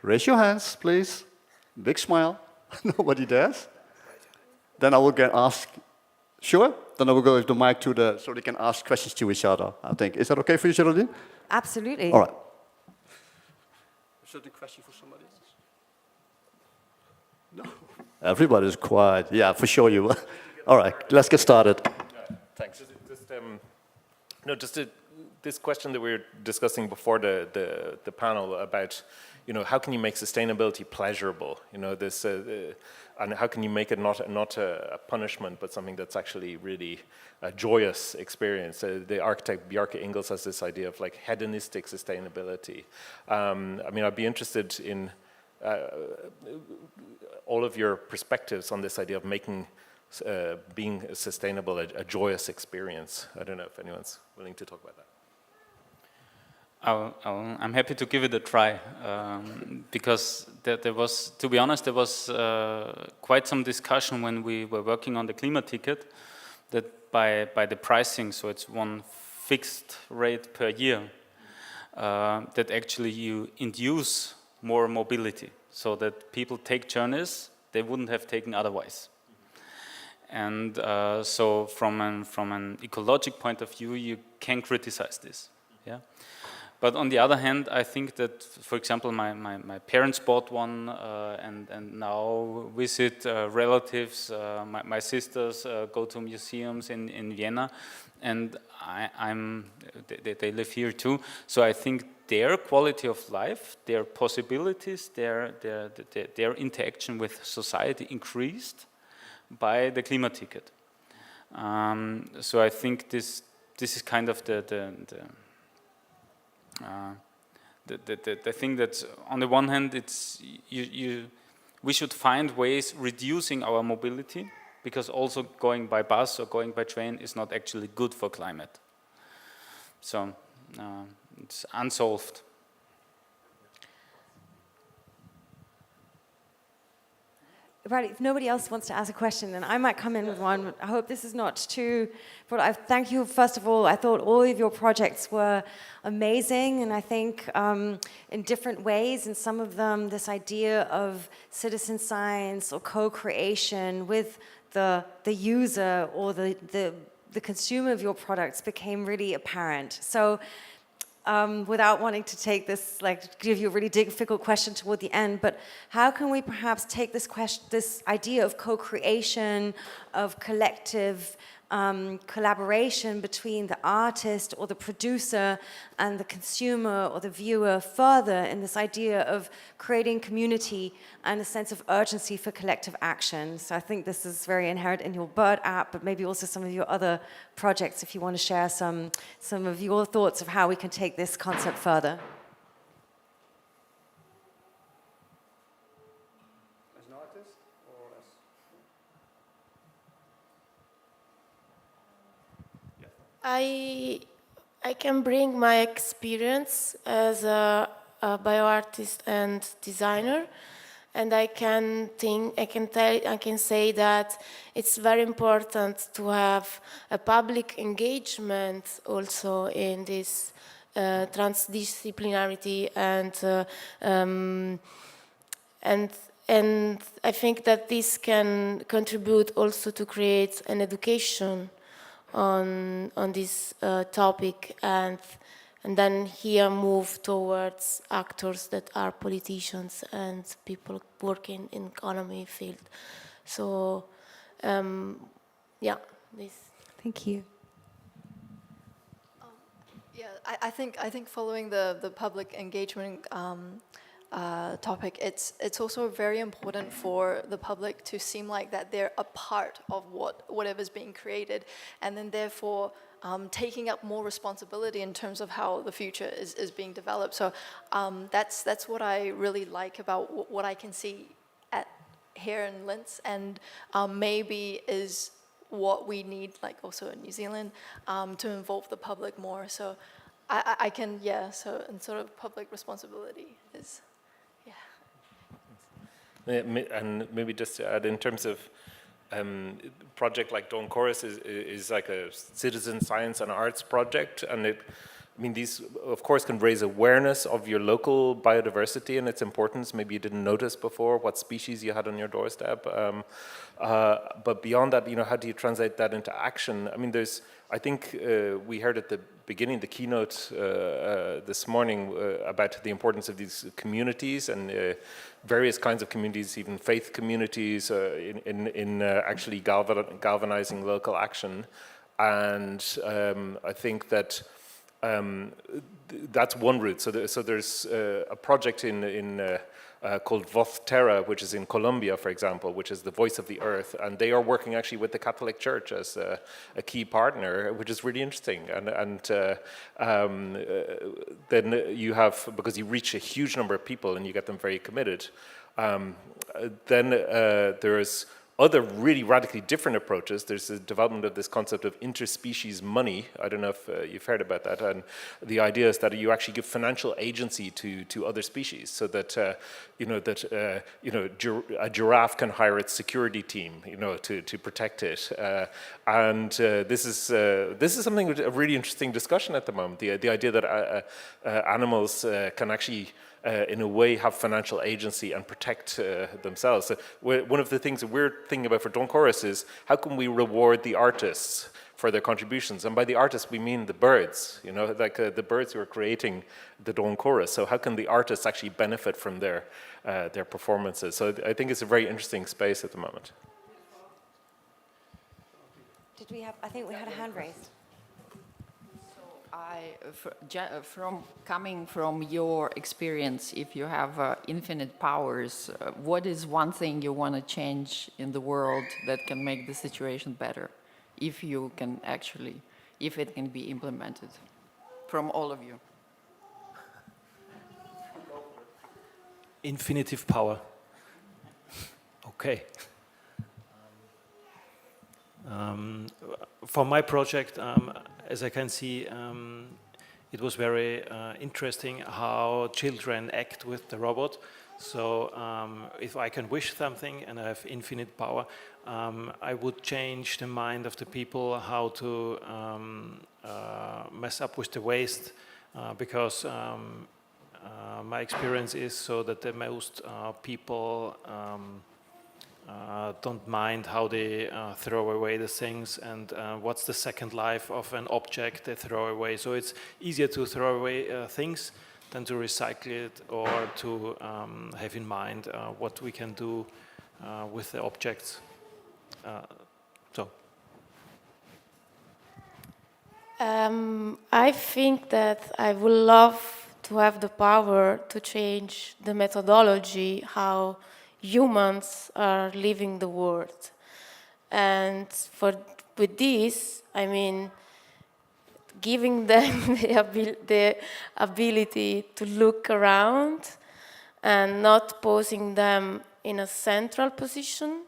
Raise your hands, please. Big smile. Nobody dares. Then I will get asked. Sure? Then I will go with the mic to so they can ask questions to each other, I think. Is that okay for you, Geraldine? Absolutely. All right. A certain question for somebody else? No. Everybody's quiet. Yeah, for sure you will. All right, let's get started. Thanks. This question that we were discussing before the panel about, you know, how can you make sustainability pleasurable? You know, this, and how can you make it not a punishment, but something that's actually really a joyous experience? The architect Bjarke Ingels has this idea of like hedonistic sustainability. I mean, I'd be interested in all of your perspectives on this idea of making being sustainable a joyous experience? I don't know if anyone's willing to talk about that. I'm happy to give it a try, because there was, to be honest, there was quite some discussion when we were working on the Klima ticket, that by the pricing, so it's one fixed rate per year, that actually you induce more mobility, so that people take journeys they wouldn't have taken otherwise. And so from an ecological point of view, you can criticize this. Yeah. But on the other hand, I think that, for example, my parents bought one and now visit relatives. My sisters go to museums in Vienna, and they live here too. So I think their quality of life, their possibilities, their interaction with society increased by the Klima ticket. So I think this is kind of the thing that, on the one hand, it's we should find ways reducing our mobility, because also going by bus or going by train is not actually good for climate. So it's unsolved. Right, if nobody else wants to ask a question, then I might come in with one. I hope this is not too, but I thank you, first of all. I thought all of your projects were amazing, and I think in different ways, in some of them, this idea of citizen science or co-creation with the user or the consumer of your products became really apparent. So without wanting to take this, give you a really difficult question toward the end, but how can we perhaps take this idea of co-creation, of collective collaboration between the artist or the producer and the consumer or the viewer further in this idea of creating community and a sense of urgency for collective action? So I think this is very inherent in your Bird app, but maybe also some of your other projects, if you want to share some of your thoughts of how we can take this concept further. As an artist or as... I can bring my experience as a bioartist and designer, and I can say that it's very important to have a public engagement also in this transdisciplinarity, and I think that this can contribute also to create an education on this topic, and then here move towards actors that are politicians and people working in economy field. So, yeah, this. Thank you. Yeah, I think following the public engagement topic, it's also very important for the public to seem like that they're a part of whatever's being created, and then therefore taking up more responsibility in terms of how the future is being developed. So that's what I really like about what I can see here in Linz, and maybe is what we need, like also in New Zealand, to involve the public more. So I can, yeah, so and sort of public responsibility is, yeah. And maybe just to add, in terms of project like Dawn Chorus is like a citizen science and arts project, and these of course can raise awareness of your local biodiversity and its importance. Maybe you didn't notice before what species you had on your doorstep, but beyond that, how do you translate that into action? I think we heard at the beginning, the keynote this morning, about the importance of these communities and various kinds of communities, even faith communities, in actually galvanizing local action. And I think that that's one route. So there's a project called Voz Terra, which is in Colombia, for example, which is the voice of the earth, and they are working actually with the Catholic Church as a key partner, which is really interesting. And then you have, because you reach a huge number of people and you get them very committed, then there's other really radically different approaches. There's the development of this concept of interspecies money. I don't know if you've heard about that. And the idea is that you actually give financial agency to other species, so that a giraffe can hire its security team, to protect it. And this is something with a really interesting discussion at the moment. The idea that animals can actually in a way have financial agency and protect themselves. One of the things that we're thinking about for Dawn Chorus is how can we reward the artists for their contributions? And by the artists we mean the birds, like the birds who are creating the Dawn Chorus. So how can the artists actually benefit from their performances? So I think it's a very interesting space at the moment. I think we had a hand raised. Coming from your experience, if you have infinite powers, what is one thing you want to change in the world that can make the situation better, if it can be implemented from all of you? Infinitive power. Okay. For my project, as I can see, it was very interesting how children act with the robot. So if I can wish something and I have infinite power, I would change the mind of the people how to mess up with the waste, because my experience is so that the most people don't mind how they throw away the things, and what's the second life of an object they throw away. So it's easier to throw away things than to recycle it, or to have in mind what we can do with the objects. I think that I would love to have the power to change the methodology, how humans are living the world. And with this, I mean, giving them the ability to look around and not posing them in a central position,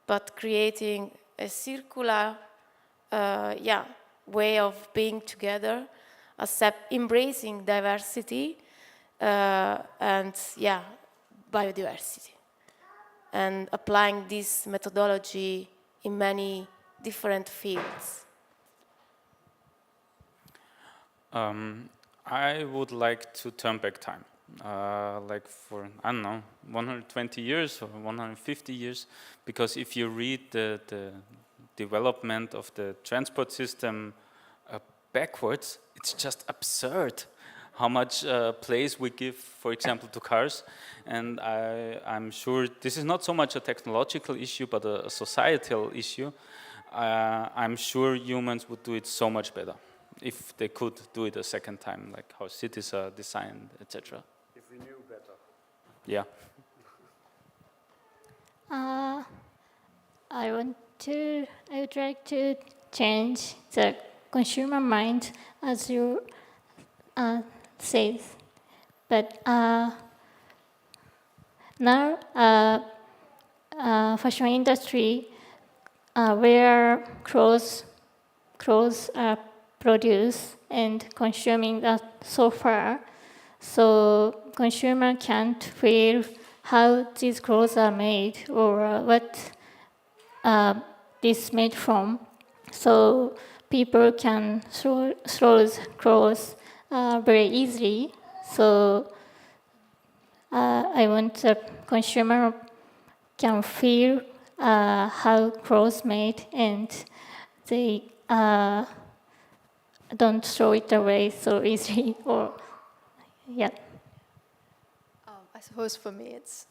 but creating a circular way of being together, embracing diversity and biodiversity, and applying this methodology in many different fields. I would like to turn back time, like for, I don't know, 120 years or 150 years, because if you read the development of the transport system backwards, it's just absurd how much place we give, for example, to cars. And I'm sure this is not so much a technological issue, but a societal issue. I'm sure humans would do it so much better if they could do it a second time, like how cities are designed, etc. If we knew better. Yeah. I would like to change the consumer mind, as you said. But now, fashion industry, where clothes are produced and consuming that so far, so consumer can't feel how these clothes are made or what this made from. So people can throw clothes very easily. So I want the consumer can feel how clothes made, and they don't throw it away so easily. Or yeah. I suppose for me it's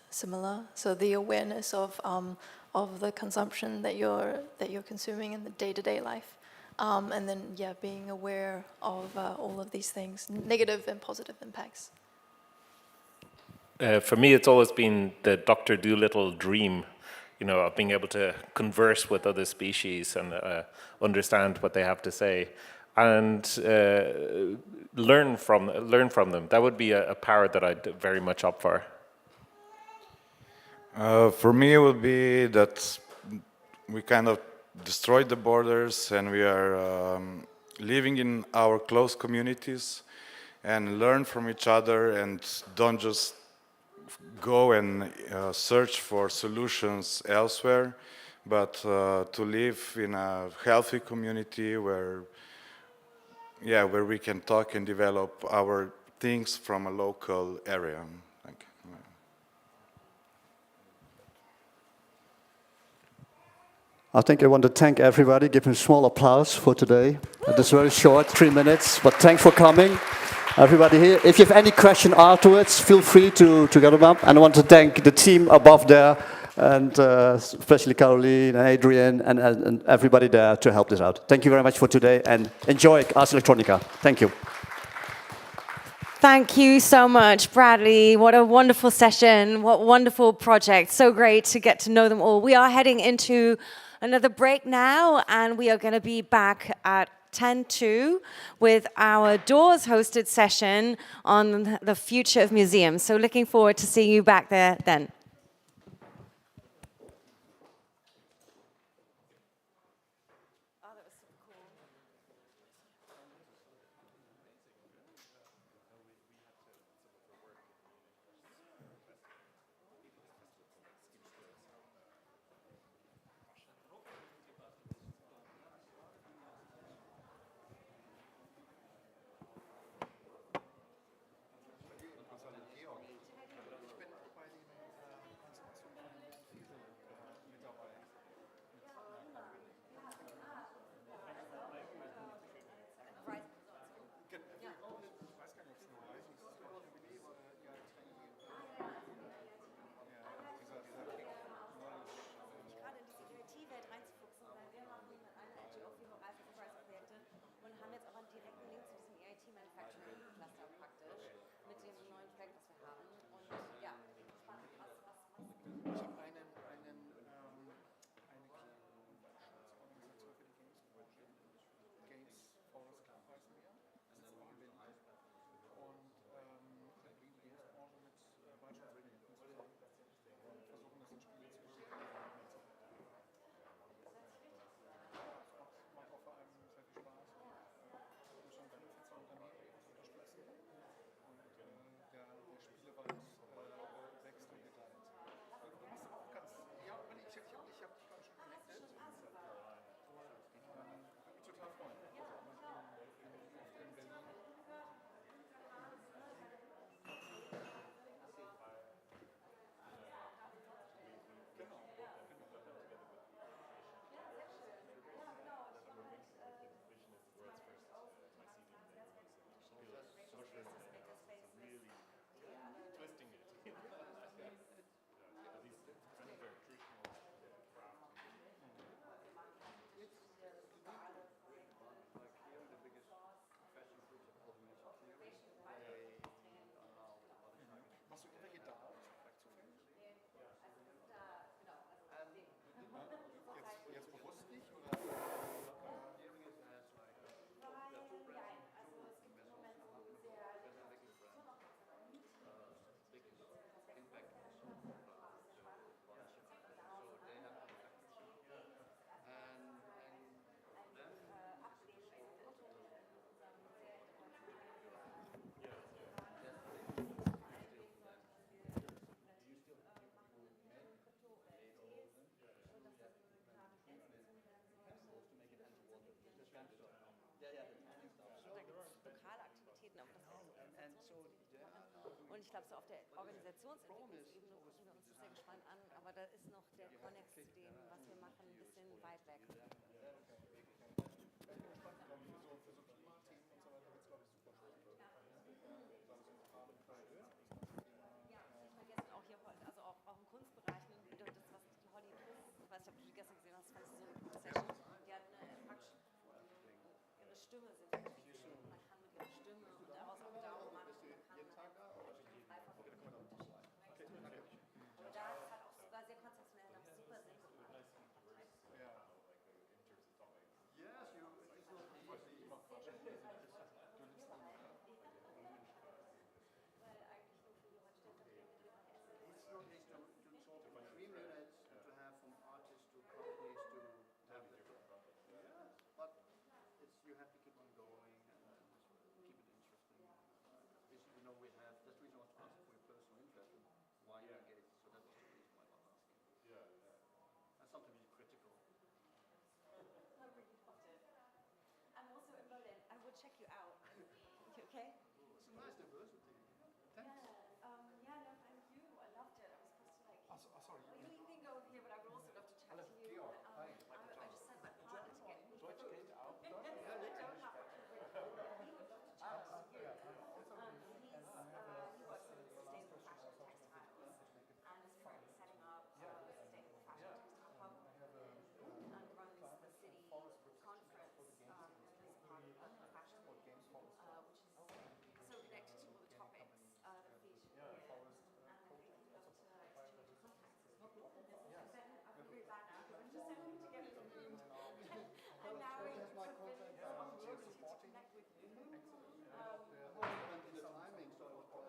similar. So the awareness of the consumption that you're consuming in the day-to-day life, and then being aware of all of these things, negative and positive impacts. For me, it's always been the Dr. Dolittle dream, of being able to converse with other species and understand what they have to say, and learn from them. That would be a power that I'd very much opt for. For me, it would be that we kind of destroyed the borders and we are living in our close communities and learn from each other and don't just go and search for solutions elsewhere, but to live in a healthy community where we can talk and develop our things from a local area. Thank you. I think I want to thank everybody, give him a small applause for today. It is very short, 3 minutes, but thanks for coming. Everybody here, if you have any question afterwards, feel free to get them up. And I want to thank the team above there, and especially Caroline and Adrian and everybody there to help this out. Thank you very much for today, and enjoy Ars Electronica. Thank you. Thank you so much, Bradley. What a wonderful session. What wonderful project. So great to get to know them all. We are heading into another break now, and we are going to be back at 10:02 with our Doors hosted session on the future of museums. So looking forward to seeing you back there then. Und ich glaube, so auf der Organisationsentwicklungsebene gucken wir uns das sehr gespannt an, aber da ist noch der Konnex zu dem, was wir machen, ein bisschen weit weg. Okay. It's a nice diversity. Thanks. Yeah, no, thank you. I loved it. I was supposed to like... sorry. Well, you can go over here, but I would also love to chat to you. I just sent my partner to get me. Deutsch geht auch. I don't have to. He would love to chat to you. He works in sustainable fashion textiles and is currently setting up sustainable fashion textile hub and runs the city conference and is part of fashion, which is so connected to all the topics that feature here. And I think he'd love to exchange contacts. I'm very bad now because I'm just sending him to get in the room. And now it's an opportunity to connect with you. The timing, so it was quite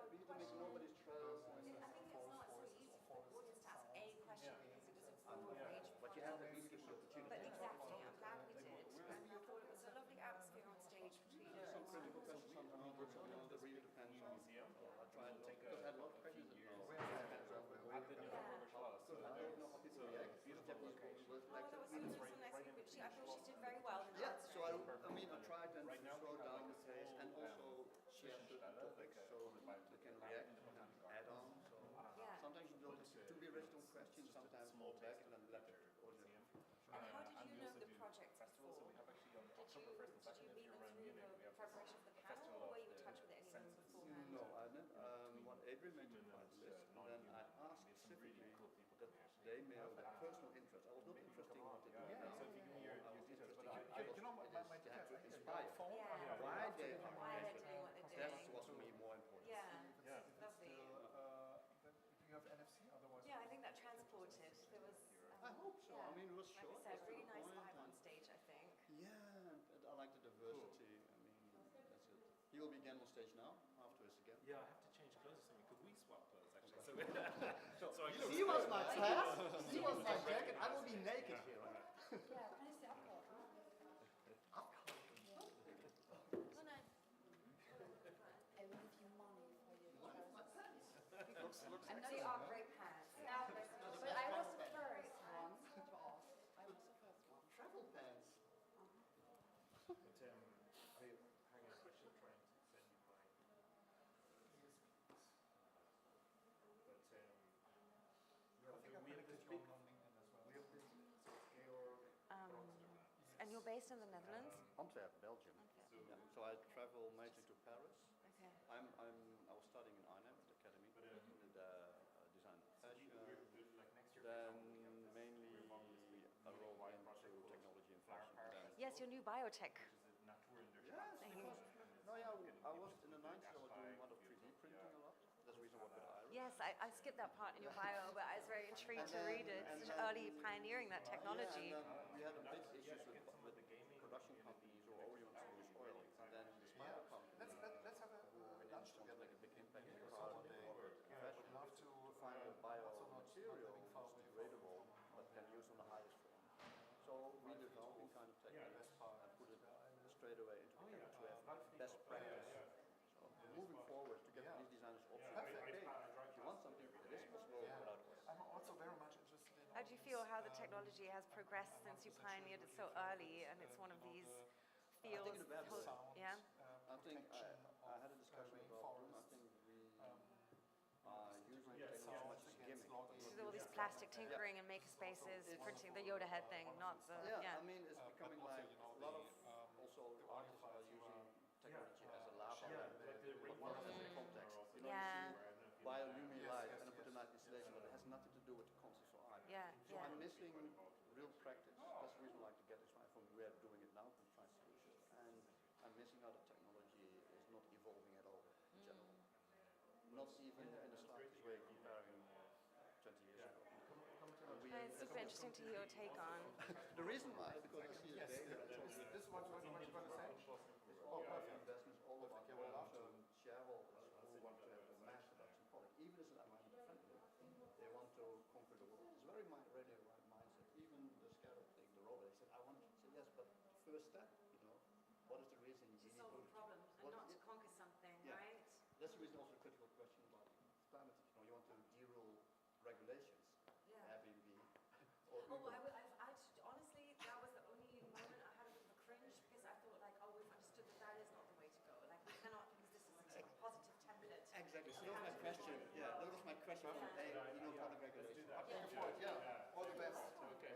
we need to make nobody's trails. I think it's not so easy for the audience to ask a question because it was a broad range of But you have at least given the opportunity. But exactly, I'm glad we did. And I thought it was a lovely atmosphere on stage between us. Some critical questions sometimes that really depends on. I tried to take because I had a lot of questions and now. I don't know how people react. Japanese people Oh, that was so nice. I thought she did very well. Yeah, so I mean, I tried then to slow down the pace and also share certain topics so they can react and add on. So sometimes you don't have to be original questions, sometimes hold back and then let the audience. And how did you know the projects before? Did you meet them through the preparation of the panel, or were you in touch with any of them beforehand? No, I didn't. When Audrey made the list, and then I asked specifically that they mail their personal interest. I was not interested in what they do now. So if you give me your details, but they have to inspire. Why they are doing what they're doing. That's what to me more important. Yeah, lovely. You have NFC, otherwise. Yeah, I think that transported. There was. I hope so. I mean, it was short. Like I said, really nice vibe on stage, I think. Yeah, and I like the diversity. I mean, that's it. He will be again on stage now, afterwards again. Yeah, I have to change clothes or something. Could we swap clothes, actually? So he was my hat, he was my jacket, I will be naked here. Yeah, can I sit up? Oh, no. I will give you money for your trousers. And they are great pants. But I was the first one to ask. I was the first one. Travel pants. But hang on, I should try and send you my. But we have this big. We have this. So it's Georg. And you're based in the Netherlands? Antwerp, Belgium. Yeah. So I travel mainly to Paris. Okay. I was studying in Arnhem at the academy, in the design and fashion. Then mainly a role into technology and fashion. Yes, your new biotech. Yes, because, no, yeah, I was in the 90s, I was doing a lot of 3D printing a lot. That's the reason I work with Iris. Yes, I skipped that part in your bio, but I was very intrigued to read it. Such early pioneering that technology. Yeah, and then we had a big issues with production companies or Orion to use oil. And then this bio company, let's have a lunch together. Like a big impact in the car and corporate fashion to find a biomaterial that's degradable but can use on the highest form. So we developed a kind of technique and put it straight away into the to have best practice. So moving forward to get these designers also okay, if you want something, it is possible without oil. I'm also very much interested in. How do you feel how the technology has progressed since you pioneered it so early, and it's one of these fields? I think it's better. Yeah. I think I had a discussion about them. I think we using technology so much as a gimmick. So all these plastic tinkering and maker spaces, printing the Yoda head thing, not the I mean it's becoming like a lot of also artists are using technology as a lava lamp, but not as a context. You know, you see bioluminescent light and I put a night installation, but it has nothing to do with the concept of art. So I'm missing real practice. That's the reason I like to get this right from where I'm doing it now, from Find Solutions. And I'm missing how the technology is not evolving at all in general. Not even in the slightest way comparing 20 years ago. It's super interesting to hear your take on. The reason why, because I see the data. This is what you're going to say? All perfect investments, all of the long-term shareholders who want to have a mass production product, even as an environmental friendly, they want to conquer the world. It's very really a right mindset. Even the scarab thing, the robot, they said, I want to say yes, but the first step, you know, what is the reason you To need solve a problem and not to conquer something, right? That's the reason also a critical question about climate. You know, you want to de-rule regulations, Airbnb. Honestly, that was the only moment question for the day, you know, public regulation. Yeah, all the best. Okay.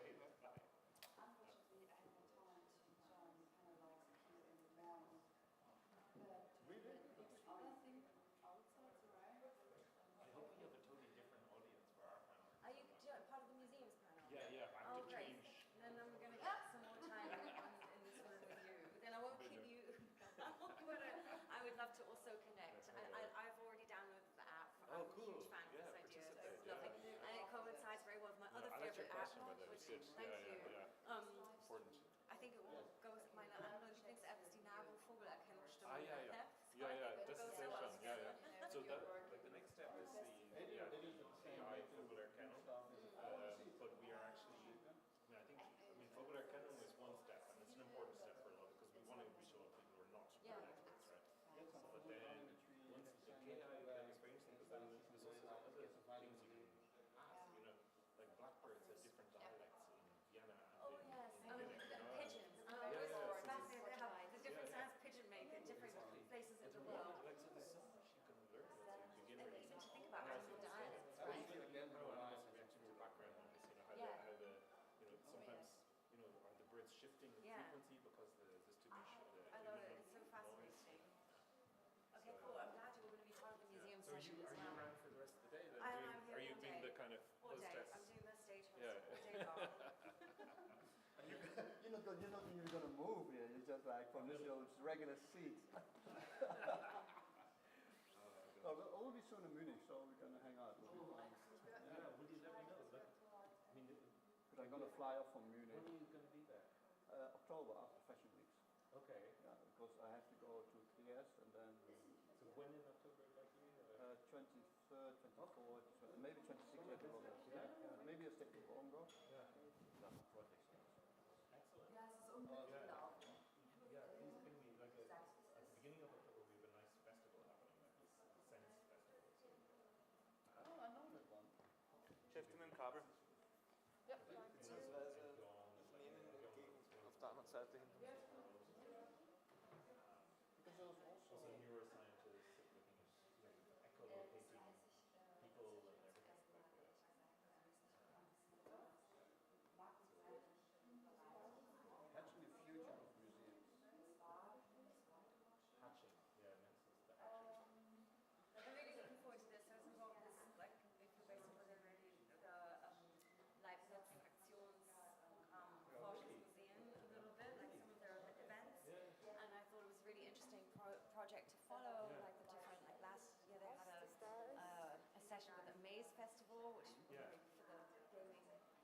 Unfortunately, I haven't time to join the panel like here in the morning. But really? I think outside's alright. I hope we have a totally different audience for our panel. Are you part of the museums panel? Yeah, I'm Oh, great. Then I'm going to get some more time in this one with you. Then I won't keep you. But I would love to also connect. I've already downloaded the app. I'm a huge fan of this idea. It's lovely. And it coincides very well with my other favorite app. Thank you. Important. I think it will go with my Lieblings-App Vogelerkennungsstimme. Just the same one. So the next step is the AI Vogelerkennung. But we are actually, I mean, Vogelerkennung is one step, and it's an important step for a lot because we want to be sure people are not experts, right? But then once the AI is very interesting because then there's also other things you can ask, you know, like blackbirds have different dialects in Vienna and in pigeons. I was fascinated how the different sounds pigeon make in different places in the world. Like, so there's so much you can learn as a beginner. Amazing to think about animal dialects, right? Again, how reaction to background noise, you know, how the, you know, sometimes, you know, are the birds shifting frequency because there's too much. I love it. It's so fascinating. Okay, cool. I'm glad you were going to be part of the museum session as well. Are you around for the rest of the day? I'm here are you being the kind of all day. hostess? I'm doing the stage host all day long. You're not even going to move here. You're just like from this regular seat. We'll all be soon in Munich, so we're going to hang out. We'll be fine. Yeah, will you let me know? Like, I mean, but I'm going to fly off from Munich. When are you going to be there? October, after Fashion Weeks. Okay. Yeah, because I have to go to Trieste and then... So when in October likely? 23rd, 24th, maybe 26th at the moment. Maybe a stay longer. That's a project. Excellent. Ja, es ist unmöglich laufen. Yeah, please bring me, like, at the beginning of October we have a nice festival happening, like this Sense Festival. So. I know that one. Chef, mit dem Kabel. Ja, beziehungsweise nehmen entgegen auf der anderen Seite hinten. Because also neuroscientists looking at like echolocating people and everything like that. Hatching the future of museums. Hatching, yeah, this is the hatching. I'm really looking forward to this. I was involved in this, like, if you're based in Berlin already, the Leibniz-Aktionsprogramm Forschungsmuseen a little bit, like some of their events. And I thought it was a really interesting project to follow, like the different, like last year they had a session with the Maze Festival, which for the gaming person,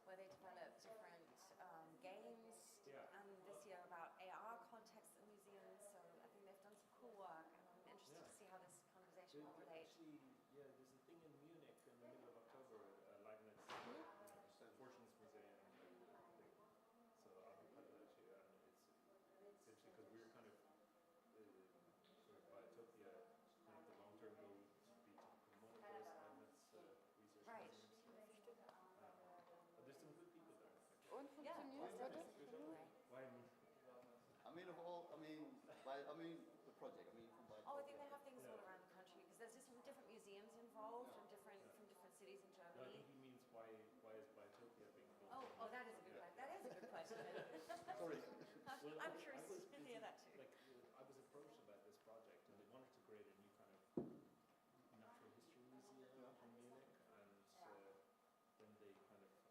where they developed different games, and this year about AR context in museums, so I think they've done some cool work, and I'm interested to see how this conversation will relate. Actually, there's a thing in Munich in the middle of October, Leibniz Forschungsmuseum. So I'll be part of that too, and it's interesting because we're kind of sort of Biotopia, kind of the long-term goal to be to promote those Leibniz research museums. But there's some good people there. Und funktioniert das? Why me? I mean, the project. I mean, from Biotopia. Oh, I think they have things all around the country because there's just different museums involved from different cities in No, I Germany. think he means why is Biotopia being built? Oh, that is a good question. That is a good question. Sorry. I'm curious to hear that too. Like, I was approached about this project, and they wanted to create a new kind of natural history museum in Munich, and then they kind of, I've been doing science art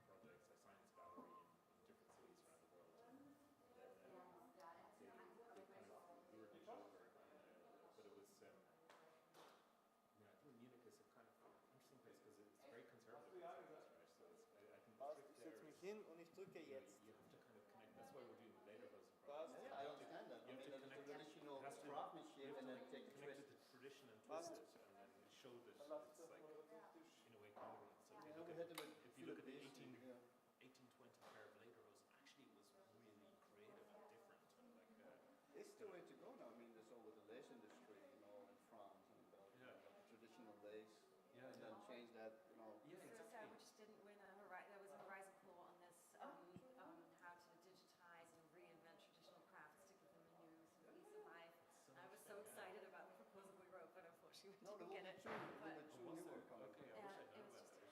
projects, a science gallery in different cities around the world, and then they kind of lured me over, but it was, I think Munich is a kind of interesting place because it's very conservative, right? So I think the trick Ich there setze mich is, hin und ich drücke jetzt. you have to kind of connect, that's why we're doing the later project. Yeah, I understand that. I mean, the traditional craftsmanship and then take a connect twist. to the tradition and twist it, and then show that it's like, in a way, congruent. So if you look at the 1820 pair of lederhosen, actually it was really creative and different. And like, It's the way to go now. I mean, there's all with the lace industry, in France and Belgium, the traditional lace, and then change that, So we just didn't win there was a Horizon call on this, how to digitize and reinvent traditional crafts to give them a new sort of lease of life. I was so excited about the proposal you can get it. But It was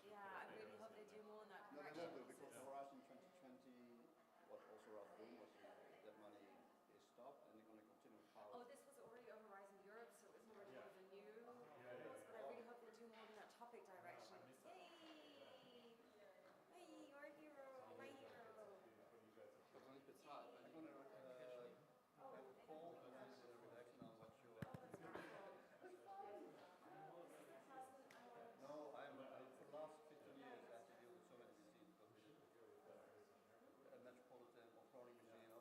yeah, I really hope they do more in that No, they direction. will do, because Horizon 2020, what also Ralph Boom was, that money is stopped and they're going to continue with power. Oh, this was already on Horizon Europe, so it was already one of the new rules, but I really hope they do more in that topic direction. Yay! Hey, you're a hero, my hero. It's hard. I'm going to have a call and then a reaction on what you are. No, for the last 15 years I had to deal with so many diseases, because we did a metropolitan or chronic machine,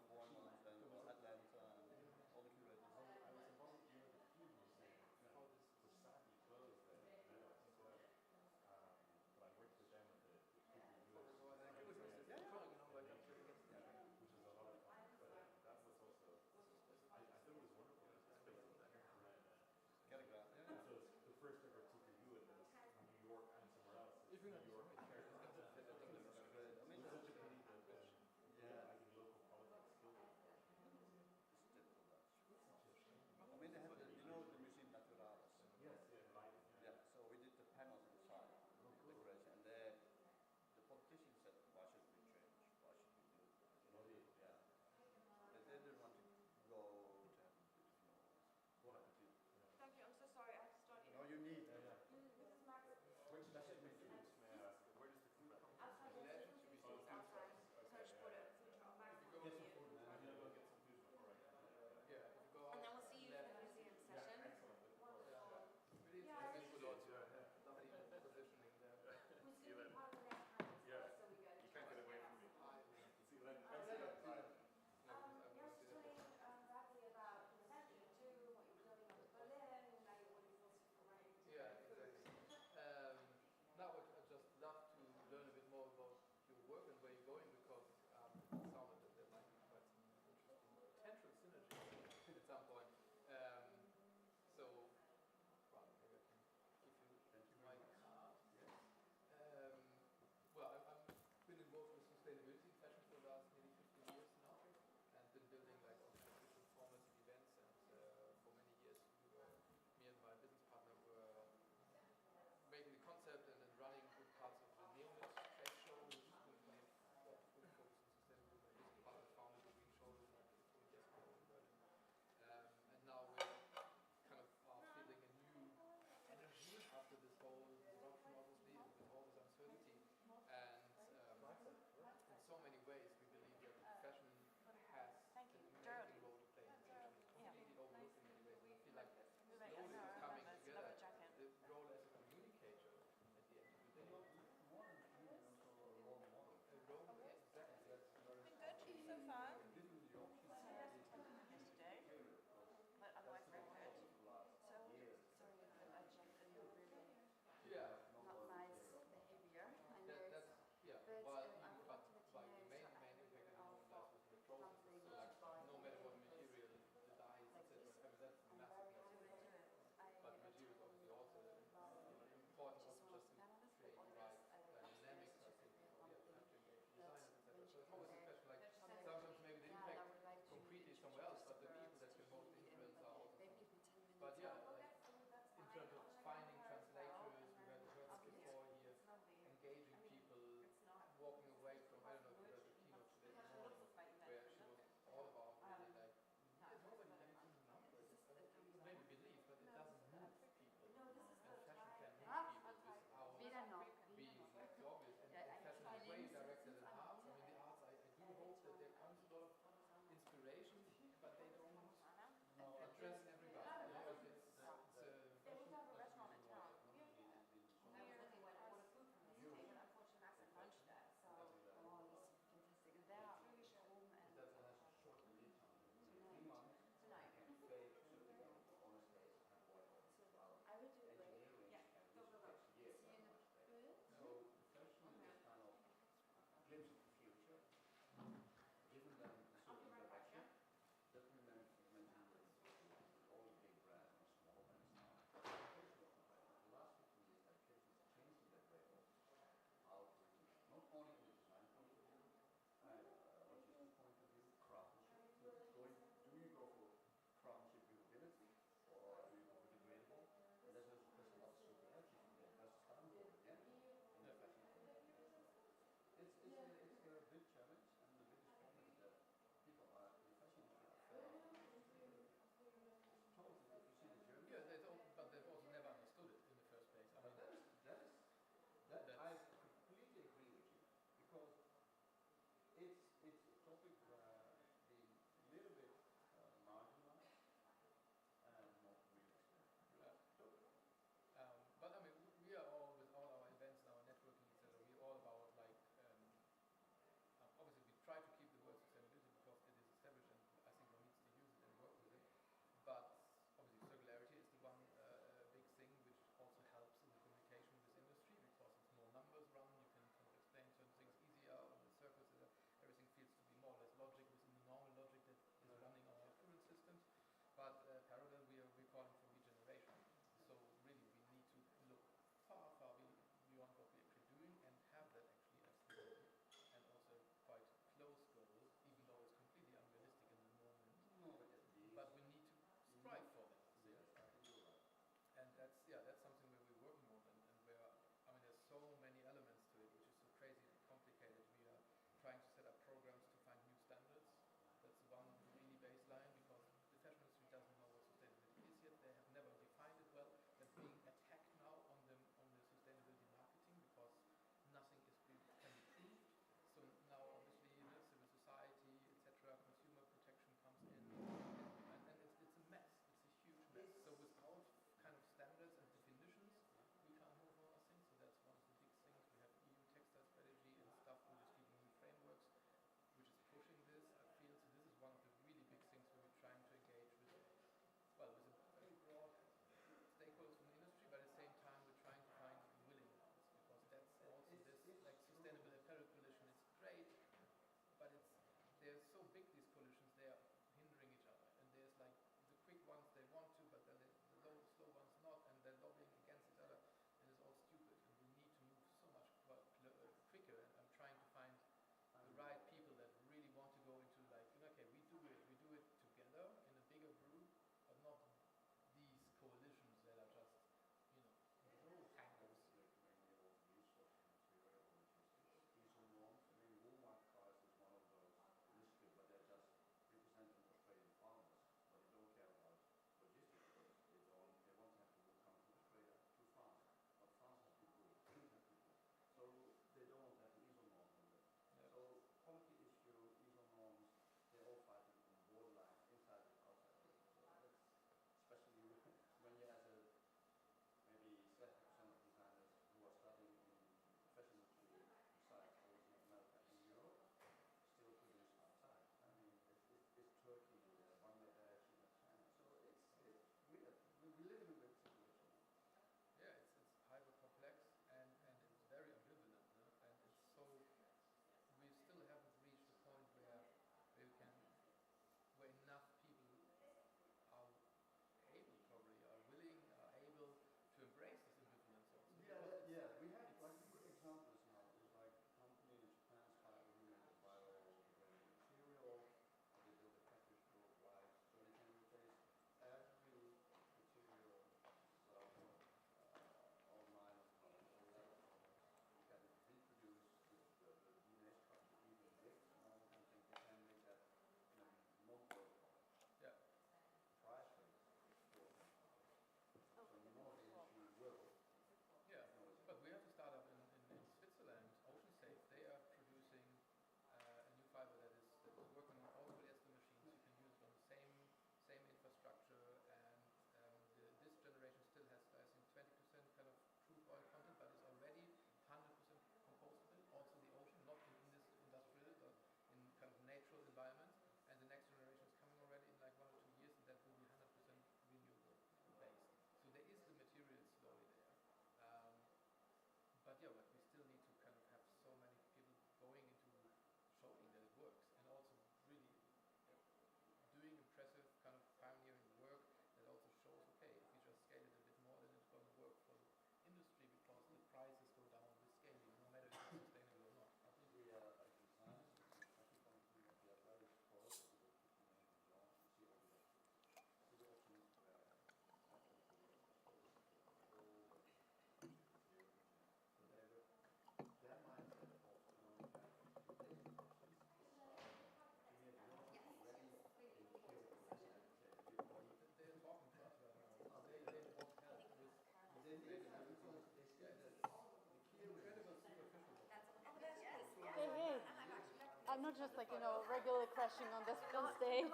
I'm not just like, you know, regular crashing on this stage.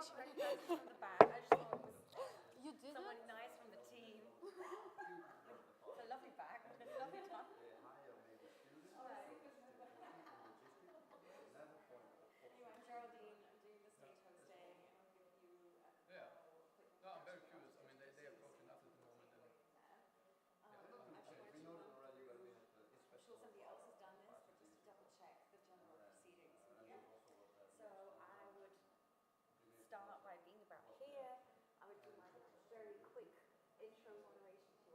From the back. I just thought it was You did someone it? nice from the team. It's a lovely bag. It's a lovely top. All right. Anyway, I'm Geraldine. I'm doing the stage hosting, and I'll give you a quick No, I'm very curious. I mean, they approach enough at the moment. And we know it already, but I'm sure somebody else has done this, but just to double check the general proceedings here. So I would start by being about here. I would do my very quick intro moderation to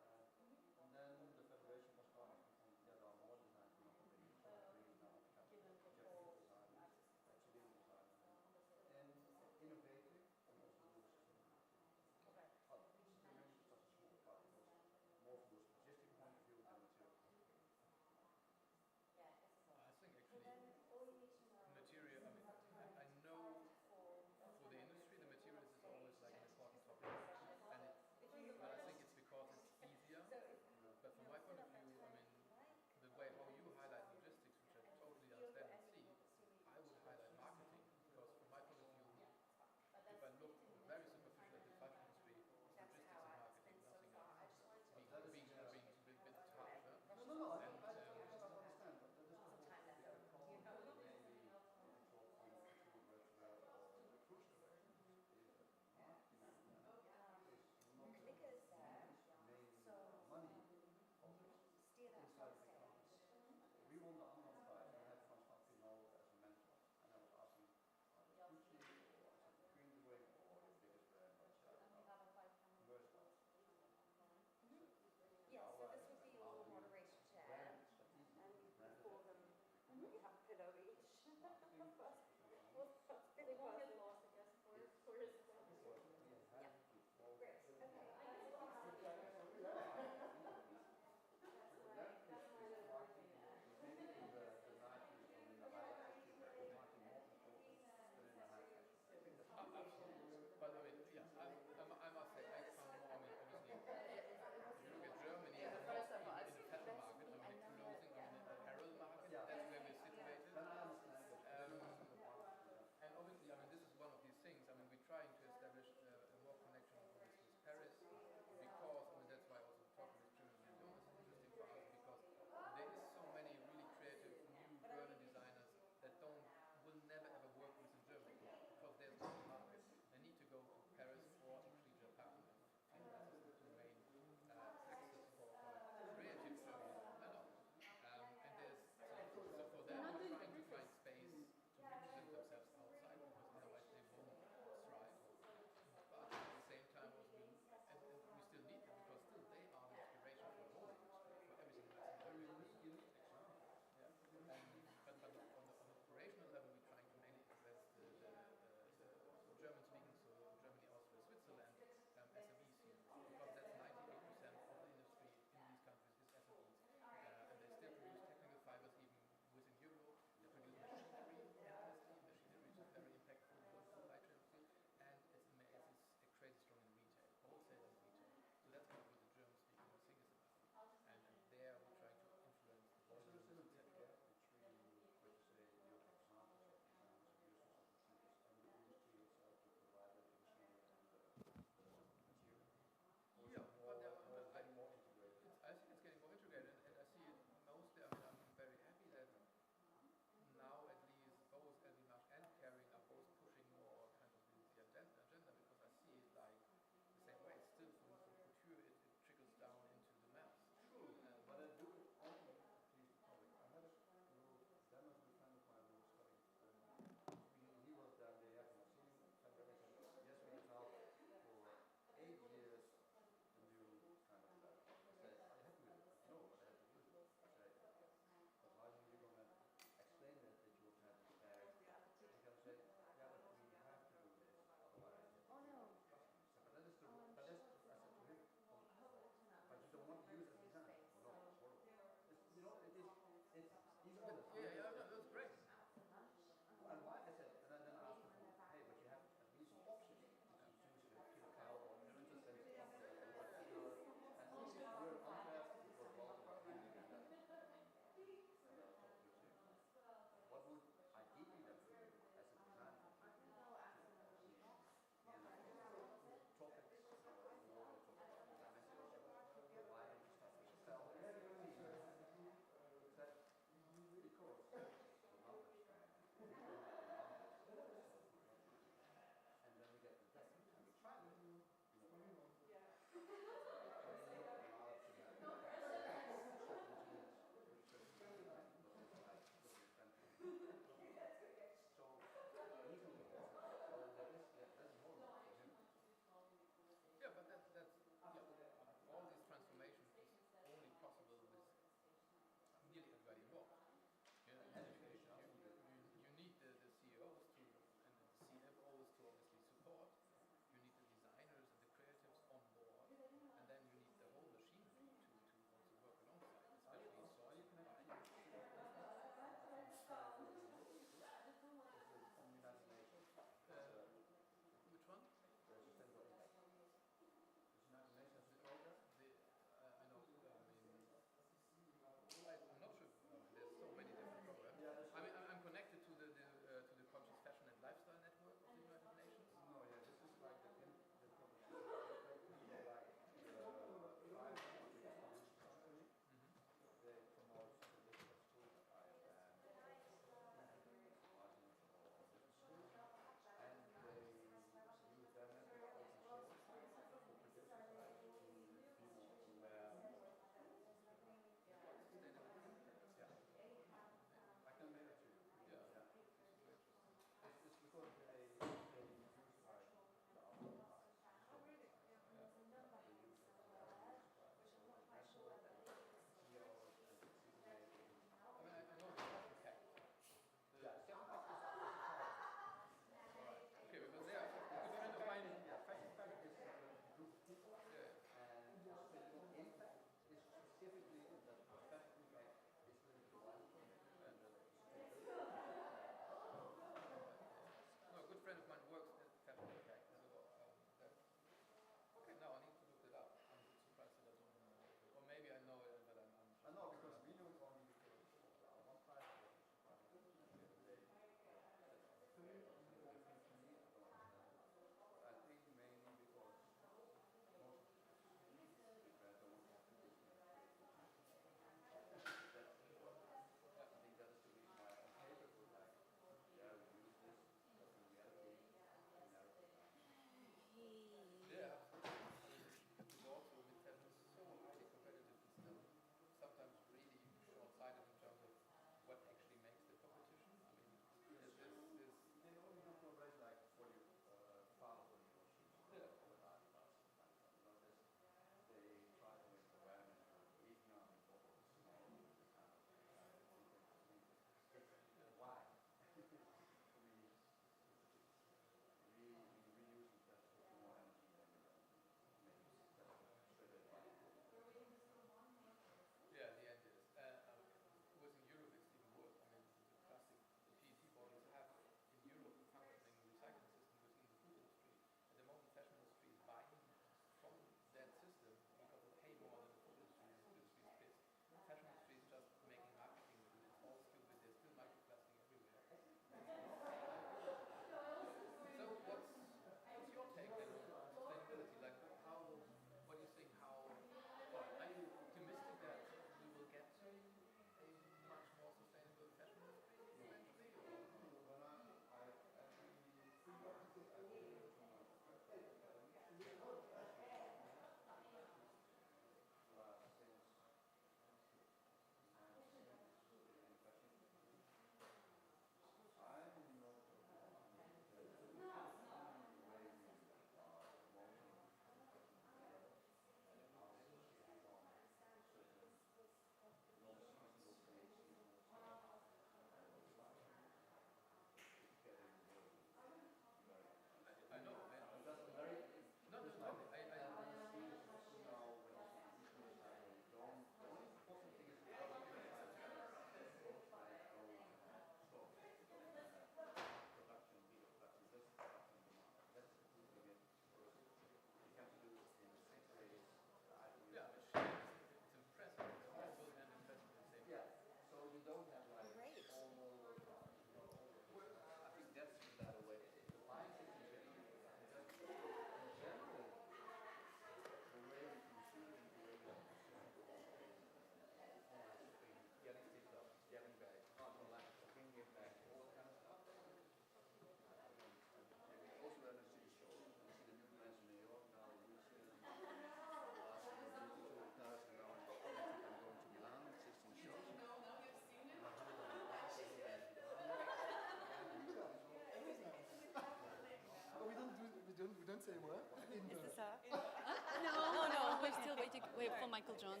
say what? Is this no, we're still waiting for Michael John.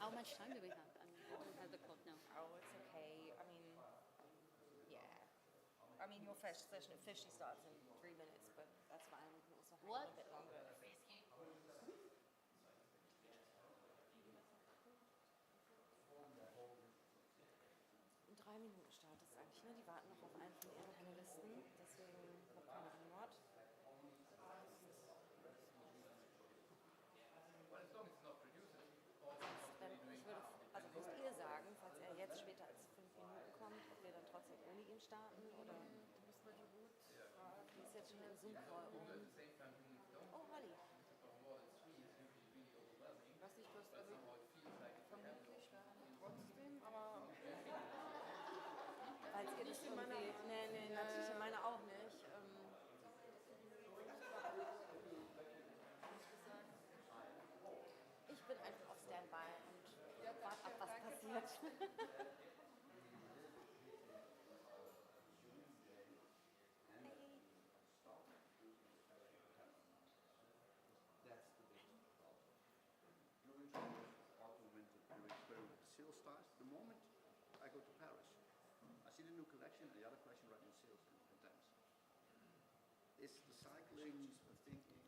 How much time do we have? I mean, I don't have the clock now. Oh, it's okay. I mean, yeah. I mean, your session officially starts in 3 minutes, but that's fine. We can also hang on a bit longer. In 3 Minuten startet es eigentlich, ne? Die warten noch auf einen von ihren Panelisten, deswegen kommt keiner an Wort. Ich würde, also müsst ihr sagen, falls er jetzt später als 5 Minuten kommt, ob wir dann trotzdem ohne ihn starten oder die ist jetzt schon im Zoom-Call um. Oh, Holly. Was nicht, was also vermutlich trotzdem, aber Falls ihr das irgendwie, nee, natürlich meine auch nicht. Ich bin einfach auf Standby und warte ab, was passiert. Sales starts, the moment I go to Paris, I see the new collection and the other collection right in sales in Tang. It's the cycling of thinking.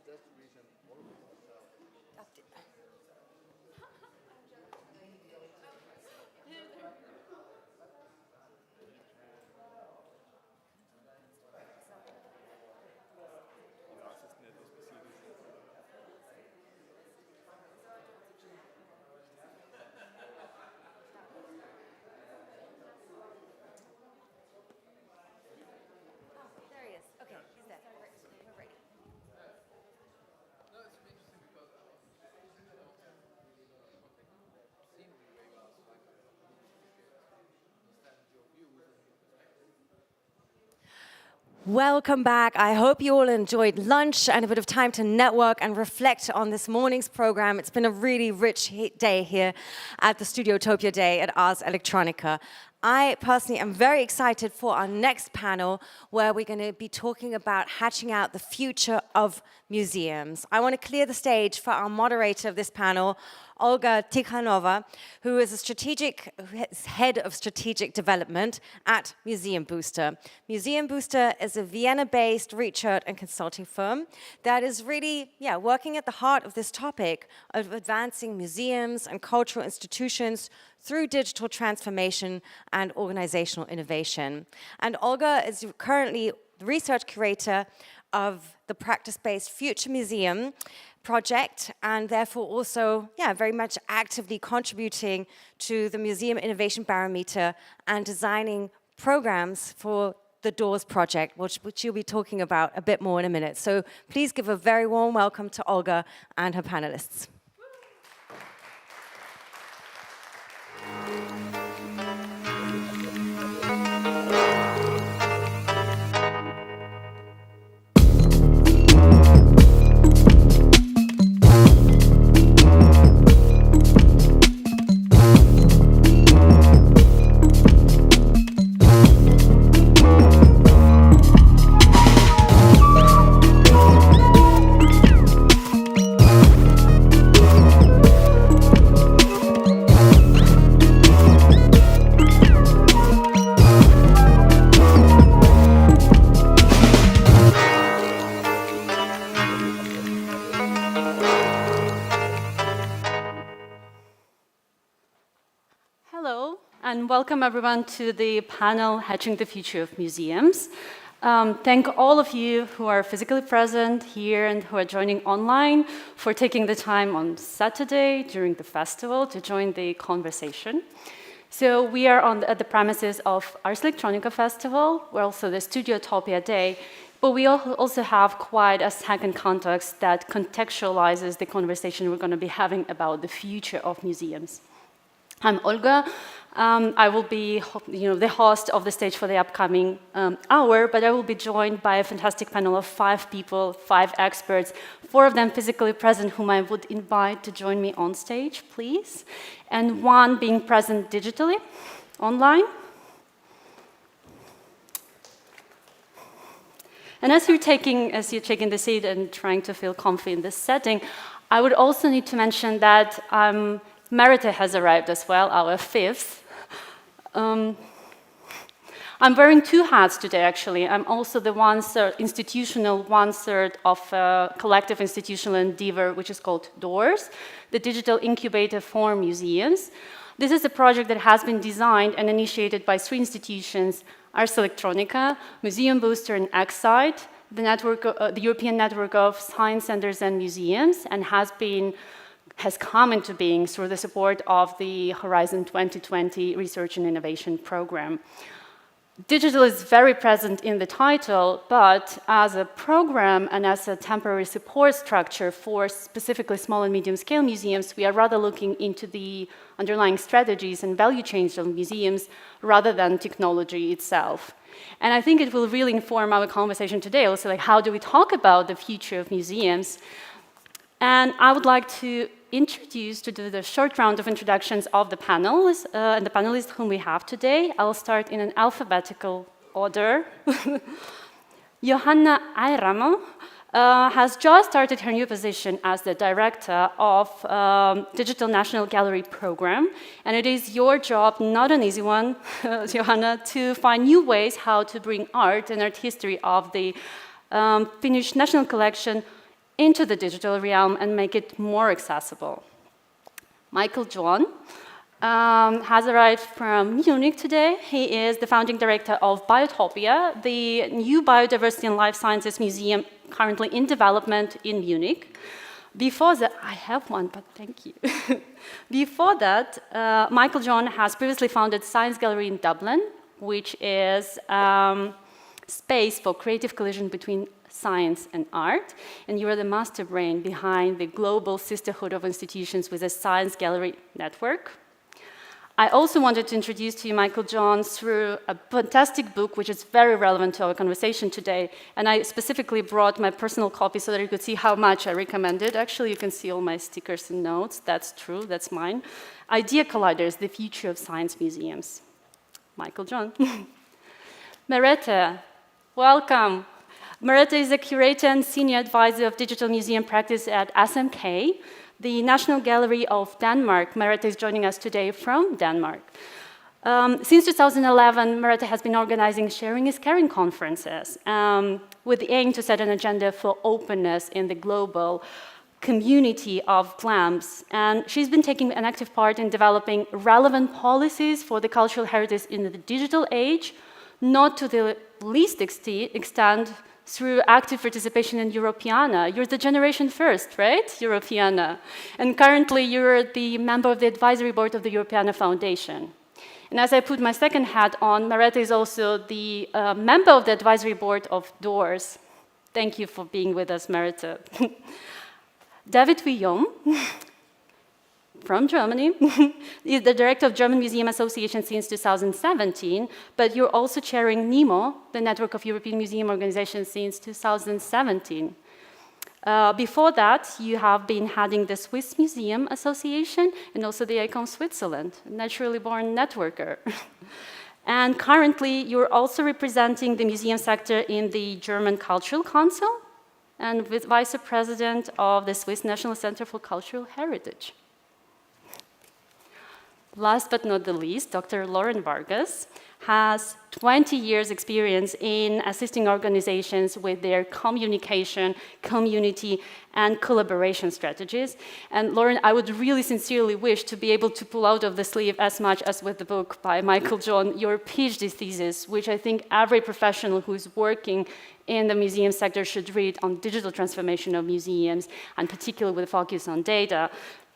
That's the reason all of us There he is. Okay, he's there. We're ready. No, it's really interesting because I was seen the way you asked, like, understand your views and your perspectives. Welcome back. I hope you all enjoyed lunch and a bit of time to network and reflect on this morning's program. It's been a really rich day here at the STUDIOTOPIA Day at Ars Electronica. I personally am very excited for our next panel where we're going to be talking about hatching out the future of museums. I want to clear the stage for our moderator of this panel, Olga Tikhanova, who is head of strategic development at Museum Booster. Museum Booster is a Vienna-based research and consulting firm that is really, working at the heart of this topic of advancing museums and cultural institutions through digital transformation and organizational innovation. And Olga is currently the research curator of the practice-based Future Museum project, and therefore also, very much actively contributing to the Museum Innovation Barometer and designing programs for the Doors project, which you'll be talking about a bit more in a minute. So please give a very warm welcome to Olga and her panelists. And welcome everyone to the panel Hatching the Future of Museums. Thank all of you who are physically present here and who are joining online for taking the time on Saturday during the festival to join the conversation. So we are at the premises of Ars Electronica Festival. We're also the Studiotopia Day, but we also have quite a second context that contextualizes the conversation we're going to be having about the future of museums. I'm Olga. I will be the host of the stage for the upcoming hour, but I will be joined by a fantastic panel of 5 people, 5 experts, 4 of them physically present, whom I would invite to join me on stage, please, and 1 being present digitally, online. And as you're taking the seat and trying to feel comfy in this setting, I would also need to mention that Merete has arrived as well, our 5th. I'm wearing 2 hats today, actually. I'm also the institutional 1/3 of a collective institutional endeavor, which is called DOORS, the Digital Incubator for Museums. This is a project that has been designed and initiated by 3 institutions: Ars Electronica, Museum Booster, and Excite, the European Network of Science Centers and Museums, and has come into being through the support of the Horizon 2020 Research and Innovation Program. Digital is very present in the title, but as a program and as a temporary support structure for specifically small and medium-scale museums, we are rather looking into the underlying strategies and value chains of museums rather than technology itself. And I think it will really inform our conversation today, also like how do we talk about the future of museums. And I would like to do the short round of introductions of the panelists and the panelists whom we have today. I'll start in an alphabetical order. Johanna Eiramo has just started her new position as the director of Digital National Gallery Program, and it is your job, not an easy one, Johanna, to find new ways how to bring art and art history of the Finnish National Collection into the digital realm and make it more accessible. Michael John has arrived from Munich today. He is the founding director of Biotopia, the new biodiversity and life sciences museum currently in development in Munich. Before that, I have one, but thank you. Before that, Michael John has previously founded Science Gallery in Dublin, which is space for creative collision between science and art, and you are the master brain behind the global sisterhood of institutions with a Science Gallery network. I also wanted to introduce to you Michael John through a fantastic book which is very relevant to our conversation today, and I specifically brought my personal copy so that you could see how much I recommend it. Actually, you can see all my stickers and notes. That's true, that's mine. Idea Colliders, the Future of Science Museums. Michael John. Merete, welcome. Merete is a curator and senior advisor of digital museum practice at SMK, the National Gallery of Denmark. Merete is joining us today from Denmark. Since 2011, Merete has been organizing Sharing is Caring conferences with the aim to set an agenda for openness in the global community of GLAMs. And she's been taking an active part in developing relevant policies for the cultural heritage in the digital age, not to the least extent through active participation in Europeana. You're the generation first, right? Europeana. And currently you're the member of the advisory board of the Europeana Foundation. And as I put my second hat on, Merete is also the member of the advisory board of DOORS. Thank you for being with us, Merete. David Vuillaume, from Germany, is the director of German Museum Association since 2017, but you're also chairing NEMO, the Network of European Museum Organizations, since 2017. Before that, you have been heading the Swiss Museum Association and also the ICOM Switzerland, a naturally born networker. And currently, you're also representing the museum sector in the German Cultural Council and with vice president of the Swiss National Center for Cultural Heritage. Last but not the least, Dr. Lauren Vargas has 20 years experience in assisting organizations with their communication, community, and collaboration strategies. And Lauren, I would really sincerely wish to be able to pull out of the sleeve as much as with the book by Michael John, your PhD thesis, which I think every professional who's working in the museum sector should read on digital transformation of museums, and particularly with a focus on data.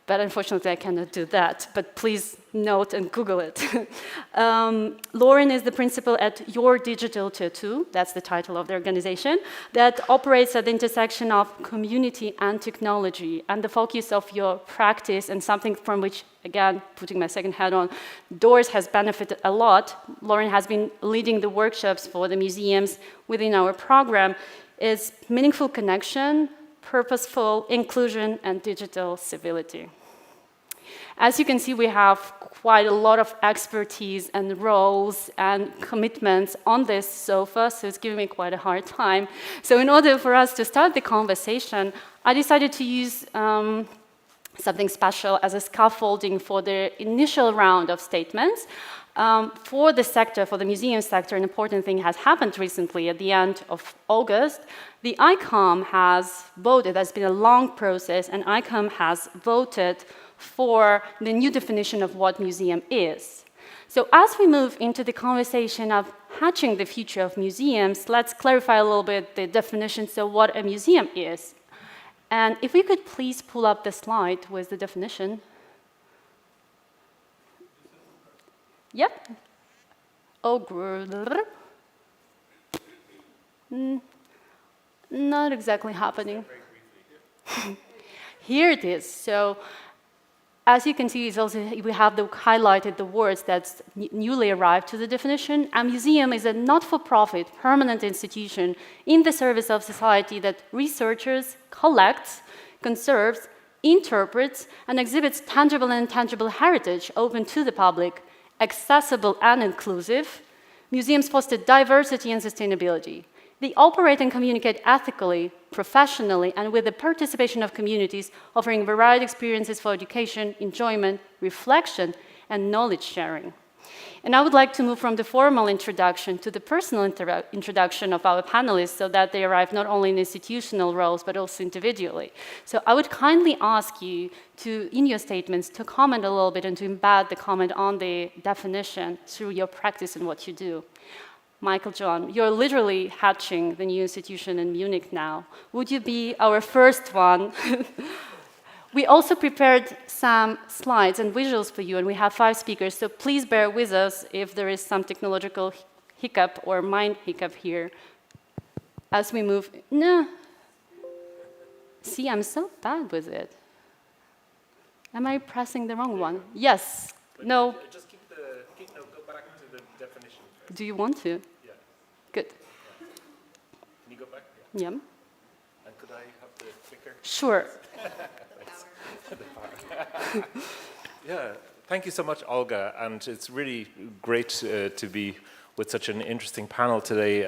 But unfortunately, I cannot do that. But please note and Google it. Lauren is the principal at Your Digital Tattoo, that's the title of the organization, that operates at the intersection of community and technology. And the focus of your practice, and something from which, again, putting my second hat on, Doors has benefited a lot. Lauren has been leading the workshops for the museums within our program, is meaningful connection, purposeful inclusion, and digital civility. As you can see, we have quite a lot of expertise and roles and commitments on this sofa, so it's giving me quite a hard time. So in order for us to start the conversation, I decided to use something special as a scaffolding for the initial round of statements. For the sector, for the museum sector, an important thing has happened recently at the end of August. The ICOM has voted, there's been a long process, and ICOM has voted for the new definition of what museum is. So as we move into the conversation of hatching the future of museums, let's clarify a little bit the definition, so what a museum is. And if we could please pull up the slide with the definition. Yep. Oh, not exactly happening. Here it is. So, as you can see, it's also, we have highlighted the words that's newly arrived to the definition. A museum is a not-for-profit permanent institution in the service of society that researches, collects, conserves, interprets, and exhibits tangible and intangible heritage open to the public, accessible and inclusive. Museums foster diversity and sustainability. They operate and communicate ethically, professionally, and with the participation of communities, offering varied experiences for education, enjoyment, reflection, and knowledge sharing. And I would like to move from the formal introduction to the personal introduction of our panelists so that they arrive not only in institutional roles, but also individually. So I would kindly ask you to, in your statements, to comment a little bit and to embed the comment on the definition through your practice and what you do. Michael John, you're literally hatching the new institution in Munich now. Would you be our first one? We also prepared some slides and visuals for you, and we have 5 speakers, so please bear with us if there is some technological hiccup or mind hiccup here as we move. No. See, I'm so bad with it. Am I pressing the wrong one? Yes. No. Just keep no, go back to the definition first. Do you want to? Yeah. Good. Can you go back? Yeah. And could I have the clicker? Sure. Yeah, thank you so much, Olga, and it's really great to be with such an interesting panel today.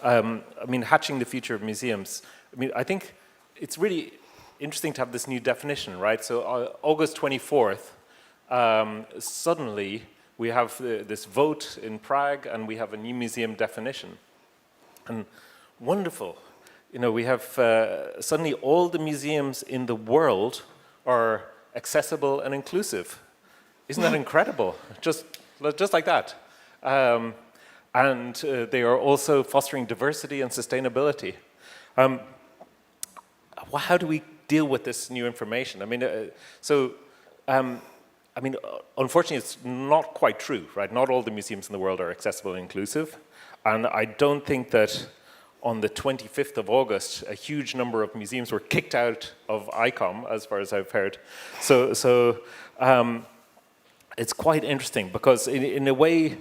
I mean, hatching the future of museums. I mean, I think it's really interesting to have this new definition, right? So August 24th, suddenly we have this vote in Prague, and we have a new museum definition. And wonderful. You know, we have suddenly all the museums in the world are accessible and inclusive. Isn't that incredible? Just like that. And they are also fostering diversity and sustainability. How do we deal with this new information? I mean, unfortunately, it's not quite true, right? Not all the museums in the world are accessible and inclusive. And I don't think that on the 25th of August, a huge number of museums were kicked out of ICOM, as far as I've heard. So it's quite interesting, because in a way,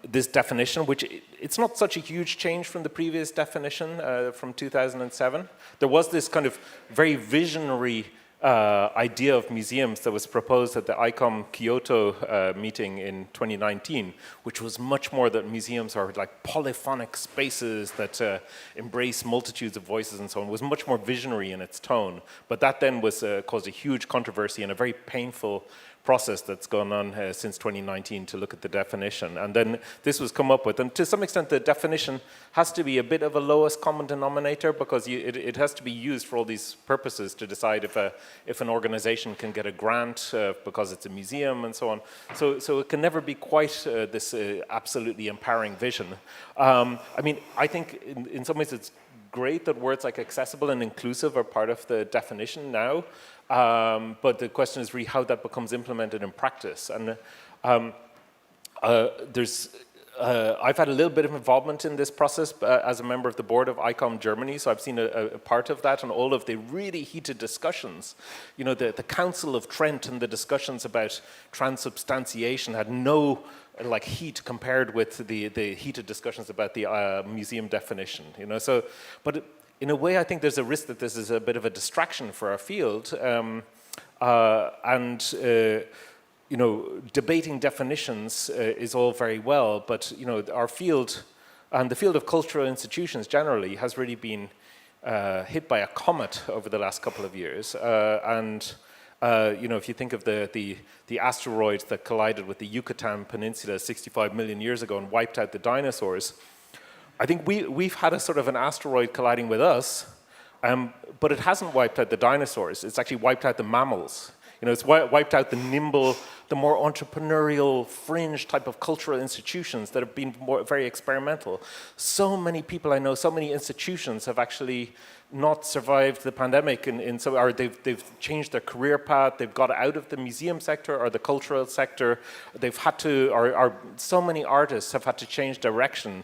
this definition, which it's not such a huge change from the previous definition from 2007. There was this kind of very visionary idea of museums that was proposed at the ICOM Kyoto meeting in 2019, which was much more that museums are like polyphonic spaces that embrace multitudes of voices and so on. It was much more visionary in its tone, but that then was caused a huge controversy and a very painful process that's gone on since 2019 to look at the definition. And then this was come up with. And to some extent, the definition has to be a bit of a lowest common denominator because it has to be used for all these purposes to decide if an organization can get a grant because it's a museum and so on. So it can never be quite this absolutely empowering vision. I mean, I think in some ways it's great that words like accessible and inclusive are part of the definition now. But the question is really how that becomes implemented in practice. And I've had a little bit of involvement in this process as a member of the board of ICOM Germany, so I've seen a part of that and all of the really heated discussions. You know, the Council of Trent and the discussions about transubstantiation had no like heat compared with the heated discussions about the museum definition. You know, so but. In a way, I think there's a risk that this is a bit of a distraction for our field, you know, debating definitions is all very well, but you know, our field and the field of cultural institutions generally has really been hit by a comet over the last couple of years, you know, if you think of the asteroid that collided with the Yucatan Peninsula 65 million years ago and wiped out the dinosaurs. I think we've had a sort of an asteroid colliding with us, but it hasn't wiped out the dinosaurs. It's actually wiped out the mammals. You know, it's wiped out the nimble, the more entrepreneurial, fringe type of cultural institutions that have been very experimental. So many people I know, so many institutions have actually not survived the pandemic, or they've changed their career path, they've got out of the museum sector or the cultural sector, they've had to, or so many artists have had to change direction.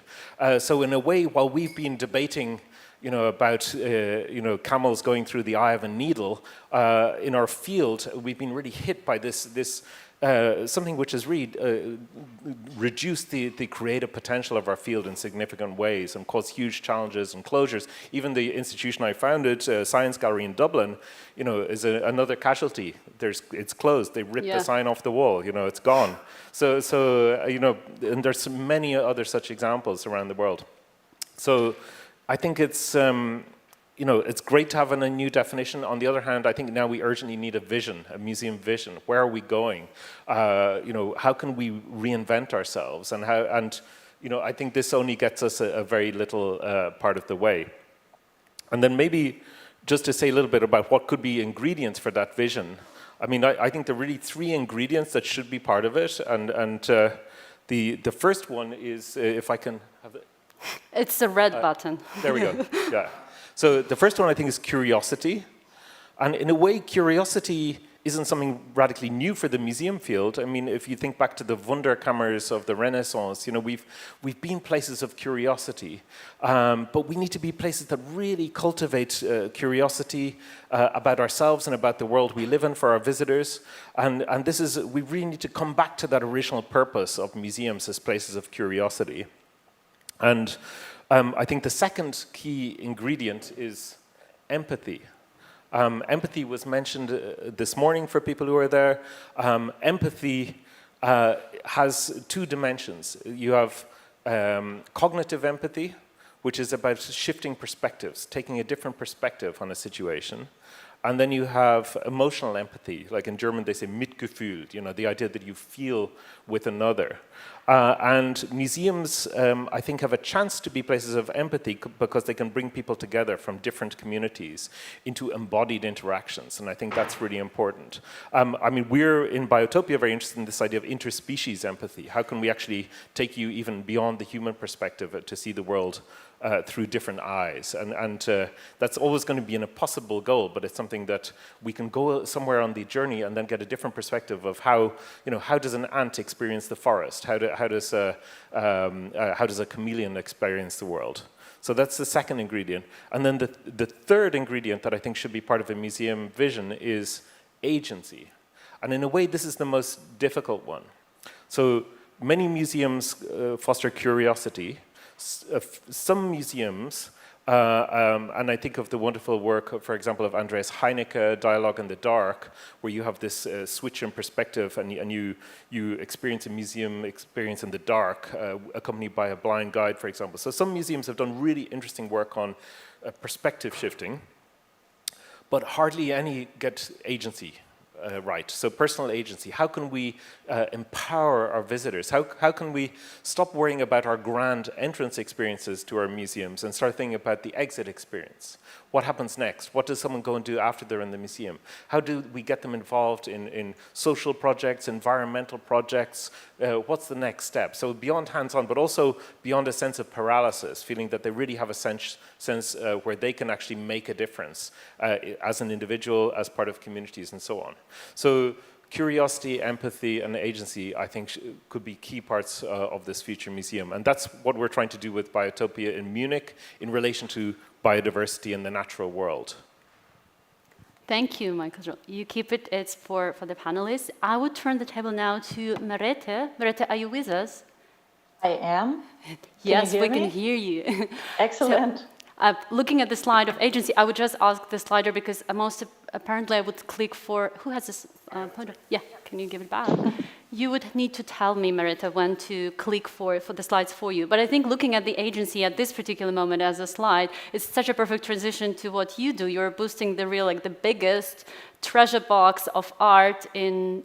So in a way, while we've been debating, you know, about you know, camels going through the eye of a needle, in our field, we've been really hit by this something which has really reduced the creative potential of our field in significant ways and caused huge challenges and closures. Even the institution I founded, Science Gallery in Dublin, you know, is another casualty. It's closed. They ripped the sign off the wall. You know, it's gone. So you know, and there's many other such examples around the world. So I think it's you know, it's great to have a new definition. On the other hand, I think now we urgently need a vision, a museum vision. Where are we going? You know, how can we reinvent ourselves? And you know, I think this only gets us a very little part of the way. And then maybe just to say a little bit about what could be ingredients for that vision. I mean, I think there are really 3 ingredients that should be part of it. And the first one is, if I can have it. It's the red button. There we go, yeah. So the first one I think is curiosity. And in a way, curiosity isn't something radically new for the museum field. I mean, if you think back to the Wunderkammers of the Renaissance, you know, we've been places of curiosity, but we need to be places that really cultivate curiosity about ourselves and about the world we live in for our visitors. And this is, we really need to come back to that original purpose of museums as places of curiosity. And I think the second key ingredient is empathy. Empathy was mentioned this morning for people who are there. Empathy has 2 dimensions. You have cognitive empathy, which is about shifting perspectives, taking a different perspective on a situation. And then you have emotional empathy, like in German they say Mitgefühl, you know, the idea that you feel with another. And museums, I think, have a chance to be places of empathy because they can bring people together from different communities into embodied interactions, and I think that's really important. I mean, we're in Biotopia very interested in this idea of interspecies empathy. How can we actually take you even beyond the human perspective to see the world through different eyes, and that's always going to be an impossible goal, but it's something that we can go somewhere on the journey and then get a different perspective of how, you know, how does an ant experience the forest? How does a chameleon experience the world? So that's the second ingredient. And then the third ingredient that I think should be part of a museum vision is agency. And in a way, this is the most difficult one. So many museums foster curiosity. Some museums, and I think of the wonderful work, for example, of Andreas Heinecke, Dialogue in the Dark, where you have this switch in perspective and you experience a museum experience in the dark, accompanied by a blind guide, for example. So some museums have done really interesting work on perspective shifting, but hardly any get agency. right. So personal agency. How can we empower our visitors? How can we stop worrying about our grand entrance experiences to our museums and start thinking about the exit experience? What happens next? What does someone go and do after they're in the museum? How do we get them involved in social projects, environmental projects? What's the next step? So beyond hands-on, but also beyond a sense of paralysis, feeling that they really have a sense where they can actually make a difference as an individual, as part of communities, and so on. So curiosity, empathy, and agency, I think, could be key parts of this future museum. And that's what we're trying to do with Biotopia in Munich in relation to biodiversity in the natural world. Thank you, Michael. You keep it, it's for the panelists. I would turn the table now to Merete. Merete, are you with us? I am. Yes, we can hear you. Excellent. So, looking at the slide of agency, I would just ask the slider because apparently I would click for, who has this pointer? Yeah, can you give it back? You would need to tell me, Merete, when to click for the slides for you. But I think looking at the agency at this particular moment as a slide, it's such a perfect transition to what you do. You're boosting the real, like the biggest treasure box of art in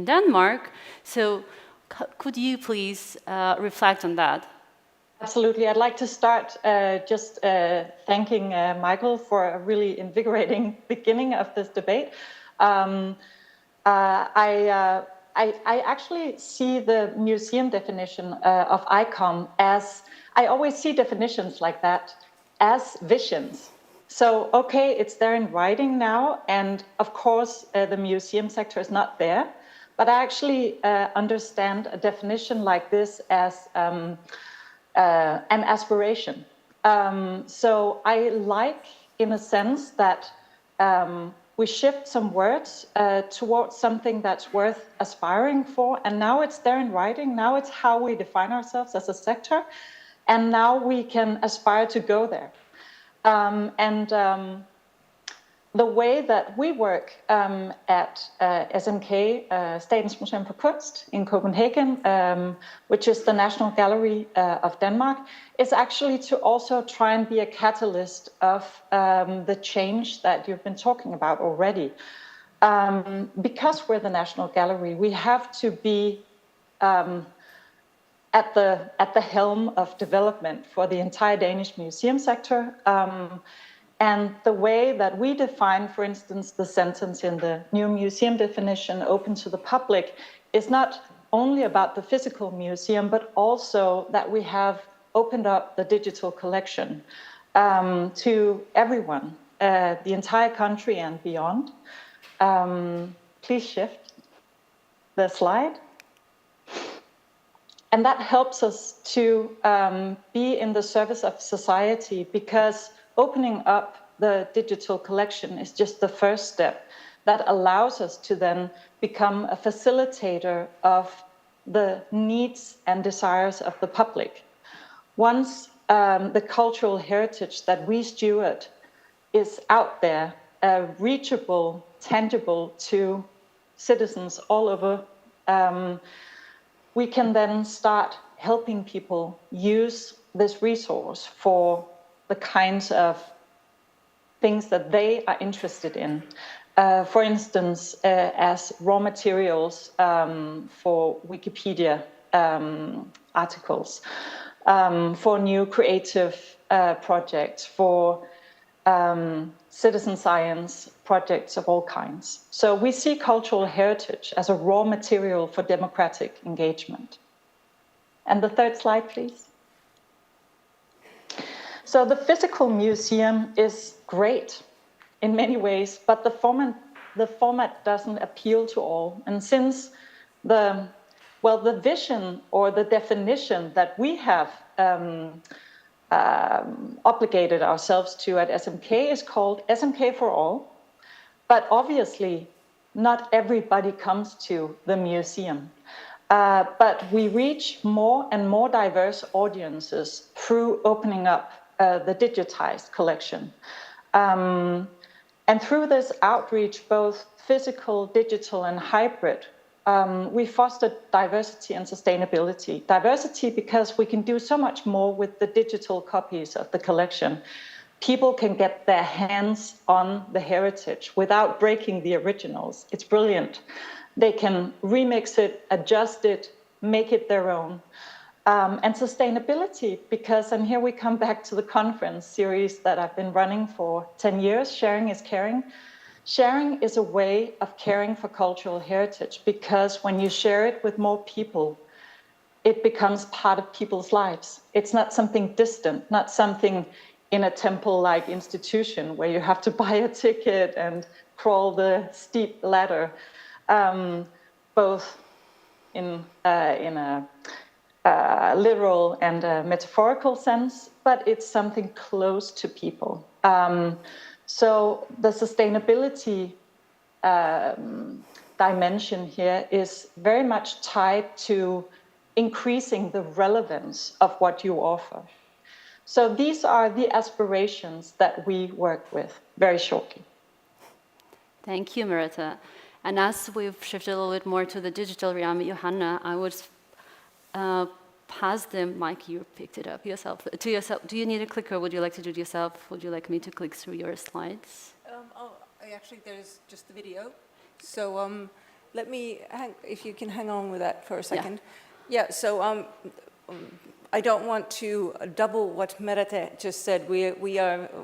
Denmark. So could you please reflect on that? Absolutely. I'd like to start just thanking Michael for a really invigorating beginning of this debate. I actually see the museum definition of ICOM as, I always see definitions like that as visions. So, okay, it's there in writing now, and of course the museum sector is not there, but I actually understand a definition like this as an aspiration. So I like, in a sense, that we shift some words towards something that's worth aspiring for, and now it's there in writing. Now it's how we define ourselves as a sector, and now we can aspire to go there. The way that we work at SMK, Statens Museum for Kunst in Copenhagen, which is the National Gallery of Denmark, is actually to also try and be a catalyst of the change that you've been talking about already. Because we're the National Gallery, we have to be at the helm of development for the entire Danish museum sector. And the way that we define, for instance, the sentence in the new museum definition, open to the public, is not only about the physical museum, but also that we have opened up the digital collection to everyone, the entire country and beyond. Please shift the slide. And that helps us to be in the service of society, because opening up the digital collection is just the first step that allows us to then become a facilitator of the needs and desires of the public. Once the cultural heritage that we steward is out there, reachable, tangible to citizens all over, we can then start helping people use this resource for the kinds of things that they are interested in. For instance, as raw materials for Wikipedia articles, for new creative projects, for citizen science projects of all kinds. So we see cultural heritage as a raw material for democratic engagement. And the third slide, please. So the physical museum is great in many ways, but the format doesn't appeal to all. And since the vision or the definition that we have obligated ourselves to at SMK is called SMK for all, but obviously not everybody comes to the museum. But we reach more and more diverse audiences through opening up the digitized collection. And through this outreach, both physical, digital, and hybrid, we foster diversity and sustainability. Diversity because we can do so much more with the digital copies of the collection people can get their hands on the heritage without breaking the originals. It's brilliant. They can remix it, adjust it, make it their own. And sustainability, because, and here we come back to the conference series that I've been running for 10 years, Sharing is Caring. Sharing is a way of caring for cultural heritage, because when you share it with more people, it becomes part of people's lives. It's not something distant, not something in a temple-like institution where you have to buy a ticket and crawl the steep ladder, both in a literal and a metaphorical sense, but it's something close to people. So the sustainability dimension here is very much tied to increasing the relevance of what you offer. So these are the aspirations that we work with, very shortly. Thank you, Marita. And as we've shifted a little bit more to the digital realm, Johanna, I would pass the mic. You picked it up yourself. To yourself. Do you need a clicker? Would you like to do it yourself? Would you like me to click through your slides? Actually, there's just the video. So let me, if you can hang on with that for a second. Yeah, so I don't want to double what Merete just said. We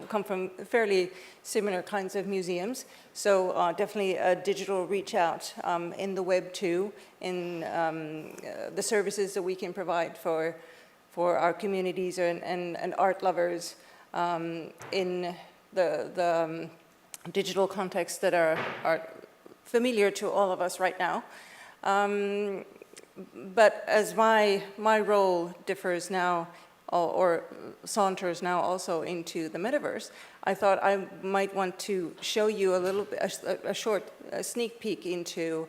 come from fairly similar kinds of museums. So definitely a digital reach out in the web too, in the services that we can provide for our communities and art lovers in the digital contexts that are familiar to all of us right now. But as my role differs now, or saunters now also into the metaverse, I thought I might want to show you a little bit, a short sneak peek into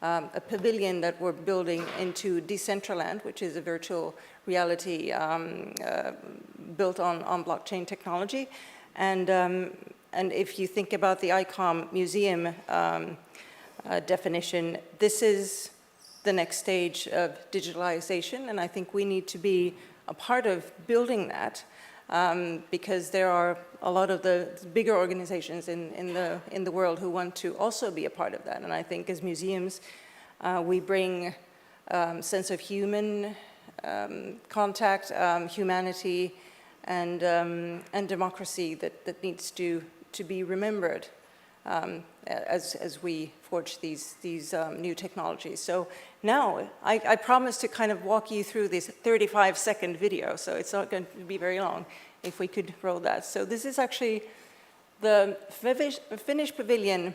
a pavilion that we're building into Decentraland, which is a virtual reality built on blockchain technology. And if you think about the ICOM museum definition, this is the next stage of digitalization, and I think we need to be a part of building that because there are a lot of the bigger organizations in the world who want to also be a part of that. And I think as museums, we bring sense of human contact, humanity, and democracy that needs to be remembered as we forge these new technologies. So now I promise to kind of walk you through this 35-second video, so it's not going to be very long if we could roll that. So this is actually the Finnish pavilion.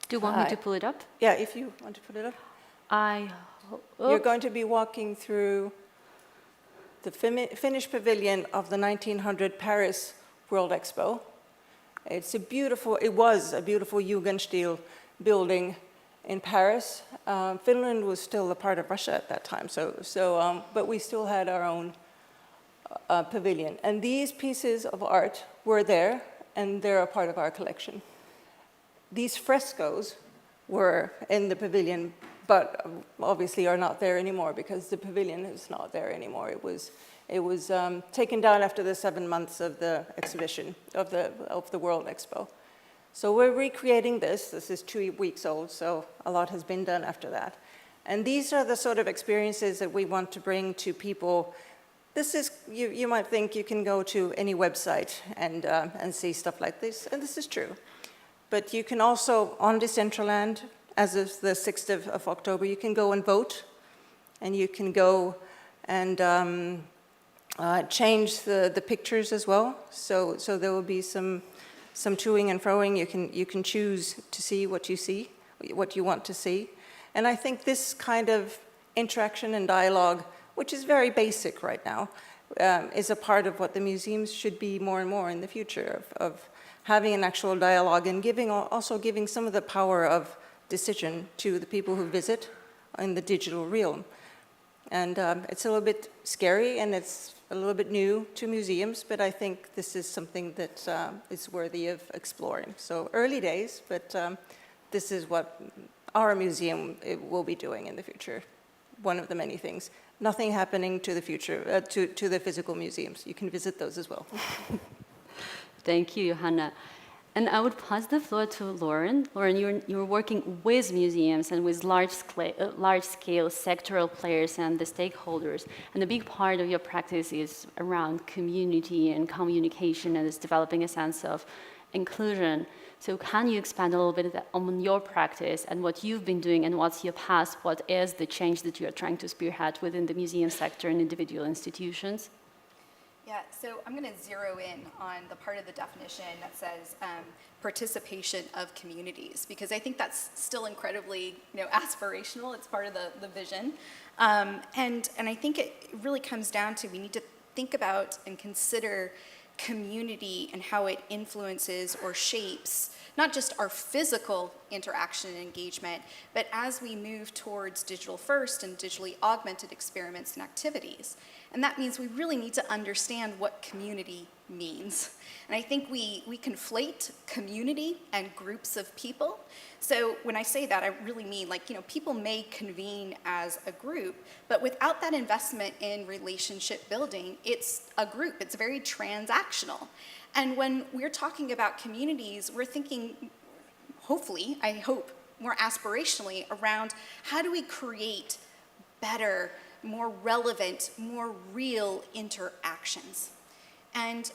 Do you want me to pull it up? Yeah, if you want to put it up. You're going to be walking through the Finnish pavilion of the 1900 Paris World Expo. It was a beautiful Jugendstil building in Paris. Finland was still a part of Russia at that time, but we still had our own pavilion. And these pieces of art were there, and they're a part of our collection. These frescoes were in the pavilion, but obviously are not there anymore because the pavilion is not there anymore. It was taken down after the 7 months of the exhibition of the World Expo. So we're recreating this. This is 2 weeks old, so a lot has been done after that. And these are the sort of experiences that we want to bring to people. This is, you might think you can go to any website and see stuff like this, and this is true. But you can also, on Decentraland, as of the 6th of October, you can go and vote, and you can go and change the pictures as well. So there will be some toing and froing. You can choose to see, what you want to see. And I think this kind of interaction and dialogue, which is very basic right now, is a part of what the museums should be more and more in the future, of having an actual dialogue and also giving some of the power of decision to the people who visit in the digital realm. And it's a little bit scary and it's a little bit new to museums, but I think this is something that is worthy of exploring. So early days, but this is what our museum will be doing in the future. One of the many things. Nothing happening to the future, to the physical museums. You can visit those as well. Thank you, Johanna. And I would pass the floor to Lauren. Lauren, you're working with museums and with large-scale sectoral players and the stakeholders. And a big part of your practice is around community and communication, and is developing a sense of inclusion. So can you expand a little bit on your practice and what you've been doing, and what's your past? What is the change that you are trying to spearhead within the museum sector and individual institutions? Yeah, so I'm going to zero in on the part of the definition that says participation of communities, because I think that's still incredibly, aspirational. It's part of the vision. And I think it really comes down to, we need to think about and consider community and how it influences or shapes not just our physical interaction and engagement, but as we move towards digital first and digitally augmented experiments and activities. And that means we really need to understand what community means. And I think we conflate community and groups of people. So when I say that, I really mean, people may convene as a group, but without that investment in relationship building, it's a group. It's very transactional. And when we're talking about communities, we're thinking, hopefully, I hope, more aspirationally around how do we create better, more relevant, more real interactions. And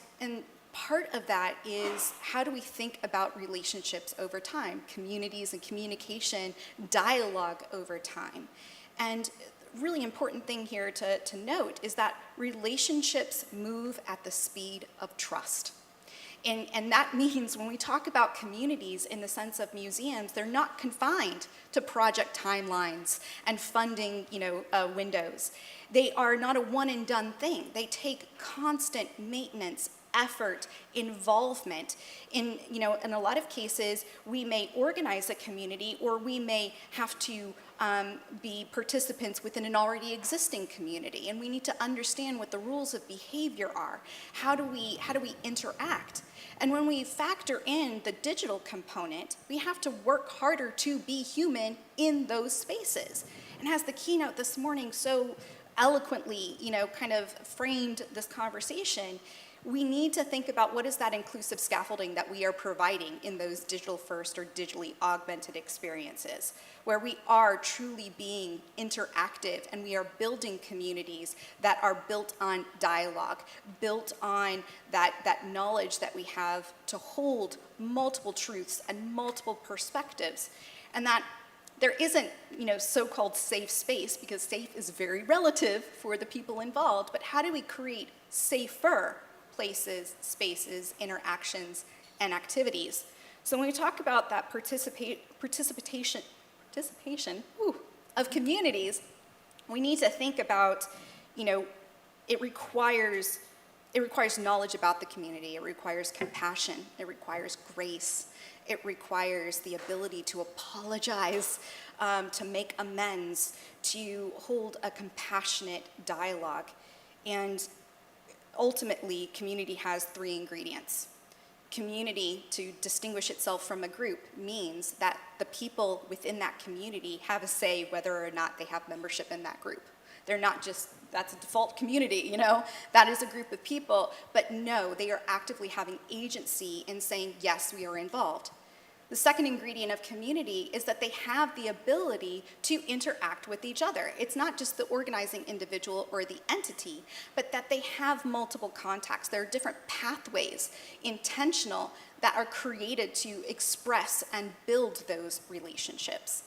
part of that is, how do we think about relationships over time, communities and communication, dialogue over time. And really important thing here to note is that relationships move at the speed of trust. And that means when we talk about communities in the sense of museums, they're not confined to project timelines and funding, windows. They are not a one and done thing. They take constant maintenance, effort, involvement. In a lot of cases, we may organize a community, or we may have to be participants within an already existing community, and we need to understand what the rules of behavior are. How do we interact? And when we factor in the digital component, we have to work harder to be human in those spaces. And as the keynote this morning so eloquently, kind of framed this conversation, we need to think about what is that inclusive scaffolding that we are providing in those digital first or digitally augmented experiences, where we are truly being interactive and we are building communities that are built on dialogue, built on that knowledge that we have to hold multiple truths and multiple perspectives, and that there isn't, so-called safe space, because safe is very relative for the people involved, but how do we create safer places, spaces, interactions, and activities? So when we talk about that participation of communities, we need to think about, it requires knowledge about the community. It requires compassion. It requires grace. It requires the ability to apologize, to make amends, to hold a compassionate dialogue. And ultimately, community has 3 ingredients. Community, to distinguish itself from a group, means that the people within that community have a say whether or not they have membership in that group. They're not just, that's a default community, that is a group of people, but no, they are actively having agency in saying, yes, we are involved. The second ingredient of community is that they have the ability to interact with each other. It's not just the organizing individual or the entity, but that they have multiple contacts. There are different pathways, intentional, that are created to express and build those relationships.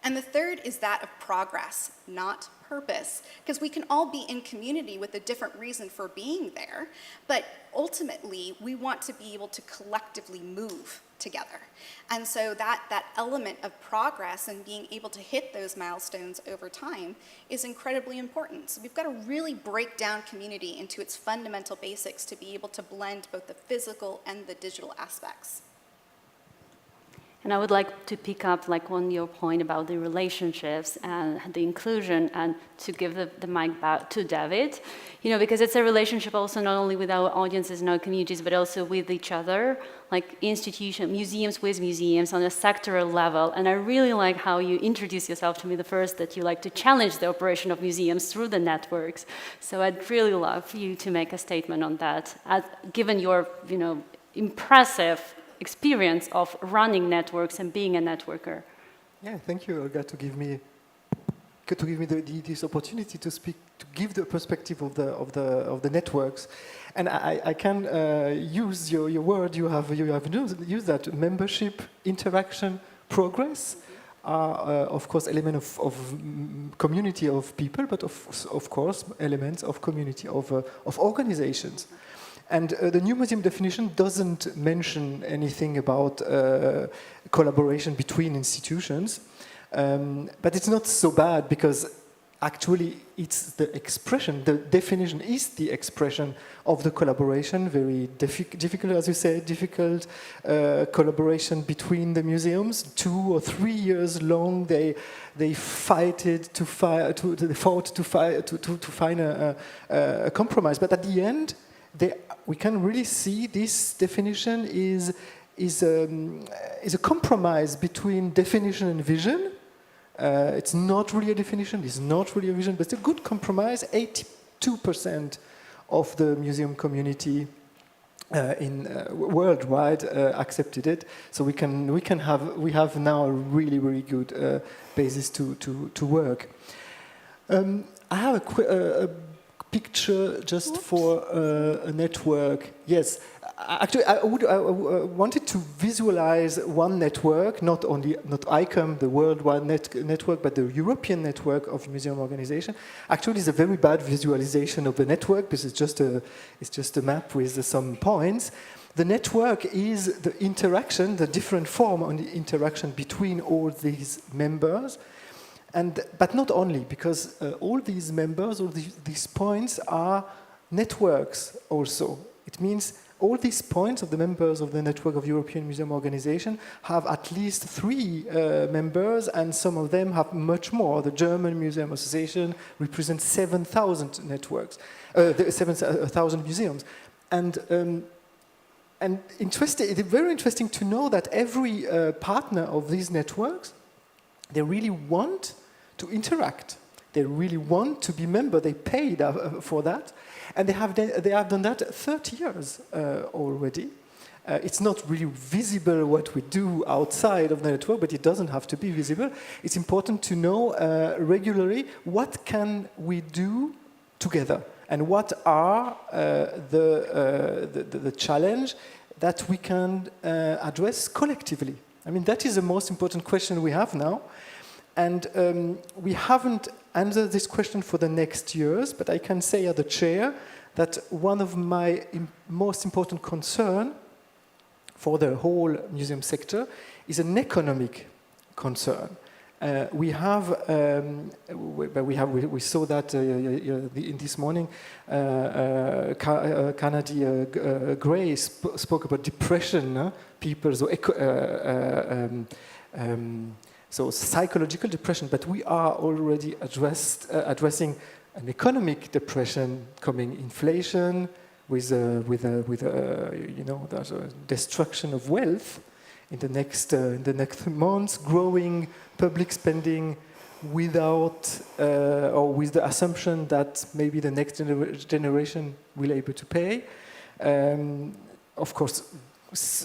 And the third is that of progress, not purpose, because we can all be in community with a different reason for being there, but ultimately we want to be able to collectively move together. And so that element of progress and being able to hit those milestones over time is incredibly important. So we've got to really break down community into its fundamental basics to be able to blend both the physical and the digital aspects. And I would like to pick up on your point about the relationships and the inclusion, and to give the mic back to David, because it's a relationship also not only with our audiences and our communities, but also with each other, like museums with museums on a sectoral level. And I really like how you introduce yourself to me, the first, that you like to challenge the operation of museums through the networks. So I'd really love you to make a statement on that, given your, impressive experience of running networks and being a networker. Yeah, thank you, Olga, to give me this opportunity to speak, to give the perspective of the networks, and I can use your word. You have used that membership, interaction, progress are of course elements of community of people, but of course elements of community of organizations. And the new museum definition doesn't mention anything about collaboration between institutions. But it's not so bad, because actually it's the expression, the definition is the expression of the collaboration, very difficult, as you said, difficult collaboration between the museums. 2 or 3 years long, they fought to find a compromise. But at the end, we can really see this definition is a compromise between definition and vision. It's not really a definition, it's not really a vision, but it's a good compromise. 82% of the museum community worldwide accepted it. So we have now a really good basis to work. I have a picture just for a network. Yes. Actually, I wanted to visualize one network, not ICOM, the worldwide network, but the European network of museum organization. Actually, it's a very bad visualization of the network, because it's just a map with some points. The network is the interaction, the different form on the interaction between all these members. But not only, because all these members, all these points are networks also. It means all these points of the members of the network of European Museum Organization have at least 3 members, and some of them have much more. The German Museum Association represents 7,000 networks, 7,000 museums. And it's very interesting to know that every partner of these networks, they really want to interact. They really want to be member. They paid for that. And they have done that 30 years already. It's not really visible what we do outside of the network, but it doesn't have to be visible. It's important to know regularly what can we do together, and what are the challenge that we can address collectively. I mean, that is the most important question we have now. And we haven't answered this question for the next years, but I can say as the chair that one of my most important concern for the whole museum sector is an economic concern. We saw that in this morning. Carmody Gray spoke about depression, so psychological depression, but we are already addressing an economic depression, coming inflation with the destruction of wealth in the next months, growing public spending without or with the assumption that maybe the next generation will be able to pay. Of course,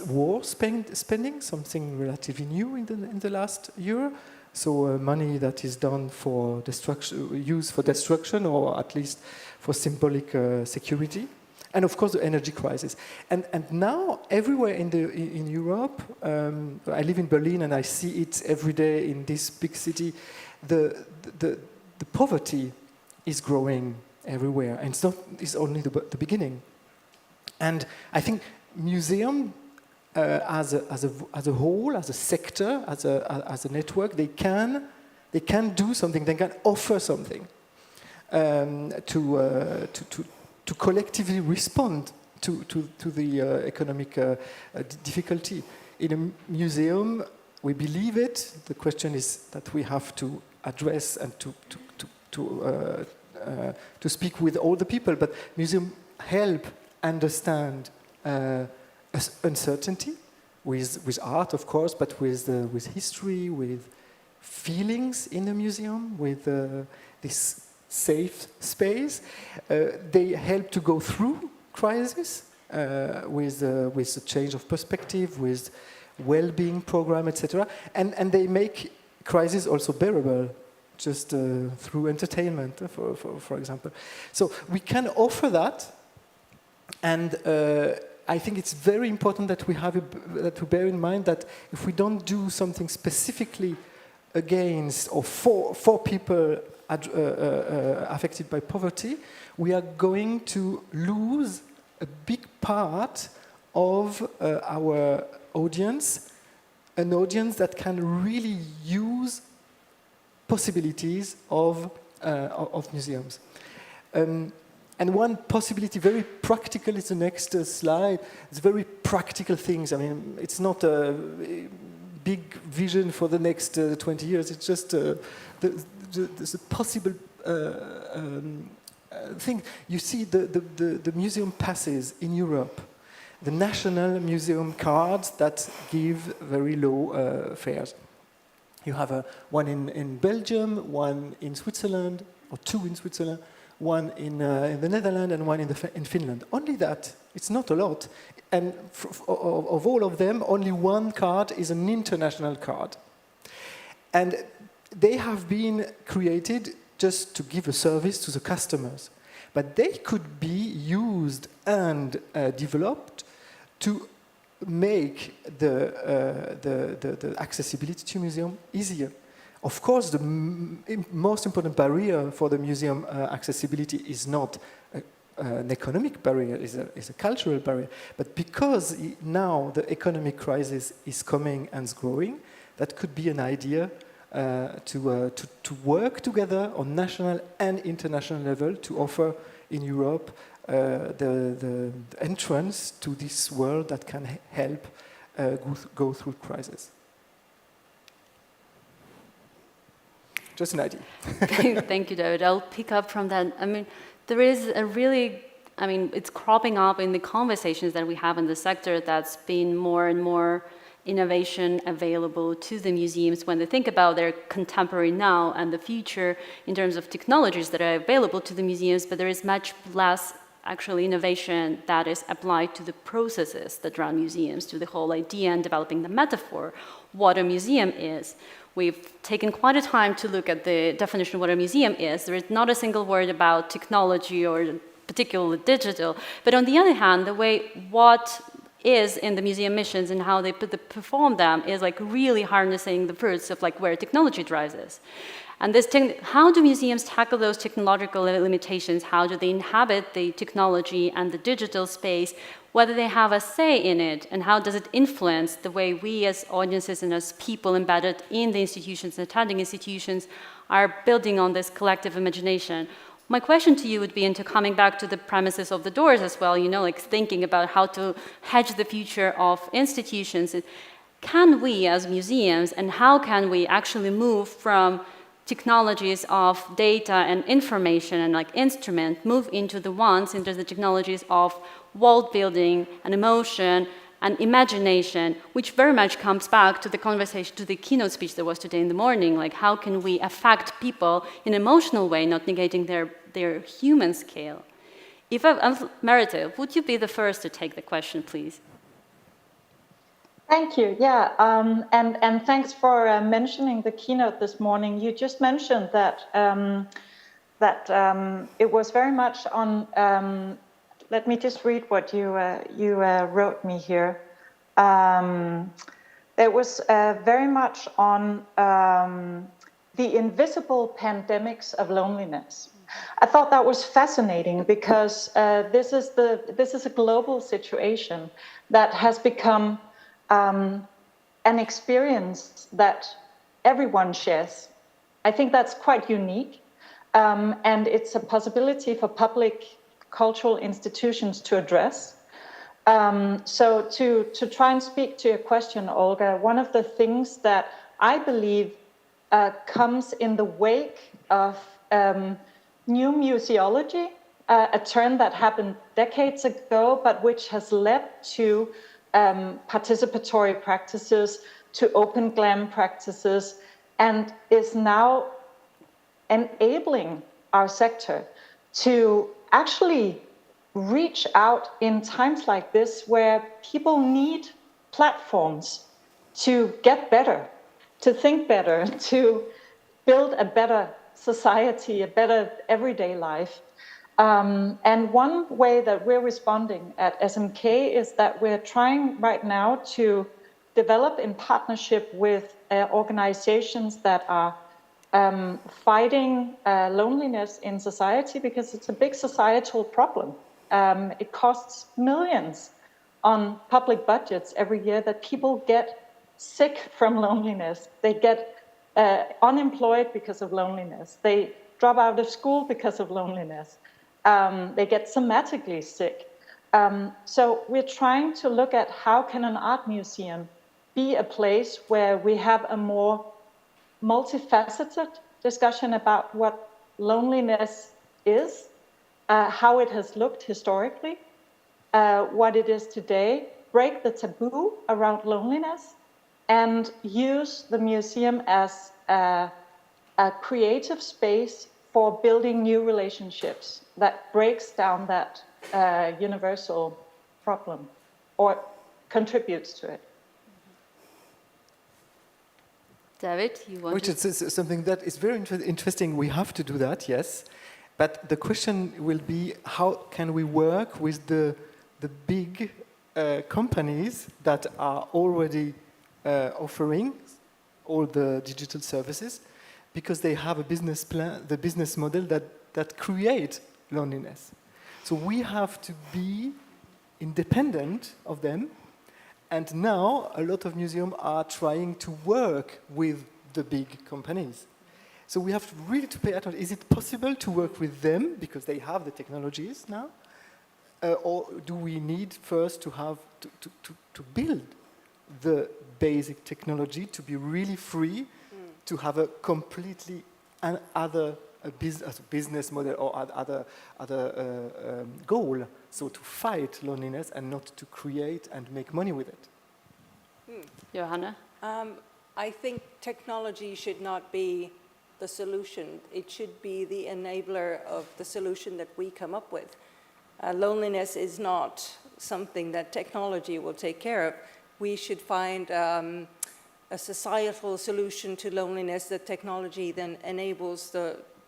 war spending, something relatively new in the last year. So money that is done for destruction, used for destruction, or at least for symbolic security. And of course, the energy crisis. And now, everywhere in Europe, I live in Berlin and I see it every day in this big city, the poverty is growing everywhere. And it's only the beginning. And I think museum, as a whole, as a sector, as a network, they can do something. They can offer something to collectively respond to the economic difficulty. In a museum, we believe it. The question is that we have to address and to speak with all the people. But museum help understand uncertainty with art, of course, but with history, with feelings in the museum, with this safe space. They help to go through crisis. with a change of perspective, with well-being program, etc. And they make crisis also bearable, just through entertainment, for example. So we can offer that, and I think it's very important that we bear in mind that if we don't do something specifically against or for people affected by poverty, we are going to lose a big part of our audience, an audience that can really use possibilities of museums. And one possibility, very practical, is the next slide. It's very practical things. I mean, it's not a big vision for the next 20 years. It's just the possible thing. You see the museum passes in Europe, the national museum cards that give very low fares. You have one in Belgium, one in Switzerland, or two in Switzerland, one in the Netherlands and one in Finland. Only that. It's not a lot. And of all of them, only one card is an international card. And they have been created just to give a service to the customers. But they could be used and developed to make the accessibility to museum easier. Of course, the most important barrier for the museum accessibility is not an economic barrier, is a cultural barrier. But because now the economic crisis is coming and growing, that could be an idea to work together on national and international level to offer in Europe the entrance to this world that can help go through crisis. Just an idea. Thank you, David. I'll pick up from that. I mean, there is a really, it's cropping up in the conversations that we have in the sector that's been more and more innovation available to the museums when they think about their contemporary now and the future in terms of technologies that are available to the museums, but there is much less actually innovation that is applied to the processes that run museums, to the whole idea and developing the metaphor, what a museum is. We've taken quite a time to look at the definition of what a museum is. There is not a single word about technology or particularly digital, but on the other hand, the way what is in the museum missions and how they perform them is like really harnessing the fruits of like where technology drives us. And this how do museums tackle those technological limitations? How do they inhabit the technology and the digital space? Whether they have a say in it, and how does it influence the way we as audiences and as people embedded in the institutions and attending institutions are building on this collective imagination? My question to you would be, into coming back to the premises of the doors as well, like thinking about how to hedge the future of institutions. Can we as museums, and how can we actually move from technologies of data and information and like instrument, move into the technologies of world building and emotion and imagination, which very much comes back to the conversation, to the keynote speech that was today in the morning, like how can we affect people in an emotional way, not negating their human scale. Meredith, would you be the first to take the question, please? Thank you. Yeah, and thanks for mentioning the keynote this morning. You just mentioned that it was very much on. Let me just read what you wrote me here. It was very much on the invisible pandemics of loneliness. I thought that was fascinating because this is a global situation that has become an experience that everyone shares. I think that's quite unique, and it's a possibility for public cultural institutions to address. So to try and speak to your question, Olga, one of the things that I believe comes in the wake of new museology, a term that happened decades ago, but which has led to participatory practices, to open glam practices, and is now enabling our sector to actually reach out in times like this where people need platforms to get better, to think better, to build a better society, a better everyday life. And one way that we're responding at SMK is that we're trying right now to develop in partnership with organizations that are fighting loneliness in society, because it's a big societal problem. It costs millions on public budgets every year that people get sick from loneliness. They get unemployed because of loneliness. They drop out of school because of loneliness. They get somatically sick. So we're trying to look at how can an art museum be a place where we have a more multifaceted discussion about what loneliness is, how it has looked historically, what it is today, break the taboo around loneliness, and use the museum as a creative space for building new relationships that breaks down that universal problem or contributes to it. David, you want Which is something that is very interesting. We have to do that, yes. But the question will be, how can we work with the big companies that are already offering all the digital services, because they have a business plan, the business model that create loneliness. So we have to be independent of them. And now a lot of museums are trying to work with the big companies. So we have really to pay attention. Is it possible to work with them because they have the technologies now? Or do we need first to have to build the basic technology to be really free, to have a completely other business model or other goal? So to fight loneliness and not to create and make money with it. Johanna? I think technology should not be the solution. It should be the enabler of the solution that we come up with. Loneliness is not something that technology will take care of. We should find a societal solution to loneliness that technology then enables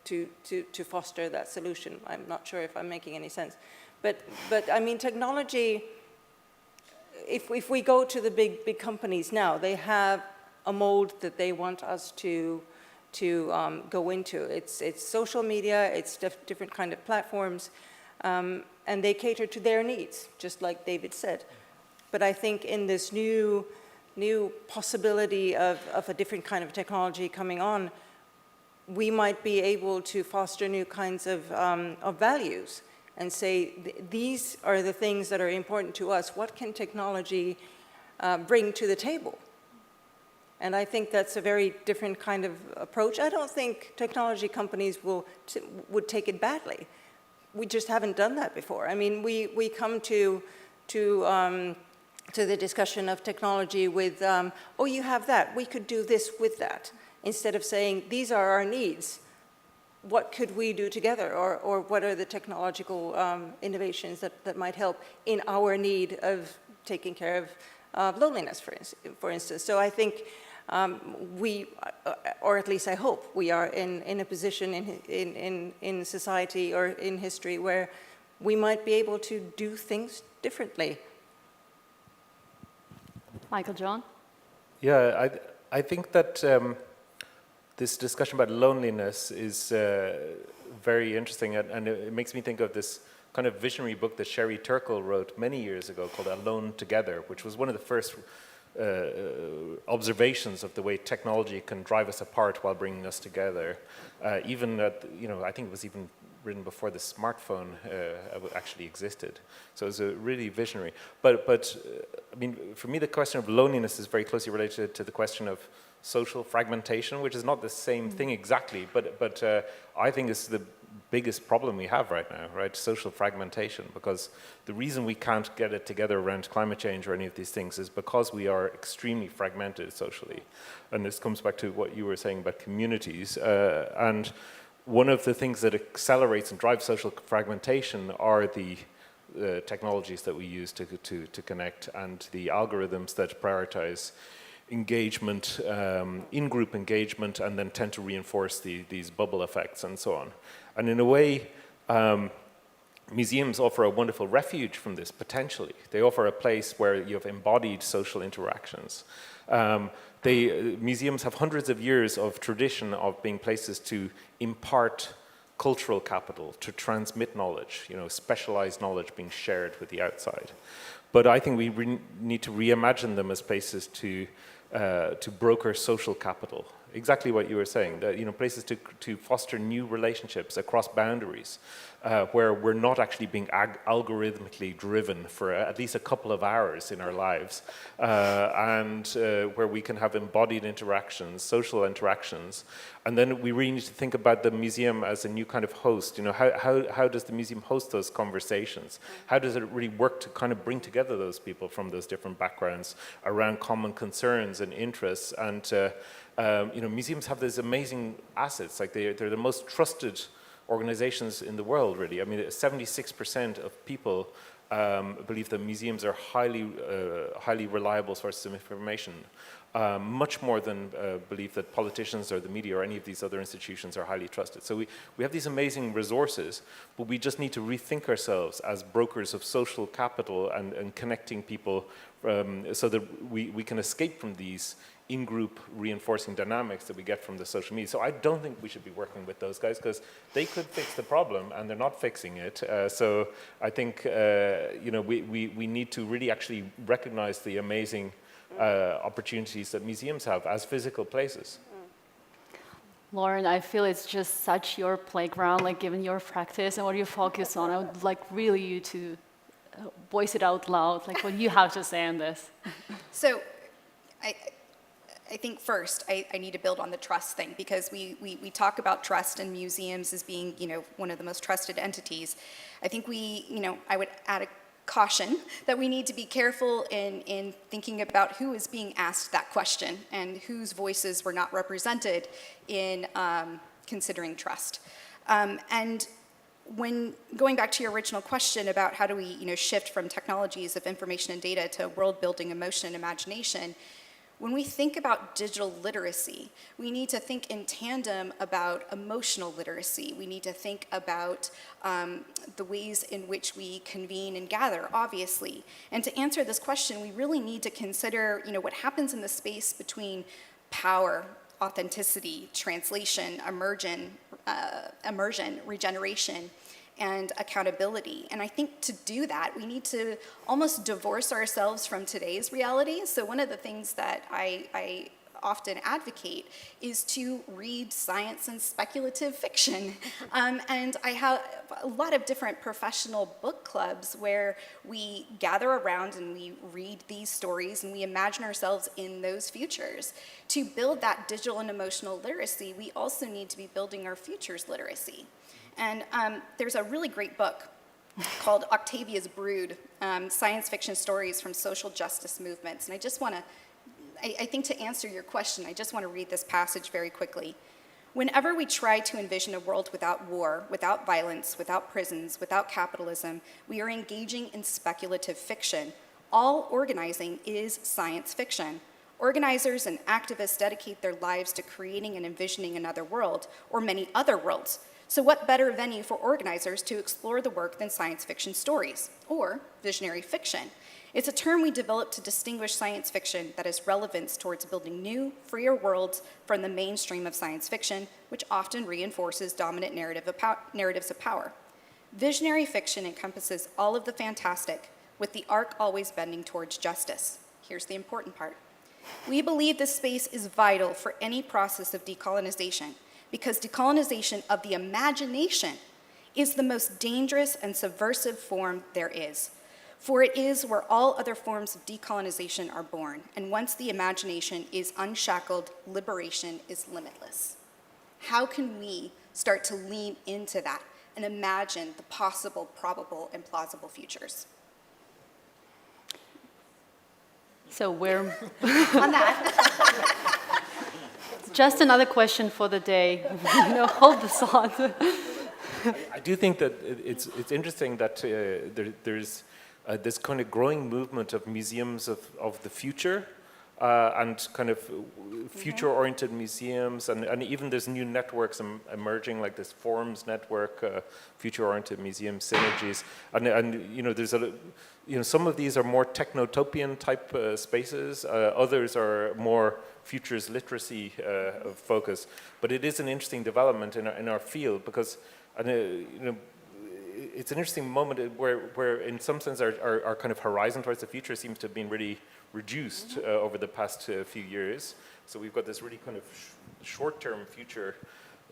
to foster that solution. I'm not sure if I'm making any sense. But I mean, technology, if we go to the big companies now, they have a mold that they want us to go into. It's social media, it's different kind of platforms, and they cater to their needs, just like David said. But I think in this new possibility of a different kind of technology coming on, we might be able to foster new kinds of values and say, these are the things that are important to us. What can technology bring to the table? And I think that's a very different kind of approach. I don't think technology companies would take it badly. We just haven't done that before. I mean, we come to the discussion of technology with, oh, you have that, we could do this with that, instead of saying, these are our needs. What could we do together, or what are the technological innovations that might help in our need of taking care of loneliness, for instance. So I think we, or at least I hope, we are in a position in society or in history where we might be able to do things differently. Michael John? Yeah, I think that this discussion about loneliness is very interesting, and it makes me think of this kind of visionary book that Sherry Turkle wrote many years ago called Alone Together, which was one of the first observations of the way technology can drive us apart while bringing us together. Even at, I think it was even written before the smartphone actually existed. So it's a really visionary. But I mean, for me, the question of loneliness is very closely related to the question of social fragmentation, which is not the same thing exactly, but I think it's the biggest problem we have right now, right? Social fragmentation, because the reason we can't get it together around climate change or any of these things is because we are extremely fragmented socially. And this comes back to what you were saying about communities. And one of the things that accelerates and drives social fragmentation are the technologies that we use to connect, and the algorithms that prioritize engagement, in-group engagement, and then tend to reinforce these bubble effects and so on. And in a way, museums offer a wonderful refuge from this, potentially. They offer a place where you have embodied social interactions. Museums have hundreds of years of tradition of being places to impart cultural capital, to transmit knowledge, specialized knowledge being shared with the outside. But I think we need to reimagine them as places to broker social capital. Exactly what you were saying, that, places to foster new relationships across boundaries, where we're not actually being algorithmically driven for at least a couple of hours in our lives, and where we can have embodied interactions, social interactions. And then we really need to think about the museum as a new kind of host. How does the museum host those conversations? How does it really work to kind of bring together those people from those different backgrounds around common concerns and interests? And museums have these amazing assets. Like they're the most trusted organizations in the world, really. I mean, 76% of people believe that museums are highly reliable sources of information. Much more than believe that politicians or the media or any of these other institutions are highly trusted. So we have these amazing resources, but we just need to rethink ourselves as brokers of social capital and connecting people so that we can escape from these in-group reinforcing dynamics that we get from the social media. So I don't think we should be working with those guys because they could fix the problem and they're not fixing it. So I think we need to really actually recognize the amazing opportunities that museums have as physical places. Lauren, I feel it's just such your playground, like given your practice and what you focus on. I would like really you to voice it out loud, like what you have to say on this. So I think first I need to build on the trust thing, because we talk about trust in museums as being one of the most trusted entities. I think I would add a caution that we need to be careful in thinking about who is being asked that question and whose voices were not represented in considering trust. And when going back to your original question about how do we shift from technologies of information and data to world building, emotion, and imagination, when we think about digital literacy, we need to think in tandem about emotional literacy. We need to think about the ways in which we convene and gather, obviously. And to answer this question, we really need to consider what happens in the space between power, authenticity, translation, immersion, regeneration, and accountability. And I think to do that, we need to almost divorce ourselves from today's reality. So one of the things that I often advocate is to read science and speculative fiction. And I have a lot of different professional book clubs where we gather around and we read these stories and we imagine ourselves in those futures. To build that digital and emotional literacy, we also need to be building our futures literacy. And there's a really great book called Octavia's Brood, Science Fiction Stories from Social Justice Movements. And I just want to, I think to answer your question, I just want to read this passage very quickly. Whenever we try to envision a world without war, without violence, without prisons, without capitalism, we are engaging in speculative fiction. All organizing is science fiction. Organizers and activists dedicate their lives to creating and envisioning another world, or many other worlds. So what better venue for organizers to explore the work than science fiction stories, or visionary fiction? It's a term we developed to distinguish science fiction that has relevance towards building new, freer worlds from the mainstream of science fiction, which often reinforces dominant narratives of power. Visionary fiction encompasses all of the fantastic, with the arc always bending towards justice. Here's the important part. We believe this space is vital for any process of decolonization, because decolonization of the imagination is the most dangerous and subversive form there is. For it is where all other forms of decolonization are born, and once the imagination is unshackled, liberation is limitless. How can we start to lean into that and imagine the possible, probable, and plausible futures? So we're on that. Just another question for the day. Hold this on. I do think that it's interesting that there's this kind of growing movement of museums of the future and kind of future-oriented museums, and even there's new networks emerging, like this Forums network, future-oriented museum synergies, and you know, there's some of these are more technotopian type spaces, others are more futures literacy focus, but it is an interesting development in our field because you know, it's an interesting moment where in some sense our kind of horizon towards the future seems to have been really reduced over the past few years. So we've got this really kind of short-term future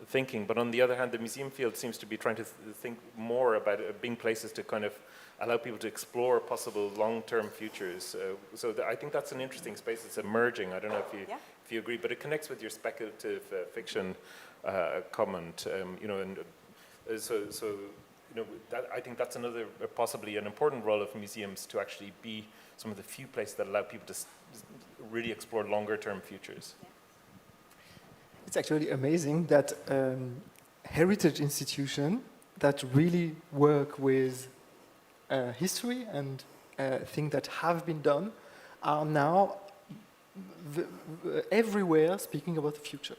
thinking, but on the other hand, the museum field seems to be trying to think more about being places to kind of allow people to explore possible long-term futures. So I think that's an interesting space. It's emerging. I don't know if you agree, but it connects with your speculative fiction comment. You know, and so you know, I think that's another possibly an important role of museums, to actually be some of the few places that allow people to really explore longer-term futures. It's actually amazing that heritage institutions that really work with history and things that have been done are now everywhere speaking about the future.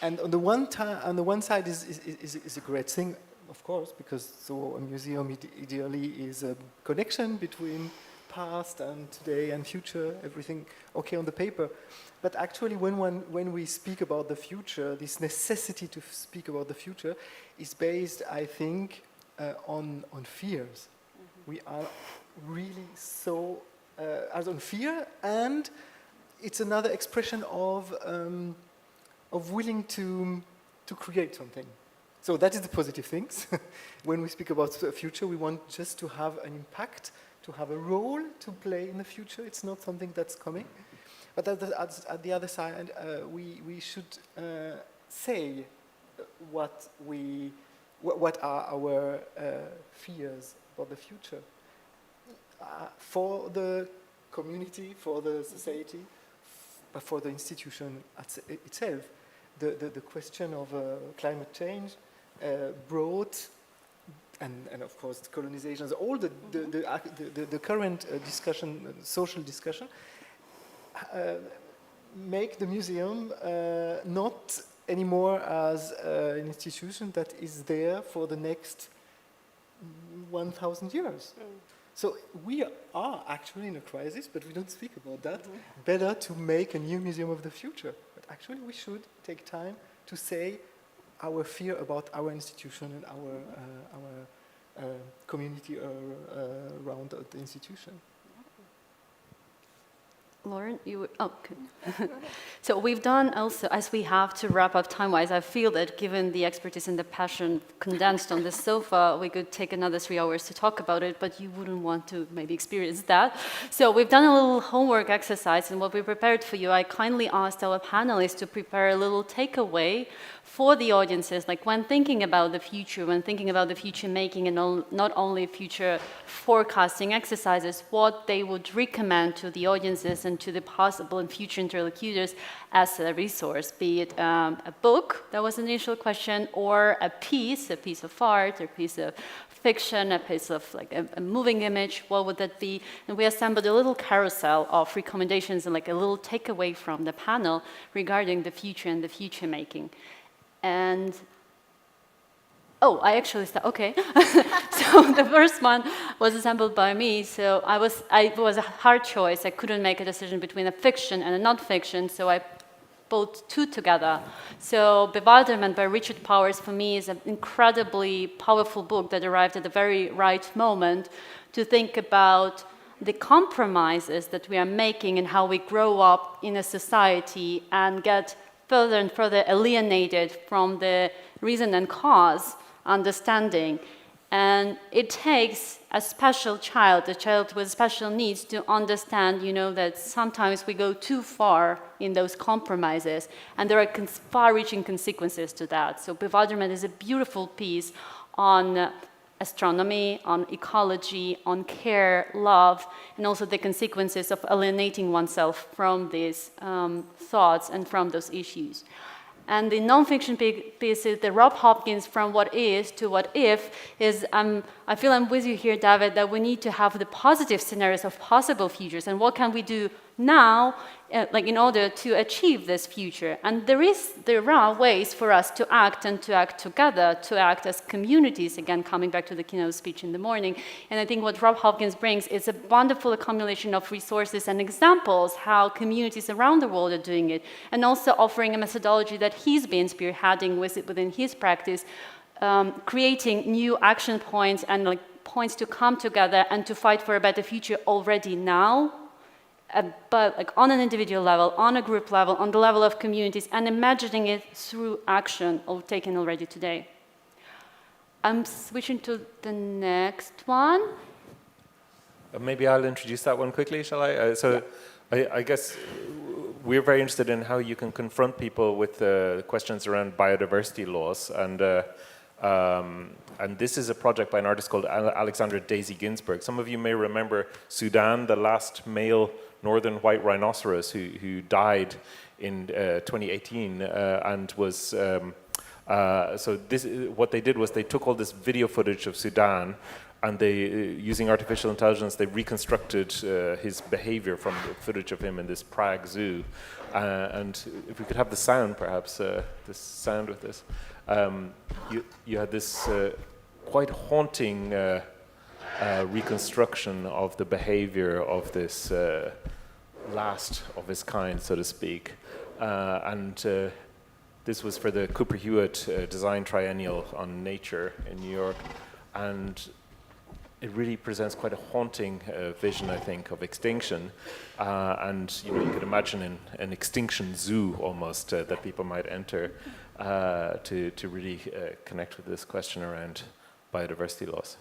And on the one side is a great thing, of course, because so a museum ideally is a connection between past and today and future, everything okay on the paper. But actually when we speak about the future, this necessity to speak about the future is based, I think, on fears. We are really so as on fear, and it's another expression of willing to create something. So that is the positive things. When we speak about the future, we want just to have an impact, to have a role to play in the future. It's not something that's coming. But at the other side, we should say what are our fears about the future for the community, for the society, but for the institution itself. The question of climate change brought, and of course the colonizations, all the current discussion, social discussion, make the museum not anymore as an institution that is there for the next 1,000 years. So we are actually in a crisis, but we don't speak about that. Better to make a new museum of the future. But actually we should take time to say our fear about our institution and our community around the institution. Lauren, you would, oh, okay. So we've done also, as we have to wrap up time-wise, I feel that given the expertise and the passion condensed on this sofa, we could take another 3 hours to talk about it, but you wouldn't want to maybe experience that. So we've done a little homework exercise, and what we prepared for you, I kindly asked our panelists to prepare a little takeaway for the audiences, like when thinking about the future, when thinking about the future making and not only future forecasting exercises, what they would recommend to the audiences and to the possible and future interlocutors as a resource, be it a book, that was an initial question, or a piece of art, a piece of fiction, a piece of like a moving image, what would that be? And we assembled a little carousel of recommendations and like a little takeaway from the panel regarding the future and the future making. And, oh, I actually started, okay. So the first one was assembled by me, so it was a hard choice. I couldn't make a decision between a fiction and a non-fiction, so I put two together. So Bewilderment by Richard Powers, for me, is an incredibly powerful book that arrived at the very right moment to think about the compromises that we are making and how we grow up in a society and get further and further alienated from the reason and cause understanding. And it takes a special child, a child with special needs, to understand, you know, that sometimes we go too far in those compromises, and there are far-reaching consequences to that. So Bewilderment is a beautiful piece on astronomy, on ecology, on care, love, and also the consequences of alienating oneself from these thoughts and from those issues. And the non-fiction piece is the Rob Hopkins from what is to what if is, I feel I'm with you here, David, that we need to have the positive scenarios of possible futures and what can we do now, like in order to achieve this future. And there are ways for us to act and to act together, to act as communities, again, coming back to the keynote speech in the morning. And I think what Rob Hopkins brings is a wonderful accumulation of resources and examples how communities around the world are doing it, and also offering a methodology that he's been spearheading within his practice, creating new action points and like points to come together and to fight for a better future already now, but like on an individual level, on a group level, on the level of communities, and imagining it through action taken already today. I'm switching to the next one. Maybe I'll introduce that one quickly, shall I? I guess we're very interested in how you can confront people with questions around biodiversity laws, and this is a project by an artist called Alexandra Daisy Ginsberg. Some of you may remember Sudan, the last male northern white rhinoceros who died in 2018 and was so what they did was they took all this video footage of Sudan and they, using artificial intelligence, they reconstructed his behavior from the footage of him in this Prague zoo. And if we could have the sound, perhaps, this sound with this. You had this quite haunting reconstruction of the behavior of this last of his kind, so to speak. This was for the Cooper Hewitt Design Triennial on Nature in New York. And it really presents quite a haunting vision, I think, of extinction. And you could imagine an extinction zoo almost that people might enter to really connect with this question around biodiversity loss.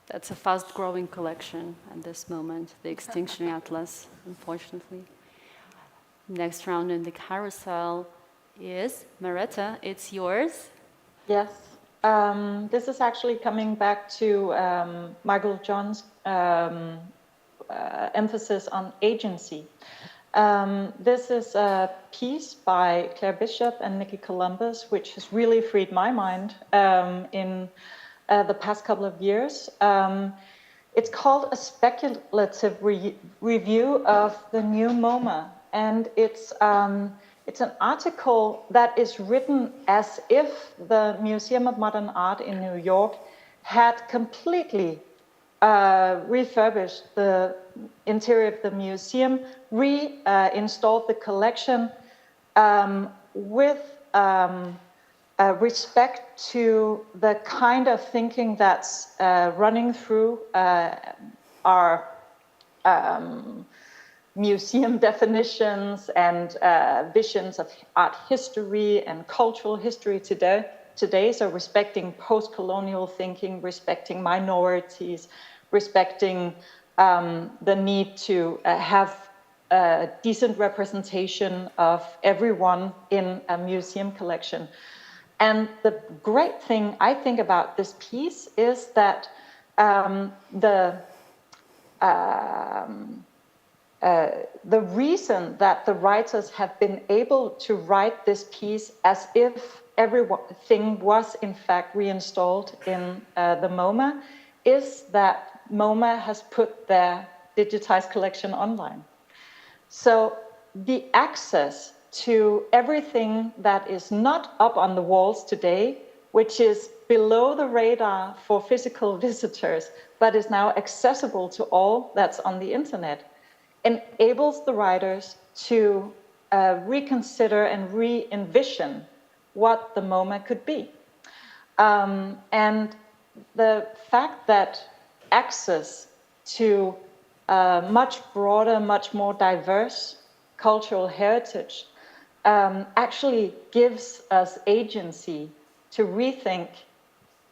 That's a fast-growing collection at this moment, the Extinction Atlas, unfortunately. Next round in the carousel is, Maretta, it's yours. Yes. This is actually coming back to Michael John's emphasis on agency. This is a piece by Claire Bishop and Nikki Columbus, which has really freed my mind in the past couple of years. It's called A Speculative Review of the New MoMA, and it's an article that is written as if the Museum of Modern Art in New York had completely refurbished the interior of the museum, reinstalled the collection with respect to the kind of thinking that's running through our museum definitions and visions of art history and cultural history today. So respecting post-colonial thinking, respecting minorities, respecting the need to have a decent representation of everyone in a museum collection. And the great thing I think about this piece is that the reason that the writers have been able to write this piece as if everything was in fact reinstalled in the MoMA is that MoMA has put their digitized collection online. So the access to everything that is not up on the walls today, which is below the radar for physical visitors, but is now accessible to all that's on the internet, enables the writers to reconsider and re-envision what the MoMA could be. And the fact that access to much broader, much more diverse cultural heritage actually gives us agency to rethink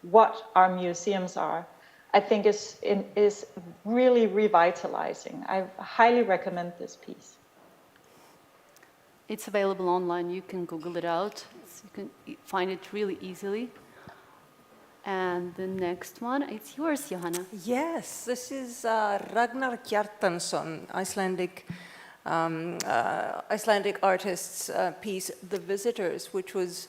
what our museums are, I think is really revitalizing. I highly recommend this piece. It's available online. You can Google it out. You can find it really easily. And the next one, it's yours, Johanna. Yes, this is Ragnar Kjartansson, Icelandic Icelandic artist's piece, The Visitors, which was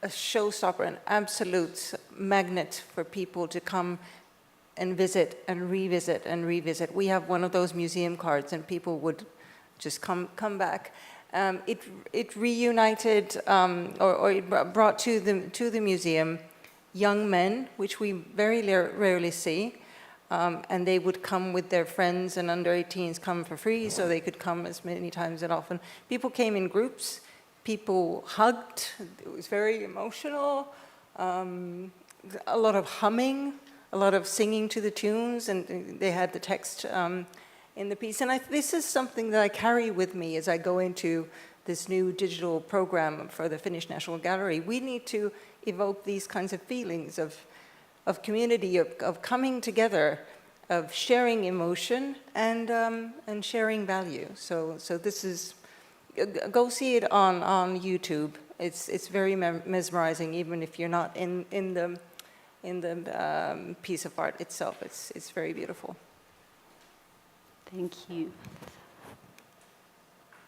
a showstopper, an absolute magnet for people to come and visit and revisit and revisit. We have one of those museum cards, and people would just come back. It reunited, or it brought to the museum young men, which we very rarely see, and they would come with their friends, and under 18s come for free, so they could come as many times and often. People came in groups. People hugged. It was very emotional. A lot of humming, a lot of singing to the tunes, and they had the text in the piece. And this is something that I carry with me as I go into this new digital program for the Finnish National Gallery. We need to evoke these kinds of feelings of community, of coming together, of sharing emotion and sharing value. So this is. Go see it on YouTube. It's very mesmerizing, even if you're not in the piece of art itself. It's very beautiful. Thank you.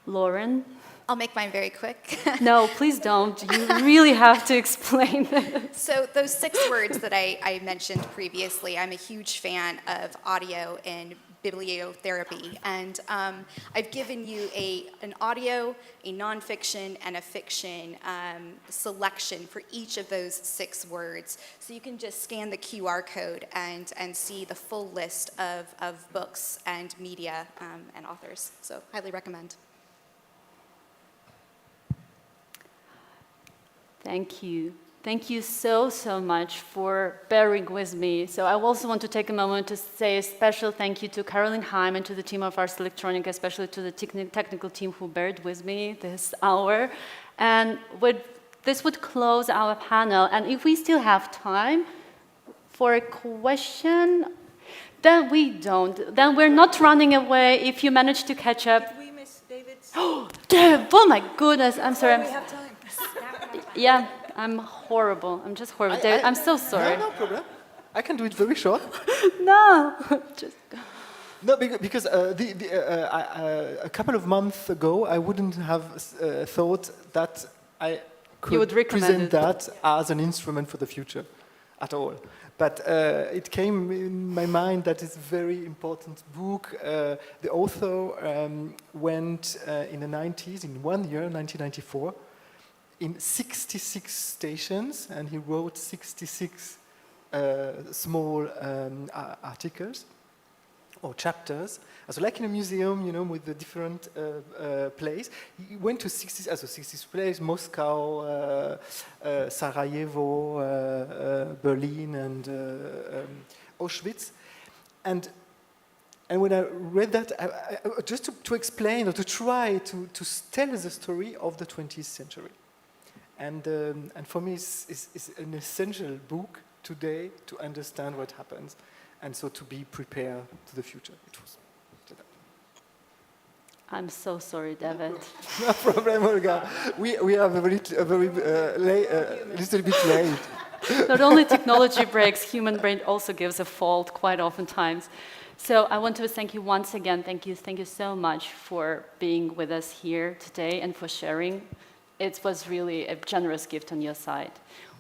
Lauren? I'll make mine very quick. No, please don't. You really have to explain this. So those 6 words that I mentioned previously, I'm a huge fan of audio and bibliotherapy, and I've given you an audio, a nonfiction, and a fiction selection for each of those 6 words. So you can just scan the QR code and see the full list of books and media and authors. So highly recommend. Thank you. Thank you so much for bearing with me. So I also want to take a moment to say a special thank you to Caroline Heim and to the team of Ars Electronica, especially to the technical team who bared with me this hour. And this would close our panel. And if we still have time for a question, then we don't. Then we're not running away if you manage to catch up. Did we miss David's? Oh, my goodness. I'm sorry. We have time. Yeah. I'm horrible. I'm just horrible. I'm so sorry. No problem. I can do it very short. No. Just go. No, because a couple of months ago, I wouldn't have thought that I could present that as an instrument for the future at all. But it came in my mind that it's a very important book. The author went in the 90s, in 1 year, 1994, in 66 stations, and he wrote 66 small articles or chapters. So like in a museum, you know, with the different places. He went to 66 places, Moscow, Sarajevo, Berlin, and Auschwitz. And when I read that, just to explain or to try to tell the story of the 20th century. And for me, it's an essential book today to understand what happens, and so to be prepared to the future. It was. I'm so sorry, David. No problem, Olga. We are a little bit late. Not only technology breaks, human brain also gives a fault quite oftentimes. So I want to thank you once again. Thank you so much for being with us here today and for sharing. It was really a generous gift on your side.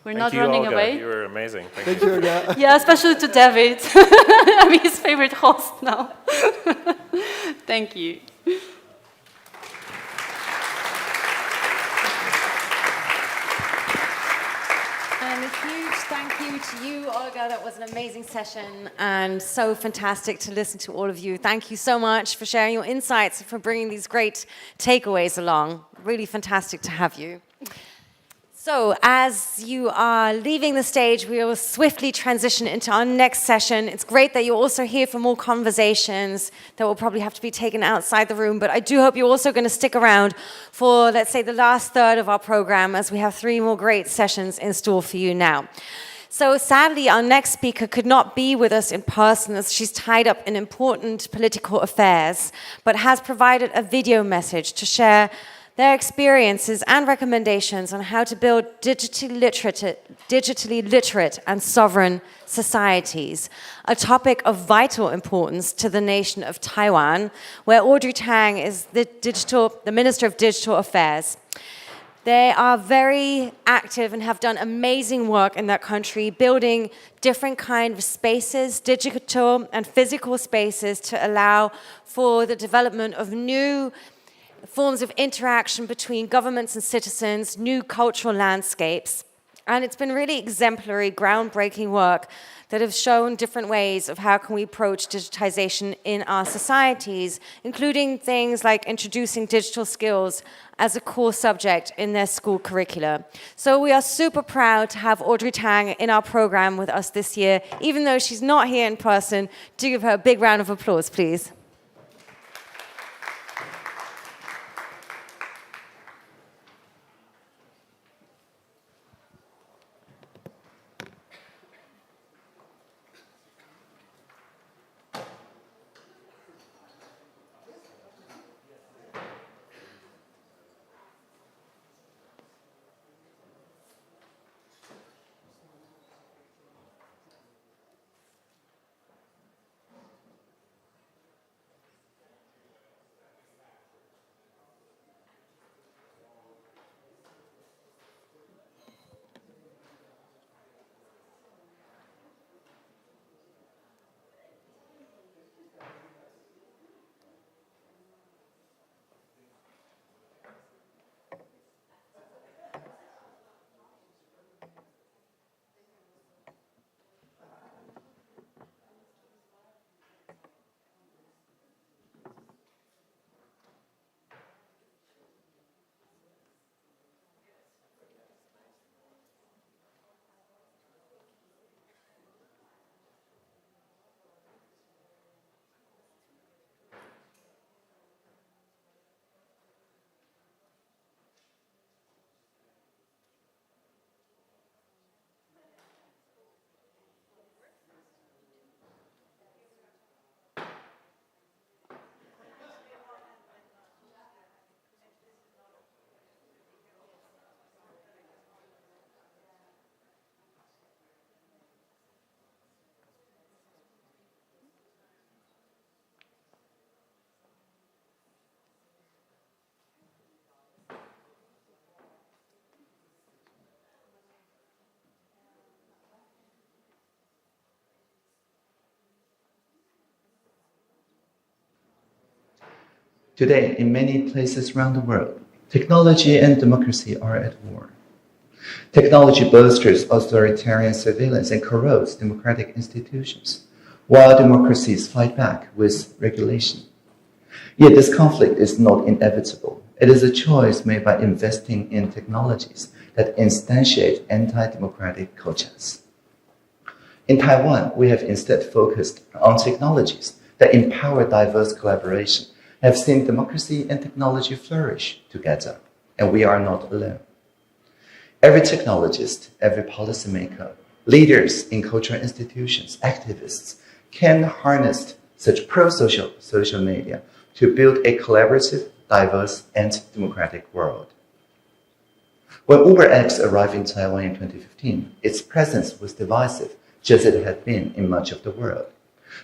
We're not running away. You were amazing. Thank you, Olga. Yeah, especially to David. I'm his favorite host now. Thank you. And a huge thank you to you, Olga. That was an amazing session and so fantastic to listen to all of you. Thank you so much for sharing your insights and for bringing these great takeaways along. Really fantastic to have you. So as you are leaving the stage, we will swiftly transition into our next session. It's great that you're also here for more conversations that will probably have to be taken outside the room, but I do hope you're also going to stick around for, let's say, the last third of our program, as we have 3 more great sessions in store for you now. So sadly, our next speaker could not be with us in person as she's tied up in important political affairs, but has provided a video message to share their experiences and recommendations on how to build digitally literate and sovereign societies, a topic of vital importance to the nation of Taiwan, where Audrey Tang is the Minister of Digital Affairs. They are very active and have done amazing work in that country, building different kinds of spaces, digital and physical spaces, to allow for the development of new forms of interaction between governments and citizens, new cultural landscapes. And it's been really exemplary, groundbreaking work that have shown different ways of how can we approach digitization in our societies, including things like introducing digital skills as a core subject in their school curricula. So we are super proud to have Audrey Tang in our program with us this year. Even though she's not here in person, do give her a big round of applause, please. Today, in many places around the world, technology and democracy are at war. Technology bolsters authoritarian surveillance and corrodes democratic institutions, while democracies fight back with regulation. Yet this conflict is not inevitable. It is a choice made by investing in technologies that instantiate anti-democratic cultures. In Taiwan, we have instead focused on technologies that empower diverse collaboration, have seen democracy and technology flourish together, and we are not alone. Every technologist, every policymaker, leaders in cultural institutions, activists can harness such pro-social social media to build a collaborative, diverse, and democratic world. When UberX arrived in Taiwan in 2015, its presence was divisive, just as it had been in much of the world.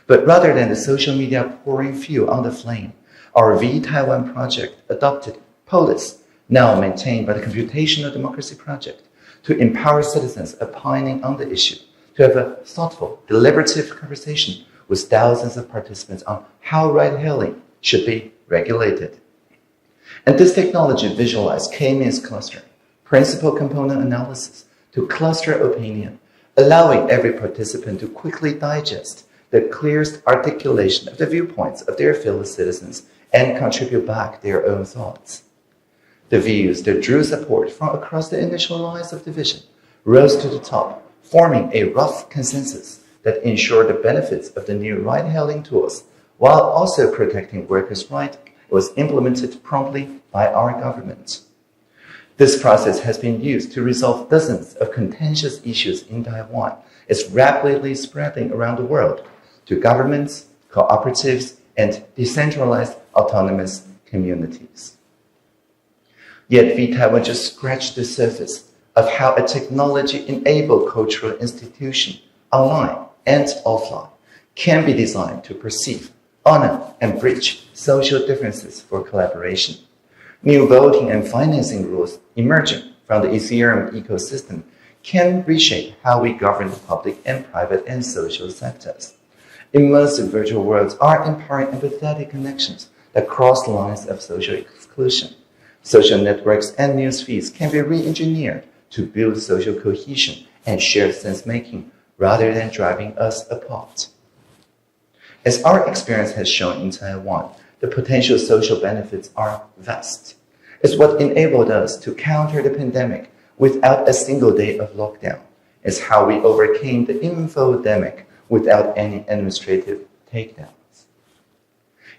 But rather than the social media pouring fuel on the flame, our V-Taiwan project adopted Polis, now maintained by the Computational Democracy Project, to empower citizens opining on the issue, to have a thoughtful, deliberative conversation with thousands of participants on how ride-hailing should be regulated. And this technology visualized K-means clustering, principal component analysis, to cluster opinion, allowing every participant to quickly digest the clearest articulation of the viewpoints of their fellow citizens and contribute back their own thoughts. The views that drew support from across the initial lines of division rose to the top, forming a rough consensus that ensured the benefits of the new ride-hailing tools, while also protecting workers' rights, was implemented promptly by our government. This process has been used to resolve dozens of contentious issues in Taiwan. It's rapidly spreading around the world to governments, cooperatives, and decentralized autonomous communities. Yet V-Taiwan just scratched the surface of how a technology-enabled cultural institution, online and offline, can be designed to perceive, honor, and bridge social differences for collaboration. New voting and financing rules emerging from the Ethereum ecosystem can reshape how we govern the public and private and social sectors. Immersive virtual worlds are empowering empathetic connections that cross lines of social exclusion. Social networks and news feeds can be re-engineered to build social cohesion and shared sense-making rather than driving us apart. As our experience has shown in Taiwan, the potential social benefits are vast. It's what enabled us to counter the pandemic without a single day of lockdown. It's how we overcame the infodemic without any administrative takedowns.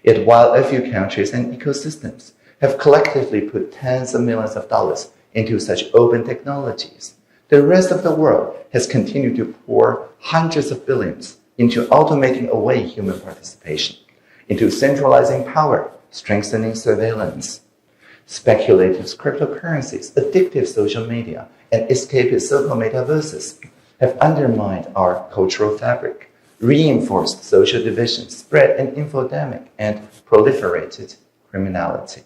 Yet while a few countries and ecosystems have collectively put tens of millions of dollars into such open technologies, the rest of the world has continued to pour hundreds of billions into automating away human participation, into centralizing power, strengthening surveillance. Speculative cryptocurrencies, addictive social media, and escapist so-called metaverses have undermined our cultural fabric, reinforced social divisions, spread an infodemic, and proliferated criminality.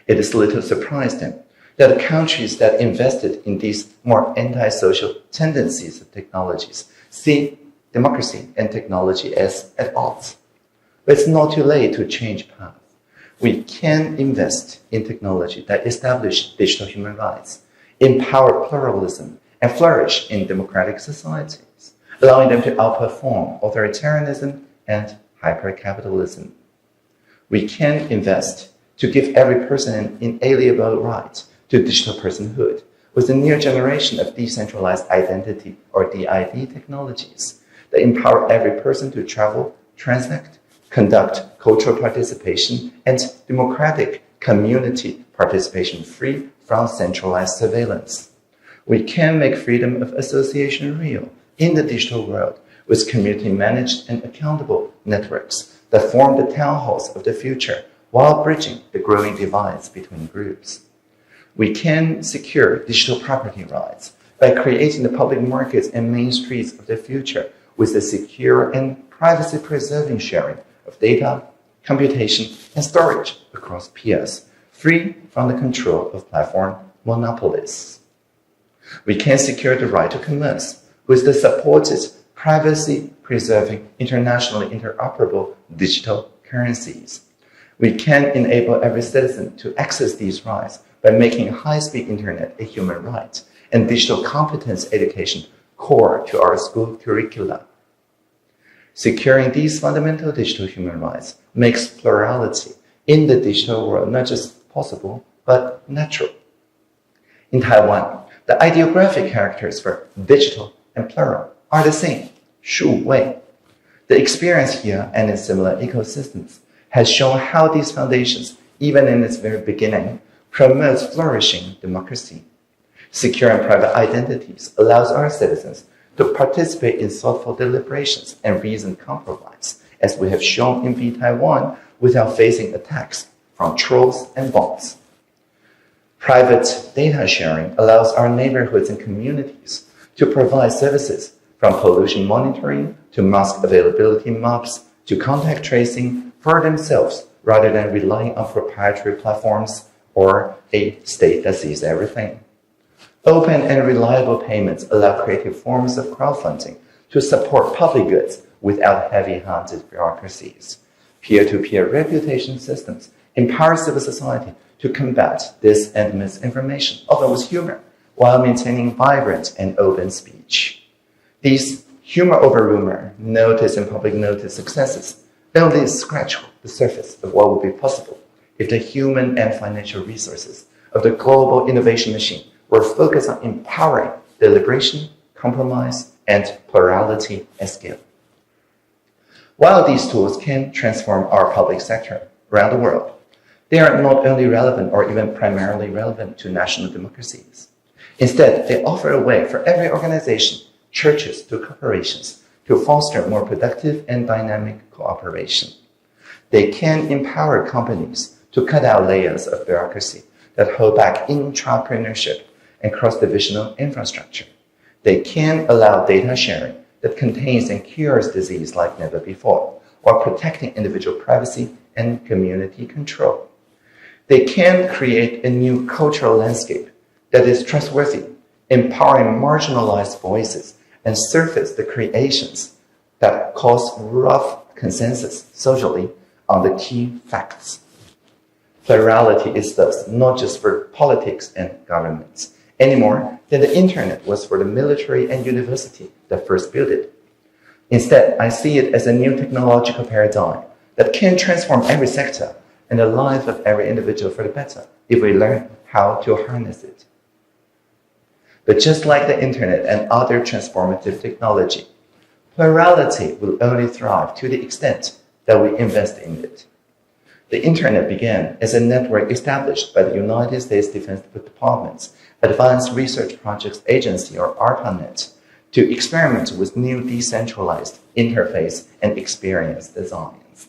It is little surprise then that countries that invested in these more anti-social tendencies of technologies see democracy and technology as at odds. But it's not too late to change path. We can invest in technology that establish digital human rights, empower pluralism, and flourish in democratic societies, allowing them to outperform authoritarianism and hypercapitalism. We can invest to give every person an inalienable right to digital personhood with the new generation of decentralized identity or DID technologies that empower every person to travel, transact, conduct cultural participation and democratic community participation free from centralized surveillance. We can make freedom of association real in the digital world with community-managed and accountable networks that form the town halls of the future while bridging the growing divides between groups. We can secure digital property rights by creating the public markets and main streets of the future with the secure and privacy-preserving sharing of data, computation, and storage across peers, free from the control of platform monopolists. We can secure the right to commerce with the supported privacy-preserving, internationally interoperable digital currencies. We can enable every citizen to access these rights by making high-speed internet a human right and digital competence education core to our school curricula. Securing these fundamental digital human rights makes plurality in the digital world not just possible, but natural. In Taiwan, the ideographic characters for digital and plural are the same, shu wei. The experience here and in similar ecosystems has shown how these foundations, even in its very beginning, promotes flourishing democracy. Secure and private identities allows our citizens to participate in thoughtful deliberations and reasoned compromise, as we have shown in V-Taiwan, without facing attacks from trolls and bots. Private data sharing allows our neighborhoods and communities to provide services from pollution monitoring to mask availability maps to contact tracing for themselves rather than relying on proprietary platforms or a state that sees everything. Open and reliable payments allow creative forms of crowdfunding to support public goods without heavy-handed bureaucracies. Peer-to-peer reputation systems empower civil society to combat dis and misinformation, often with humor, while maintaining vibrant and open speech. These humor over rumor, notice and public notice successes only scratch the surface of what would be possible if the human and financial resources of the global innovation machine were focused on empowering deliberation, compromise, and plurality at scale. While these tools can transform our public sector around the world, they are not only relevant or even primarily relevant to national democracies. Instead, they offer a way for every organization, churches to corporations, to foster more productive and dynamic cooperation. They can empower companies to cut out layers of bureaucracy that hold back intrapreneurship and cross-divisional infrastructure. They can allow data sharing that contains and cures disease like never before, while protecting individual privacy and community control. They can create a new cultural landscape that is trustworthy, empowering marginalized voices, and surface the creations that cause rough consensus socially on the key facts. Plurality is thus not just for politics and governments, anymore than the internet was for the military and university that first built it. Instead, I see it as a new technological paradigm that can transform every sector and the life of every individual for the better if we learn how to harness it. But just like the internet and other transformative technology, plurality will only thrive to the extent that we invest in it. The internet began as a network established by the United States Defense Department's Advanced Research Projects Agency, or ARPANET, to experiment with new decentralized interface and experience designs.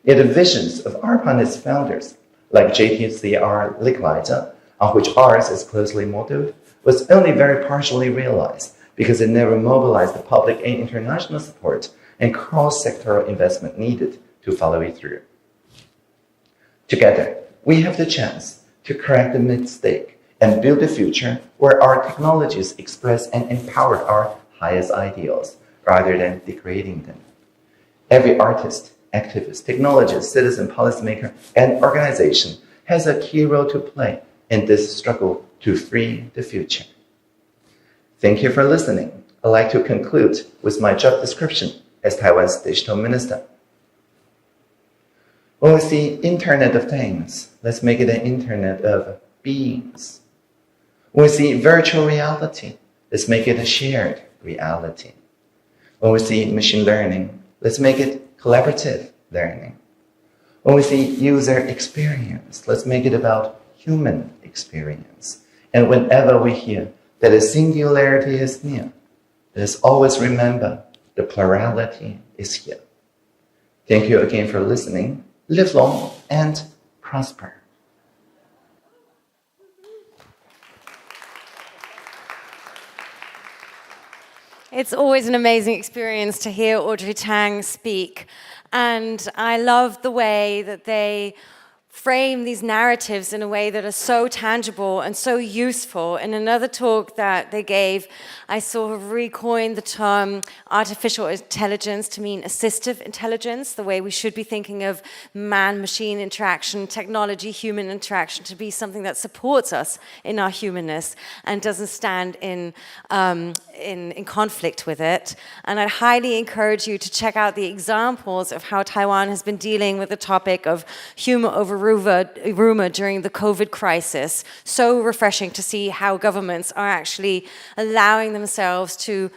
Yet the visions of ARPANET's founders, like JTCR Licklider, on which Ars is closely modeled, was only very partially realized because it never mobilized the public and international support and cross-sectoral investment needed to follow it through. Together, we have the chance to correct the mistake and build a future where our technologies express and empower our highest ideals rather than degrading them. Every artist, activist, technologist, citizen, policymaker, and organization has a key role to play in this struggle to free the future. Thank you for listening. I'd like to conclude with my job description as Taiwan's digital minister. When we see Internet of Things, let's make it an Internet of beings. When we see virtual reality, let's make it a shared reality. When we see machine learning, let's make it collaborative learning. When we see user experience, let's make it about human experience. And whenever we hear that a singularity is near, let us always remember the plurality is here. Thank you again for listening. Live long and prosper. It's always an amazing experience to hear Audrey Tang speak. And I love the way that they frame these narratives in a way that are so tangible and so useful. In another talk that they gave, I sort of recoined the term artificial intelligence to mean assistive intelligence, the way we should be thinking of man-machine interaction, technology, human interaction to be something that supports us in our humanness and doesn't stand in conflict with it. And I highly encourage you to check out the examples of how Taiwan has been dealing with the topic of humor over rumor during the COVID crisis. So refreshing to see how governments are actually allowing themselves to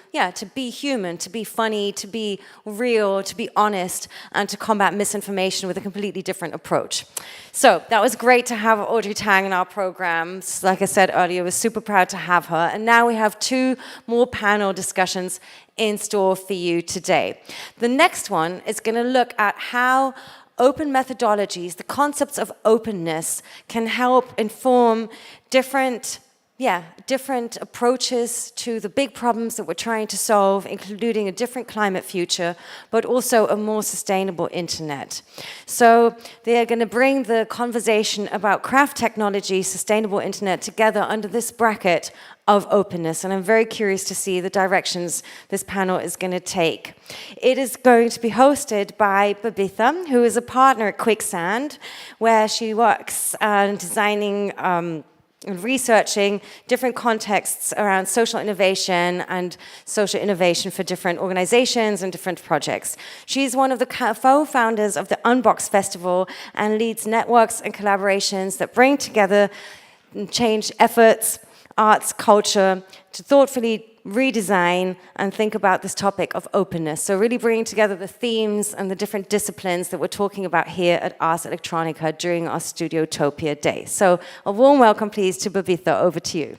be human, to be funny, to be real, to be honest, and to combat misinformation with a completely different approach. So that was great to have Audrey Tang in our programs. Like I said earlier, we're super proud to have her. And now we have 2 more panel discussions in store for you today. The next one is going to look at how open methodologies, the concepts of openness, can help inform different approaches to the big problems that we're trying to solve, including a different climate future, but also a more sustainable internet. So they're going to bring the conversation about craft technology, sustainable internet together under this bracket of openness, and I'm very curious to see the directions this panel is going to take. It is going to be hosted by Babitha, who is a partner at Quicksand, where she works designing and researching different contexts around social innovation and social innovation for different organizations and different projects. She's one of the co-founders of the Unbox Festival and leads networks and collaborations that bring together and change efforts, arts, culture, to thoughtfully redesign and think about this topic of openness. So really bringing together the themes and the different disciplines that we're talking about here at Ars Electronica during our Studiotopia Day. So a warm welcome, please, to Babitha. Over to you.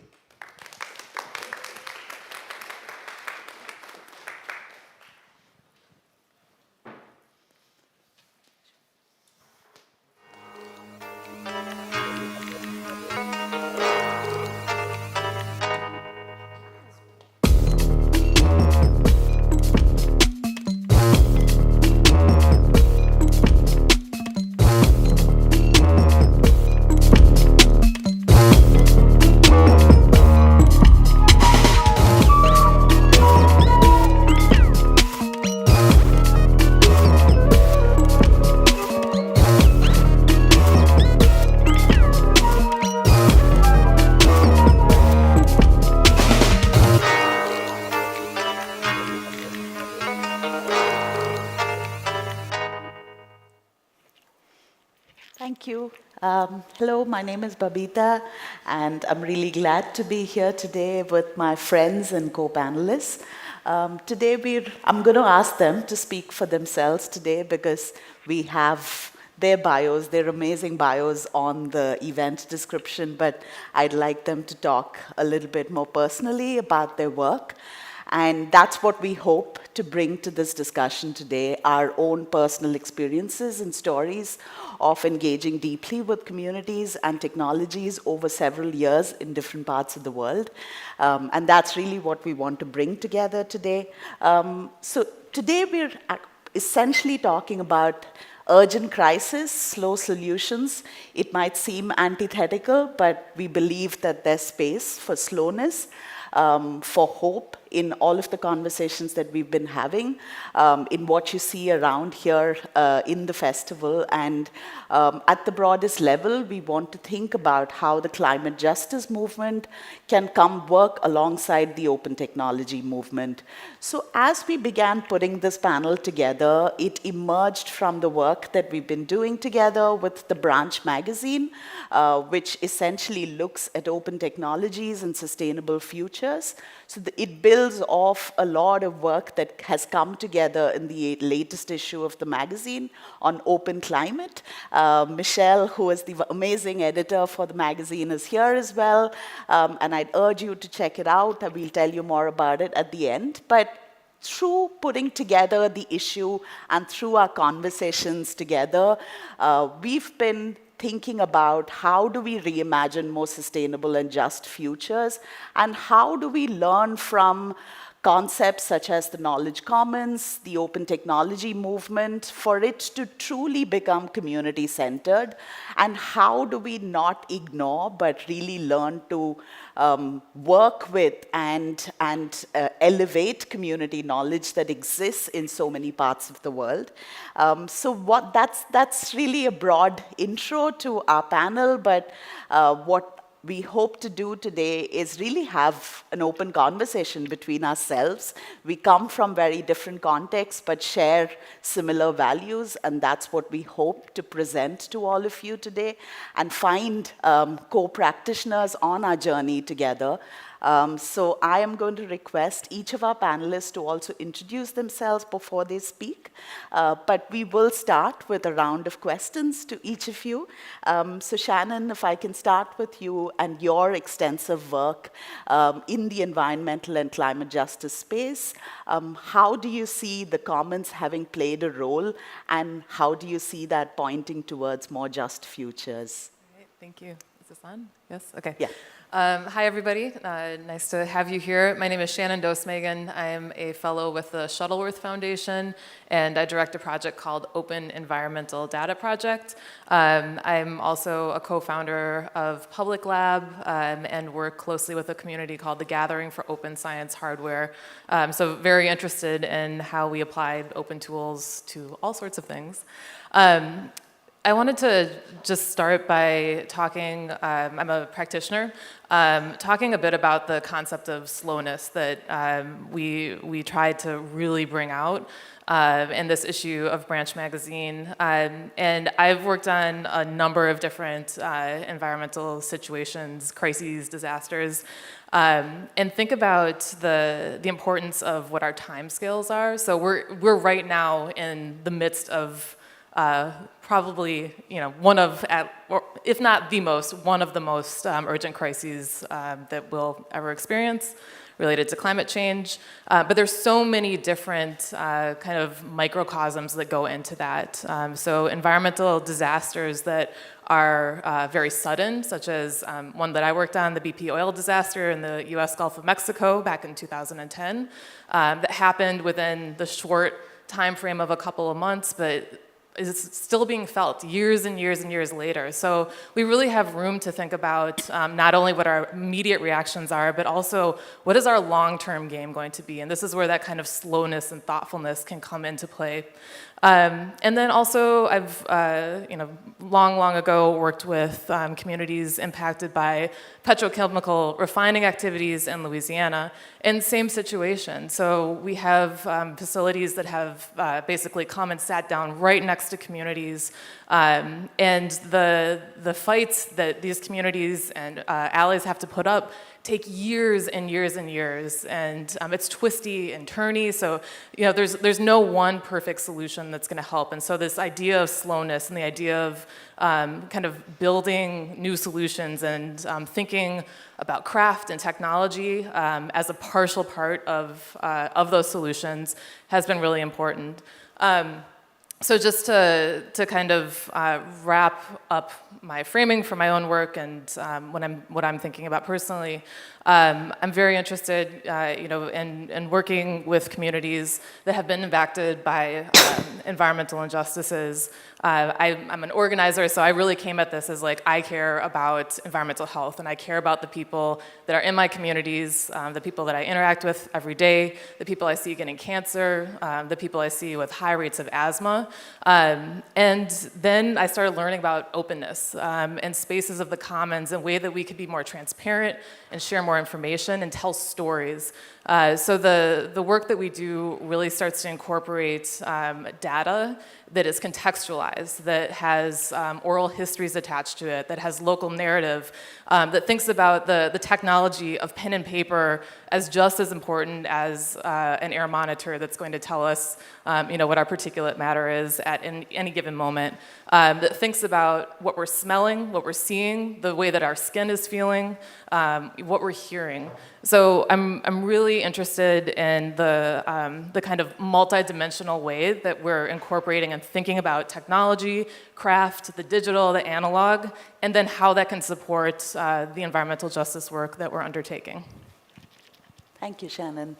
Thank you. Hello, my name is Babita, and I'm really glad to be here today with my friends and co-panelists. Today, I'm going to ask them to speak for themselves today because we have their bios, their amazing bios on the event description, but I'd like them to talk a little bit more personally about their work. And that's what we hope to bring to this discussion today, our own personal experiences and stories of engaging deeply with communities and technologies over several years in different parts of the world. And that's really what we want to bring together today. So today we're essentially talking about urgent crisis, slow solutions. It might seem antithetical, but we believe that there's space for slowness, for hope in all of the conversations that we've been having, in what you see around here in the festival. And at the broadest level, we want to think about how the climate justice movement can come work alongside the open technology movement. So as we began putting this panel together, it emerged from the work that we've been doing together with the Branch magazine, which essentially looks at open technologies and sustainable futures. So it builds off a lot of work that has come together in the latest issue of the magazine on open climate. Michelle, who is the amazing editor for the magazine, is here as well. And I'd urge you to check it out. We'll tell you more about it at the end. But through putting together the issue and through our conversations together, we've been thinking about how do we reimagine more sustainable and just futures, and how do we learn from concepts such as the knowledge commons, the open technology movement, for it to truly become community-centered, and how do we not ignore but really learn to work with and elevate community knowledge that exists in so many parts of the world. So that's really a broad intro to our panel, but what we hope to do today is really have an open conversation between ourselves. We come from very different contexts, but share similar values, and that's what we hope to present to all of you today, and find co-practitioners on our journey together. So I am going to request each of our panelists to also introduce themselves before they speak. But we will start with a round of questions to each of you. So Shannon, if I can start with you and your extensive work in the environmental and climate justice space, how do you see the commons having played a role, and how do you see that pointing towards more just futures? Great, thank you. Is this on? Yes? Okay. Yeah. Hi, everybody. Nice to have you here. My name is Shannon Dosmegan. I am a fellow with the Shuttleworth Foundation, and I direct a project called Open Environmental Data Project. I'm also a co-founder of Public Lab and work closely with a community called the Gathering for Open Science Hardware. So very interested in how we applied open tools to all sorts of things. I wanted to just start by talking, I'm a practitioner, talking a bit about the concept of slowness that we tried to really bring out in this issue of Branch magazine. And I've worked on a number of different environmental situations, crises, disasters, and think about the importance of what our timescales are. So we're right now in the midst of probably, one of, or if not the most, one of the most urgent crises that we'll ever experience related to climate change. But there's so many different kind of microcosms that go into that. So environmental disasters that are very sudden, such as one that I worked on, the BP oil disaster in the US Gulf of Mexico back in 2010, that happened within the short time frame of a couple of months, but is still being felt years and years and years later. So we really have room to think about not only what our immediate reactions are, but also what is our long-term game going to be? And this is where that kind of slowness and thoughtfulness can come into play. And then also I've, long ago worked with communities impacted by petrochemical refining activities in Louisiana, and same situation. So we have facilities that have basically come and sat down right next to communities, and the fights that these communities and allies have to put up take years and years and years, and it's twisty and turny, so there's no one perfect solution that's going to help. And so this idea of slowness and the idea of kind of building new solutions and thinking about craft and technology as a partial part of those solutions has been really important. So just to kind of wrap up my framing for my own work and what I'm thinking about personally, I'm very interested, in working with communities that have been impacted by environmental injustices. I'm an organizer, so I really came at this as like, I care about environmental health, and I care about the people that are in my communities, the people that I interact with every day, the people I see getting cancer, the people I see with high rates of asthma. And then I started learning about openness and spaces of the commons, and a way that we could be more transparent and share more information and tell stories. So the work that we do really starts to incorporate data that is contextualized, that has oral histories attached to it, that has local narrative, that thinks about the technology of pen and paper as just as important as an air monitor that's going to tell us what our particulate matter is at any given moment, that thinks about what we're smelling, what we're seeing, the way that our skin is feeling, what we're hearing. So I'm really interested in the kind of multidimensional way that we're incorporating and thinking about technology, craft, the digital, the analog, and then how that can support the environmental justice work that we're undertaking. Thank you, Shannon.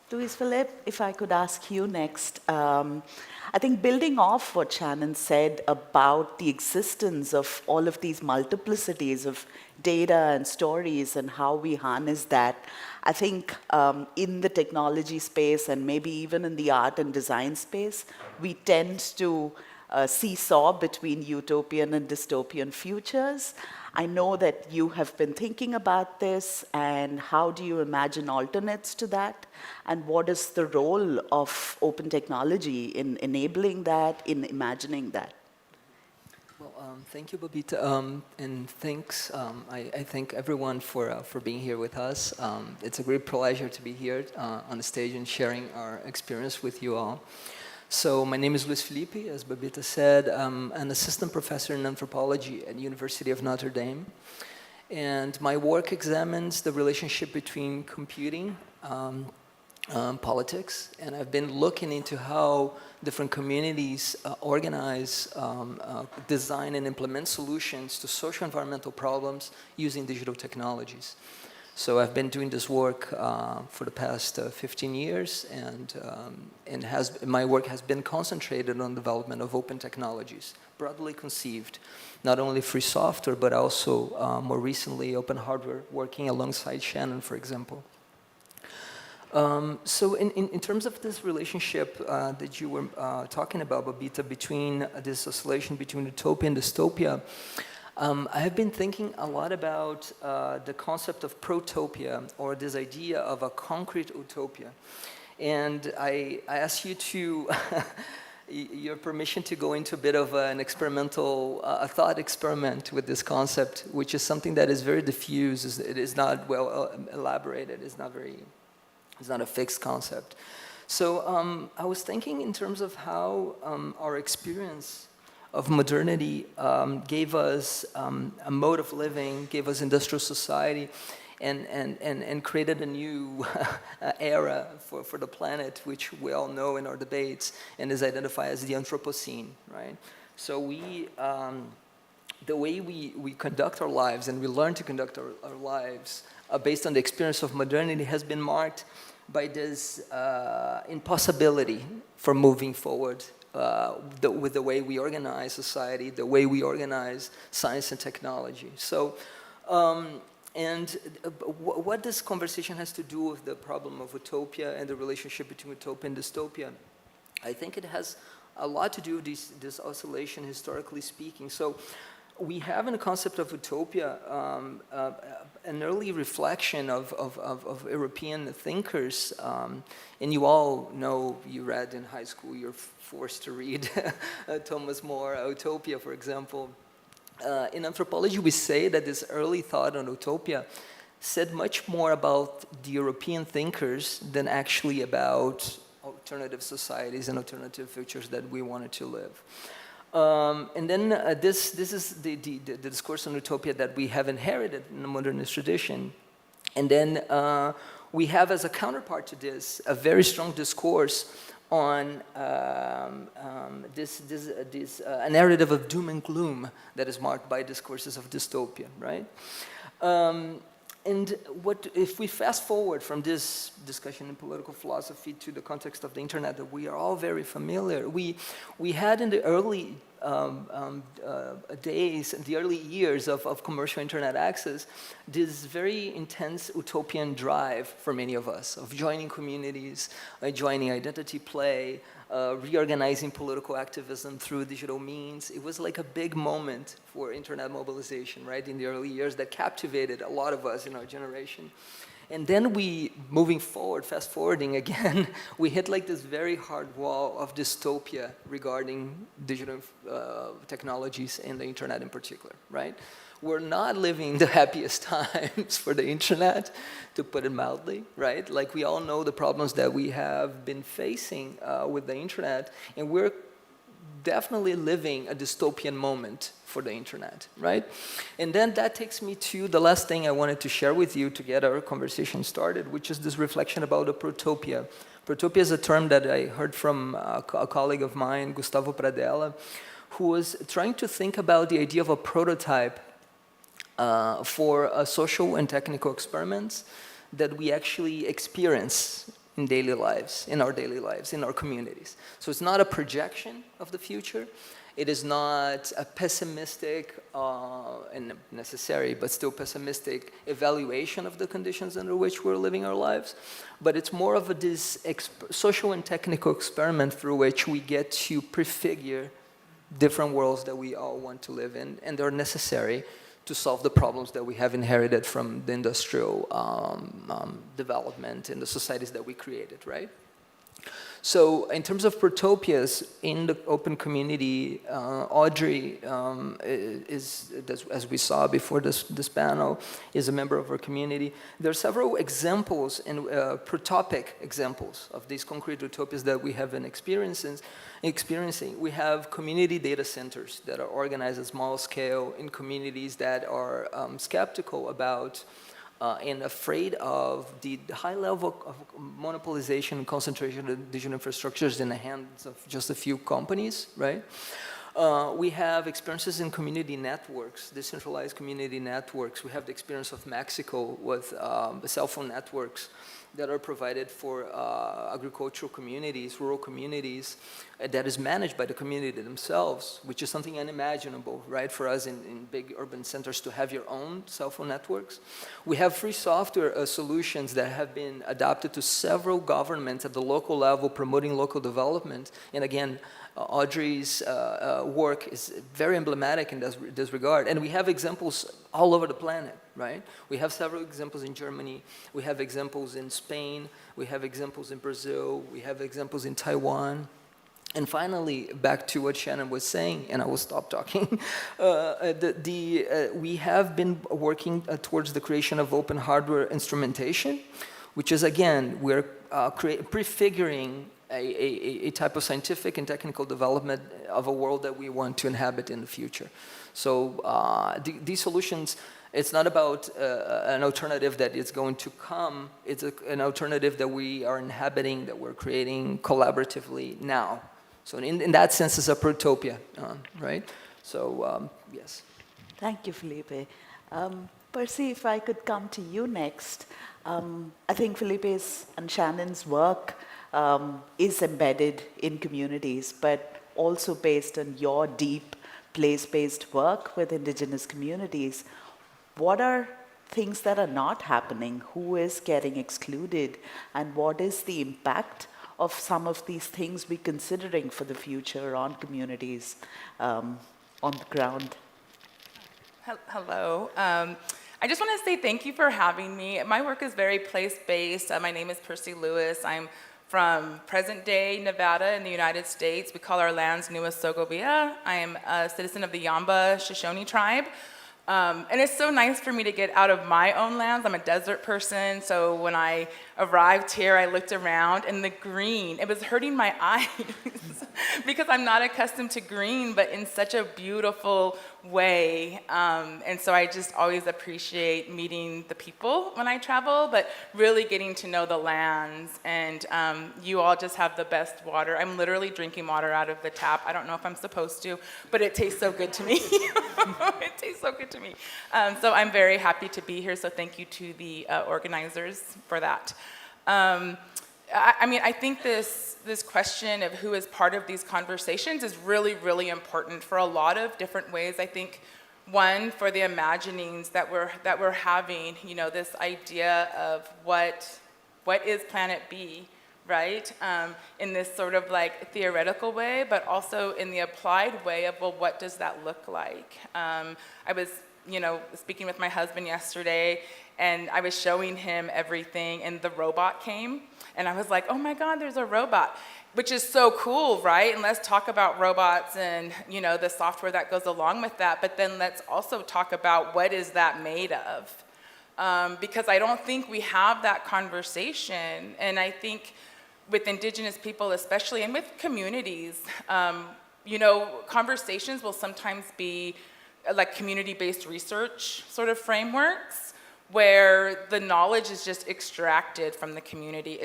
Louis Philippe, if I could ask you next. I think building off what Shannon said about the existence of all of these multiplicities of data and stories and how we harness that, I think in the technology space and maybe even in the art and design space, we tend to seesaw between utopian and dystopian futures. I know that you have been thinking about this, and how do you imagine alternates to that? And what is the role of open technology in enabling that, in imagining that? Well, thank you, Babita, and thanks, I thank everyone for being here with us. It's a great pleasure to be here on the stage and sharing our experience with you all. So my name is Luis Felipe, as Babita said. I'm an assistant professor in anthropology at the University of Notre Dame. And my work examines the relationship between computing, politics, and I've been looking into how different communities organize, design, and implement solutions to social environmental problems using digital technologies. So I've been doing this work for the past 15 years, and my work has been concentrated on development of open technologies, broadly conceived, not only free software, but also more recently open hardware, working alongside Shannon, for example. So in terms of this relationship that you were talking about, Babita, between this oscillation between utopia and dystopia, I have been thinking a lot about the concept of protopia, or this idea of a concrete utopia. And I ask you to, your permission to go into a bit of an experimental, a thought experiment with this concept, which is something that is very diffuse. It is not well elaborated. It's not a fixed concept. So I was thinking in terms of how our experience of modernity gave us a mode of living, gave us industrial society, and created a new era for the planet, which we all know in our debates, and is identified as the Anthropocene, right? So the way we conduct our lives, and we learn to conduct our lives based on the experience of modernity, has been marked by this impossibility for moving forward with the way we organize society, the way we organize science and technology. So, what this conversation has to do with the problem of utopia and the relationship between utopia and dystopia I think it has a lot to do with this oscillation, historically speaking. So we have in the concept of utopia an early reflection of European thinkers, and you all know, you read in high school, you're forced to read Thomas More, Utopia, for example. In anthropology, we say that this early thought on utopia said much more about the European thinkers than actually about alternative societies and alternative futures that we wanted to live. And then this is the discourse on utopia that we have inherited in the modernist tradition. And then we have as a counterpart to this a very strong discourse on a narrative of doom and gloom that is marked by discourses of dystopia, right? And if we fast forward from this discussion in political philosophy to the context of the internet that we are all very familiar, we had in the early days, the early years of commercial internet access, this very intense utopian drive for many of us of joining communities, joining identity play, reorganizing political activism through digital means. It was like a big moment for internet mobilization, right, in the early years that captivated a lot of us in our generation. And then moving forward, fast forwarding again, we hit like this very hard wall of dystopia regarding digital technologies and the internet in particular, right? We're not living the happiest times for the internet, to put it mildly, right? Like we all know the problems that we have been facing with the internet, and we're definitely living a dystopian moment for the internet, right? And then that takes me to the last thing I wanted to share with you to get our conversation started, which is this reflection about a protopia. Protopia is a term that I heard from a colleague of mine, Gustavo Pradella, who was trying to think about the idea of a prototype for social and technical experiments that we actually experience in daily lives, in our daily lives, in our communities. So it's not a projection of the future. It is not a pessimistic and necessary, but still pessimistic evaluation of the conditions under which we're living our lives. But it's more of this social and technical experiment through which we get to prefigure different worlds that we all want to live in, and they're necessary to solve the problems that we have inherited from the industrial development and the societies that we created, right? So in terms of protopias in the open community, Audrey as we saw before this panel, is a member of our community. There are several examples and protopic examples of these concrete utopias that we have been experiencing. We have community data centers that are organized at small scale in communities that are skeptical about and afraid of the high level of monopolization and concentration of digital infrastructures in the hands of just a few companies, right? We have experiences in community networks, decentralized community networks. We have the experience of Mexico with cell phone networks that are provided for agricultural communities, rural communities, that is managed by the community themselves, which is something unimaginable, right, for us in big urban centers to have your own cell phone networks. We have free software solutions that have been adopted to several governments at the local level, promoting local development. And again, Audrey's work is very emblematic in this regard. And we have examples all over the planet, right? We have several examples in Germany. We have examples in Spain. We have examples in Brazil. We have examples in Taiwan. And finally, back to what Shannon was saying, and I will stop talking, we have been working towards the creation of open hardware instrumentation, which is, again, we're prefiguring a type of scientific and technical development of a world that we want to inhabit in the future. So these solutions, it's not about an alternative that is going to come. It's an alternative that we are inhabiting, that we're creating collaboratively now. So in that sense, it's a protopia, right? So yes. Thank you, Felipe. Percy, if I could come to you next. I think Felipe's and Shannon's work is embedded in communities, but also based on your deep place-based work with indigenous communities. What are things that are not happening? Who is getting excluded? And what is the impact of some of these things we're considering for the future on communities on the ground. Hello. I just want to say thank you for having me. My work is very place-based. My name is Percy Lewis. I'm from present-day Nevada in the United States. We call our lands Nuwa Sogobia. I am a citizen of the Yamba Shoshone tribe. And it's so nice for me to get out of my own lands. I'm a desert person, so when I arrived here, I looked around, and the green, it was hurting my eyes because I'm not accustomed to green, but in such a beautiful way. And so I just always appreciate meeting the people when I travel, but really getting to know the lands. And you all just have the best water. I'm literally drinking water out of the tap. I don't know if I'm supposed to, but it tastes so good to me. It tastes so good to me. So I'm very happy to be here, so thank you to the organizers for that. I mean, I think this question of who is part of these conversations is really, really important for a lot of different ways. I think one, for the imaginings that we're having, you know, this idea of what is Planet B, right? In this sort of like theoretical way, but also in the applied way of, well, what does that look like? I was, you know, speaking with my husband yesterday, and I was showing him everything, and the robot came, and I was like, oh my God, there's a robot, which is so cool, right? And let's talk about robots and, you know, the software that goes along with that, but then let's also talk about what is that made of? Because I don't think we have that conversation, and I think with Indigenous people especially, and with communities, you know, conversations will sometimes be like community-based research sort of frameworks where the knowledge is just extracted from the community,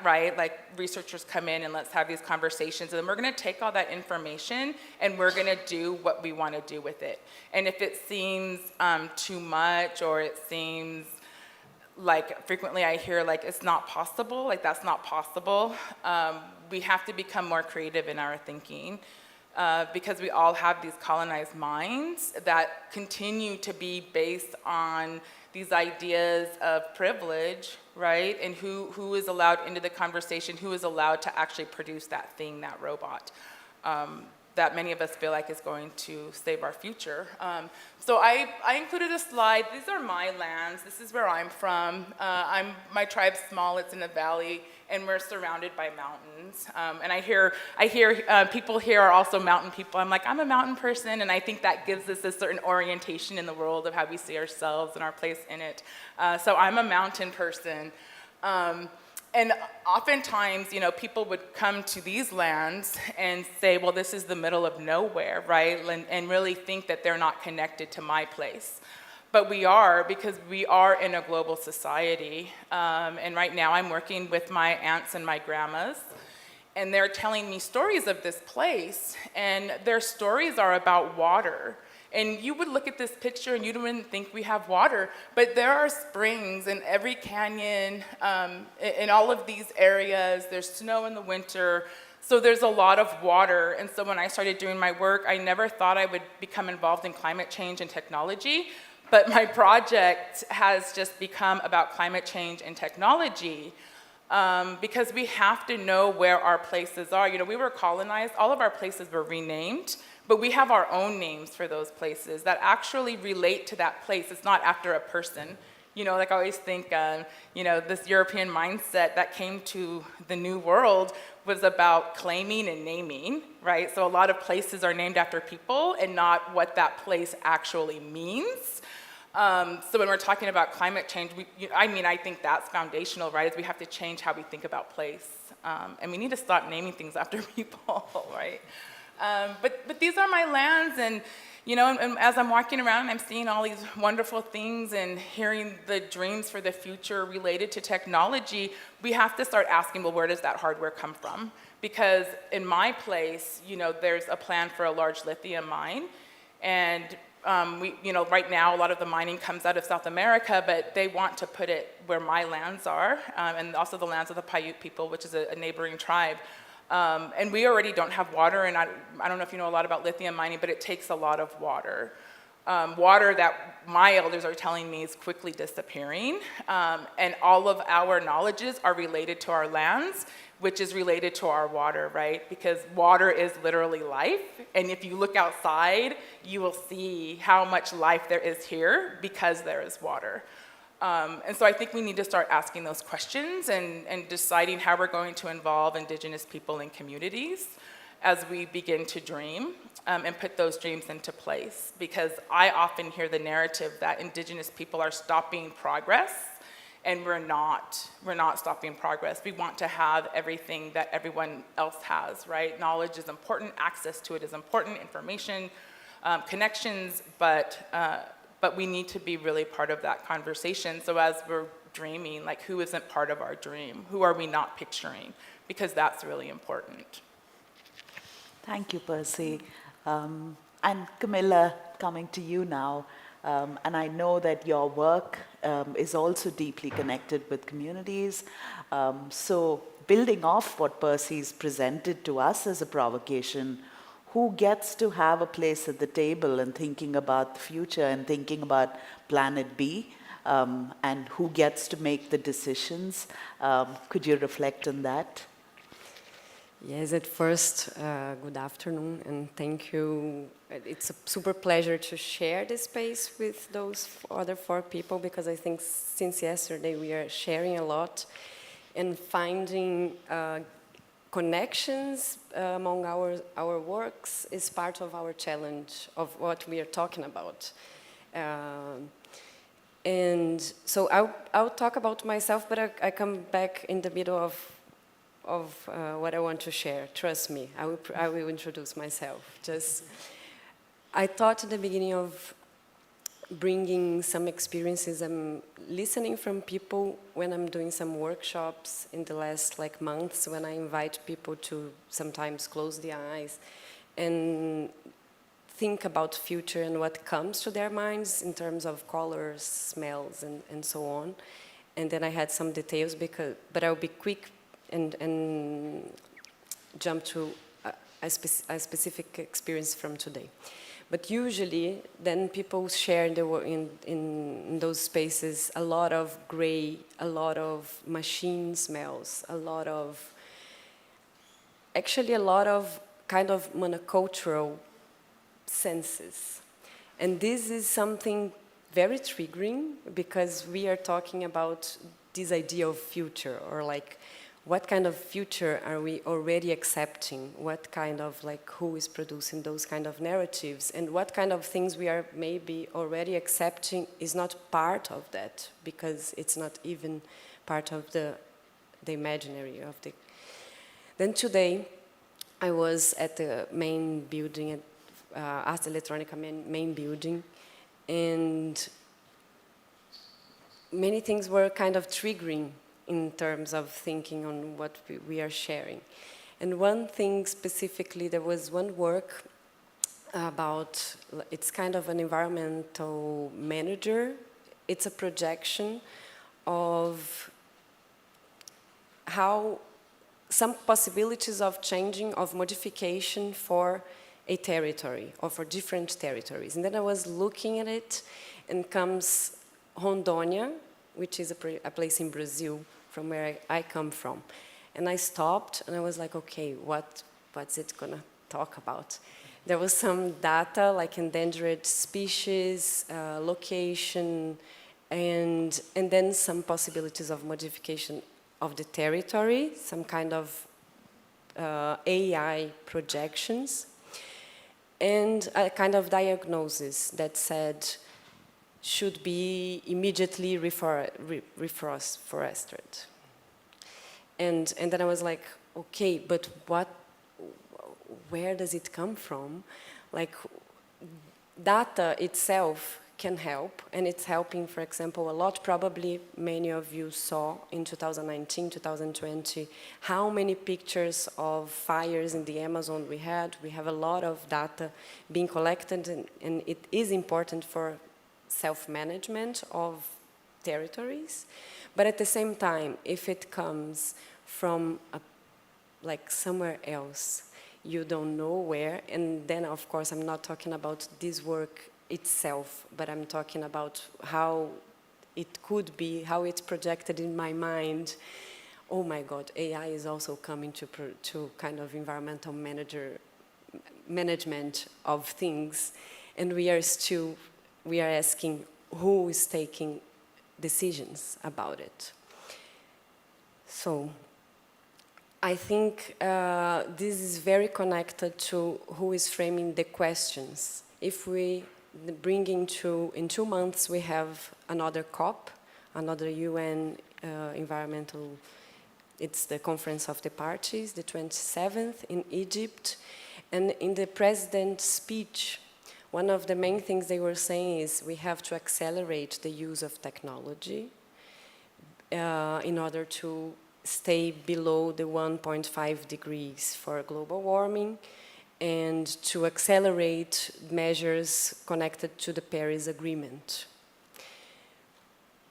right? Like researchers come in and let's have these conversations, and then we're gonna take all that information and we're gonna do what we wanna do with it. And if it seems too much, or it seems like frequently I hear like it's not possible, like that's not possible, we have to become more creative in our thinking. Because we all have these colonized minds that continue to be based on these ideas of privilege, right? And who is allowed into the conversation, who is allowed to actually produce that thing, that robot, that many of us feel like is going to save our future. So I included a slide. These are my lands. This is where I'm from. My tribe's small, it's in a valley, and we're surrounded by mountains. And I hear people here are also mountain people. I'm like, I'm a mountain person, and I think that gives us a certain orientation in the world of how we see ourselves and our place in it. So I'm a mountain person. And oftentimes, you know, people would come to these lands and say, well, this is the middle of nowhere, right? And really think that they're not connected to my place. But we are, because we are in a global society. And right now I'm working with my aunts and my grandmas, and they're telling me stories of this place, and their stories are about water. And you would look at this picture and you wouldn't think we have water, but there are springs in every canyon, in all of these areas. There's snow in the winter, so there's a lot of water. And so when I started doing my work, I never thought I would become involved in climate change and technology, but my project has just become about climate change and technology. Because we have to know where our places are. You know, we were colonized, all of our places were renamed, but we have our own names for those places that actually relate to that place. It's not after a person. You know, like I always think, you know, this European mindset that came to the New World was about claiming and naming, right? So a lot of places are named after people and not what that place actually means. So when we're talking about climate change, I think that's foundational, right? Is we have to change how we think about place. And we need to stop naming things after people, right? But these are my lands, and you know, and as I'm walking around and I'm seeing all these wonderful things and hearing the dreams for the future related to technology, we have to start asking, well, where does that hardware come from? Because in my place, you know, there's a plan for a large lithium mine, and you know, right now a lot of the mining comes out of South America, but they want to put it where my lands are, and also the lands of the Paiute people, which is a neighboring tribe. And we already don't have water, and I don't know if you know a lot about lithium mining, but it takes a lot of water. water that my elders are telling me is quickly disappearing, and all of our knowledges are related to our lands, which is related to our water, right? Because water is literally life, and if you look outside, you will see how much life there is here because there is water. And so I think we need to start asking those questions and deciding how we're going to involve Indigenous people and communities as we begin to dream and put those dreams into place. Because I often hear the narrative that Indigenous people are stopping progress, and we're not stopping progress. We want to have everything that everyone else has, right? Knowledge is important, access to it is important, information, connections, but we need to be really part of that conversation. So as we're dreaming, like, who isn't part of our dream? Who are we not picturing? Because that's really important. Thank you, Percy. And Camilla, coming to you now, and I know that your work is also deeply connected with communities. So building off what Percy's presented to us as a provocation, who gets to have a place at the table and thinking about the future and thinking about Planet B, and who gets to make the decisions? Could you reflect on that? Yes, at first, good afternoon, and thank you. It's a super pleasure to share this space with those other 4 people, because I think since yesterday we are sharing a lot and finding connections among our works is part of our challenge of what we are talking about. And so I'll talk about myself, but I come back in the middle of what I want to share. Trust me, I will introduce myself. I thought at the beginning of bringing some experiences. I'm listening from people when I'm doing some workshops in the last months, when I invite people to sometimes close their eyes and think about future and what comes to their minds in terms of colors, smells, and so on. And then I had some details, but I'll be quick and jump to a specific experience from today. But usually, then people share in those spaces a lot of gray, a lot of machine smells, actually a lot of kind of monocultural senses. And this is something very triggering, because we are talking about this idea of future, or what kind of future are we already accepting? What kind of, who is producing those kind of narratives? And what kind of things we are maybe already accepting is not part of that, because it's not even part of the imaginary of the... Then today, I was at the main building, at Ars Electronica main building, and many things were kind of triggering in terms of thinking on what we are sharing. And one thing specifically, there was one work about, it's kind of an environmental manager. It's a projection of how some possibilities of changing, of modification for a territory or for different territories. And then I was looking at it, and comes Rondônia, which is a place in Brazil, from where I come from. And I stopped, and I was like, okay, what's it gonna talk about? There was some data, like endangered species, location, and then some possibilities of modification of the territory, some kind of AI projections, and a kind of diagnosis that said, should be immediately reforested. And then I was like, okay, but where does it come from? Data itself can help, and it's helping, for example, a lot. Probably many of you saw in 2019, 2020, how many pictures of fires in the Amazon we had. We have a lot of data being collected, and it is important for self-management of territories, but at the same time, if it comes from somewhere else, you don't know where, and then of course I'm not talking about this work itself, but I'm talking about how it could be, how it's projected in my mind. Oh my God, AI is also coming to kind of environmental management of things, and we are asking who is taking decisions about it. So I think this is very connected to who is framing the questions. If we bring in 2 months, we have another COP, another UN environmental, it's the Conference of the Parties, the 27th in Egypt. And in the president's speech, one of the main things they were saying is we have to accelerate the use of technology in order to stay below the 1.5 degrees for global warming, and to accelerate measures connected to the Paris Agreement.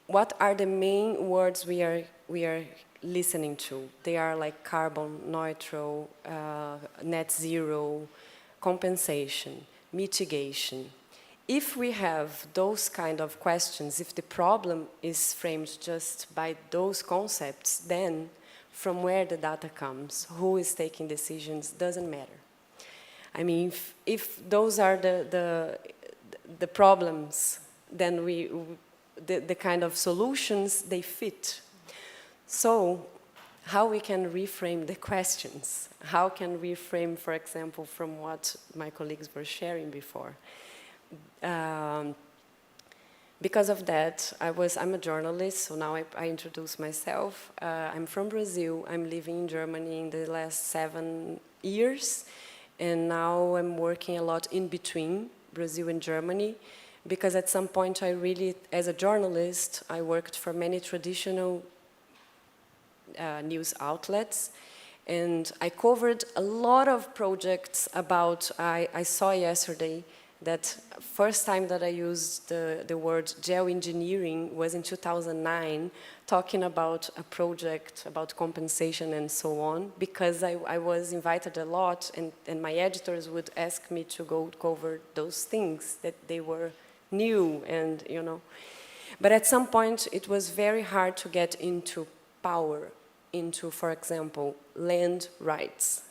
What are the main words we are listening to? They are like carbon neutral, net zero, compensation, mitigation. If we have those kind of questions, if the problem is framed just by those concepts, then from where the data comes, who is taking decisions, doesn't matter. I mean, if those are the problems, then the kind of solutions, they fit. So how we can reframe the questions? How can we frame, for example, from what my colleagues were sharing before? Because of that, I'm a journalist, so now I introduce myself. I'm from Brazil. I'm living in Germany in the last 7 years, and now I'm working a lot in between Brazil and Germany, because at some point I really, as a journalist, I worked for many traditional news outlets, and I covered a lot of projects about, I saw yesterday that first time that I used the word geoengineering was in 2009, talking about a project about compensation and so on, because I was invited a lot, and my editors would ask me to go cover those things that they were new, and you know. But at some point it was very hard to get into power, into, for example, land rights.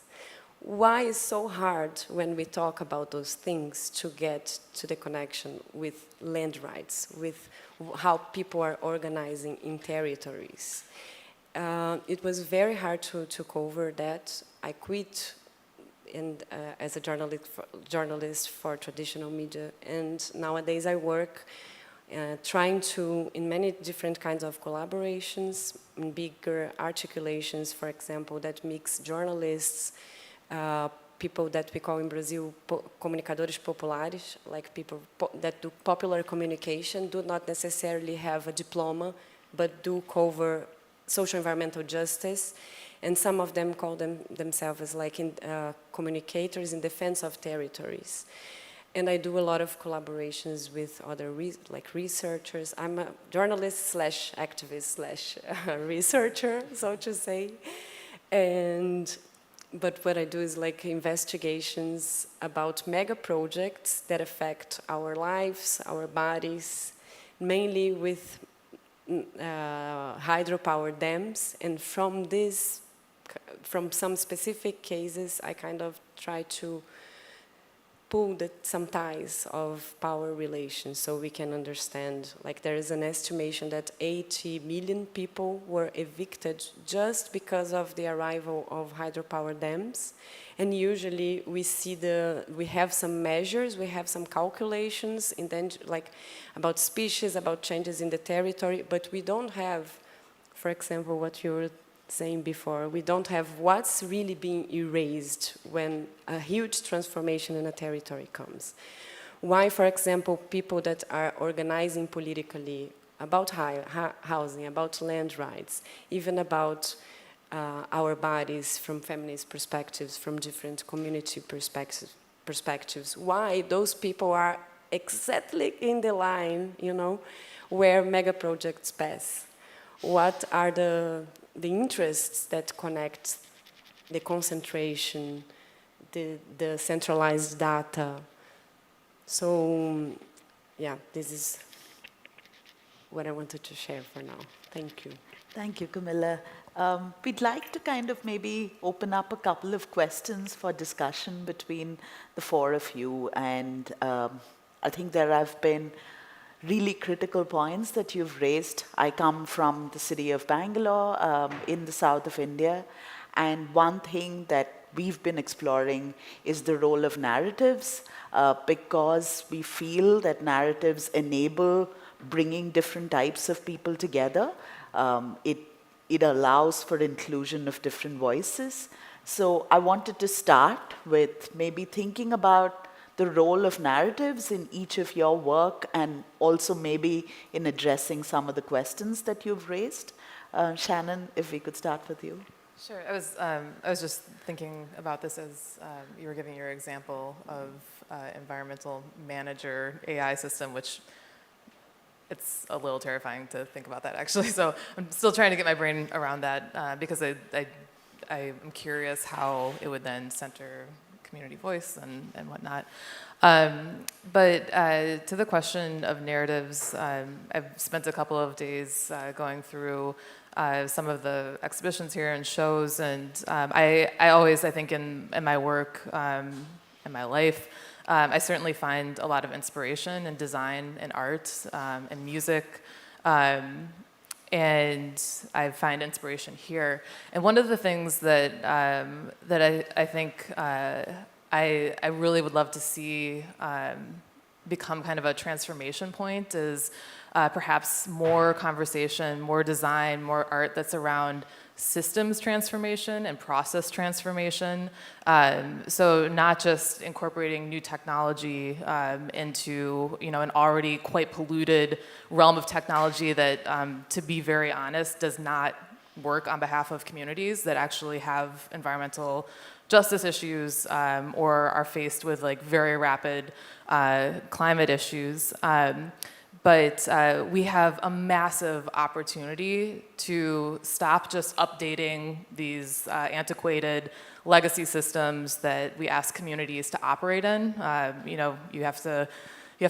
Why is so hard when we talk about those things to get to the connection with land rights, with how people are organizing in territories? It was very hard to cover that. I quit as a journalist for traditional media, and nowadays I work trying to, in many different kinds of collaborations, in bigger articulations, for example, that mix journalists, people that we call in Brazil comunicadores populares, like people that do popular communication, do not necessarily have a diploma, but do cover social environmental justice, and some of them call themselves like communicators in defense of territories. And I do a lot of collaborations with other researchers. I'm a journalist / activist / researcher, so to say. But what I do is like investigations about mega projects that affect our lives, our bodies, mainly with hydropower dams. And from some specific cases, I kind of try to pull some ties of power relations so we can understand. Like there is an estimation that 80 million people were evicted just because of the arrival of hydropower dams. And usually we see we have some measures, we have some calculations like about species, about changes in the territory, but we don't have, for example, what you were saying before, we don't have what's really being erased when a huge transformation in a territory comes. Why, for example, people that are organizing politically about housing, about land rights, even about our bodies from feminist perspectives, from different community perspectives, why those people are exactly in the line, you know, where mega projects pass? What are the interests that connect the concentration, the centralized data? So yeah, this is what I wanted to share for now. Thank you. Thank you, Camilla. We'd like to kind of maybe open up a couple of questions for discussion between the four of you. And I think there have been really critical points that you've raised. I come from the city of Bangalore in the south of India. And one thing that we've been exploring is the role of narratives because we feel that narratives enable bringing different types of people together. It allows for inclusion of different voices. So I wanted to start with maybe thinking about the role of narratives in each of your work and also maybe in addressing some of the questions that you've raised. Shannon, if we could start with you. Sure. I was just thinking about this as you were giving your example of environmental manager AI system, which it's a little terrifying to think about that, actually. So I'm still trying to get my brain around that because I'm curious how it would then center community voice and whatnot. But to the question of narratives, I've spent a couple of days going through some of the exhibitions here and shows, and I always, I think in my work, in my life, I certainly find a lot of inspiration in design and art and music, and I find inspiration here. And one of the things that I think I really would love to see become kind of a transformation point is perhaps more conversation, more design, more art that's around systems transformation and process transformation. So not just incorporating new technology into an already quite polluted realm of technology that, to be very honest, does not work on behalf of communities that actually have environmental justice issues or are faced with like very rapid climate issues. But we have a massive opportunity to stop just updating these antiquated legacy systems that we ask communities to operate in. You have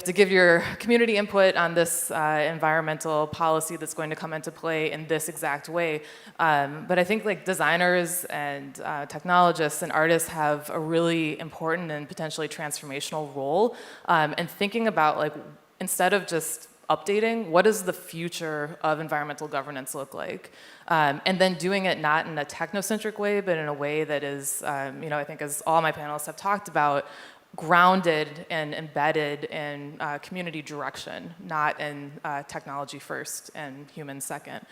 to give your community input on this environmental policy that's going to come into play in this exact way. But I think like designers and technologists and artists have a really important and potentially transformational role in thinking about like, instead of just updating, what does the future of environmental governance look like? And then doing it not in a technocentric way, but in a way that is, I think as all my panelists have talked about, grounded and embedded in community direction, not in technology first and humans second.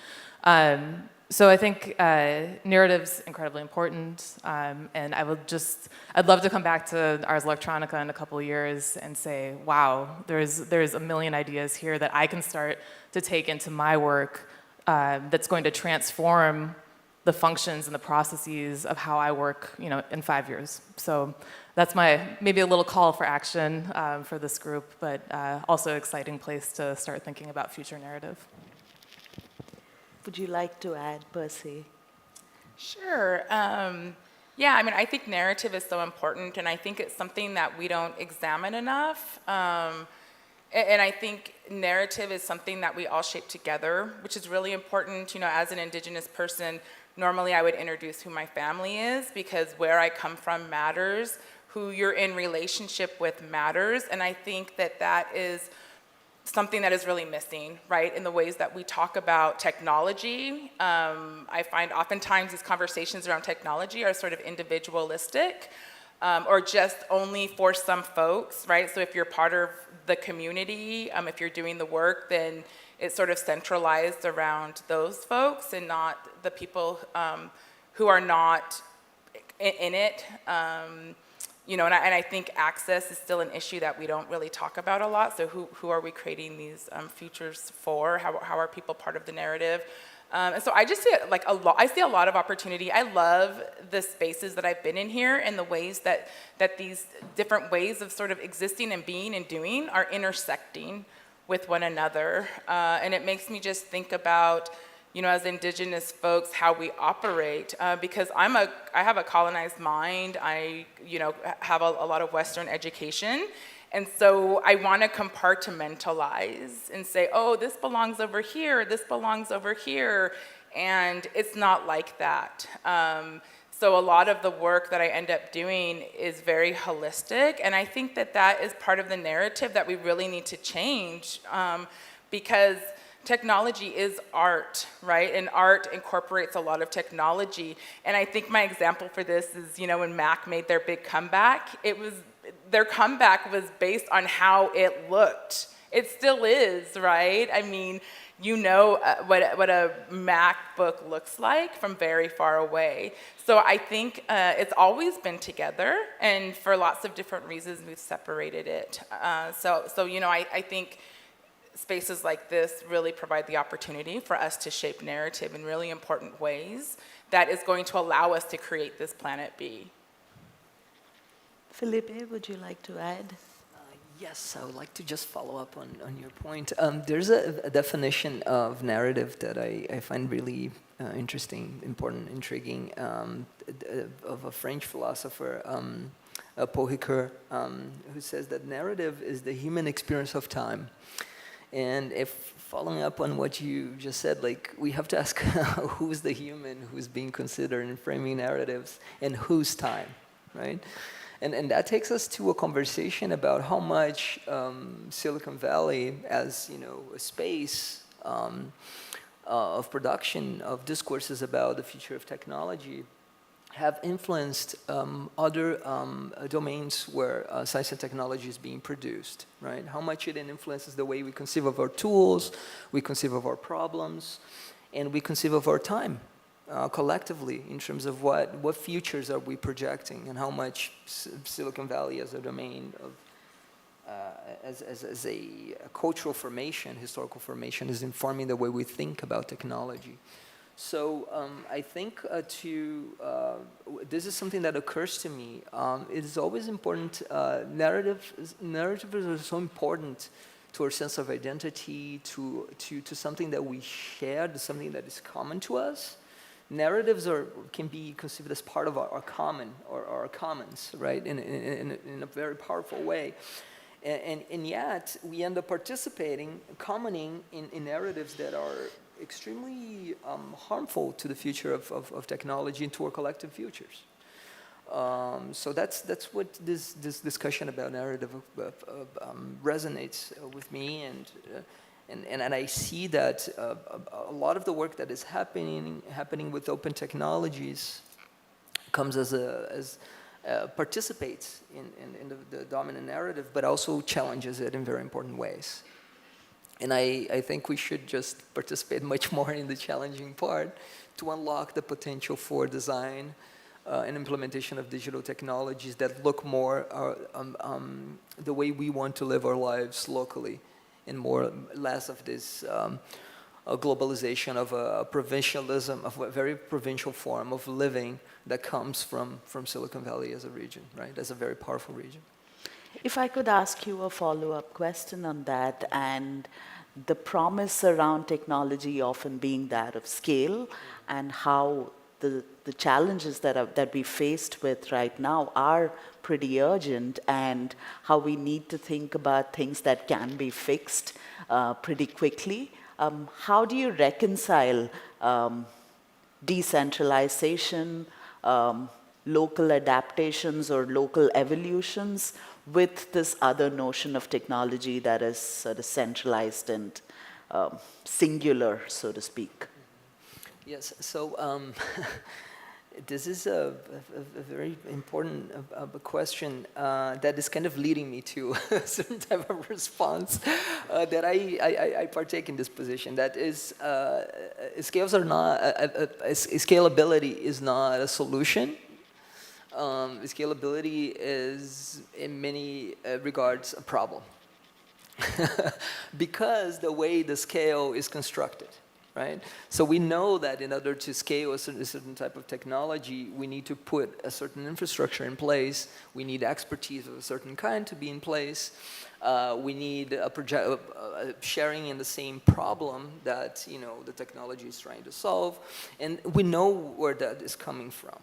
So I think narrative's incredibly important, and I'd love to come back to Ars Electronica in a couple of years and say, wow, there's a million ideas here that I can start to take into my work that's going to transform the functions and the processes of how I work, in 5 years. So that's maybe a little call for action for this group, but also an exciting place to start thinking about future narrative. Would you like to add, Percy? Sure. Yeah, I think narrative is so important, and I think it's something that we don't examine enough. And I think narrative is something that we all shape together, which is really important. As an Indigenous person, normally I would introduce who my family is because where I come from matters, who you're in relationship with matters, and I think that is something that is really missing, right, in the ways that we talk about technology. I find oftentimes these conversations around technology are sort of individualistic or just only for some folks, right? So if you're part of the community, if you're doing the work, then it's sort of centralized around those folks and not the people who are not in it. And I think access is still an issue that we don't really talk about a lot. So who are we creating these futures for? How are people part of the narrative? And so I just see like I see a lot of opportunity. I love the spaces that I've been in here and the ways that these different ways of sort of existing and being and doing are intersecting with one another. And it makes me just think about, as Indigenous folks, how we operate, because I have a colonized mind. I, have a lot of Western education, And so I want to compartmentalize and say, oh, this belongs over here, this belongs over here, and it's not like that. So a lot of the work that I end up doing is very holistic, and I think that that is part of the narrative that we really need to change, because technology is art, right? And art incorporates a lot of technology. And I think my example for this is, you know, when Mac made their big comeback, their comeback was based on how it looked. It still is, right? I mean, you know what a MacBook looks like from very far away. So I think it's always been together, and for lots of different reasons we've separated it. So you know, I think spaces like this really provide the opportunity for us to shape narrative in really important ways that is going to allow us to create this planet B. Felipe, would you like to add? Yes, I would like to just follow up on your point. There's a definition of narrative that I find really interesting, important, intriguing, of a French philosopher, Paul Ricoeur, who says that narrative is the human experience of time. And if following up on what you just said, like, we have to ask who's the human who's being considered in framing narratives and whose time, right? And that takes us to a conversation about how much Silicon Valley, as you know, a space of production of discourses about the future of technology, have influenced other domains where science and technology is being produced, right? How much it influences the way we conceive of our tools, we conceive of our problems, and we conceive of our time collectively in terms of what futures are we projecting, and how much Silicon Valley as a domain of as a cultural formation, historical formation, is informing the way we think about technology. So I think this is something that occurs to me. It is always important, narratives are so important to our sense of identity, to something that we share, to something that is common to us. Narratives can be conceived as part of our common, or our commons, right, in a very powerful way. And yet, we end up participating, commenting in narratives that are extremely harmful to the future of technology and to our collective futures. So that's what this discussion about narrative resonates with me, and I see that a lot of the work that is happening with open technologies comes participates in the dominant narrative, but also challenges it in very important ways. And I think we should just participate much more in the challenging part to unlock the potential for design and implementation of digital technologies that look more the way we want to live our lives locally, and less of this globalization of a provincialism, of a very provincial form of living that comes from Silicon Valley as a region, right? As a very powerful region. If I could ask you a follow-up question on that, and the promise around technology often being that of scale, and how the challenges that we faced with right now are pretty urgent, and how we need to think about things that can be fixed pretty quickly. How do you reconcile decentralization, local adaptations or local evolutions with this other notion of technology that is sort of centralized and singular, so to speak? Yes, so this is a very important question that is kind of leading me to a certain type of response that I partake in this position. That is, scalability is not a solution. Scalability is, in many regards, a problem. Because the way the scale is constructed, right? So we know that in order to scale a certain type of technology, we need to put a certain infrastructure in place. We need expertise of a certain kind to be in place. We need sharing in the same problem that, you know, the technology is trying to solve. And we know where that is coming from.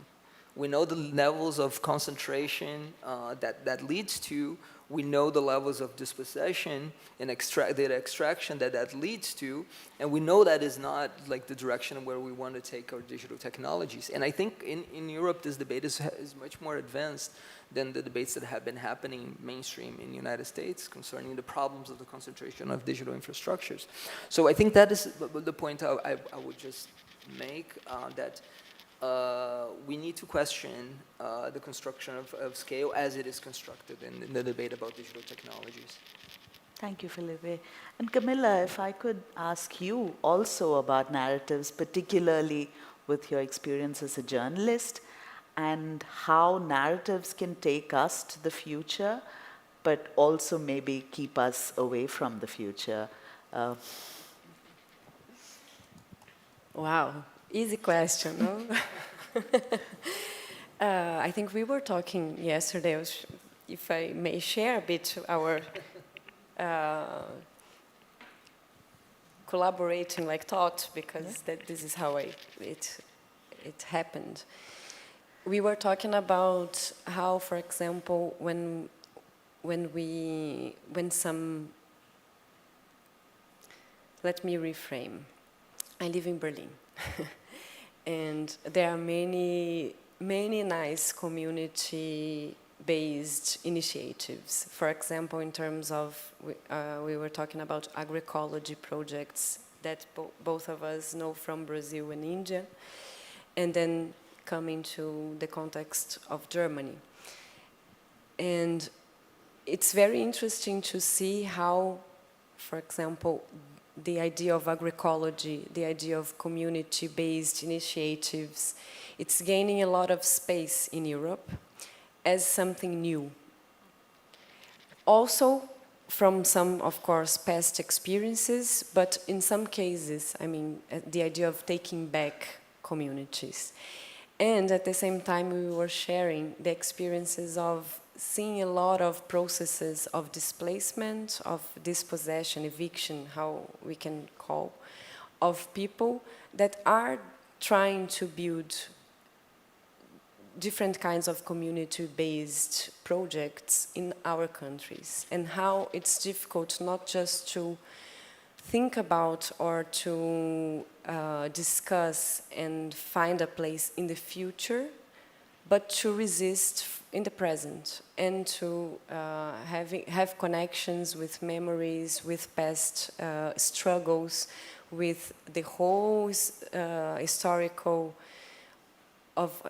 We know the levels of concentration that leads to We know the levels of dispossession and data extraction that leads to, and we know that is not like the direction where we want to take our digital technologies. And I think in Europe, this debate is much more advanced than the debates that have been happening mainstream in the United States concerning the problems of the concentration of digital infrastructures. So I think that is the point I would just make, that we need to question the construction of scale as it is constructed in the debate about digital technologies. Thank you, Felipe. And Camilla, if I could ask you also about narratives, particularly with your experience as a journalist, and how narratives can take us to the future, but also maybe keep us away from the future. Wow, easy question, no? I think we were talking yesterday, if I may share a bit our collaborating thought, because this is how it happened. We were talking about how, for example, when some, let me reframe. I live in Berlin, and there are many nice community-based initiatives. For example, in terms of, we were talking about agroecology projects that both of us know from Brazil and India, and then coming to the context of Germany. And it's very interesting to see how, for example, the idea of agroecology, the idea of community-based initiatives, it's gaining a lot of space in Europe as something new. Also from some, of course, past experiences, but in some cases, I mean, the idea of taking back communities. And at the same time, we were sharing the experiences of seeing a lot of processes of displacement, of dispossession, eviction, how we can call, of people that are trying to build different kinds of community-based projects in our countries, and how it's difficult not just to think about or to discuss and find a place in the future, but to resist in the present and to have connections with memories, with past struggles, with the whole historical of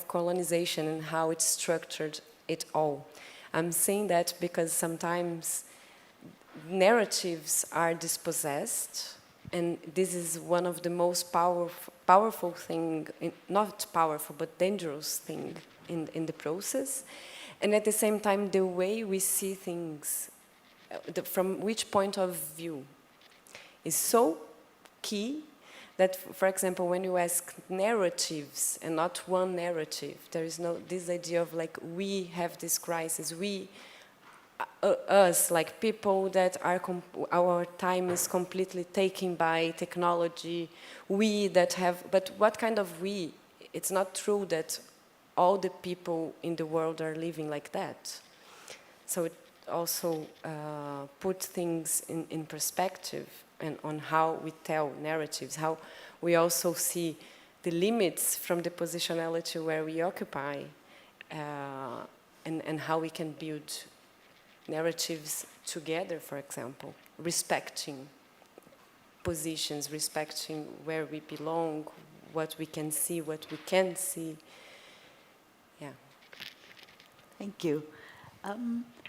colonization and how it structured it all. I'm saying that because sometimes narratives are dispossessed, and this is one of the most powerful thing, not powerful, but dangerous thing in the process. And at the same time, the way we see things, from which point of view, is so key that, for example, when you ask narratives and not one narrative, there is no this idea of we have this crisis, us, people that are, our time is completely taken by technology, we that have, but what kind of we? It's not true that all the people in the world are living like that. So it also puts things in perspective and on how we tell narratives, how we also see the limits from the positionality where we occupy, and how we can build narratives together, for example, respecting positions, respecting where we belong, what we can see, what we can't see. Yeah. Thank you.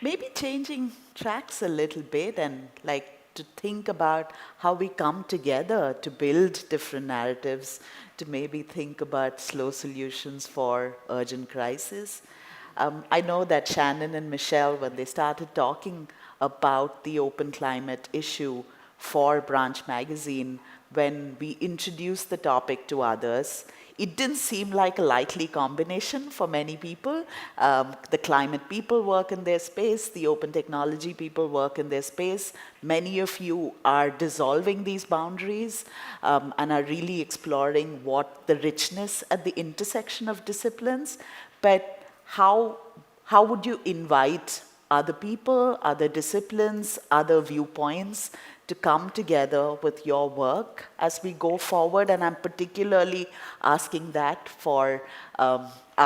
Maybe changing tracks a little bit and to think about how we come together to build different narratives, to maybe think about slow solutions for urgent crises. I know that Shannon and Michelle, when they started talking about the open climate issue for Branch Magazine, when we introduced the topic to others, it didn't seem like a likely combination for many people. The climate people work in their space, the open technology people work in their space. Many of you are dissolving these boundaries and are really exploring what the richness at the intersection of disciplines. But how would you invite other people, other disciplines, other viewpoints to come together with your work as we go forward. And I'm particularly asking that for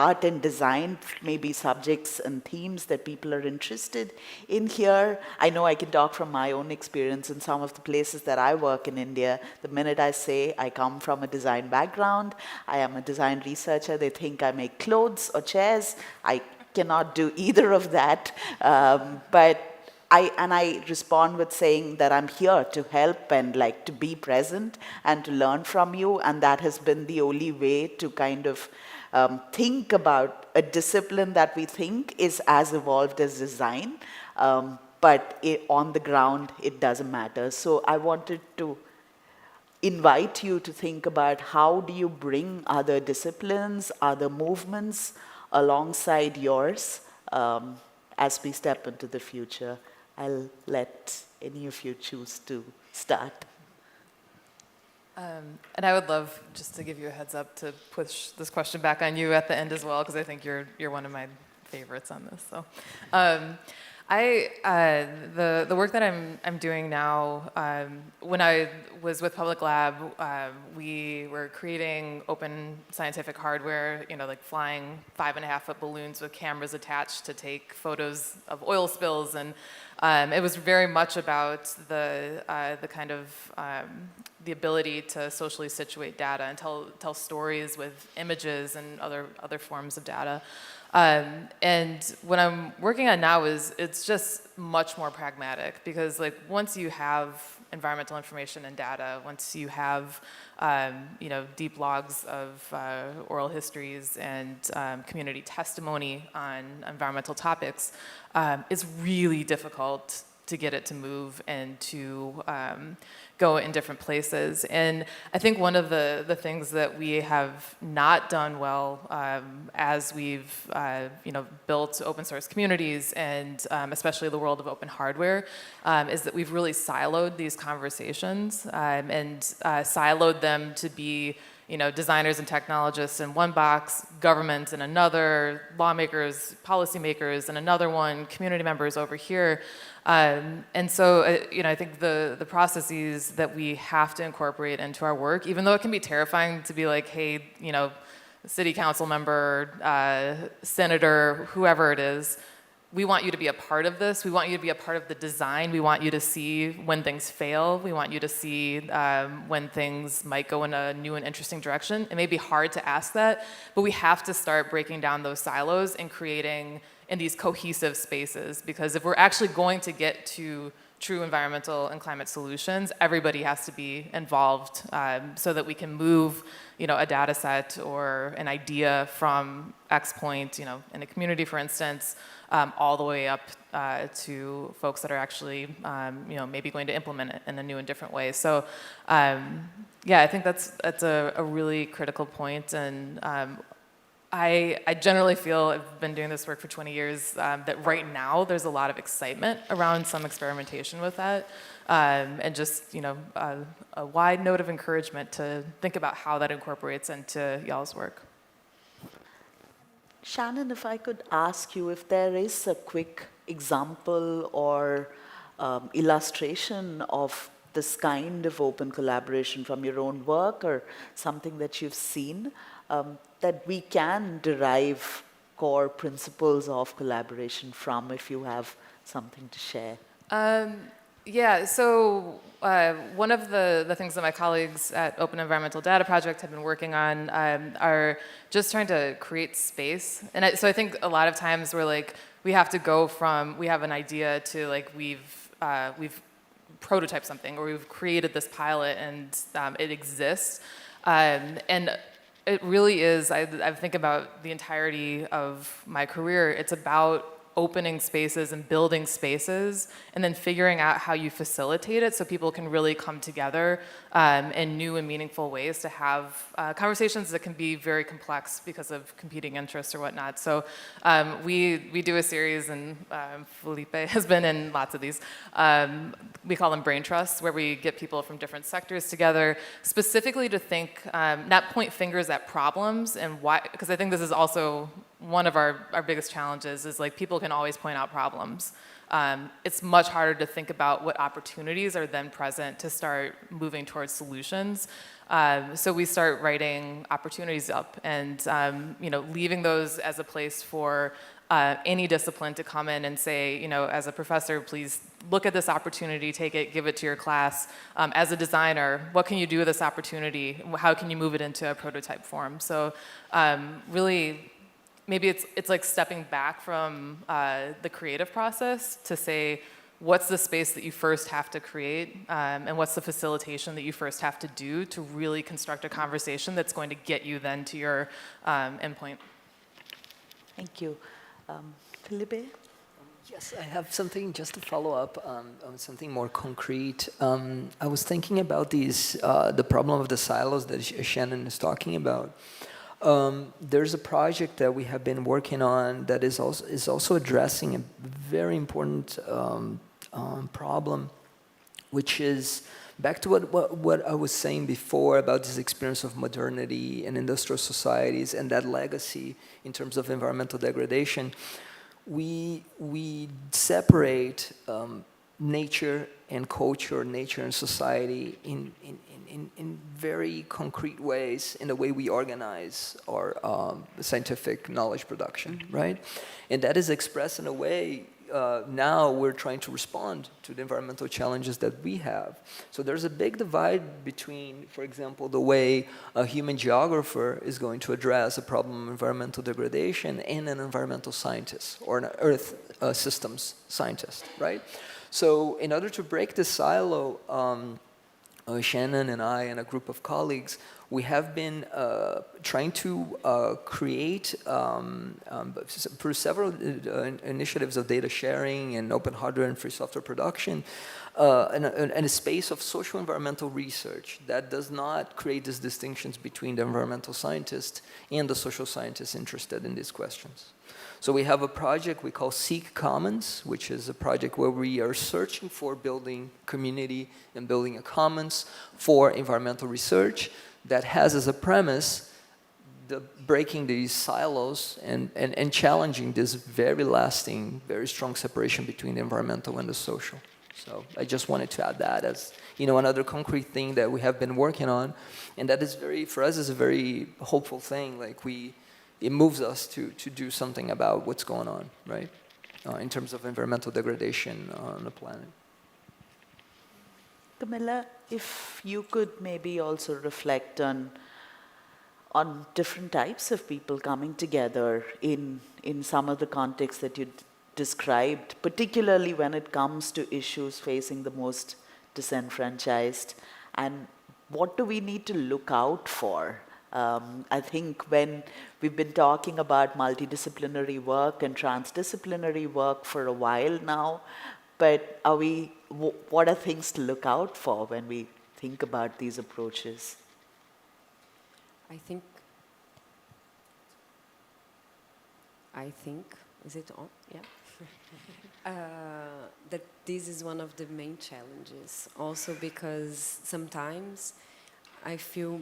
art and design, maybe subjects and themes that people are interested in here. I know I can talk from my own experience in some of the places that I work in India. The minute I say I come from a design background, I am a design researcher, they think I make clothes or chairs. I cannot do either of that, but I respond with saying that I'm here to help and like to be present and to learn from you, and that has been the only way to kind of think about a discipline that we think is as evolved as design, but on the ground it doesn't matter. So I wanted to invite you to think about how do you bring other disciplines, other movements alongside yours as we step into the future. I'll let any of you choose to start. And I would love just to give you a heads up to push this question back on you at the end as well, because I think you're one of my favorites on this. So, the work that I'm doing now, when I was with Public Lab, we were creating open scientific hardware, like flying 5.5-foot balloons with cameras attached to take photos of oil spills, and it was very much about the kind of the ability to socially situate data and tell stories with images and other forms of data. And what I'm working on now it's just much more pragmatic, because like once you have environmental information and data, once you have deep logs of oral histories and community testimony on environmental topics, it's really difficult to get it to move and to go in different places. And I think one of the things that we have not done well as we've built open source communities, and especially the world of open hardware, is that we've really siloed these conversations and siloed them to be designers and technologists in one box, government in another, lawmakers, policymakers in another one, community members over here. And so, I think the processes that we have to incorporate into our work, even though it can be terrifying to be like, hey, city council member, senator, whoever it is, we want you to be a part of this. We want you to be a part of the design. We want you to see when things fail. We want you to see when things might go in a new and interesting direction. It may be hard to ask that, but we have to start breaking down those silos and creating in these cohesive spaces, because if we're actually going to get to true environmental and climate solutions, everybody has to be involved so that we can move a data set or an idea from X point, in a community, for instance, all the way up to folks that are actually, maybe going to implement it in a new and different way. So, yeah, I think that's a really critical point. And I generally feel, I've been doing this work for 20 years, that right now there's a lot of excitement around some experimentation with that. And just, a wide note of encouragement to think about how that incorporates into y'all's work. Shannon, if I could ask you if there is a quick example or illustration of this kind of open collaboration from your own work, or something that you've seen that we can derive core principles of collaboration from, if you have something to share. Yeah, so one of the things that my colleagues at Open Environmental Data Project have been working on are just trying to create space. And so I think a lot of times we're like, we have to go from, we have an idea to like, we've prototyped something, or we've created this pilot and it exists. And it really is, I think about the entirety of my career, it's about opening spaces and building spaces, and then figuring out how you facilitate it so people can really come together in new and meaningful ways to have conversations that can be very complex because of competing interests or whatnot. So we do a series, and Felipe has been in lots of these. We call them brain trusts, where we get people from different sectors together, specifically to think, not point fingers at problems and why, because I think this is also one of our biggest challenges is like people can always point out problems. It's much harder to think about what opportunities are then present to start moving towards solutions. So we start writing opportunities up and leaving those as a place for any discipline to come in and say, as a professor, please look at this opportunity, take it, give it to your class. As a designer, what can you do with this opportunity? How can you move it into a prototype form? So really, maybe it's like stepping back from the creative process to say, what's the space that you first have to create, and what's the facilitation that you first have to do to really construct a conversation that's going to get you then to your endpoint. Thank you. Felipe? Yes, I have something just to follow up on something more concrete. I was thinking about the problem of the silos that Shannon is talking about. There's a project that we have been working on that is also addressing a very important problem, which is back to what I was saying before about this experience of modernity and industrial societies and that legacy in terms of environmental degradation. We separate nature and culture, nature and society in very concrete ways in the way we organize our scientific knowledge production, right? And that is expressed in a way now we're trying to respond to the environmental challenges that we have. So there's a big divide between, for example, the way a human geographer is going to address a problem of environmental degradation and an environmental scientist or an earth systems scientist, right? So in order to break this silo, Shannon and I and a group of colleagues, we have been trying to create, through several initiatives of data sharing and open hardware and free software production, and a space of social environmental research that does not create these distinctions between the environmental scientist and the social scientists interested in these questions. So we have a project we call Seek Commons, which is a project where we are searching for building community and building a commons for environmental research that has as a premise breaking these silos and challenging this very lasting, very strong separation between the environmental and the social. So I just wanted to add that as another concrete thing that we have been working on, and that is for us is a very hopeful thing. Like it moves us to do something about what's going on, right? In terms of environmental degradation on the planet. Camilla, if you could maybe also reflect on different types of people coming together in some of the contexts that you described, particularly when it comes to issues facing the most disenfranchised, and what do we need to look out for? I think when we've been talking about multidisciplinary work and transdisciplinary work for a while now, but what are things to look out for when we think about these approaches? I think, is it on? Yeah. That this is one of the main challenges. Also because sometimes I feel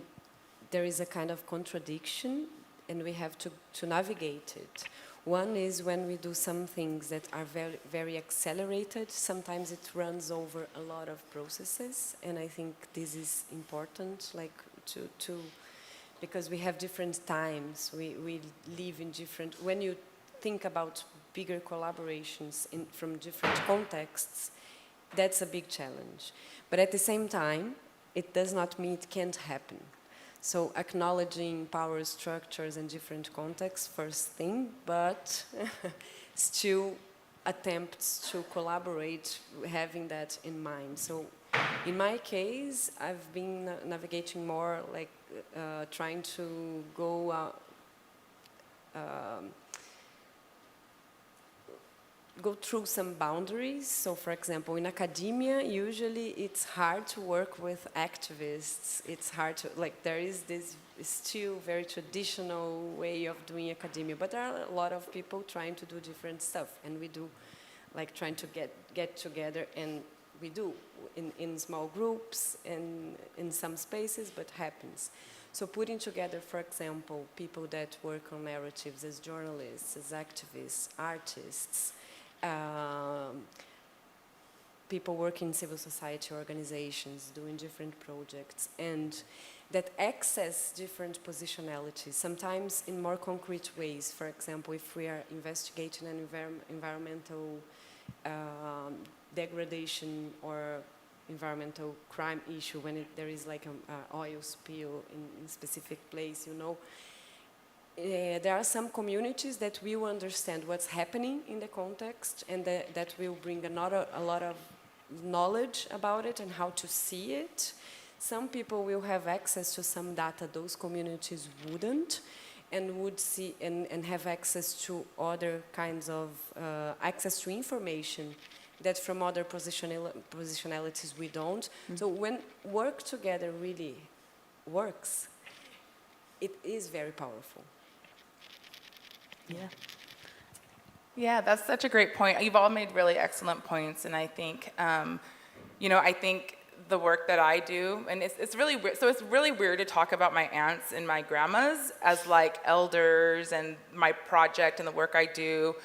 there is a kind of contradiction and we have to navigate it. One is when we do some things that are very, very accelerated, sometimes it runs over a lot of processes, and I think this is important, like because we have different times, we live in different, when you think about bigger collaborations from different contexts, that's a big challenge. But at the same time, it does not mean it can't happen. So acknowledging power structures in different contexts, first thing, but still attempts to collaborate, having that in mind. So in my case, I've been navigating more like trying to go through some boundaries. So for example, in academia, usually it's hard to work with activists. It's hard to, like, there is this still very traditional way of doing academia, but there are a lot of people trying to do different stuff, and we do, like, trying to get together and we do in small groups and in some spaces, but happens. So putting together, for example, people that work on narratives as journalists, as activists, artists, people working in civil society organizations, doing different projects, and that access different positionalities, sometimes in more concrete ways. For example, if we are investigating an environmental degradation or environmental crime issue, when there is like an oil spill in a specific place, you know, there are some communities that will understand what's happening in the context, and that will bring a lot of knowledge about it and how to see it. Some people will have access to some data those communities wouldn't, and would see and have access to other kinds of access to information that from other positionalities we don't. So when work together really works, it is very powerful. Yeah. Yeah, that's such a great point. You've all made really excellent points, and I think, you know, I think the work that I do, and it's really weird. So it's really weird to talk about my aunts and my grandmas as like elders and my project and the work I do.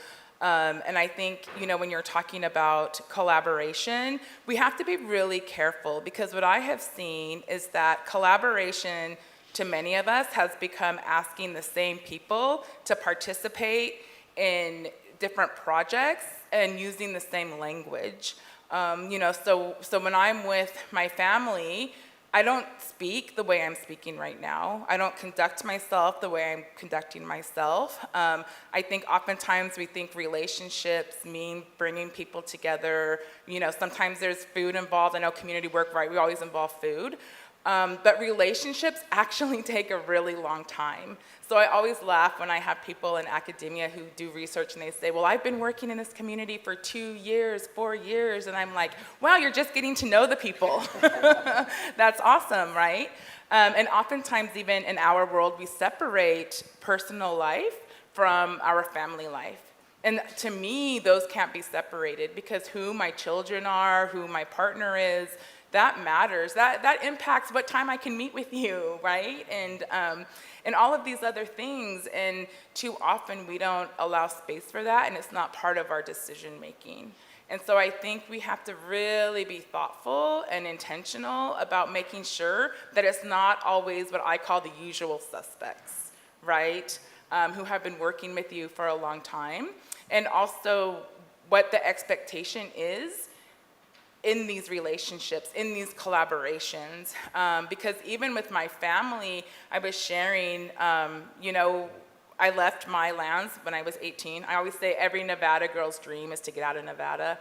And I think, you know, when you're talking about collaboration, we have to be really careful, because what I have seen is that collaboration to many of us has become asking the same people to participate in different projects and using the same language. You know, so when I'm with my family, I don't speak the way I'm speaking right now. I don't conduct myself the way I'm conducting myself. I think oftentimes we think relationships mean bringing people together. You know, sometimes there's food involved. I know community work, right? We always involve food. But relationships actually take a really long time. So I always laugh when I have people in academia who do research and they say, well, I've been working in this community for 2 years, 4 years. And I'm like, wow, you're just getting to know the people. That's awesome, right? And oftentimes, even in our world, we separate personal life from our family life. And to me, those can't be separated, because who my children are, who my partner is, that matters. That impacts what time I can meet with you, right? And all of these other things. And too often we don't allow space for that, and it's not part of our decision making. And so I think we have to really be thoughtful and intentional about making sure that it's not always what I call the usual suspects, right? Who have been working with you for a long time. And also what the expectation is in these relationships, in these collaborations. Because even with my family, I was sharing, you know, I left my lands when I was 18. I always say every Nevada girl's dream is to get out of Nevada.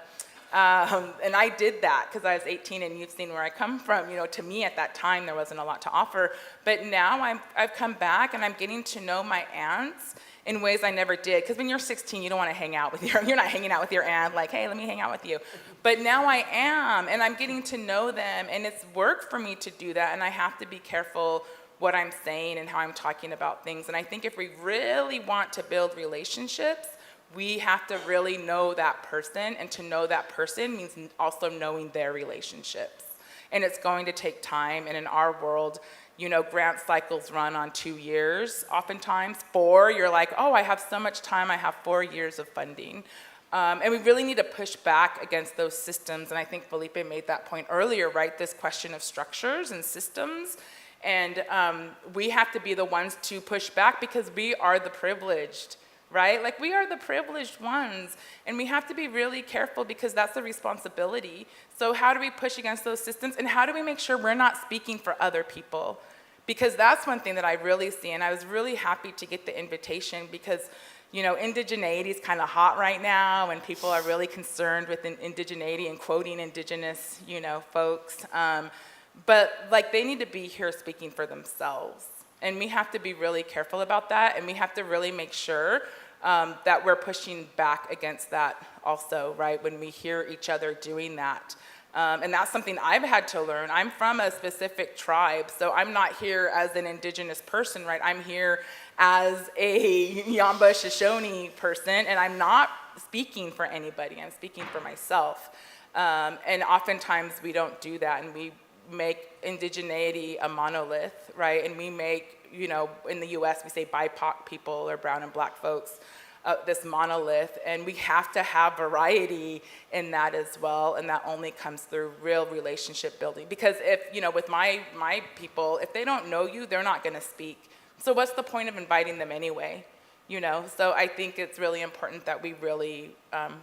And I did that because I was 18, and you've seen where I come from. You know, to me at that time, there wasn't a lot to offer. But now I've come back, and I'm getting to know my aunts in ways I never did. Because when you're 16, you don't want to hang out with you're not hanging out with your aunt like, hey, let me hang out with you. But now I am, and I'm getting to know them, and it's work for me to do that, and I have to be careful what I'm saying and how I'm talking about things. And I think if we really want to build relationships, we have to really know that person, and to know that person means also knowing their relationships. And it's going to take time, and in our world, you know, grant cycles run on 2 years, oftentimes 4. You're like, oh, I have so much time, I have 4 years of funding. And we really need to push back against those systems. And I think Felipe made that point earlier, right? This question of structures and systems. And we have to be the ones to push back, because we are the privileged, right? Like, we are the privileged ones, and we have to be really careful, because that's a responsibility. So how do we push against those systems, and how do we make sure we're not speaking for other people? Because that's one thing that I really see, and I was really happy to get the invitation, because, you know, indigeneity is kind of hot right now, and people are really concerned with indigeneity and quoting indigenous, you know, folks. But like, they need to be here speaking for themselves. And we have to be really careful about that, and we have to really make sure that we're pushing back against that also, right, when we hear each other doing that. And that's something I've had to learn. I'm from a specific tribe, so I'm not here as an indigenous person, right? I'm here as a Yamba Shoshone person, and I'm not speaking for anybody. I'm speaking for myself. And oftentimes we don't do that, and we make indigeneity a monolith, right? And we make, you know, in the US we say BIPOC people or brown and black folks, this monolith, and we have to have variety in that as well, and that only comes through real relationship building. Because if, you know, with my people, if they don't know you, they're not gonna speak. So what's the point of inviting them anyway? You know, so I think it's really important that we really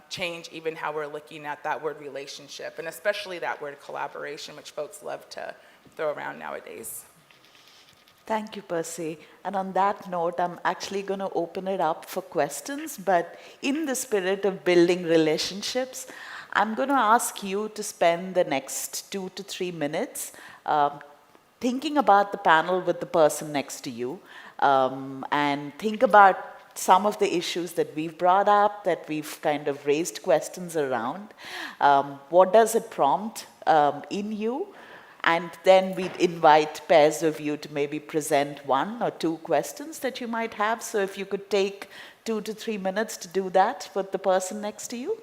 change even how we're looking at that word relationship, and especially that word collaboration, which folks love to throw around nowadays. Thank you, Percy. And on that note, I'm actually going to open it up for questions, but in the spirit of building relationships, I'm going to ask you to spend the next 2 to 3 minutes thinking about the panel with the person next to you, and think about some of the issues that we've brought up, that we've kind of raised questions around. What does it prompt in you? And then we'd invite pairs of you to maybe present 1 or 2 questions that you might have. So if you could take 2 to 3 minutes to do that with the person next to you.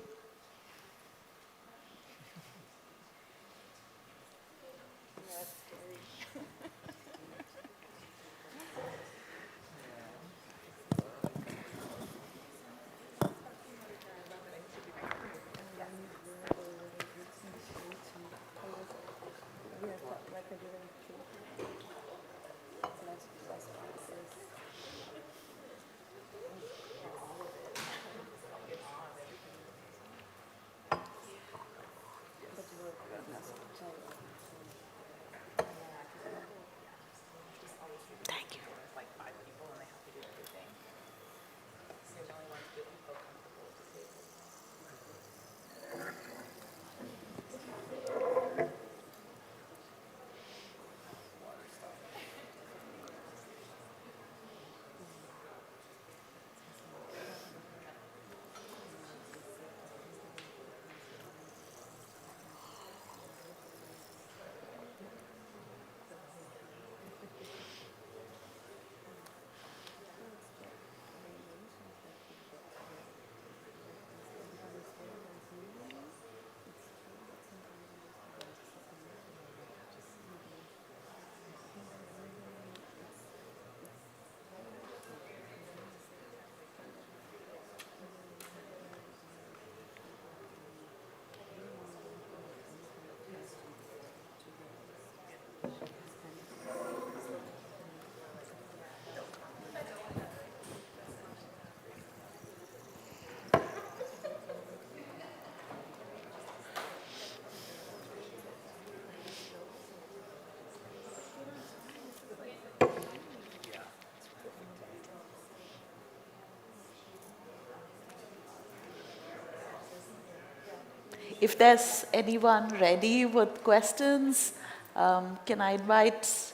If there's anyone ready with questions, can I invite,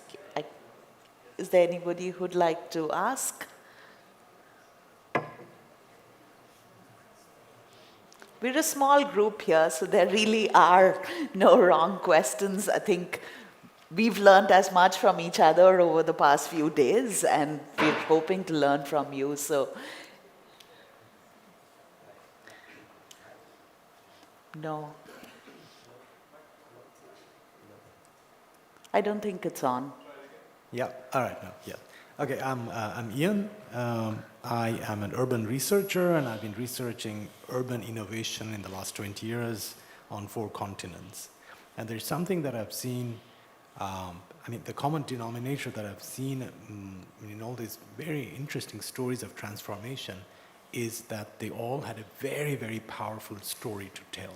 is there anybody who'd like to ask? We're a small group here, so there really are no wrong questions. I think we've learned as much from each other over the past few days, and we're hoping to learn from you. So, no. I don't think it's on. Yeah, all right, no, yeah. Okay, I'm Ian. I am an urban researcher, and I've been researching urban innovation in the last 20 years on 4 continents. And there's something that I've seen, the common denominator that I've seen in all these very interesting stories of transformation is that they all had a very, very powerful story to tell.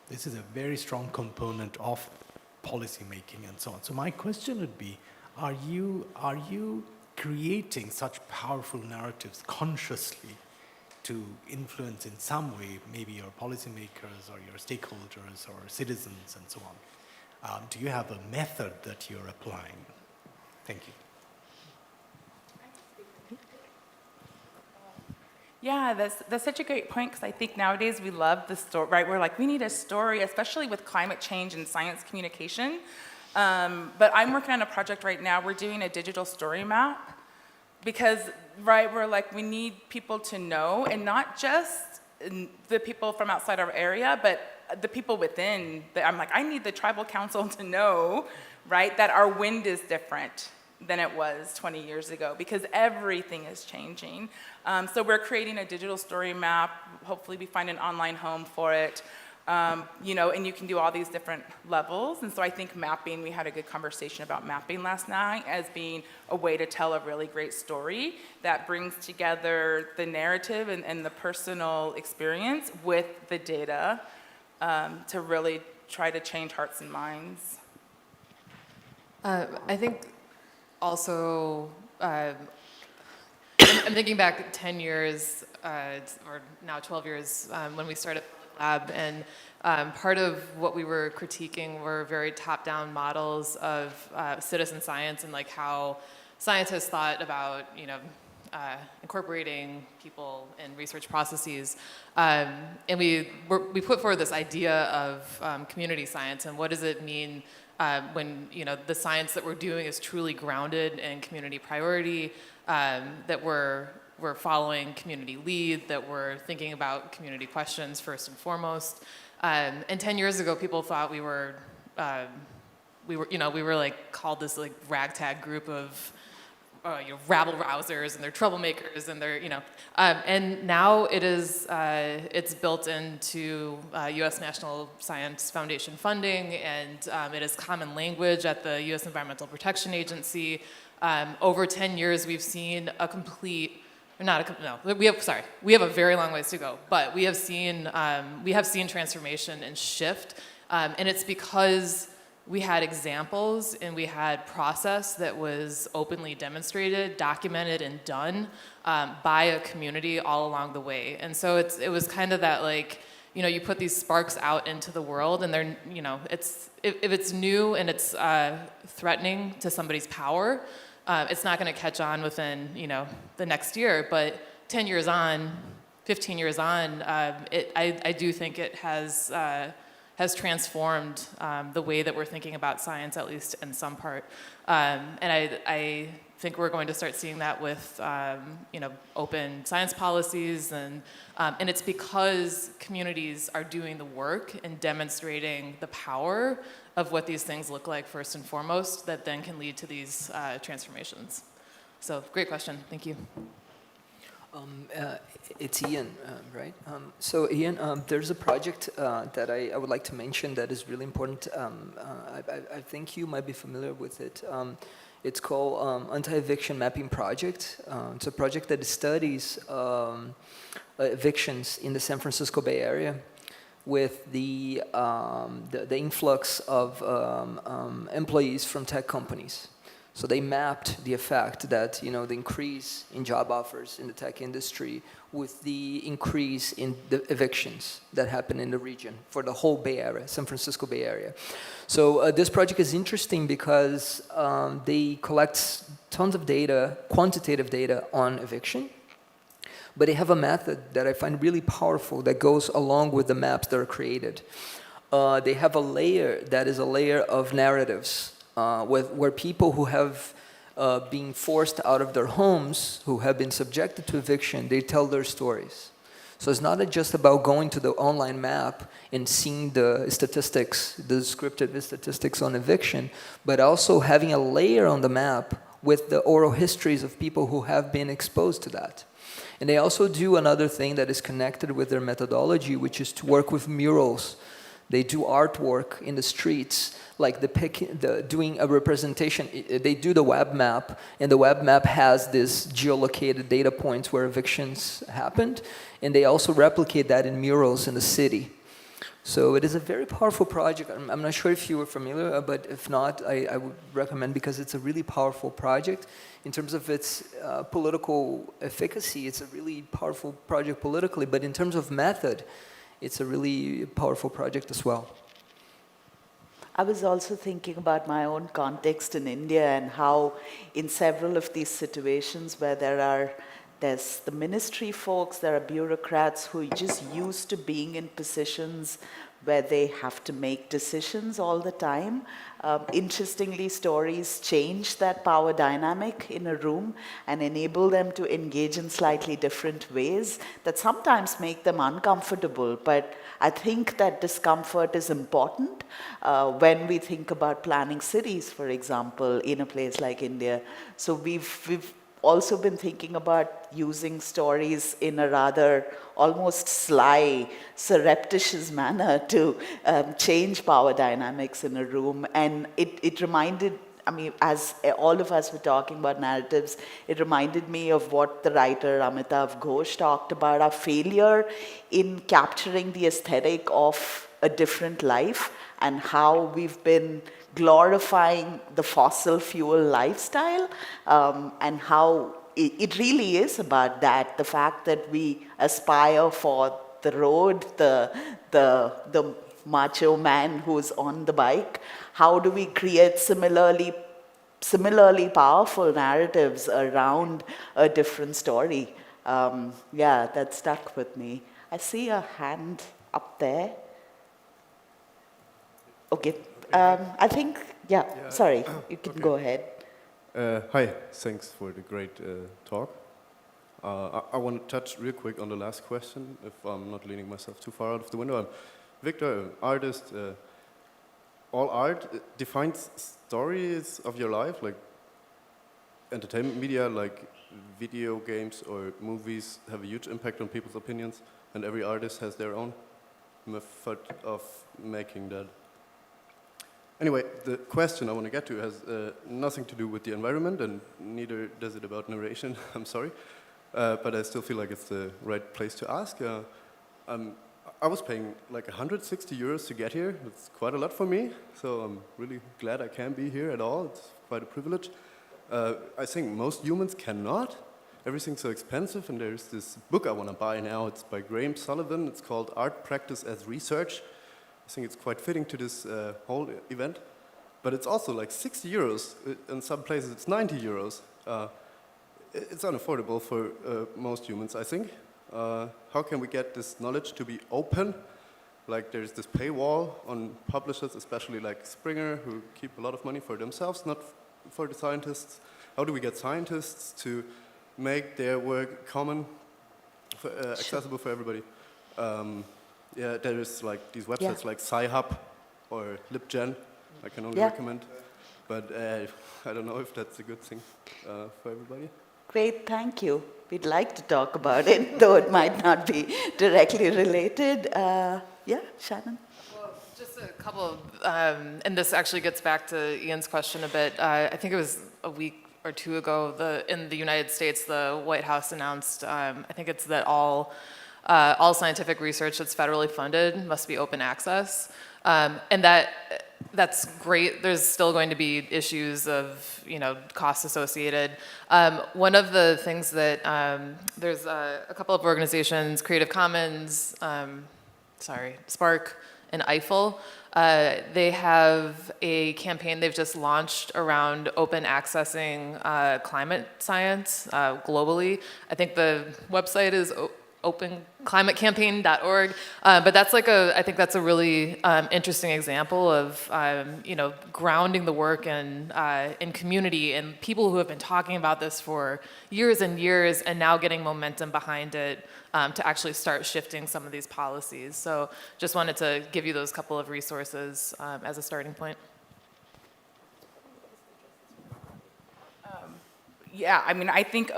This is a very strong component of policy making and so on. So my question would be, are you creating such powerful narratives consciously to influence in some way maybe your policymakers or your stakeholders or citizens and so on? Do you have a method that you're applying? Thank you. Yeah, that's such a great point, because I think nowadays we love the story, right? We're like, we need a story, especially with climate change and science communication. But I'm working on a project right now. We're doing a digital story map because, right, we're like, we need people to know, and not just the people from outside our area, but the people within, I'm like, I need the tribal council to know, right, that our wind is different than it was 20 years ago, because everything is changing. So we're creating a digital story map. Hopefully we find an online home for it. You know, and you can do all these different levels. And so I think mapping, we had a good conversation about mapping last night as being a way to tell a really great story that brings together the narrative and the personal experience with the data to really try to change hearts and minds. I think also, I'm thinking back 10 years, or now 12 years, when we started Lab, and part of what we were critiquing were very top-down models of citizen science and like how scientists thought about, you know, incorporating people in research processes. And we put forward this idea of community science and what does it mean when, you know, the science that we're doing is truly grounded in community priority, that we're following community lead, that we're thinking about community questions first and foremost. And 10 years ago, people thought we were like called this like ragtag group of you know, rabble rousers and they're troublemakers and they're, you know, and now it is, it's built into U.S. National Science Foundation funding, and it is common language at the U.S. Environmental Protection Agency. Over 10 years, we've seen a complete, we have a very long ways to go, but we have seen transformation and shift, and it's because we had examples and we had process that was openly demonstrated, documented, and done by a community all along the way. And so it was kind of that, like, you know, you put these sparks out into the world, and they're, you know, if it's new and it's threatening to somebody's power, it's not going to catch on within, you know, the next year. But 10 years on, 15 years on, I do think it has transformed the way that we're thinking about science, at least in some part. And I think we're going to start seeing that with you know, open science policies, and it's because communities are doing the work and demonstrating the power of what these things look like first and foremost, that then can lead to these transformations. So great question, thank you. It's Ian, right? So Ian, there's a project that I would like to mention that is really important. I think you might be familiar with it. It's called Anti-Eviction Mapping Project. It's a project that studies evictions in the San Francisco Bay Area with the influx of employees from tech companies. So they mapped the effect that, you know, the increase in job offers in the tech industry with the increase in the evictions that happen in the region for the whole Bay Area, San Francisco Bay Area. So this project is interesting because they collect tons of data, quantitative data on eviction, but they have a method that I find really powerful that goes along with the maps that are created. They have a layer that is a layer of narratives. Where people who have been forced out of their homes, who have been subjected to eviction, they tell their stories. So it's not just about going to the online map and seeing the statistics, the descriptive statistics on eviction, but also having a layer on the map with the oral histories of people who have been exposed to that. And they also do another thing that is connected with their methodology, which is to work with murals. They do artwork in the streets, like doing a representation. They do the web map, and the web map has this geolocated data points where evictions happened, and they also replicate that in murals in the city. So it is a very powerful project. I'm not sure if you were familiar, but if not, I would recommend, because it's a really powerful project. In terms of its political efficacy, it's a really powerful project politically, but in terms of method, it's a really powerful project as well. I was also thinking about my own context in India and how in several of these situations where there's the ministry folks, there are bureaucrats who are just used to being in positions where they have to make decisions all the time. Interestingly, stories change that power dynamic in a room and enable them to engage in slightly different ways that sometimes make them uncomfortable. But I think that discomfort is important when we think about planning cities, for example, in a place like India. So we've also been thinking about using stories in a rather almost sly, surreptitious manner to change power dynamics in a room. And it reminded, I mean, as all of us were talking about narratives, it reminded me of what the writer Amitav Ghosh talked about, our failure in capturing the aesthetic of a different life and how we've been glorifying the fossil fuel lifestyle, and how it really is about that, the fact that we aspire for the road, the macho man who's on the bike. How do we create similarly powerful narratives around a different story? Yeah, that stuck with me. I see a hand up there. Okay. I think, sorry, you can go ahead. Hi, thanks for the great talk. I want to touch real quick on the last question, if I'm not leaning myself too far out of the window. I'm Victor, an artist. All art defines stories of your life, like entertainment media, like video games or movies have a huge impact on people's opinions, and every artist has their own method of making that. Anyway, the question I want to get to has nothing to do with the environment, and neither does it about narration, I'm sorry. But I still feel like it's the right place to ask. I was paying like 160 euros to get here. It's quite a lot for me, so I'm really glad I can be here at all. It's quite a privilege. I think most humans cannot. Everything's so expensive, and there's this book I want to buy now. It's by Graham Sullivan. It's called Art Practice as Research. I think it's quite fitting to this whole event. But it's also like 60 euros. In some places, it's 90 euros. It's unaffordable for most humans, I think. How can we get this knowledge to be open? Like there's this paywall on publishers, especially like Springer, who keep a lot of money for themselves, not for the scientists. How do we get scientists to make their work common, accessible for everybody? Yeah, there is like these websites like Sci-Hub or LibGen, I can only recommend. But I don't know if that's a good thing for everybody. Great, thank you. We'd like to talk about it, though it might not be directly related. Yeah, Shannon? Well, just a couple of, and this actually gets back to Ian's question a bit. I think it was a week or two ago, in the United States, the White House announced, I think it's that all scientific research that's federally funded must be open access. And that's great. There's still going to be issues of, costs associated. One of the things that, there's a couple of organizations, Creative Commons, Spark, and Eiffel. They have a campaign they've just launched around open accessing climate science globally. I think the website is openclimatecampaign.org, but that's I think that's a really interesting example of grounding the work in community and people who have been talking about this for years and years, and now getting momentum behind it to actually start shifting some of these policies. So just wanted to give you those couple of resources as a starting point. Yeah, I mean, I think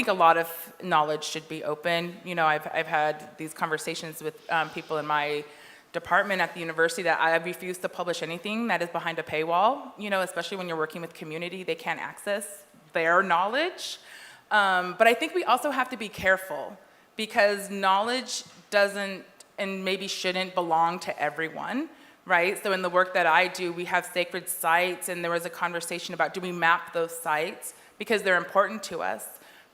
a lot of knowledge should be open. I've had these conversations with people in my department at the university that I refuse to publish anything that is behind a paywall, especially when you're working with community, they can't access their knowledge. But I think we also have to be careful because knowledge doesn't and maybe shouldn't belong to everyone, right? So in the work that I do, we have sacred sites, and there was a conversation about do we map those sites because they're important to us,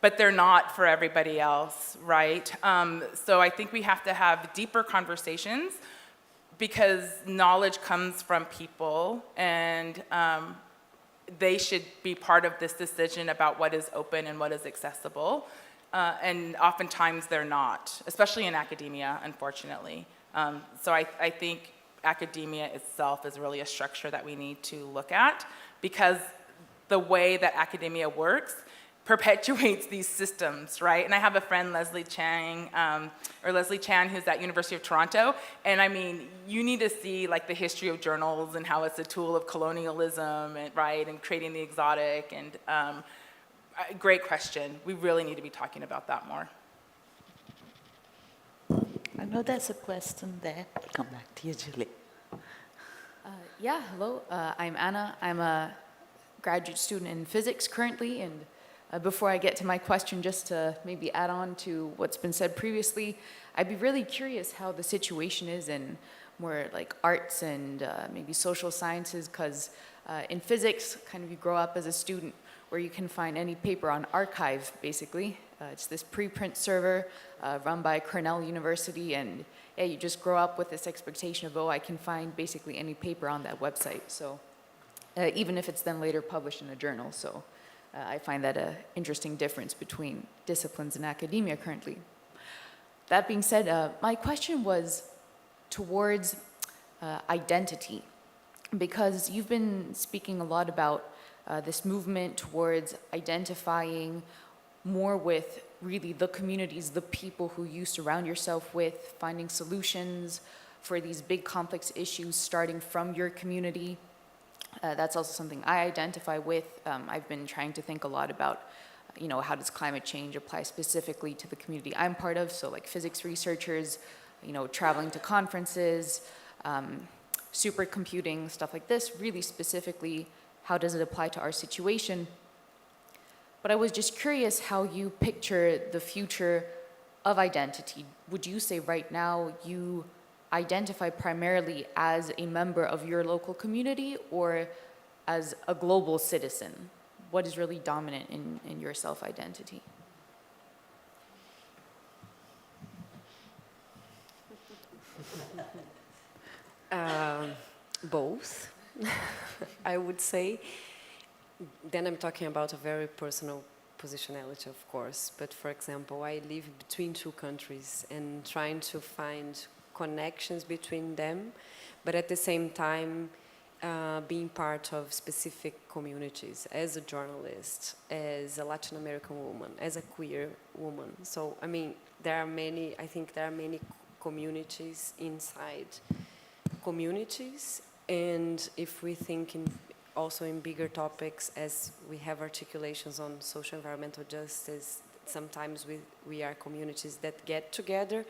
but they're not for everybody else, right? So I think we have to have deeper conversations because knowledge comes from people, and they should be part of this decision about what is open and what is accessible. And oftentimes they're not, especially in academia, unfortunately. So I think academia itself is really a structure that we need to look at, because the way that academia works perpetuates these systems, right? And I have a friend, Leslie Chan, who's at University of Toronto, and I mean, you need to see like the history of journals and how it's a tool of colonialism, and, right, and creating the exotic, and great question. We really need to be talking about that more. I know there's a question there. I'll come back to you, Julie. Yeah, hello. I'm Anna. I'm a graduate student in physics currently, and before I get to my question, just to maybe add on to what's been said previously, I'd be really curious how the situation is in more like arts and maybe social sciences, because in physics, kind of you grow up as a student where you can find any paper on arXiv, basically. It's this preprint server run by Cornell University, and yeah, you just grow up with this expectation of, oh, I can find basically any paper on that website. So even if it's then later published in a journal. So I find that an interesting difference between disciplines and academia currently. That being said, my question was towards identity, because you've been speaking a lot about this movement towards identifying more with really the communities, the people who you surround yourself with, finding solutions for these big complex issues starting from your community. That's also something I identify with. I've been trying to think a lot about, you know, how does climate change apply specifically to the community I'm part of? So like physics researchers, you know, traveling to conferences, supercomputing, stuff like this, really specifically, how does it apply to our situation? But I was just curious how you picture the future of identity. Would you say right now you identify primarily as a member of your local community or as a global citizen? What is really dominant in your self-identity? Both, I would say. Then I'm talking about a very personal positionality, of course. But for example, I live between two countries and trying to find connections between them, but at the same time being part of specific communities as a journalist, as a Latin American woman, as a queer woman. So, I mean, I think there are many communities inside communities, and if we think also in bigger topics, as we have articulations on social environmental justice, sometimes we are communities that get together,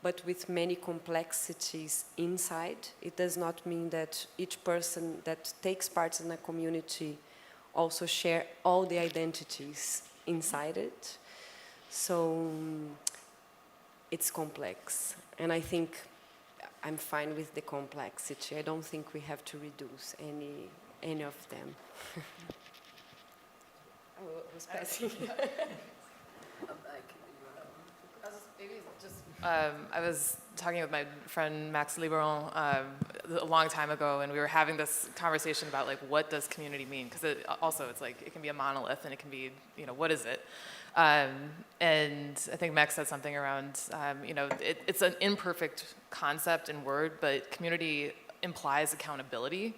but with many complexities inside. It does not mean that each person that takes part in a community also share all the identities inside it. So it's complex, and I think I'm fine with the complexity. I don't think we have to reduce any of them. Who's passing? I was talking with my friend Max Liberon a long time ago, and we were having this conversation about like, what does community mean? Because it's like, it can be a monolith, and it can be, you know, what is it? And I think Max said something around, you know, it's an imperfect concept and word, but community implies accountability.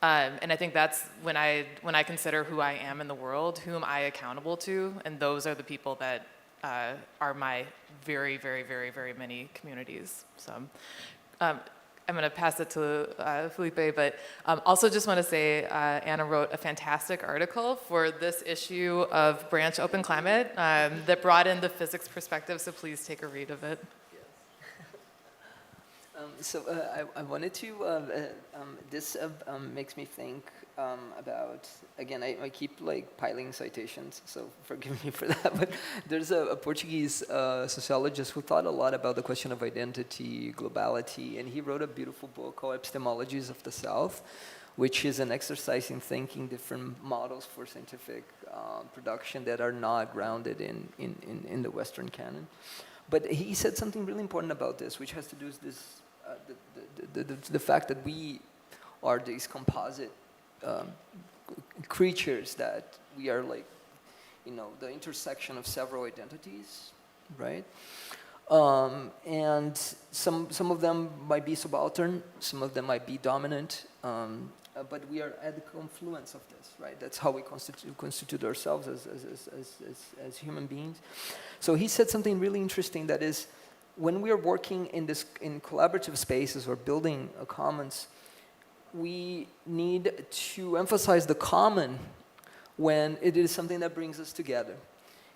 And I think that's when I consider who I am in the world, who am I accountable to, and those are the people that are my very, very, very, very many communities. So I'm going to pass it to Felipe, but also just want to say Anna wrote a fantastic article for this issue of Branch Open Climate that brought in the physics perspective, so please take a read of it. I wanted to, this makes me think about, again, I keep like piling citations, so forgive me for that, but there's a Portuguese sociologist who thought a lot about the question of identity, globality, and he wrote a beautiful book called Epistemologies of the South, which is an exercise in thinking different models for scientific production that are not grounded in the Western canon. But he said something really important about this, which has to do with this, the fact that we are these composite creatures, that we are like, you know, the intersection of several identities, right? And some of them might be subaltern, some of them might be dominant, but we are at the confluence of this, right? That's how we constitute ourselves as human beings. So he said something really interesting, that is, when we are working in collaborative spaces or building a commons, we need to emphasize the common when it is something that brings us together.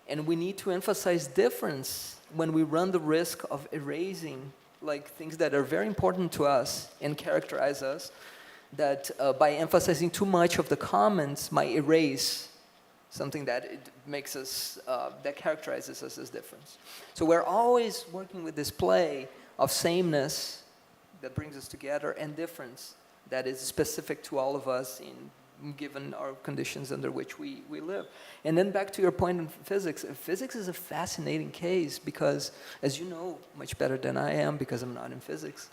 And we need to emphasize difference when we run the risk of erasing like things that are very important to us and characterize us, that by emphasizing too much of the commons might erase something that it makes us, that characterizes us as difference. So we're always working with this play of sameness that brings us together and difference that is specific to all of us given our conditions under which we live. And then back to your point on physics. Physics is a fascinating case because, as you know much better than I am, because I'm not in physics,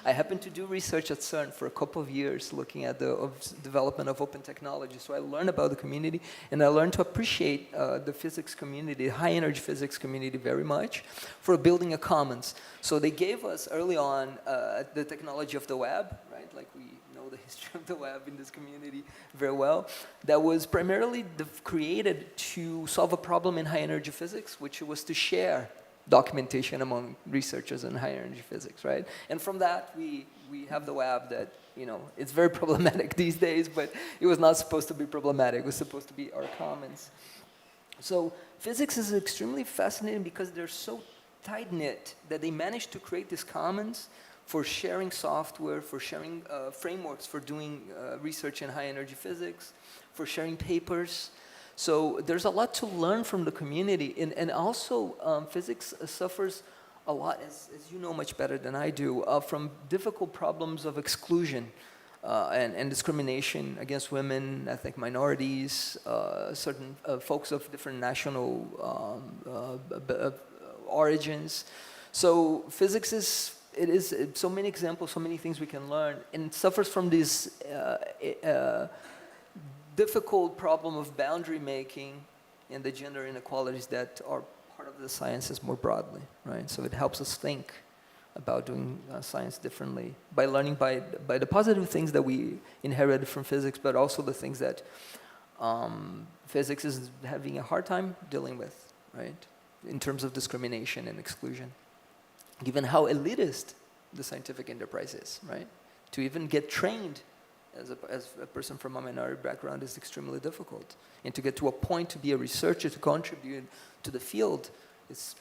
I happened to do research at CERN for a couple of years looking at the development of open technology. So I learned about the community, and I learned to appreciate the physics community, high energy physics community very much for building a commons. So they gave us early on the technology of the web, right? Like we know the history of the web in this community very well. That was primarily created to solve a problem in high energy physics, which was to share documentation among researchers in high energy physics, right? And from that, we have the web that, you know, it's very problematic these days, but it was not supposed to be problematic. It was supposed to be our commons. So physics is extremely fascinating because they're so tight-knit that they managed to create these commons for sharing software, for sharing frameworks for doing research in high energy physics, for sharing papers. So there's a lot to learn from the community. And also physics suffers a lot, as you know much better than I do, from difficult problems of exclusion and discrimination against women, ethnic minorities, certain folks of different national origins. So physics is so many examples, so many things we can learn, and it suffers from this difficult problem of boundary making and the gender inequalities that are part of the sciences more broadly, right? So it helps us think about doing science differently by learning by the positive things that we inherited from physics, but also the things that physics is having a hard time dealing with, right? In terms of discrimination and exclusion. Given how elitist the scientific enterprise is, right? To even get trained as a person from a minority background is extremely difficult. And to get to a point to be a researcher, to contribute to the field, it's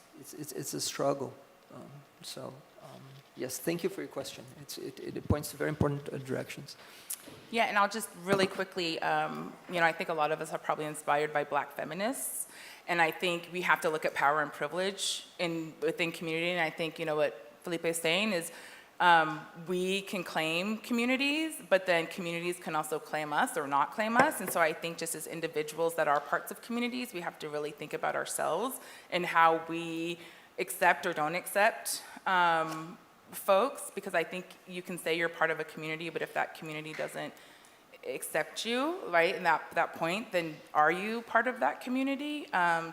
a struggle. Yes, thank you for your question. It points to very important directions. Yeah, and I'll just really quickly, you know, I think a lot of us are probably inspired by Black feminists. And I think we have to look at power and privilege within community. And I think, you know, what Felipe is saying is we can claim communities, but then communities can also claim us or not claim us. And so I think just as individuals that are parts of communities, we have to really think about ourselves and how we accept or don't accept folks. Because I think you can say you're part of a community, but if that community doesn't accept you, right, in that point, then are you part of that community?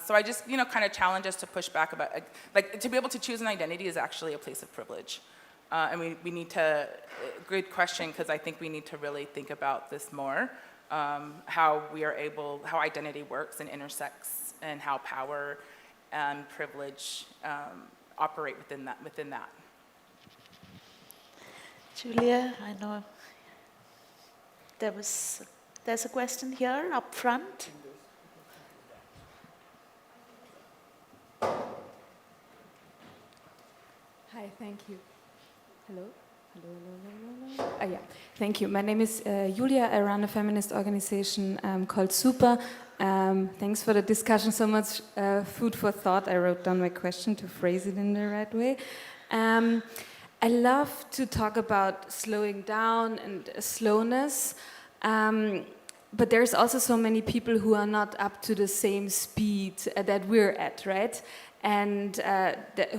So I just, you know, kind of challenge us to push back about, like, to be able to choose an identity is actually a place of privilege. And we need to, good question, because I think we need to really think about this more, how identity works and intersects, and how power and privilege operate within that. Julia, I know there's a question here up front. Hi, thank you. Hello? Hello. Yeah, thank you. My name is Julia. I run a feminist organization called Super. Thanks for the discussion. So much food for thought. I wrote down my question to phrase it in the right way. I love to talk about slowing down and slowness, but there's also so many people who are not up to the same speed that we're at, right? And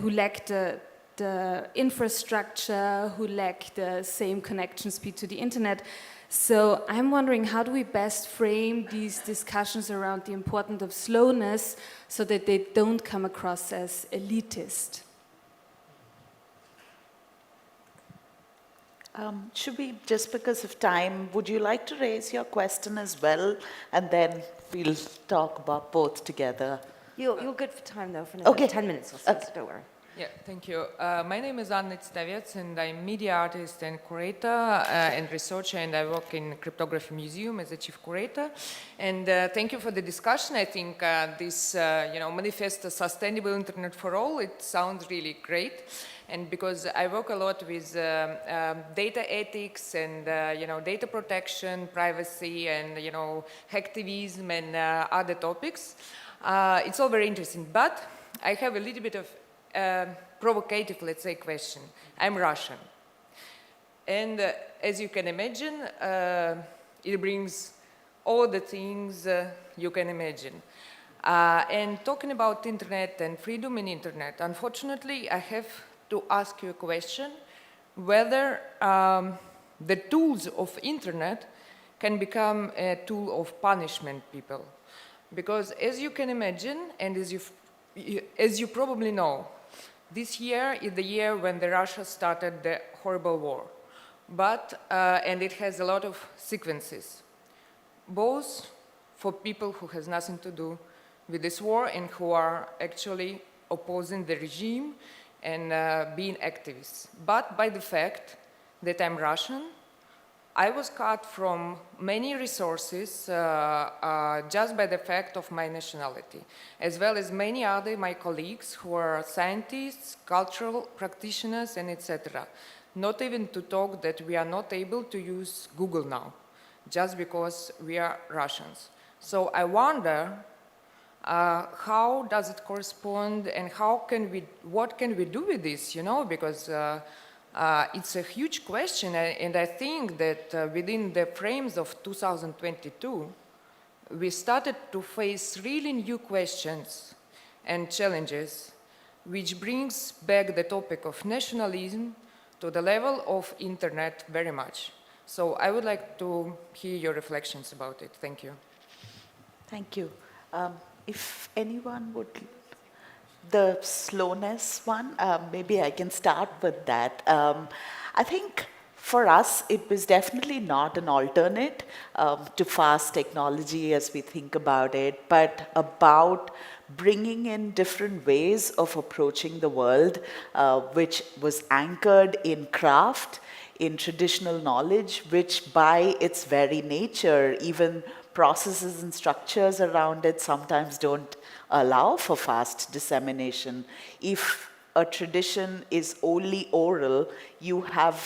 who lack the infrastructure, who lack the same connection speed to the internet. So I'm wondering, how do we best frame these discussions around the importance of slowness so that they don't come across as elitist? Should we, just because of time, would you like to raise your question as well? And then we'll talk about both together. You're good for time, though, for another 10 minutes or so, so don't worry. Yeah, thank you. My name is Anna Stavets, and I'm media artist and curator and researcher, and I work in Cryptography Museum as a chief curator. And thank you for the discussion. I think this, manifest a sustainable internet for all. It sounds really great. And because I work a lot with data ethics and, data protection, privacy, and, hacktivism and other topics, it's all very interesting. But I have a little bit of provocative, let's say, question. I'm Russian. And as you can imagine, it brings all the things you can imagine. And talking about internet and freedom in internet, unfortunately, I have to ask you a question, whether the tools of internet can become a tool of punishment people. Because as you can imagine, and as you probably know, this year is the year when Russia started the horrible war. And it has a lot of sequences, both for people who has nothing to do with this war and who are actually opposing the regime and being activists. But by the fact that I'm Russian, I was cut from many resources just by the fact of my nationality, as well as many other my colleagues who are scientists, cultural practitioners, and etc. Not even to talk that we are not able to use Google now, just because we are Russians. So I wonder how does it correspond, and what can we do with this, because it's a huge question, and I think that within the frames of 2022, we started to face really new questions and challenges, which brings back the topic of nationalism to the level of internet very much. So I would like to hear your reflections about it. Thank you. Thank you. If anyone would... The slowness one, maybe I can start with that. I think for us, it was definitely not an alternate to fast technology as we think about it, but about bringing in different ways of approaching the world, which was anchored in craft, in traditional knowledge, which by its very nature, even processes and structures around it sometimes don't allow for fast dissemination. If a tradition is only oral,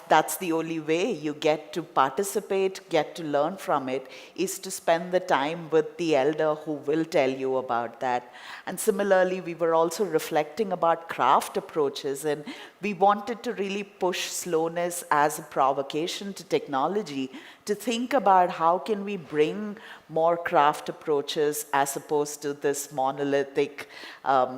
that's the only way you get to participate, get to learn from it, is to spend the time with the elder who will tell you about that. And similarly, we were also reflecting about craft approaches, and we wanted to really push slowness as a provocation to technology to think about how can we bring more craft approaches as opposed to this monolithic,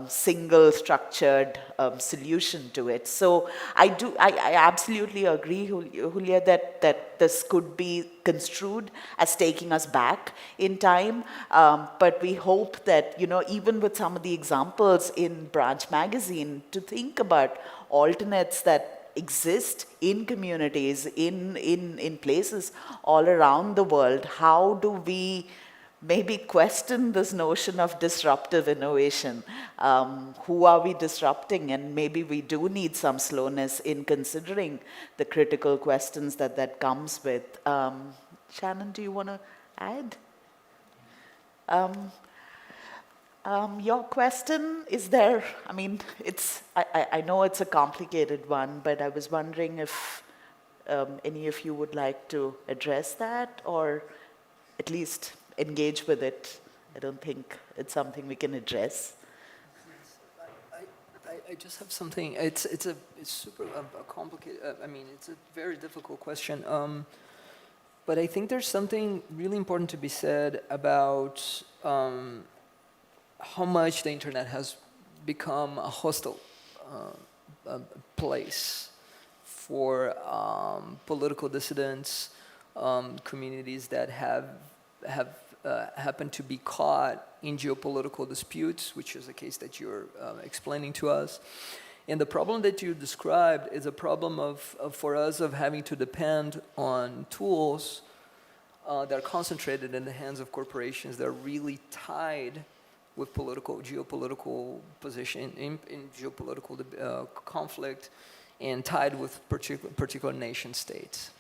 single structured solution to it. So I absolutely agree, Julia, that this could be construed as taking us back in time. But we hope that, even with some of the examples in Branch Magazine, to think about alternates that exist in communities, in places all around the world. How do we maybe question this notion of disruptive innovation? Who are we disrupting? And maybe we do need some slowness in considering the critical questions that comes with. Shannon, do you want to add? Your question, is there, I know it's a complicated one, but I was wondering if any of you would like to address that, or at least engage with it. I don't think it's something we can address. I just have something. It's super complicated. It's a very difficult question. But I think there's something really important to be said about how much the internet has become a hostile place for political dissidents, communities that have happened to be caught in geopolitical disputes, which is a case that you're explaining to us. And the problem that you described is a problem for us of having to depend on tools that are concentrated in the hands of corporations that are really tied with geopolitical position, in geopolitical conflict, and tied with particular nation states.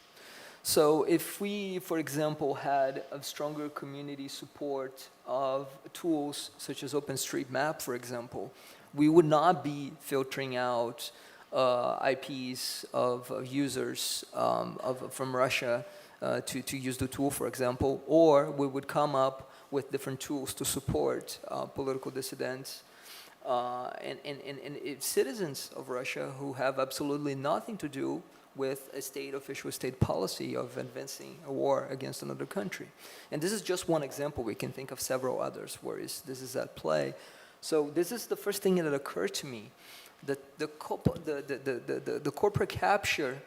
So if we, for example, had a stronger community support of tools such as OpenStreetMap, for example, we would not be filtering out IPs of users from Russia to use the tool, for example, or we would come up with different tools to support political dissidents and citizens of Russia who have absolutely nothing to do with a official state policy of advancing a war against another country. And this is just one example. We can think of several others where this is at play. So this is the first thing that occurred to me, that the corporate capture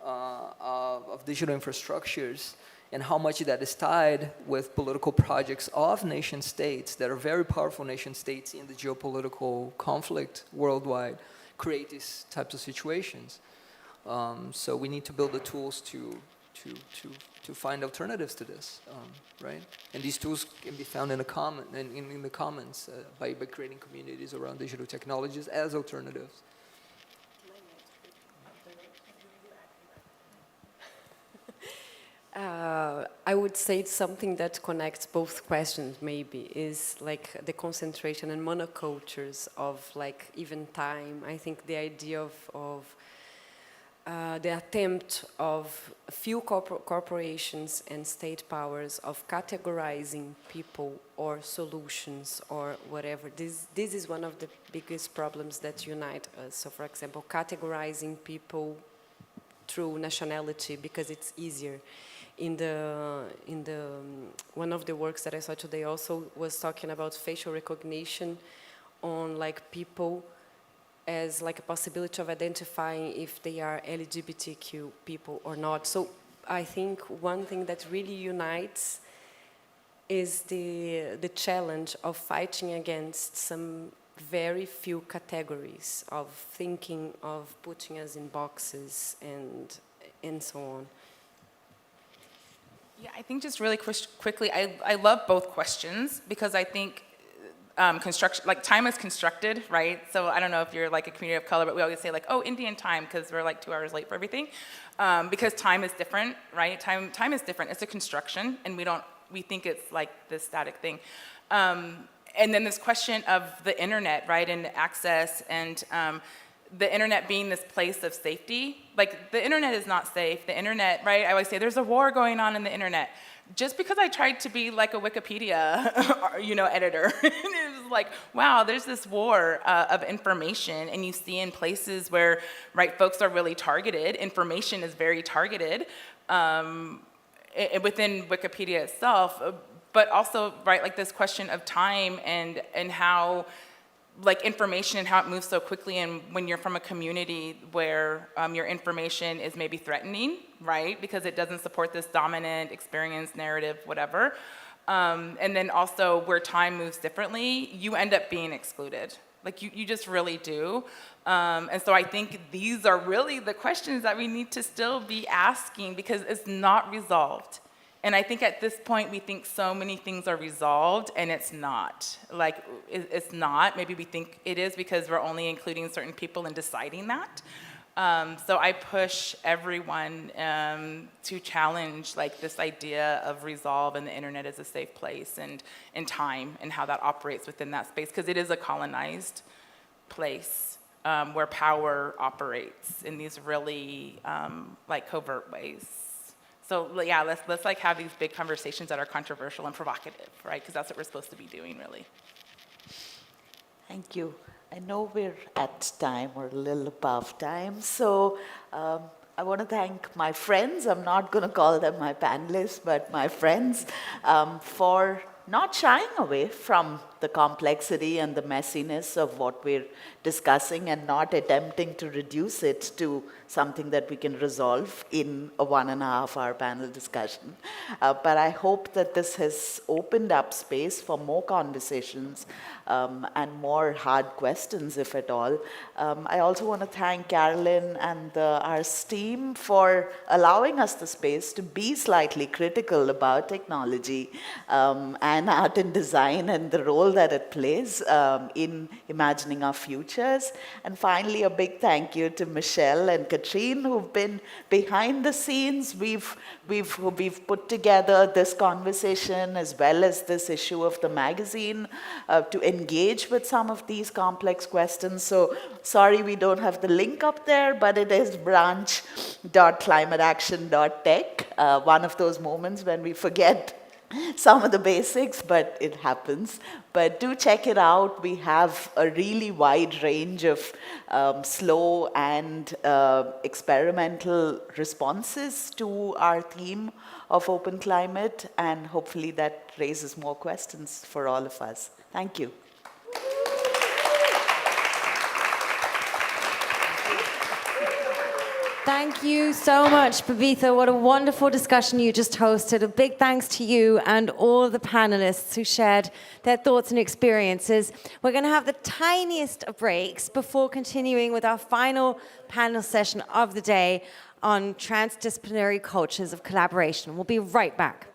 of digital infrastructures and how much that is tied with political projects of nation states that are very powerful nation states in the geopolitical conflict worldwide create these types of situations. So we need to build the tools to find alternatives to this, right? And these tools can be found in the commons by creating communities around digital technologies as alternatives. I would say it's something that connects both questions, maybe, is like the concentration and monocultures of like even time. I think the idea of the attempt of a few corporations and state powers of categorizing people or solutions or whatever. This is one of the biggest problems that unite us. So, for example, categorizing people through nationality because it's easier. In one of the works that I saw today also was talking about facial recognition on like people as like a possibility of identifying if they are LGBTQ people or not. So I think one thing that really unites is the challenge of fighting against some very few categories of thinking, of putting us in boxes and so on. Yeah, I think just really quickly, I love both questions because I think time is constructed, right? So I don't know if you're like a community of color, but we always say like, oh, Indian time, because we're like 2 hours late for everything. Because time is different, right? Time is different. It's a construction, and we think it's like this static thing. And then this question of the internet, right, and access, and the internet being this place of safety. Like, the internet is not safe. The internet, right, I always say there's a war going on in the internet. Just because I tried to be like a Wikipedia, editor, it was like, wow, there's this war of information, and you see in places where, right, folks are really targeted, information is very targeted within Wikipedia itself, but also, right, like this question of time and how, like, information and how it moves so quickly, and when you're from a community where your information is maybe threatening, right, because it doesn't support this dominant experience, narrative, whatever, and then also where time moves differently, you end up being excluded. Like, you just really do. And so I think these are really the questions that we need to still be asking, because it's not resolved. And I think at this point, we think so many things are resolved, and it's not. Like, it's not. Maybe we think it is because we're only including certain people in deciding that. So I push everyone to challenge, like, this idea of resolve and the internet as a safe place, and time, and how that operates within that space, because it is a colonized place where power operates in these really, like, covert ways. So yeah, let's like have these big conversations that are controversial and provocative, right? Because that's what we're supposed to be doing, really. Thank you. I know we're at time, or a little above time, so I want to thank my friends. I'm not going to call them my panelists, but my friends, for not shying away from the complexity and the messiness of what we're discussing and not attempting to reduce it to something that we can resolve in a 1.5 hour panel discussion. But I hope that this has opened up space for more conversations and more hard questions, if at all. I also want to thank Carolyn and our team for allowing us the space to be slightly critical about technology and art and design and the role that it plays in imagining our futures. And finally, a big thank you to Michelle and Katrine, who've been behind the scenes. We've put together this conversation as well as this issue of the magazine to engage with some of these complex questions. So sorry we don't have the link up there, but it is branch.climateaction.tech. One of those moments when we forget some of the basics, but it happens. But do check it out. We have a really wide range of slow and experimental responses to our theme of open climate, and hopefully that raises more questions for all of us. Thank you. Thank you so much, Babita. What a wonderful discussion you just hosted. A big thanks to you and all the panelists who shared their thoughts and experiences. We're going to have the tiniest of breaks before continuing with our final panel session of the day on transdisciplinary cultures of collaboration. We'll be right back.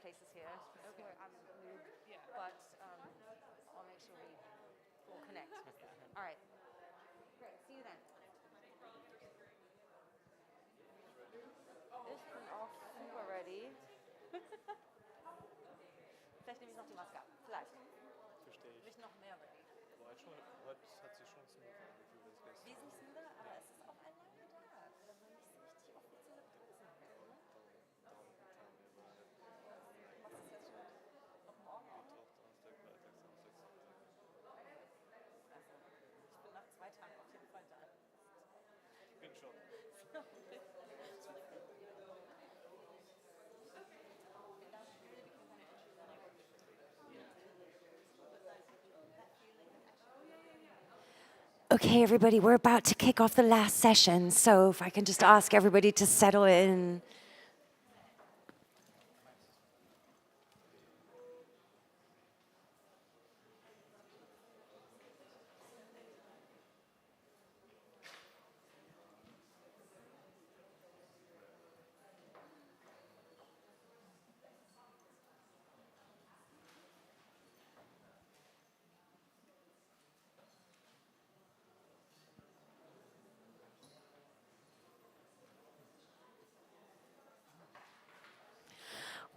places here. Okay. But I'll make sure we all connect. All right. Great. See you then. Ich bin auch super ready. Vielleicht nehme ich noch die Maske ab. Vielleicht. Verstehe ich. Bin ich noch mehr ready. Heute hat sich schon smoother angefühlt als gestern. Wesentlich smoother, aber es ist auch ein langer Tag, wenn man nicht so richtig offizielle Pausen hat. Ne? Was ist jetzt schon? Noch morgen? Mittwoch, Donnerstag, Freitag, Samstag, Sonntag. Also, ich bin nach 2 Tagen auf jeden Fall da. Ich bin schon. Okay, everybody, we're about to kick off the last session, so if I can just ask everybody to settle in.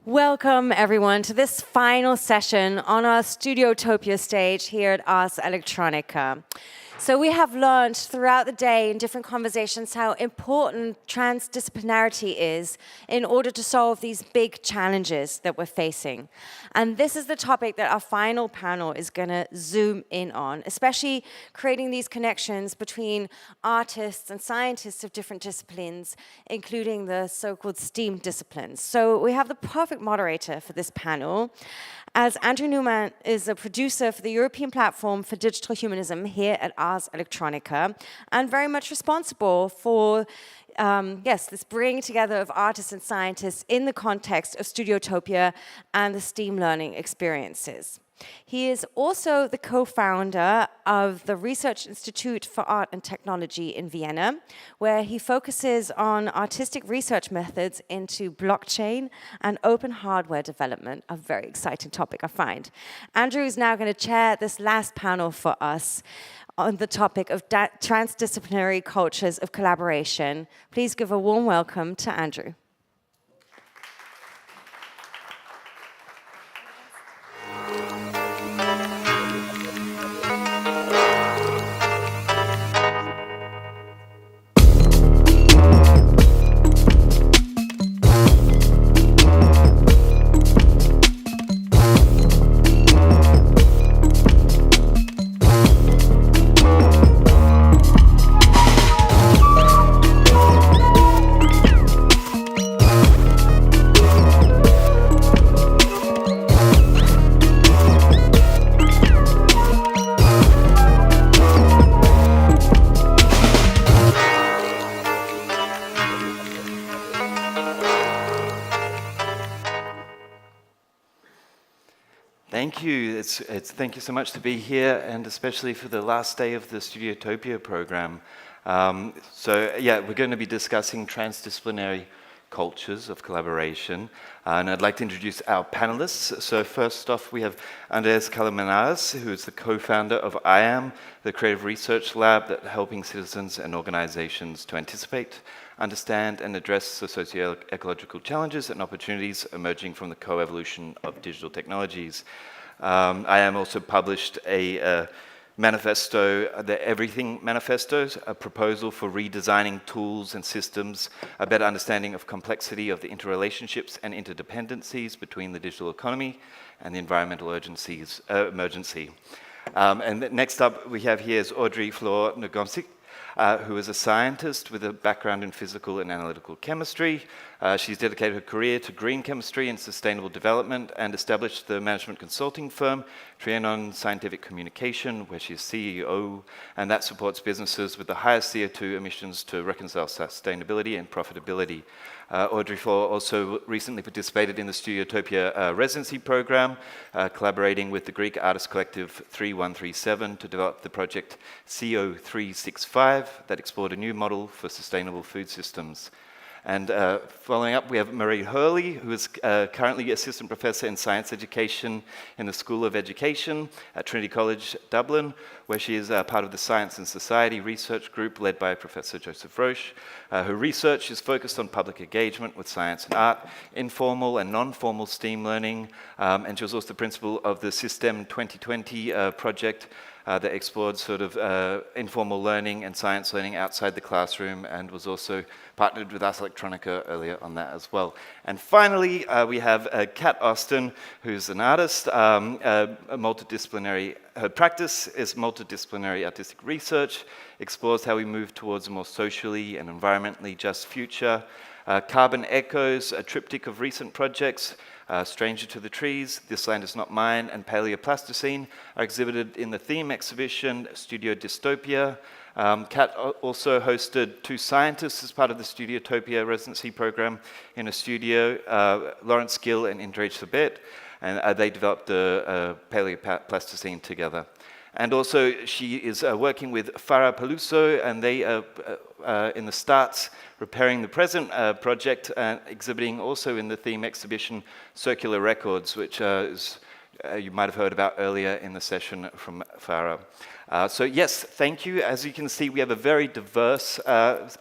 Welcome, everyone, to this final session on our STUDIOTOPIA stage here at Ars Electronica. So we have learned throughout the day in different conversations how important transdisciplinarity is in order to solve these big challenges that we're facing. And this is the topic that our final panel is going to zoom in on, especially creating these connections between artists and scientists of different disciplines, including the so-called STEAM disciplines. So we have the perfect moderator for this panel, as Andrew Newman is a producer for the European Platform for Digital Humanism here at Ars Electronica, and very much responsible for this bringing together of artists and scientists in the context of STUDIOTOPIA and the STEAM learning experiences. He is also the co-founder of the Research Institute for Art and Technology in Vienna, where he focuses on artistic research methods into blockchain and open hardware development, a very exciting topic, I find. Andrew is now going to chair this last panel for us on the topic of transdisciplinary cultures of collaboration. Please give a warm welcome to Andrew. Thank you. Thank you so much to be here, and especially for the last day of the STUDIOTOPIA program. We're going to be discussing transdisciplinary cultures of collaboration, and I'd like to introduce our panelists. So first off, we have Andrés Calamares, who is the co-founder of IAM, the creative research lab that helping citizens and organizations to anticipate, understand, and address the socio-ecological challenges and opportunities emerging from the co-evolution of digital technologies. IAM also published a manifesto, the Everything Manifesto, a proposal for redesigning tools and systems, a better understanding of complexity of the interrelationships and interdependencies between the digital economy and the environmental emergency. And next up we have here is Audrey Flor Nogomsik, who is a scientist with a background in physical and analytical chemistry. She's dedicated her career to green chemistry and sustainable development and established the management consulting firm Trianon Scientific Communication, where she's CEO, and that supports businesses with the highest CO2 emissions to reconcile sustainability and profitability. Audrey Flor also recently participated in the STUDIOTOPIA residency program, collaborating with the Greek artist collective 3137 to develop the project CO365 that explored a new model for sustainable food systems. And following up, we have Marie Hurley, who is currently Assistant Professor in Science Education in the School of Education at Trinity College, Dublin, where she is part of the Science and Society Research Group led by Professor Joseph Roche. Her research is focused on public engagement with science and art, informal and non-formal STEAM learning, and she was also the principal of the System 2020 project that explored sort of informal learning and science learning outside the classroom, and was also partnered with Ars Electronica earlier on that as well. And finally, we have Kat Austin, who's an artist, multidisciplinary. Her practice is multidisciplinary artistic research, explores how we move towards a more socially and environmentally just future. Carbon Echoes, a triptych of recent projects, Stranger to the Trees, This Land Is Not Mine, and Paleoplasticine are exhibited in the theme exhibition STUDIOTOPIA. Kat also hosted 2 scientists as part of the STUDIOTOPIA residency program in a studio, Lawrence Gill and Indrej Sabet, and they developed the Paleoplasticine together. And also she is working with Farah Peluso, and they in the Starts Repairing the Present project, exhibiting also in the theme exhibition Circular Records, which is, you might have heard about earlier in the session from Farah. So yes, thank you. As you can see, we have a very diverse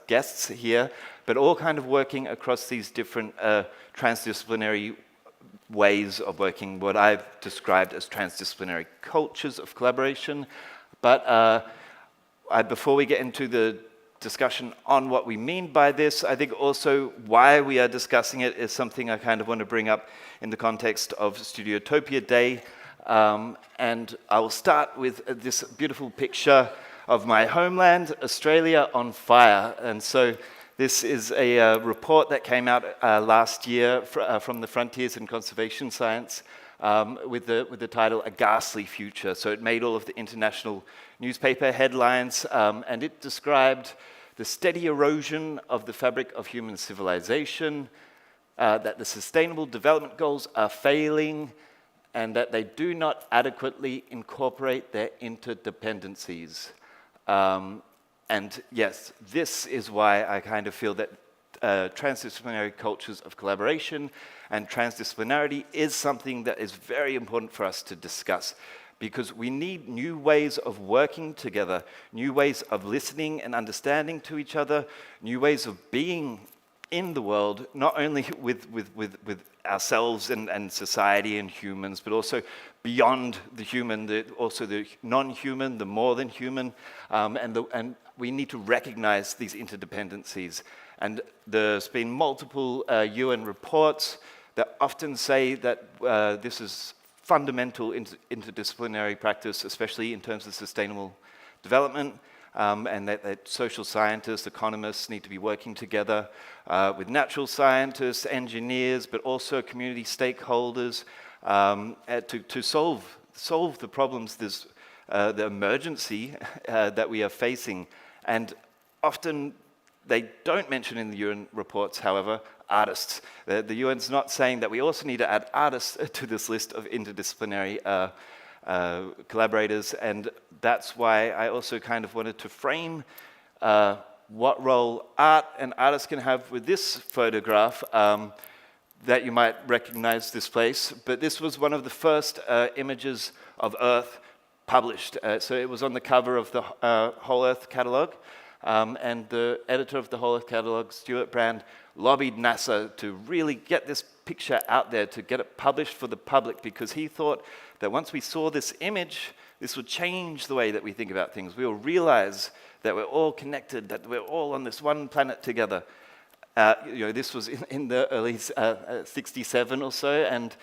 guests here, but all kind of working across these different transdisciplinary ways of working, what I've described as transdisciplinary cultures of collaboration. But before we get into the discussion on what we mean by this, I think also why we are discussing it is something I kind of want to bring up in the context of STUDIOTOPIA Day. And I will start with this beautiful picture of my homeland, Australia on fire. And so this is a report that came out last year from the Frontiers in Conservation Science with the title A Ghastly Future. So it made all of the international newspaper headlines, and it described the steady erosion of the fabric of human civilization, that the Sustainable Development Goals are failing, and that they do not adequately incorporate their interdependencies. And yes, this is why I kind of feel that transdisciplinary cultures of collaboration and transdisciplinarity is something that is very important for us to discuss, because we need new ways of working together, new ways of listening and understanding to each other, new ways of being in the world, not only with ourselves and society and humans, but also beyond the human, also the non-human, the more than human, and we need to recognize these interdependencies. And there's been multiple UN reports that often say that this is fundamental interdisciplinary practice, especially in terms of sustainable development, and that social scientists, economists need to be working together with natural scientists, engineers, but also community stakeholders to solve the problems, the emergency that we are facing. And often they don't mention in the UN reports, however, artists. The UN's not saying that we also need to add artists to this list of interdisciplinary collaborators, and that's why I also kind of wanted to frame what role art and artists can have with this photograph that you might recognize this place, but this was one of the first images of Earth published. So it was on the cover of the Whole Earth catalog, and the editor of the Whole Earth catalog, Stuart Brand, lobbied NASA to really get this picture out there, to get it published for the public, because he thought that once we saw this image, this would change the way that we think about things. We will realize that we're all connected, that we're all on this one planet together. This was in the early 67 or so, and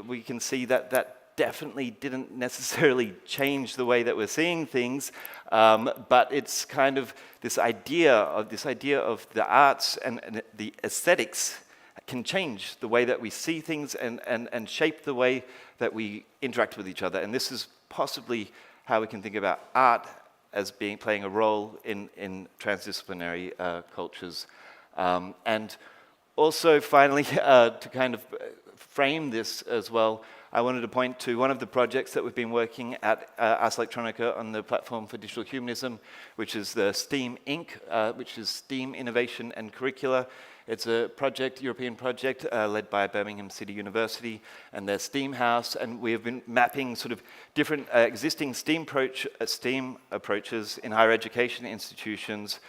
we can see that that definitely didn't necessarily change the way that we're seeing things, but it's kind of this idea of the arts and the aesthetics can change the way that we see things and shape the way that we interact with each other. And this is possibly how we can think about art as playing a role in transdisciplinary cultures. And also, finally, to kind of frame this as well, I wanted to point to one of the projects that we've been working at Ars Electronica on the platform for digital humanism, which is the STEAM Inc., which is STEAM Innovation and Curricula. It's a project, European project, led by Birmingham City University and their STEAM house, and we have been mapping sort of different existing STEAM approaches in higher education institutions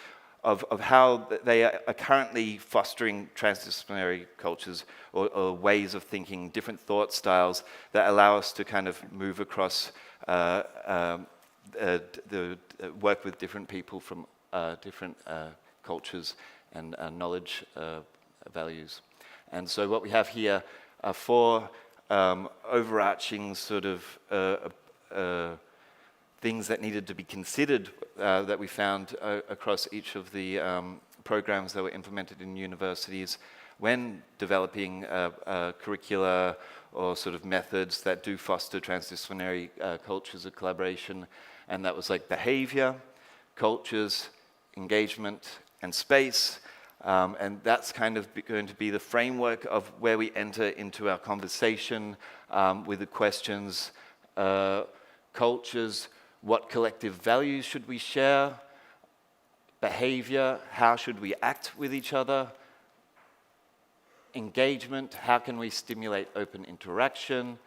of how they are currently fostering transdisciplinary cultures or ways of thinking, different thought styles that allow us to kind of move across work with different people from different cultures and knowledge values. And so what we have here are 4 overarching sort of things that needed to be considered that we found across each of the programs that were implemented in universities when developing curricula or sort of methods that do foster transdisciplinary cultures of collaboration. And that was like behavior, cultures, engagement, and space. And that's kind of going to be the framework of where we enter into our conversation with the questions, cultures, what collective values should we share? Behavior, how should we act with each other? Engagement, how can we stimulate open interaction?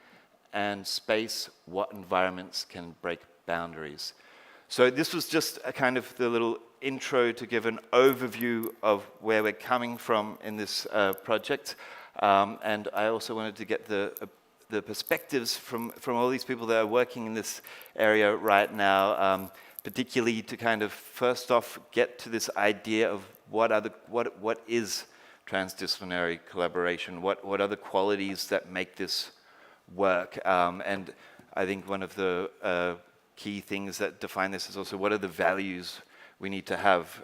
And space, what environments can break boundaries? So this was just a kind of the little intro to give an overview of where we're coming from in this project. And I also wanted to get the perspectives from all these people that are working in this area right now, particularly to kind of first off get to this idea of what is transdisciplinary collaboration, what are the qualities that make this work, and I think one of the key things that define this is also what are the values we need to have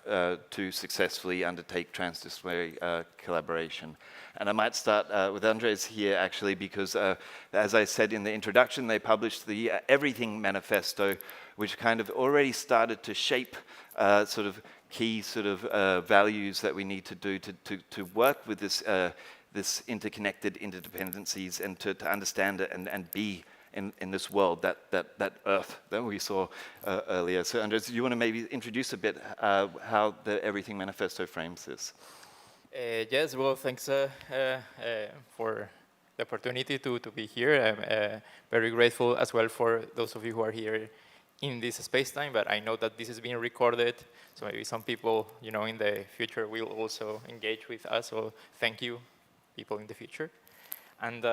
to successfully undertake transdisciplinary collaboration. And I might start with Andres here, actually, because as I said in the introduction, they published the Everything Manifesto, which kind of already started to shape sort of key sort of values that we need to do to work with this interconnected interdependencies and to understand it and be in this world, that earth that we saw earlier. So Andres, do you want to maybe introduce a bit how the Everything Manifesto frames this? Yes, well, thanks for the opportunity to be here. I'm very grateful as well for those of you who are here in this space-time, but I know that this is being recorded, so maybe some people, you know, in the future will also engage with us, so thank you, people in the future. And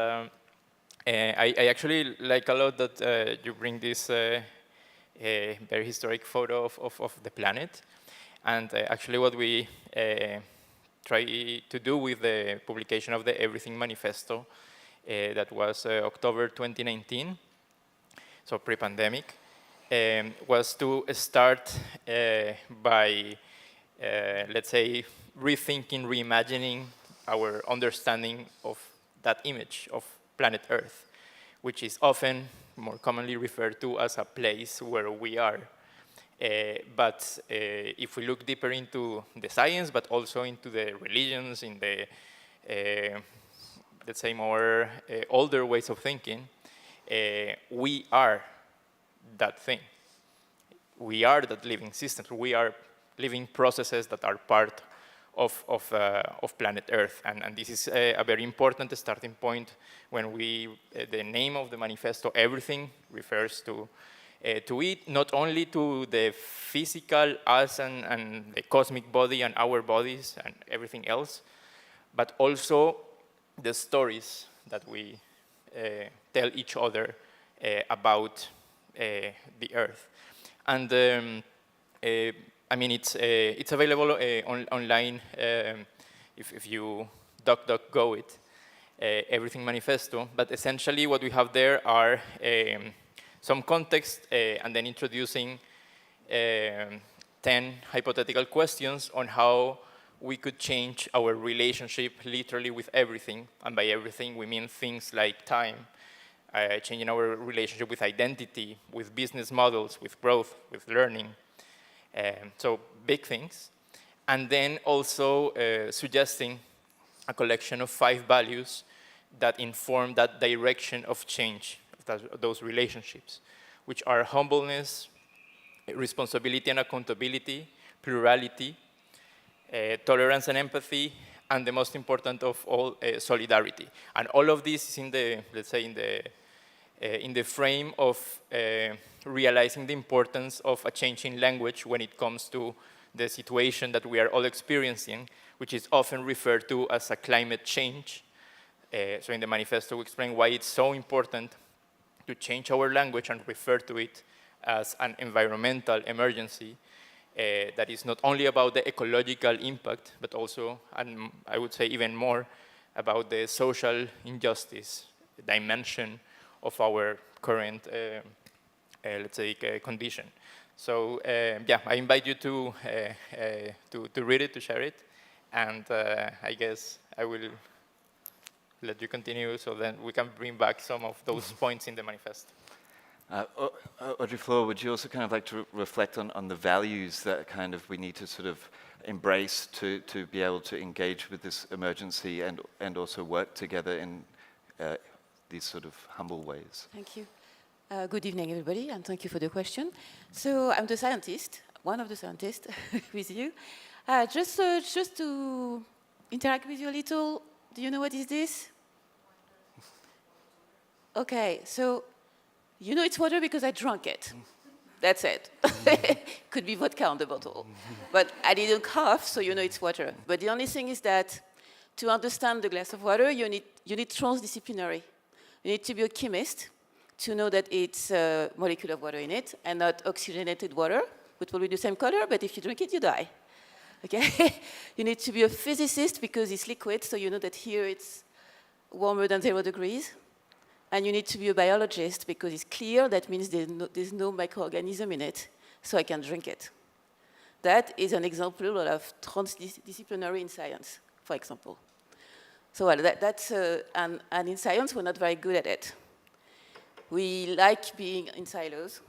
I actually like a lot that you bring this very historic photo of the planet, and actually what we try to do with the publication of the Everything Manifesto, that was October 2019, so pre-pandemic, was to start by, let's say, rethinking, reimagining our understanding of that image of planet Earth, which is often more commonly referred to as a place where we are. But if we look deeper into the science, but also into the religions, in the, let's say, more older ways of thinking, we are that thing. We are that living system. We are living processes that are part of planet Earth. And this is a very important starting point when the name of the manifesto, Everything, refers to it, not only to the physical us and the cosmic body and our bodies and everything else, but also the stories that we tell each other about the Earth. And I mean, it's available online if you DuckDuckGo it, Everything Manifesto. But essentially what we have there are some context and then introducing 10 hypothetical questions on how we could change our relationship literally with everything. And by everything, we mean things like time, changing our relationship with identity, with business models, with growth, with learning. So big things. And then also suggesting a collection of 5 values that inform that direction of change, of those relationships, which are humbleness, responsibility and accountability, plurality, tolerance and empathy, and the most important of all, solidarity. And all of this is in the, let's say, in the frame of realizing the importance of a change in language when it comes to the situation that we are all experiencing, which is often referred to as a climate change. So in the manifesto, we explain why it's so important to change our language and refer to it as an environmental emergency that is not only about the ecological impact, but also, and I would say even more, about the social injustice dimension of our current, let's say, condition. So yeah, I invite you to read it, to share it, and I guess I will let you continue so then we can bring back some of those points in the manifesto. Audrey Fleur, would you also kind of like to reflect on the values that kind of we need to sort of embrace to be able to engage with this emergency and also work together in these sort of humble ways? Thank you. Good evening, everybody, and thank you for the question. So I'm the scientist, one of the scientists with you. Just to interact with you a little, do you know what is this? Okay, so you know it's water because I drank it. That's it. Could be vodka on the bottle. But I didn't cough, so you know it's water. But the only thing is that to understand the glass of water, you need transdisciplinary. You need to be a chemist to know that it's a molecule of water in it and not oxygenated water, which will be the same color, but if you drink it, you die. Okay? You need to be a physicist because it's liquid, so you know that here it's warmer than 0 degrees. And you need to be a biologist because it's clear, that means there's no microorganism in it, so I can drink it. That is an example of transdisciplinary in science, for example. So that's, and in science, we're not very good at it. We like being in silos.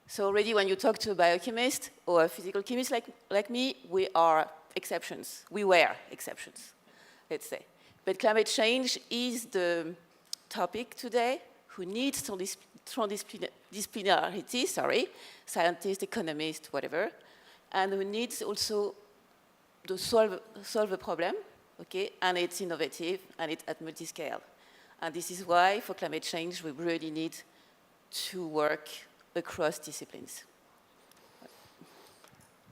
So already when you talk to a biochemist or a physical chemist like me, we are exceptions. We were exceptions, let's say. But climate change is the topic today, who needs transdisciplinarity, scientists, economists, whatever, and who needs also to solve a problem, okay, and it's innovative, and it's at multi-scale. And this is why, for climate change, we really need to work across disciplines.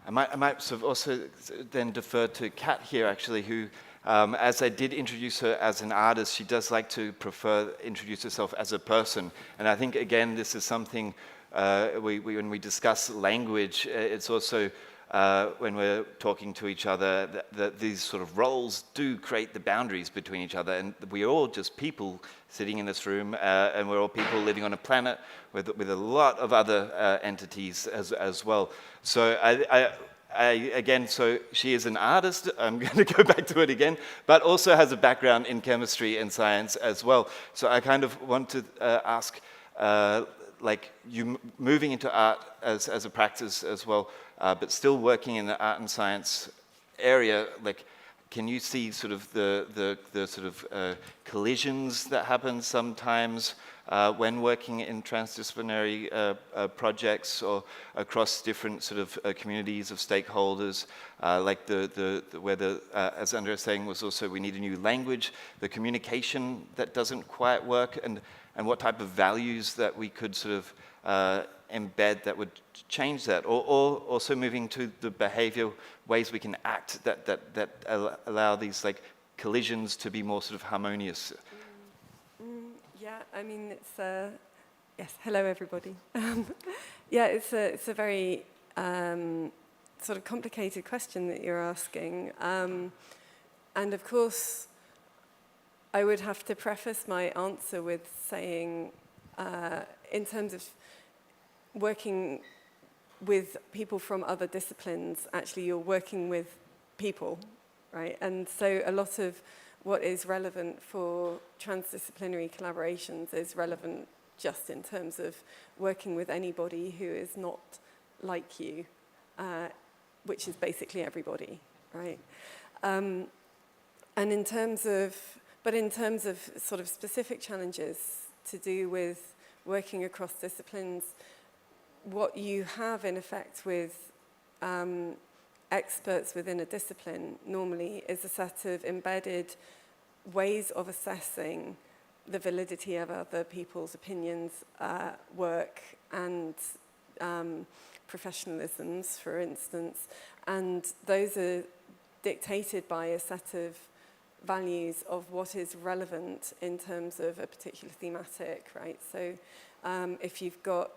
I might sort of also then defer to Kat here, actually, who, as I did introduce her as an artist, she does like to introduce herself as a person. And I think, again, this is something, when we discuss language, it's also, when we're talking to each other, that these sort of roles do create the boundaries between each other. And we're all just people sitting in this room, and we're all people living on a planet with a lot of other entities as well. So again, so she is an artist, I'm going to go back to it again, but also has a background in chemistry and science as well. So I kind of want to ask, like you moving into art as a practice as well, but still working in the art and science area, like, can you see sort of the sort of collisions that happen sometimes when working in transdisciplinary projects or across different sort of communities of stakeholders, like where as Andrea was saying, was also we need a new language, the communication that doesn't quite work, and what type of values that we could sort of embed that would change that, or also moving to the behavior ways we can act that allow these like collisions to be more sort of harmonious. Yeah, I mean, it's yes. Hello, everybody. Yeah, it's a very sort of complicated question that you're asking, and of course, I would have to preface my answer with saying, in terms of working with people from other disciplines, actually you're working with people, right? And so a lot of what is relevant for transdisciplinary collaborations is relevant just in terms of working with anybody who is not like you, which is basically everybody, right? And in terms of, But in terms of sort of specific challenges to do with working across disciplines, what you have in effect with experts within a discipline normally is a set of embedded ways of assessing the validity of other people's opinions, work, and professionalisms, for instance. And those are dictated by a set of values of what is relevant in terms of a particular thematic, right? So if you've got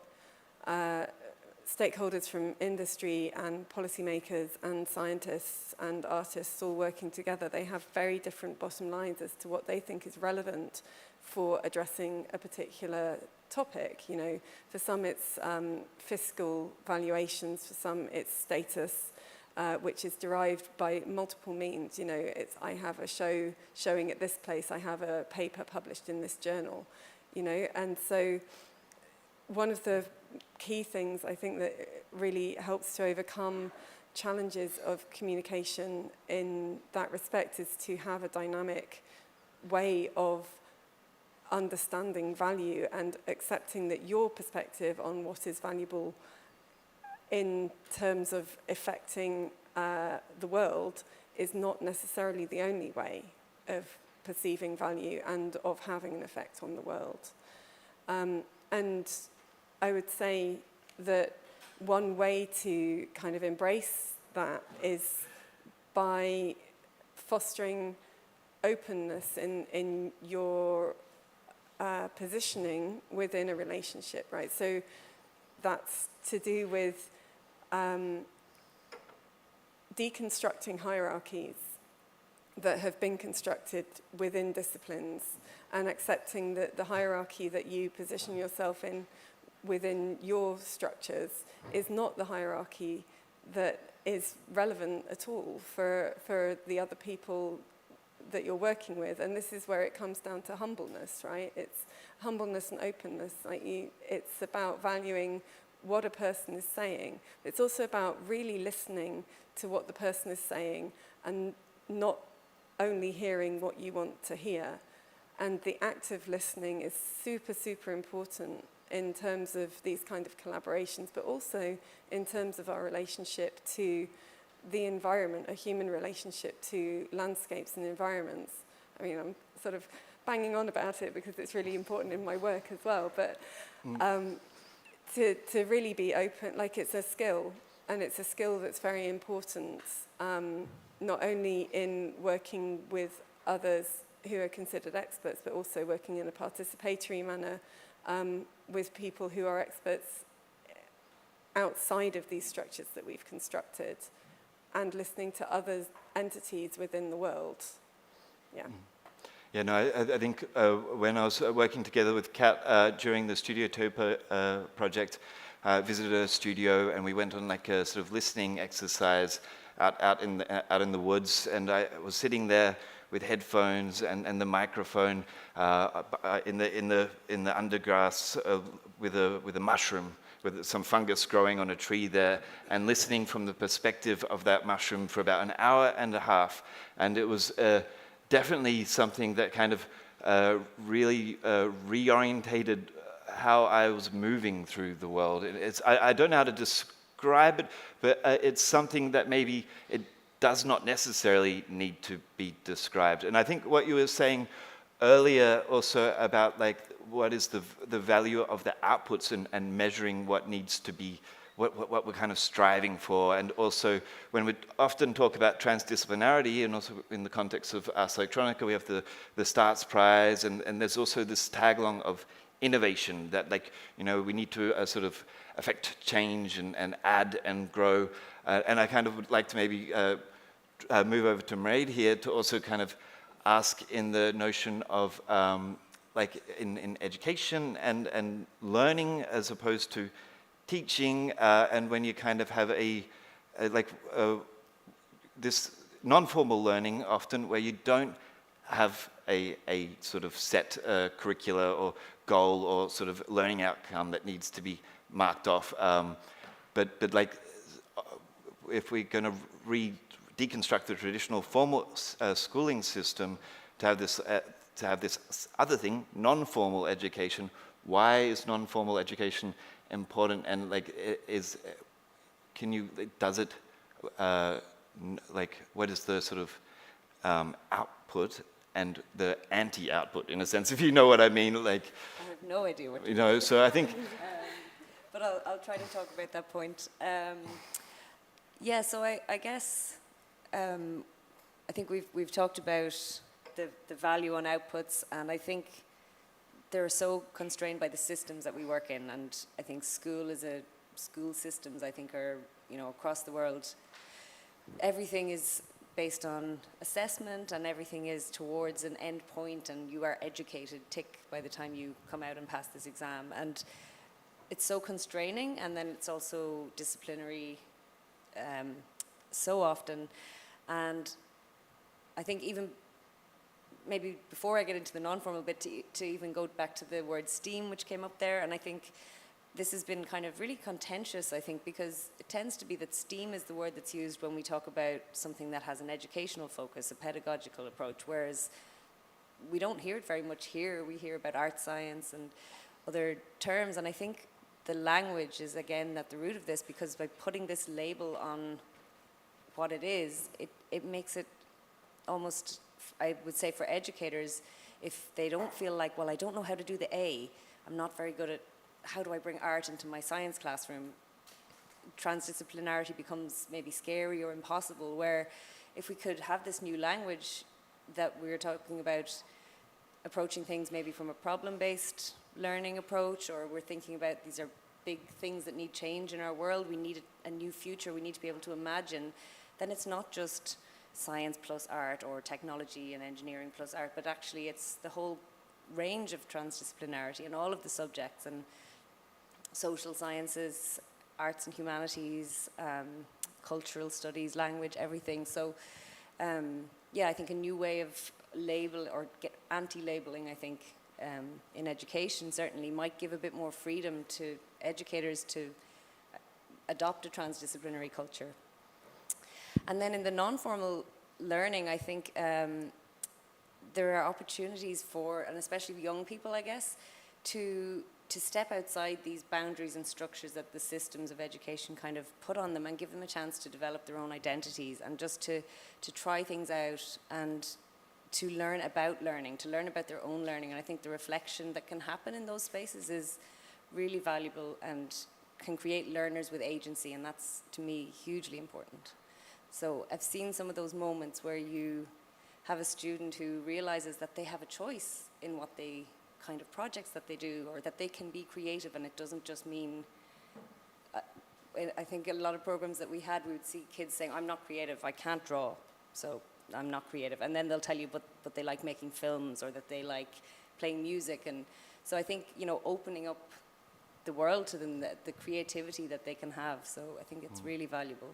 stakeholders from industry and policymakers and scientists and artists all working together, they have very different bottom lines as to what they think is relevant for addressing a particular topic. You know, for some it's fiscal valuations, for some it's status, which is derived by multiple means. You know, it's I have a show showing at this place, I have a paper published in this journal, you know, and so one of the key things I think that really helps to overcome challenges of communication in that respect is to have a dynamic way of understanding value and accepting that your perspective on what is valuable in terms of affecting the world is not necessarily the only way of perceiving value and of having an effect on the world. And I would say that one way to kind of embrace that is by fostering openness in your positioning within a relationship, right? So that's to do with deconstructing hierarchies that have been constructed within disciplines and accepting that the hierarchy that you position yourself in within your structures is not the hierarchy that is relevant at all for the other people that you're working with. And this is where it comes down to humbleness, right? It's humbleness and openness. Like it's about valuing what a person is saying. It's also about really listening to what the person is saying and not only hearing what you want to hear. And the active listening is super, super important in terms of these kind of collaborations, but also in terms of our relationship to the environment, a human relationship to landscapes and environments. I mean, I'm sort of banging on about it because it's really important in my work as well, but to really be open, like it's a skill, and it's a skill that's very important, not only in working with others who are considered experts, but also working in a participatory manner with people who are experts outside of these structures that we've constructed, and listening to other entities within the world. Yeah. Yeah, no, I think when I was working together with Kat during the STUDIOTOPIA project, I visited a studio and we went on like a sort of listening exercise out in the woods, and I was sitting there with headphones and the microphone in the undergrass with a mushroom, with some fungus growing on a tree there, and listening from the perspective of that mushroom for about an hour and a half. And it was definitely something that kind of really reorientated how I was moving through the world. I don't know how to describe it, but it's something that maybe it does not necessarily need to be described. And I think what you were saying earlier also about like what is the value of the outputs and measuring what needs to be, what we're kind of striving for. And also when we often talk about transdisciplinarity, and also in the context of Ars Electronica, we have the Starts Prize, and there's also this tag-along of innovation that, like, you know, we need to sort of affect change and add and grow. And I kind of would like to maybe move over to Mairead here to also kind of ask in the notion of like in education and learning as opposed to teaching, and when you kind of have this non-formal learning often where you don't have a sort of set curricula or goal or sort of learning outcome that needs to be marked off. But like if we're going to deconstruct the traditional formal schooling system to have this to have this other thing, non-formal education. Why is non-formal education important? And like, does it, like, what is the sort of output and the anti-output, in a sense, if you know what I mean? Like, I have no idea what you know. So I think. But I'll try to talk about that point. Yeah, so I guess I think we've talked about the value on outputs, and I think they're so constrained by the systems that we work in, and I think school systems, I think, are, you know, across the world, everything is based on assessment, and everything is towards an end point, and you are educated, tick, by the time you come out and pass this exam. And it's so constraining, and then it's also disciplinary so often. And I think even maybe before I get into the non-formal bit, to even go back to the word STEAM, which came up there, and I think this has been kind of really contentious, I think, because it tends to be that STEAM is the word that's used when we talk about something that has an educational focus, a pedagogical approach, whereas we don't hear it very much here. We hear about art science and other terms, and I think the language is, again, at the root of this, because by putting this label on what it is, it makes it almost, I would say, for educators, if they don't feel like, well, I don't know how to do the A, I'm not very good at how do I bring art into my science classroom, transdisciplinarity becomes maybe scary or impossible, where if we could have this new language that we're talking about approaching things maybe from a problem-based learning approach, or we're thinking about these are big things that need change in our world, we need a new future, we need to be able to imagine, then it's not just science plus art or technology and engineering plus art, but actually it's the whole range of transdisciplinarity and all of the subjects, and social sciences, arts and humanities, cultural studies, language, everything. So yeah, I think a new way of label or anti-labeling, I think, in education certainly might give a bit more freedom to educators to adopt a transdisciplinary culture. And then in the non-formal learning, I think there are opportunities for, and especially young people, I guess, to step outside these boundaries and structures that the systems of education kind of put on them, and give them a chance to develop their own identities, and just to try things out, and to learn about learning, to learn about their own learning. And I think the reflection that can happen in those spaces is really valuable and can create learners with agency, and that's, to me, hugely important. So I've seen some of those moments where you have a student who realizes that they have a choice in what they kind of projects that they do, or that they can be creative, and it doesn't just mean, I think a lot of programs that we had, we would see kids saying, I'm not creative, I can't draw, so I'm not creative. And then they'll tell you, but they like making films, or that they like playing music. And so I think, you know, opening up the world to them, the creativity that they can have. So I think it's really valuable.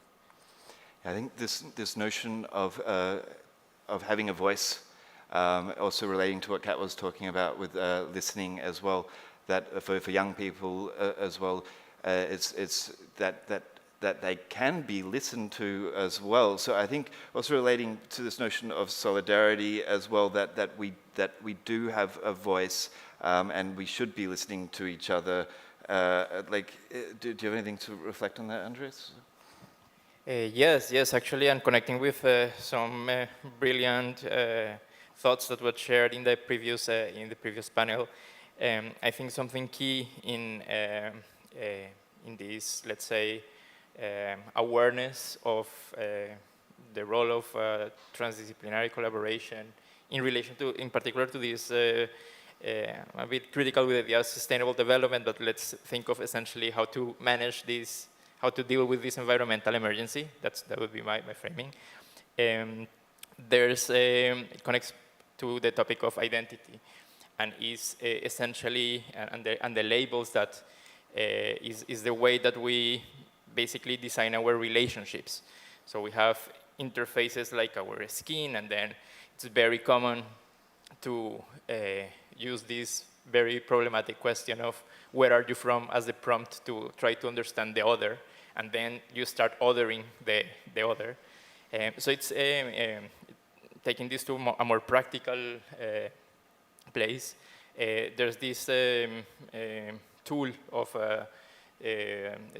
I think this notion of having a voice, also relating to what Kat was talking about with listening as well, that for young people as well, it's that they can be listened to as well. So I think also relating to this notion of solidarity as well, that we do have a voice, and we should be listening to each other. Like, do you have anything to reflect on that, Andres? Yes, actually, and connecting with some brilliant thoughts that were shared in the previous panel. I think something key in this, let's say, awareness of the role of transdisciplinary collaboration in relation to, in particular, to this a bit critical with the idea of sustainable development, but let's think of essentially how to manage this, how to deal with this environmental emergency. That would be my framing. It connects to the topic of identity, and is essentially, and the labels that is the way that we basically design our relationships. So we have interfaces like our skin, and then it's very common to use this very problematic question of where are you from as the prompt to try to understand the other, and then you start othering the other. So it's taking this to a more practical place. There's this tool of,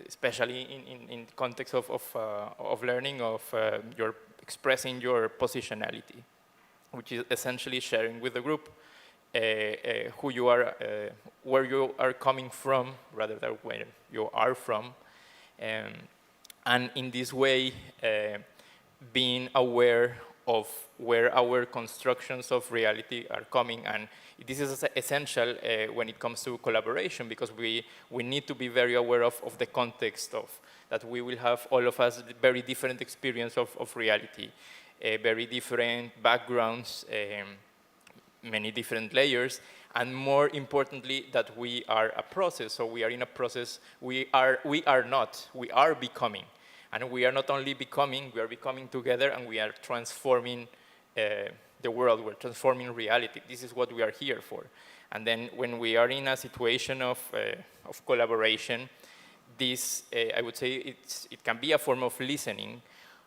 especially in context of learning, of your expressing your positionality, which is essentially sharing with the group who you are, where you are coming from, rather than where you are from. And in this way, being aware of where our constructions of reality are coming. And this is essential when it comes to collaboration, because we need to be very aware of the context of that we will have, all of us, very different experience of reality, very different backgrounds, many different layers, and more importantly, that we are a process. So we are in a process, we are becoming. And we are not only becoming, we are becoming together, and we are transforming the world, we're transforming reality. This is what we are here for. And then when we are in a situation of collaboration, this, I would say, it can be a form of listening,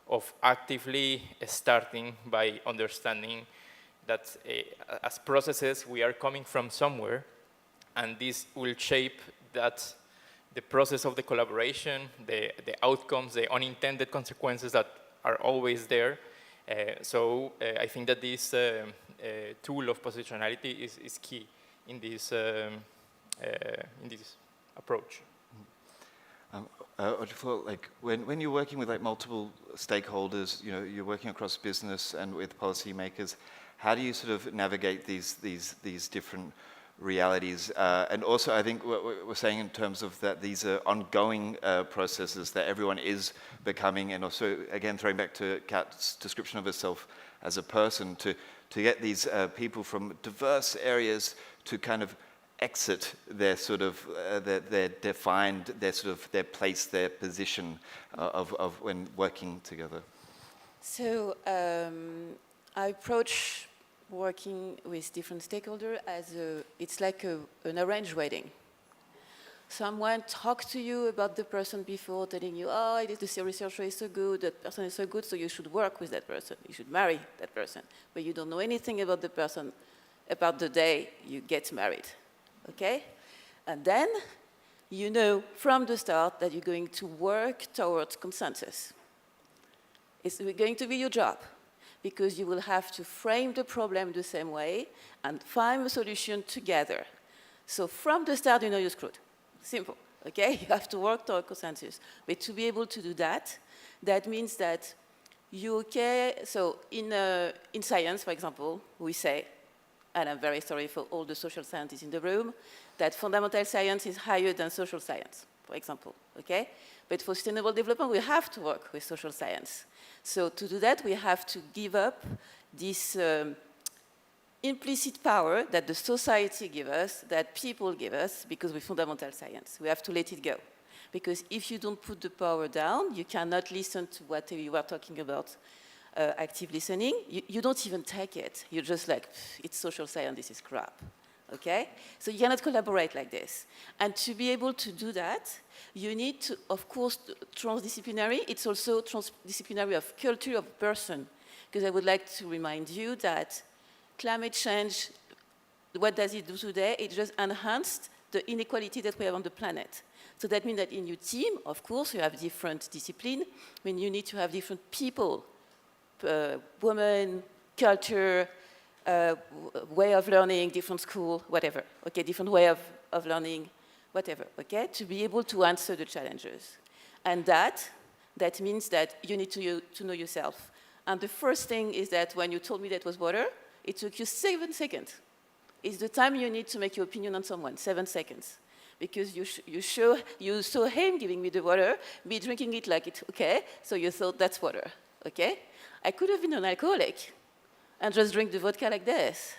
of actively starting by understanding that as processes, we are coming from somewhere, and this will shape that the process of the collaboration, the outcomes, the unintended consequences that are always there. So I think that this tool of positionality is key in this approach. Audrey, like when you're working with like multiple stakeholders, you know, you're working across business and with policymakers, how do you sort of navigate these different realities? And also, I think what we're saying in terms of that these are ongoing processes that everyone is becoming, and also, again, throwing back to Kat's description of herself as a person, to get these people from diverse areas to kind of exit their sort of, their defined, their place, their position of when working together. So I approach working with different stakeholders as it's like an arranged wedding. Someone talks to you about the person before, telling you, oh, the researcher is so good, that person is so good, so you should work with that person, you should marry that person. But you don't know anything about the person, about the day you get married, okay? And then you know from the start that you're going to work towards consensus. It's going to be your job, because you will have to frame the problem the same way and find a solution together. So from the start, you know you're screwed. Simple, okay? You have to work toward consensus. But to be able to do that, that means that you, okay, so in science, for example, we say, and I'm very sorry for all the social scientists in the room, that fundamental science is higher than social science, for example, okay? But for sustainable development, we have to work with social science. So to do that, we have to give up this implicit power that the society gives us, that people give us, because we're fundamental science. We have to let it go. Because if you don't put the power down, you cannot listen to what you are talking about, active listening. You don't even take it. You're just like, it's social science, this is crap. Okay? So you cannot collaborate like this. And to be able to do that, you need to, of course, transdisciplinary. It's also transdisciplinary of culture of person. Because I would like to remind you that climate change, what does it do today? It just enhanced the inequality that we have on the planet. So that means that in your team, of course, you have different disciplines. I mean, you need to have different people, women, culture, way of learning, different school, whatever, okay, different way of learning, whatever, okay, to be able to answer the challenges. And that means that you need to know yourself. And the first thing is that when you told me that was water, it took you 7 seconds. It's the time you need to make your opinion on someone, 7 seconds. Because you saw him giving me the water, me drinking it like it's okay, so you thought that's water, okay? I could have been an alcoholic and just drink the vodka like this.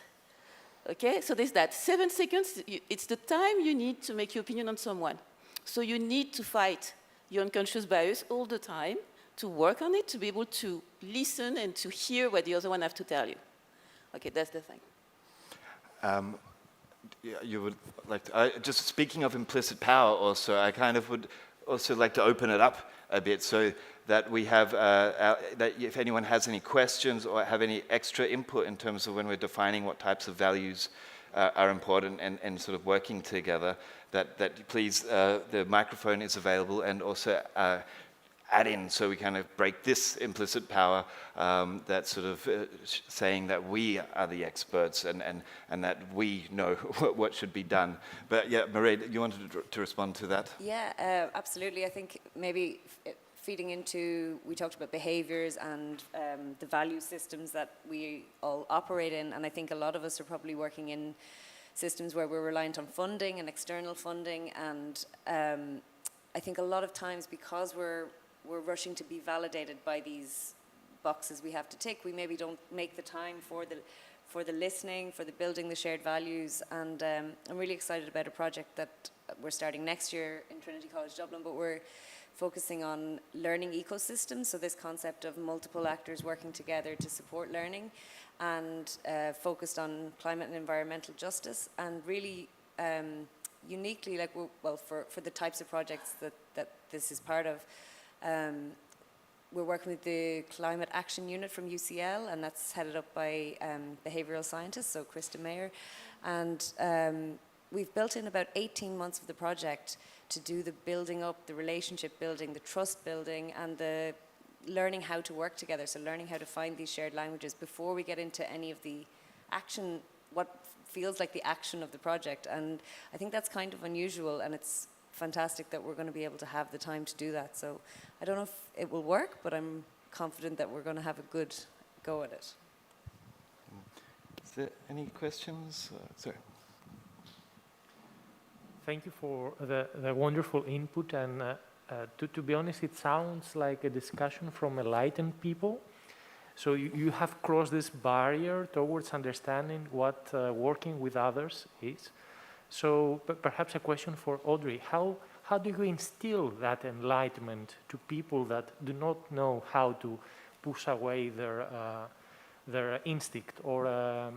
Okay, so there's that. 7 seconds, it's the time you need to make your opinion on someone. So you need to fight your unconscious bias all the time, to work on it, to be able to listen and to hear what the other one have to tell you. Okay, that's the thing. You would like to, just speaking of implicit power also, I kind of would also like to open it up a bit so that we have, that if anyone has any questions or have any extra input in terms of when we're defining what types of values are important and sort of working together, that please, the microphone is available, and also add in so we kind of break this implicit power that's sort of saying that we are the experts and that we know what should be done. But yeah, Marie, you wanted to respond to that? Yeah, absolutely. I think maybe feeding into, we talked about behaviors and the value systems that we all operate in, and I think a lot of us are probably working in systems where we're reliant on funding and external funding, and I think a lot of times because we're rushing to be validated by these boxes we have to tick, we maybe don't make the time for the listening, for the building the shared values, and I'm really excited about a project that we're starting next year in Trinity College Dublin, but we're focusing on learning ecosystems, so this concept of multiple actors working together to support learning, and focused on climate and environmental justice, and really uniquely, like, well, for the types of projects that this is part of, we're working with the Climate Action Unit from UCL, and that's headed up by behavioral scientists, so Krista Mayer, and we've built in about 18 months of the project to do the building up, the relationship building, the trust building, and the learning how to work together, so learning how to find these shared languages before we get into any of the action, what feels like the action of the project. And I think that's kind of unusual, and it's fantastic that we're going to be able to have the time to do that. So I don't know if it will work, but I'm confident that we're going to have a good go at it. Is there any questions? Sorry. Thank you for the wonderful input, and to be honest, it sounds like a discussion from enlightened people. So you have crossed this barrier towards understanding what working with others is. So perhaps a question for Audrey: how do you instill that enlightenment to people that do not know how to push away their instinct, or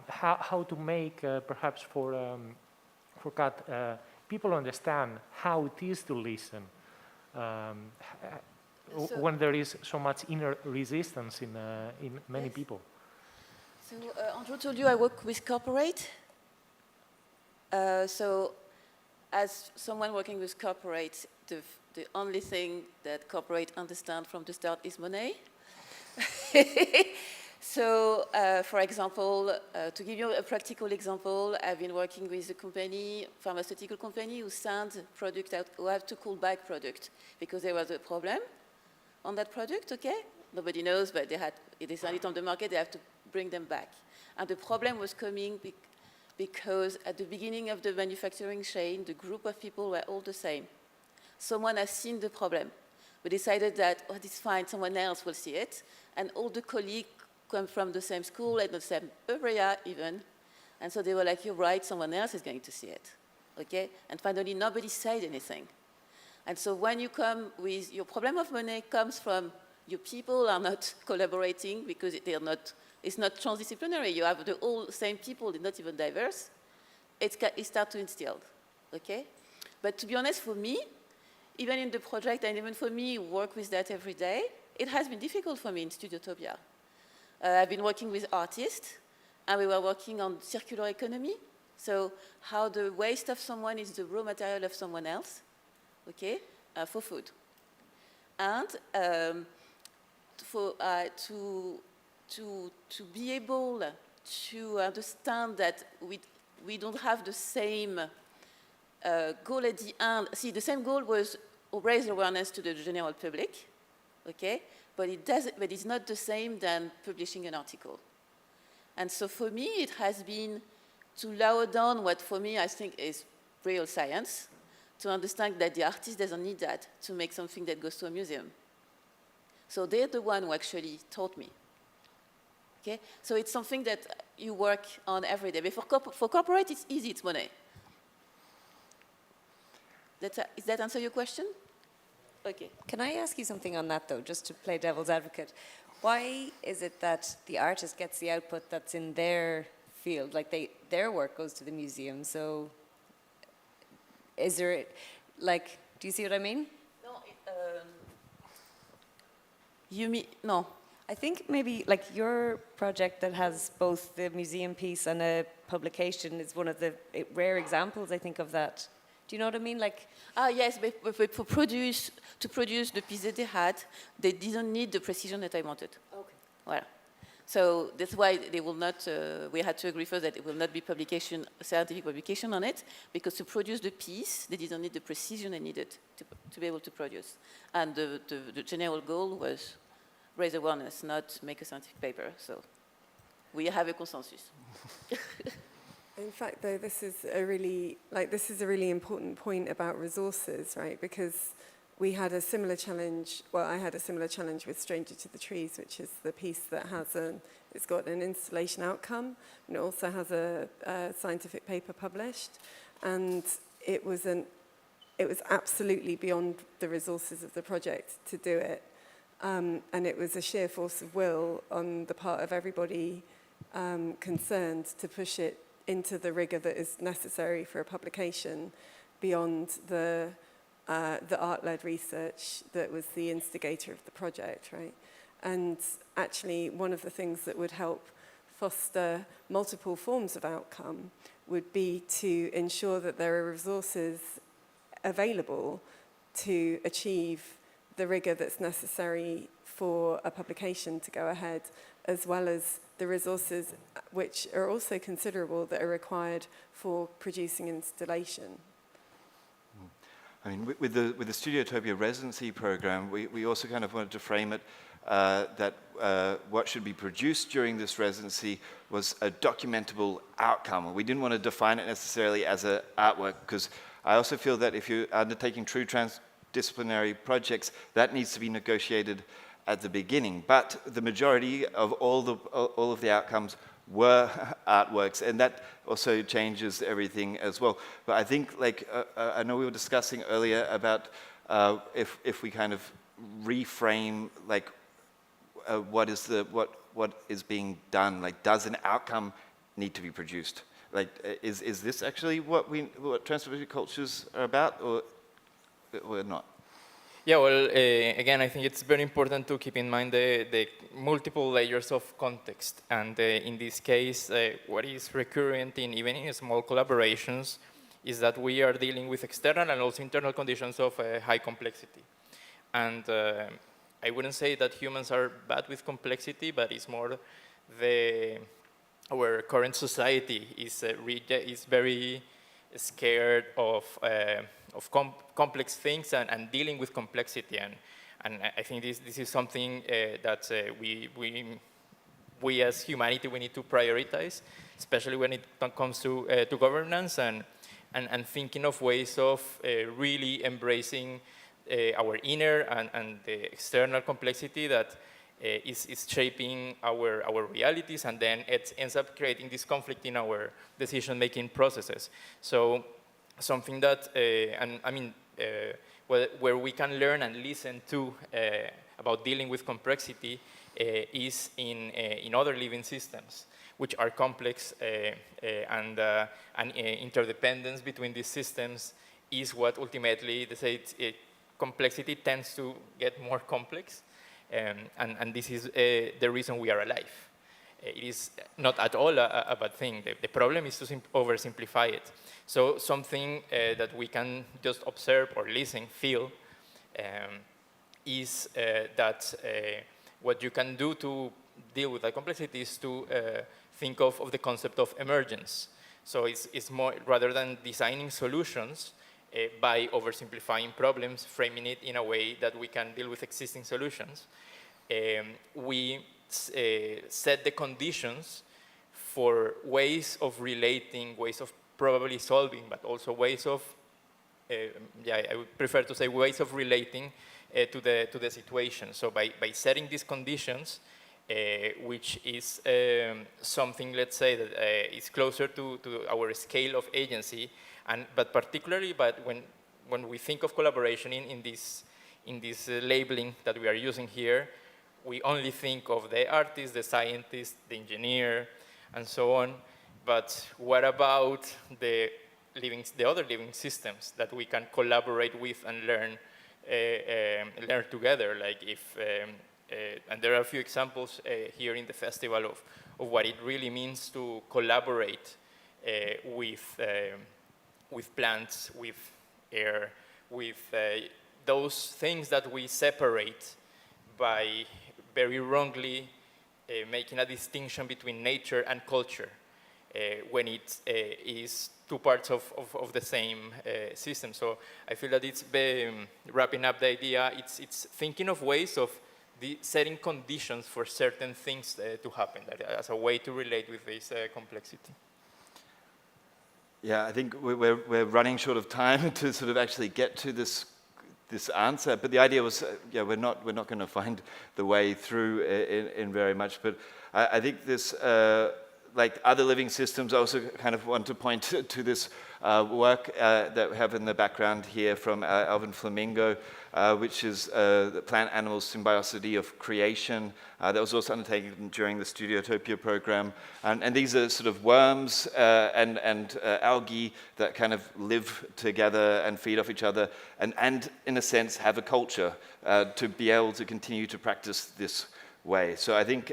how to make perhaps for Kat, people understand how it is to listen when there is so much inner resistance in many people. So Andrew told you I work with corporate. So as someone working with corporate, the only thing that corporate understand from the start is money. So, for example, to give you a practical example, I've been working with a company, pharmaceutical company, who sent product out, who have to call back product because there was a problem on that product, okay? Nobody knows, but they sent it on the market, they have to bring them back. And the problem was coming because at the beginning of the manufacturing chain, the group of people were all the same. Someone has seen the problem. We decided that, oh, it's fine, someone else will see it. And all the colleagues come from the same school and the same area even. And so they were like, you're right, someone else is going to see it, okay? And finally, nobody said anything. And so when you come with your problem of money comes from your people are not collaborating because it's not transdisciplinary. You have the all same people, they're not even diverse. It starts to instill, okay? But to be honest, for me, even in the project, and even for me, work with that every day, it has been difficult for me in STUDIOTOPIA. I've been working with artists, and we were working on circular economy. So how the waste of someone is the raw material of someone else, okay, for food. And to be able to understand that we don't have the same goal at the end. See, the same goal was raise awareness to the general public, okay? But it's not the same than publishing an article. And so for me, it has been to lower down what for me I think is real science, to understand that the artist doesn't need that to make something that goes to a museum. So they're the one who actually taught me. Okay? So it's something that you work on every day. But for corporate, it's easy, it's money. Does that answer your question? Okay. Can I ask you something on that, though, just to play devil's advocate? Why is it that the artist gets the output that's in their field? Like, their work goes to the museum, so is there, like, do you see what I mean? No, you mean, no. I think maybe like your project that has both the museum piece and a publication is one of the rare examples, I think, of that. Do you know what I mean? Like, yes, but to produce the piece that they had, they didn't need the precision that I wanted. Okay. Voilà. So that's why they will not, we had to agree first that it will not be publication, scientific publication on it, because to produce the piece, they didn't need the precision they needed to be able to produce. And the general goal was raise awareness, not make a scientific paper. So we have a consensus. In fact, though, this is a really important point about resources, right? Because we had a similar challenge. Well, I had a similar challenge with Stranger to the Trees, which is the piece that has it's got an installation outcome, and it also has a scientific paper published, and it was absolutely beyond the resources of the project to do it, and it was a sheer force of will on the part of everybody concerned to push it into the rigor that is necessary for a publication beyond the art-led research that was the instigator of the project, right? And actually, one of the things that would help foster multiple forms of outcome would be to ensure that there are resources available to achieve the rigor that's necessary for a publication to go ahead, as well as the resources which are also considerable that are required for producing installation. I mean, with the Studiotopia residency program, we also kind of wanted to frame it that what should be produced during this residency was a documentable outcome. We didn't want to define it necessarily as an artwork, because I also feel that if you're undertaking true transdisciplinary projects, that needs to be negotiated at the beginning. But the majority of all of the outcomes were artworks, and that also changes everything as well. But I think, like, I know we were discussing earlier about if we kind of reframe, like, what is being done. Like, does an outcome need to be produced? Like, is this actually what transdisciplinary cultures are about, or not? Yeah, well, again, I think it's very important to keep in mind the multiple layers of context. And in this case, what is recurrent even in small collaborations is that we are dealing with external and also internal conditions of high complexity. And I wouldn't say that humans are bad with complexity, but it's more our current society is very scared of complex things and dealing with complexity, and I think this is something that we as humanity we need to prioritize, especially when it comes to governance and thinking of ways of really embracing our inner and the external complexity that is shaping our realities, and then it ends up creating this conflict in our decision-making processes. So something that, and I mean, where we can learn and listen to about dealing with complexity is in other living systems, which are complex, and interdependence between these systems is what ultimately, they say, complexity tends to get more complex, and this is the reason we are alive. It is not at all a bad thing. The problem is to oversimplify it. So something that we can just observe or listen, feel, is that what you can do to deal with that complexity is to think of the concept of emergence. So it's more, rather than designing solutions by oversimplifying problems, framing it in a way that we can deal with existing solutions, we set the conditions for ways of relating, ways of probably solving, but also ways of, I would prefer to say ways of relating to the situation. So by setting these conditions, which is something, let's say, that is closer to our scale of agency, but particularly, when we think of collaboration in this labeling that we are using here, we only think of the artist, the scientist, the engineer, and so on. But what about the other living systems that we can collaborate with and learn together? Like if And there are a few examples here in the festival of what it really means to collaborate with plants, with air, with those things that we separate by very wrongly making a distinction between nature and culture when it is two parts of the same system. So I feel that it's wrapping up the idea, it's thinking of ways of setting conditions for certain things to happen as a way to relate with this complexity. Yeah, I think we're running short of time to sort of actually get to this answer. But the idea was, yeah, we're not going to find the way through in very much. But I think this, like other living systems, I also kind of want to point to this work that we have in the background here from Alvin Flamingo, which is the plant-animal symbiosity of creation. That was also undertaken during the STUDIOTOPIA program. And these are sort of worms and algae that kind of live together and feed off each other and in a sense, have a culture to be able to continue to practice this way. So I think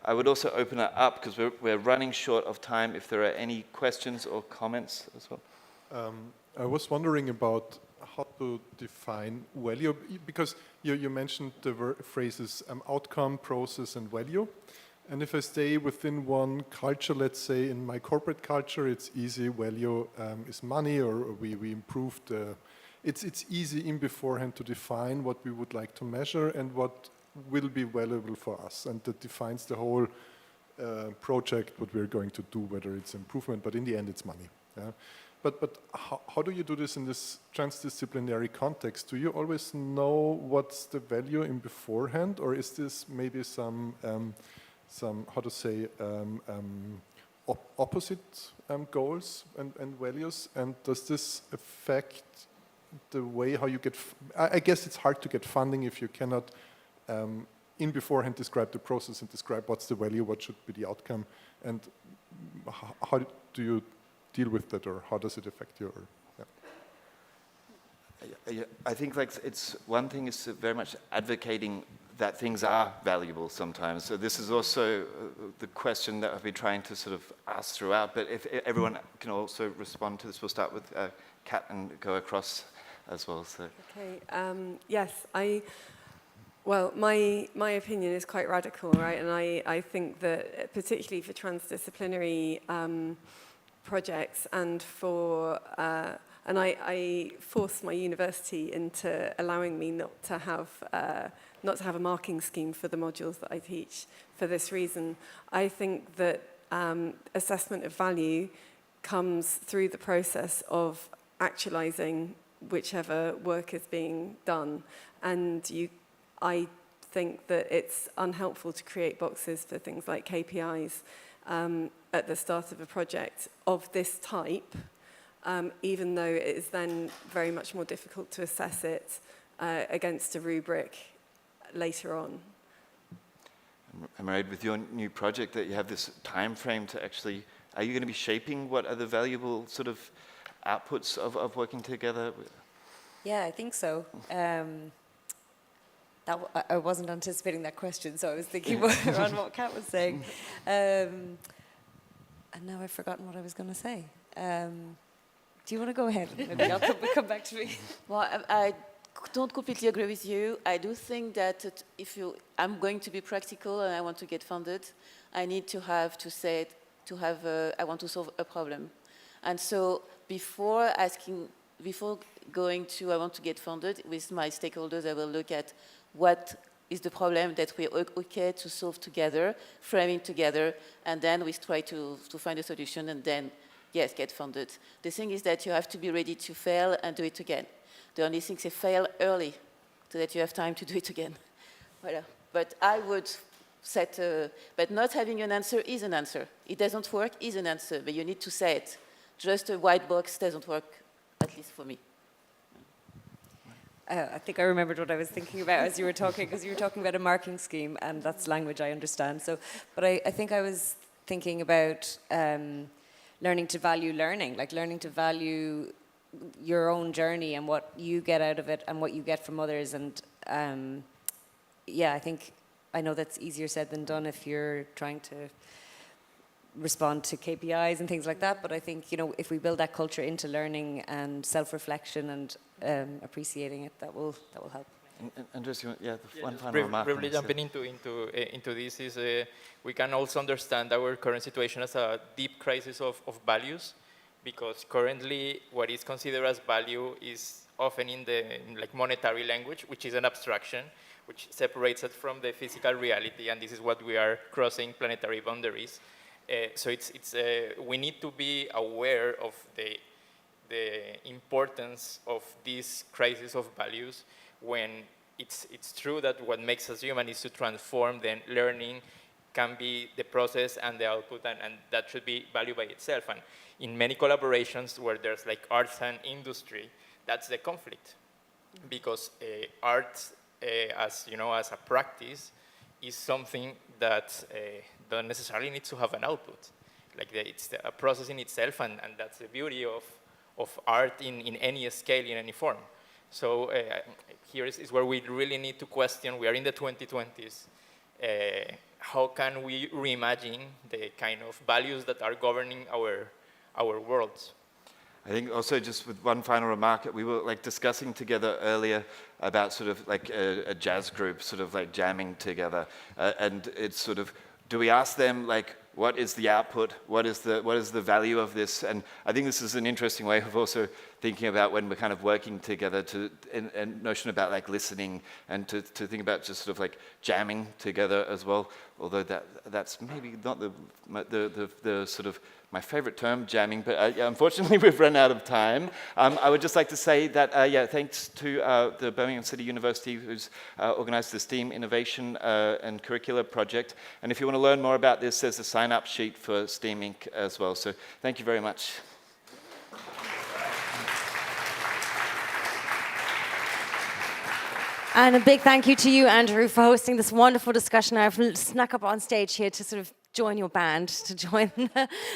I would also open it up, because we're running short of time, if there are any questions or comments as well. I was wondering about how to define value, because you mentioned the phrases outcome, process, and value. And if I stay within one culture, let's say in my corporate culture, it's easy, value is money, or we improved. It's easy in beforehand to define what we would like to measure and what will be valuable for us. And that defines the whole project, what we're going to do, whether it's improvement, but in the end it's money. Yeah? But how do you do this in this transdisciplinary context? Do you always know what's the value in beforehand, or is this maybe some how to say, opposite goals and values? And does this affect the way how you get, I guess it's hard to get funding if you cannot in beforehand describe the process and describe what's the value, what should be the outcome, and how do you deal with that, or how does it affect you? Or, yeah. I think like it's one thing is very much advocating that things are valuable sometimes. So this is also the question that I've been trying to sort of ask throughout. But if everyone can also respond to this, we'll start with Kat and go across as well. So. Okay. Yes, well, my opinion is quite radical, right? And I think that particularly for transdisciplinary projects and for and I forced my university into allowing me not to have a marking scheme for the modules that I teach for this reason. I think that assessment of value comes through the process of actualizing whichever work is being done, and I think that it's unhelpful to create boxes for things like KPIs at the start of a project of this type, even though it is then very much more difficult to assess it against a rubric later on. Am I right with your new project that you have this time frame to actually, are you going to be shaping what are the valuable sort of outputs of working together? Yeah, I think so. I wasn't anticipating that question, so I was thinking more around what Kat was saying. And now I've forgotten what I was going to say. Do you want to go ahead? Maybe I'll come back to me. Well, I don't completely agree with you. I do think that I'm going to be practical and I want to get funded, I need to have I want to solve a problem. And so before going to I want to get funded, with my stakeholders, I will look at what is the problem that we're okay to solve together, framing together, and then we try to find a solution, and then, yes, get funded. The thing is that you have to be ready to fail and do it again. The only thing is fail early, so that you have time to do it again. Voilà. But I would but not having an answer is an answer. It doesn't work is an answer, but you need to say it. Just a white box doesn't work, at least for me. I think I remembered what I was thinking about as you were talking, because you were talking about a marking scheme, and that's language I understand. So, but I think I was thinking about learning to value learning, like learning to value your own journey and what you get out of it and what you get from others. And yeah, I think I know that's easier said than done if you're trying to respond to KPIs and things like that, but I think, you know, if we build that culture into learning and self-reflection and appreciating it, that will help. Andres, one final remark. Briefly jumping into this is we can also understand our current situation as a deep crisis of values, because currently what is considered as value is often in like monetary language, which is an abstraction, which separates it from the physical reality, and this is what we are crossing planetary boundaries. So we need to be aware of the importance of this crisis of values, when it's true that what makes us human is to transform, then learning can be the process and the output, and that should be value by itself. And in many collaborations where there's like arts and industry, that's the conflict, because art, as you know, as a practice, is something that don't necessarily need to have an output. Like it's a process in itself, and that's the beauty of art in any scale, in any form. So here is where we really need to question. We are in the 2020s. How can we reimagine the kind of values that are governing our worlds? I think also, just with one final remark, we were like discussing together earlier about sort of like a jazz group sort of like jamming together, and it's sort of, do we ask them like, what is the output? What is the value of this? And I think this is an interesting way of also thinking about when we're kind of working together, and notion about like listening, and to think about just sort of like jamming together as well. Although that's maybe not the sort of my favorite term, jamming, but unfortunately we've run out of time. I would just like to say that, thanks to the Birmingham City University, who's organized the STEAM Innovation and Curricula project. And if you want to learn more about this, there's a sign-up sheet for STEAM Inc. as well. So thank you very much. And a big thank you to you, Andrew, for hosting this wonderful discussion. I've snuck up on stage here to sort of join your band, to join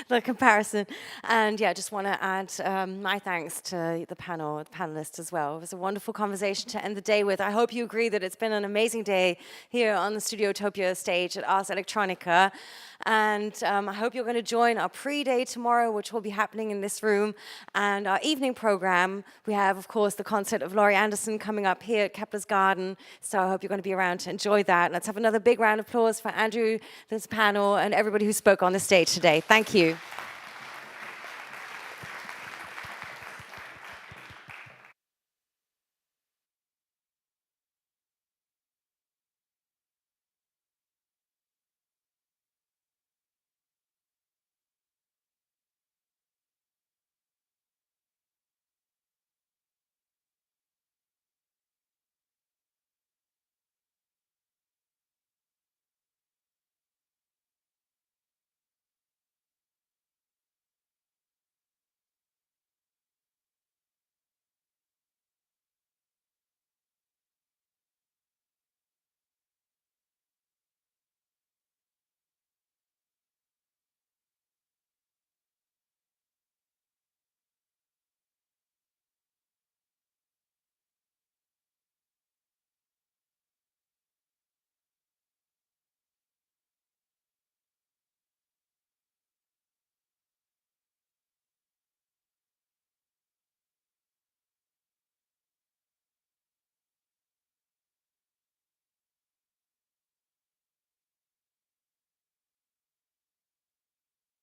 the comparison. And yeah, I just want to add my thanks to the panelists as well. It was a wonderful conversation to end the day with. I hope you agree that it's been an amazing day here on the Studiotopia stage at Ars Electronica. And I hope you're going to join our pre-day tomorrow, which will be happening in this room, and our evening program. We have, of course, the concert of Laurie Anderson coming up here at Kepler's Garden. So I hope you're going to be around to enjoy that. Let's have another big round of applause for Andrew, this panel, and everybody who spoke on the stage today. Thank you.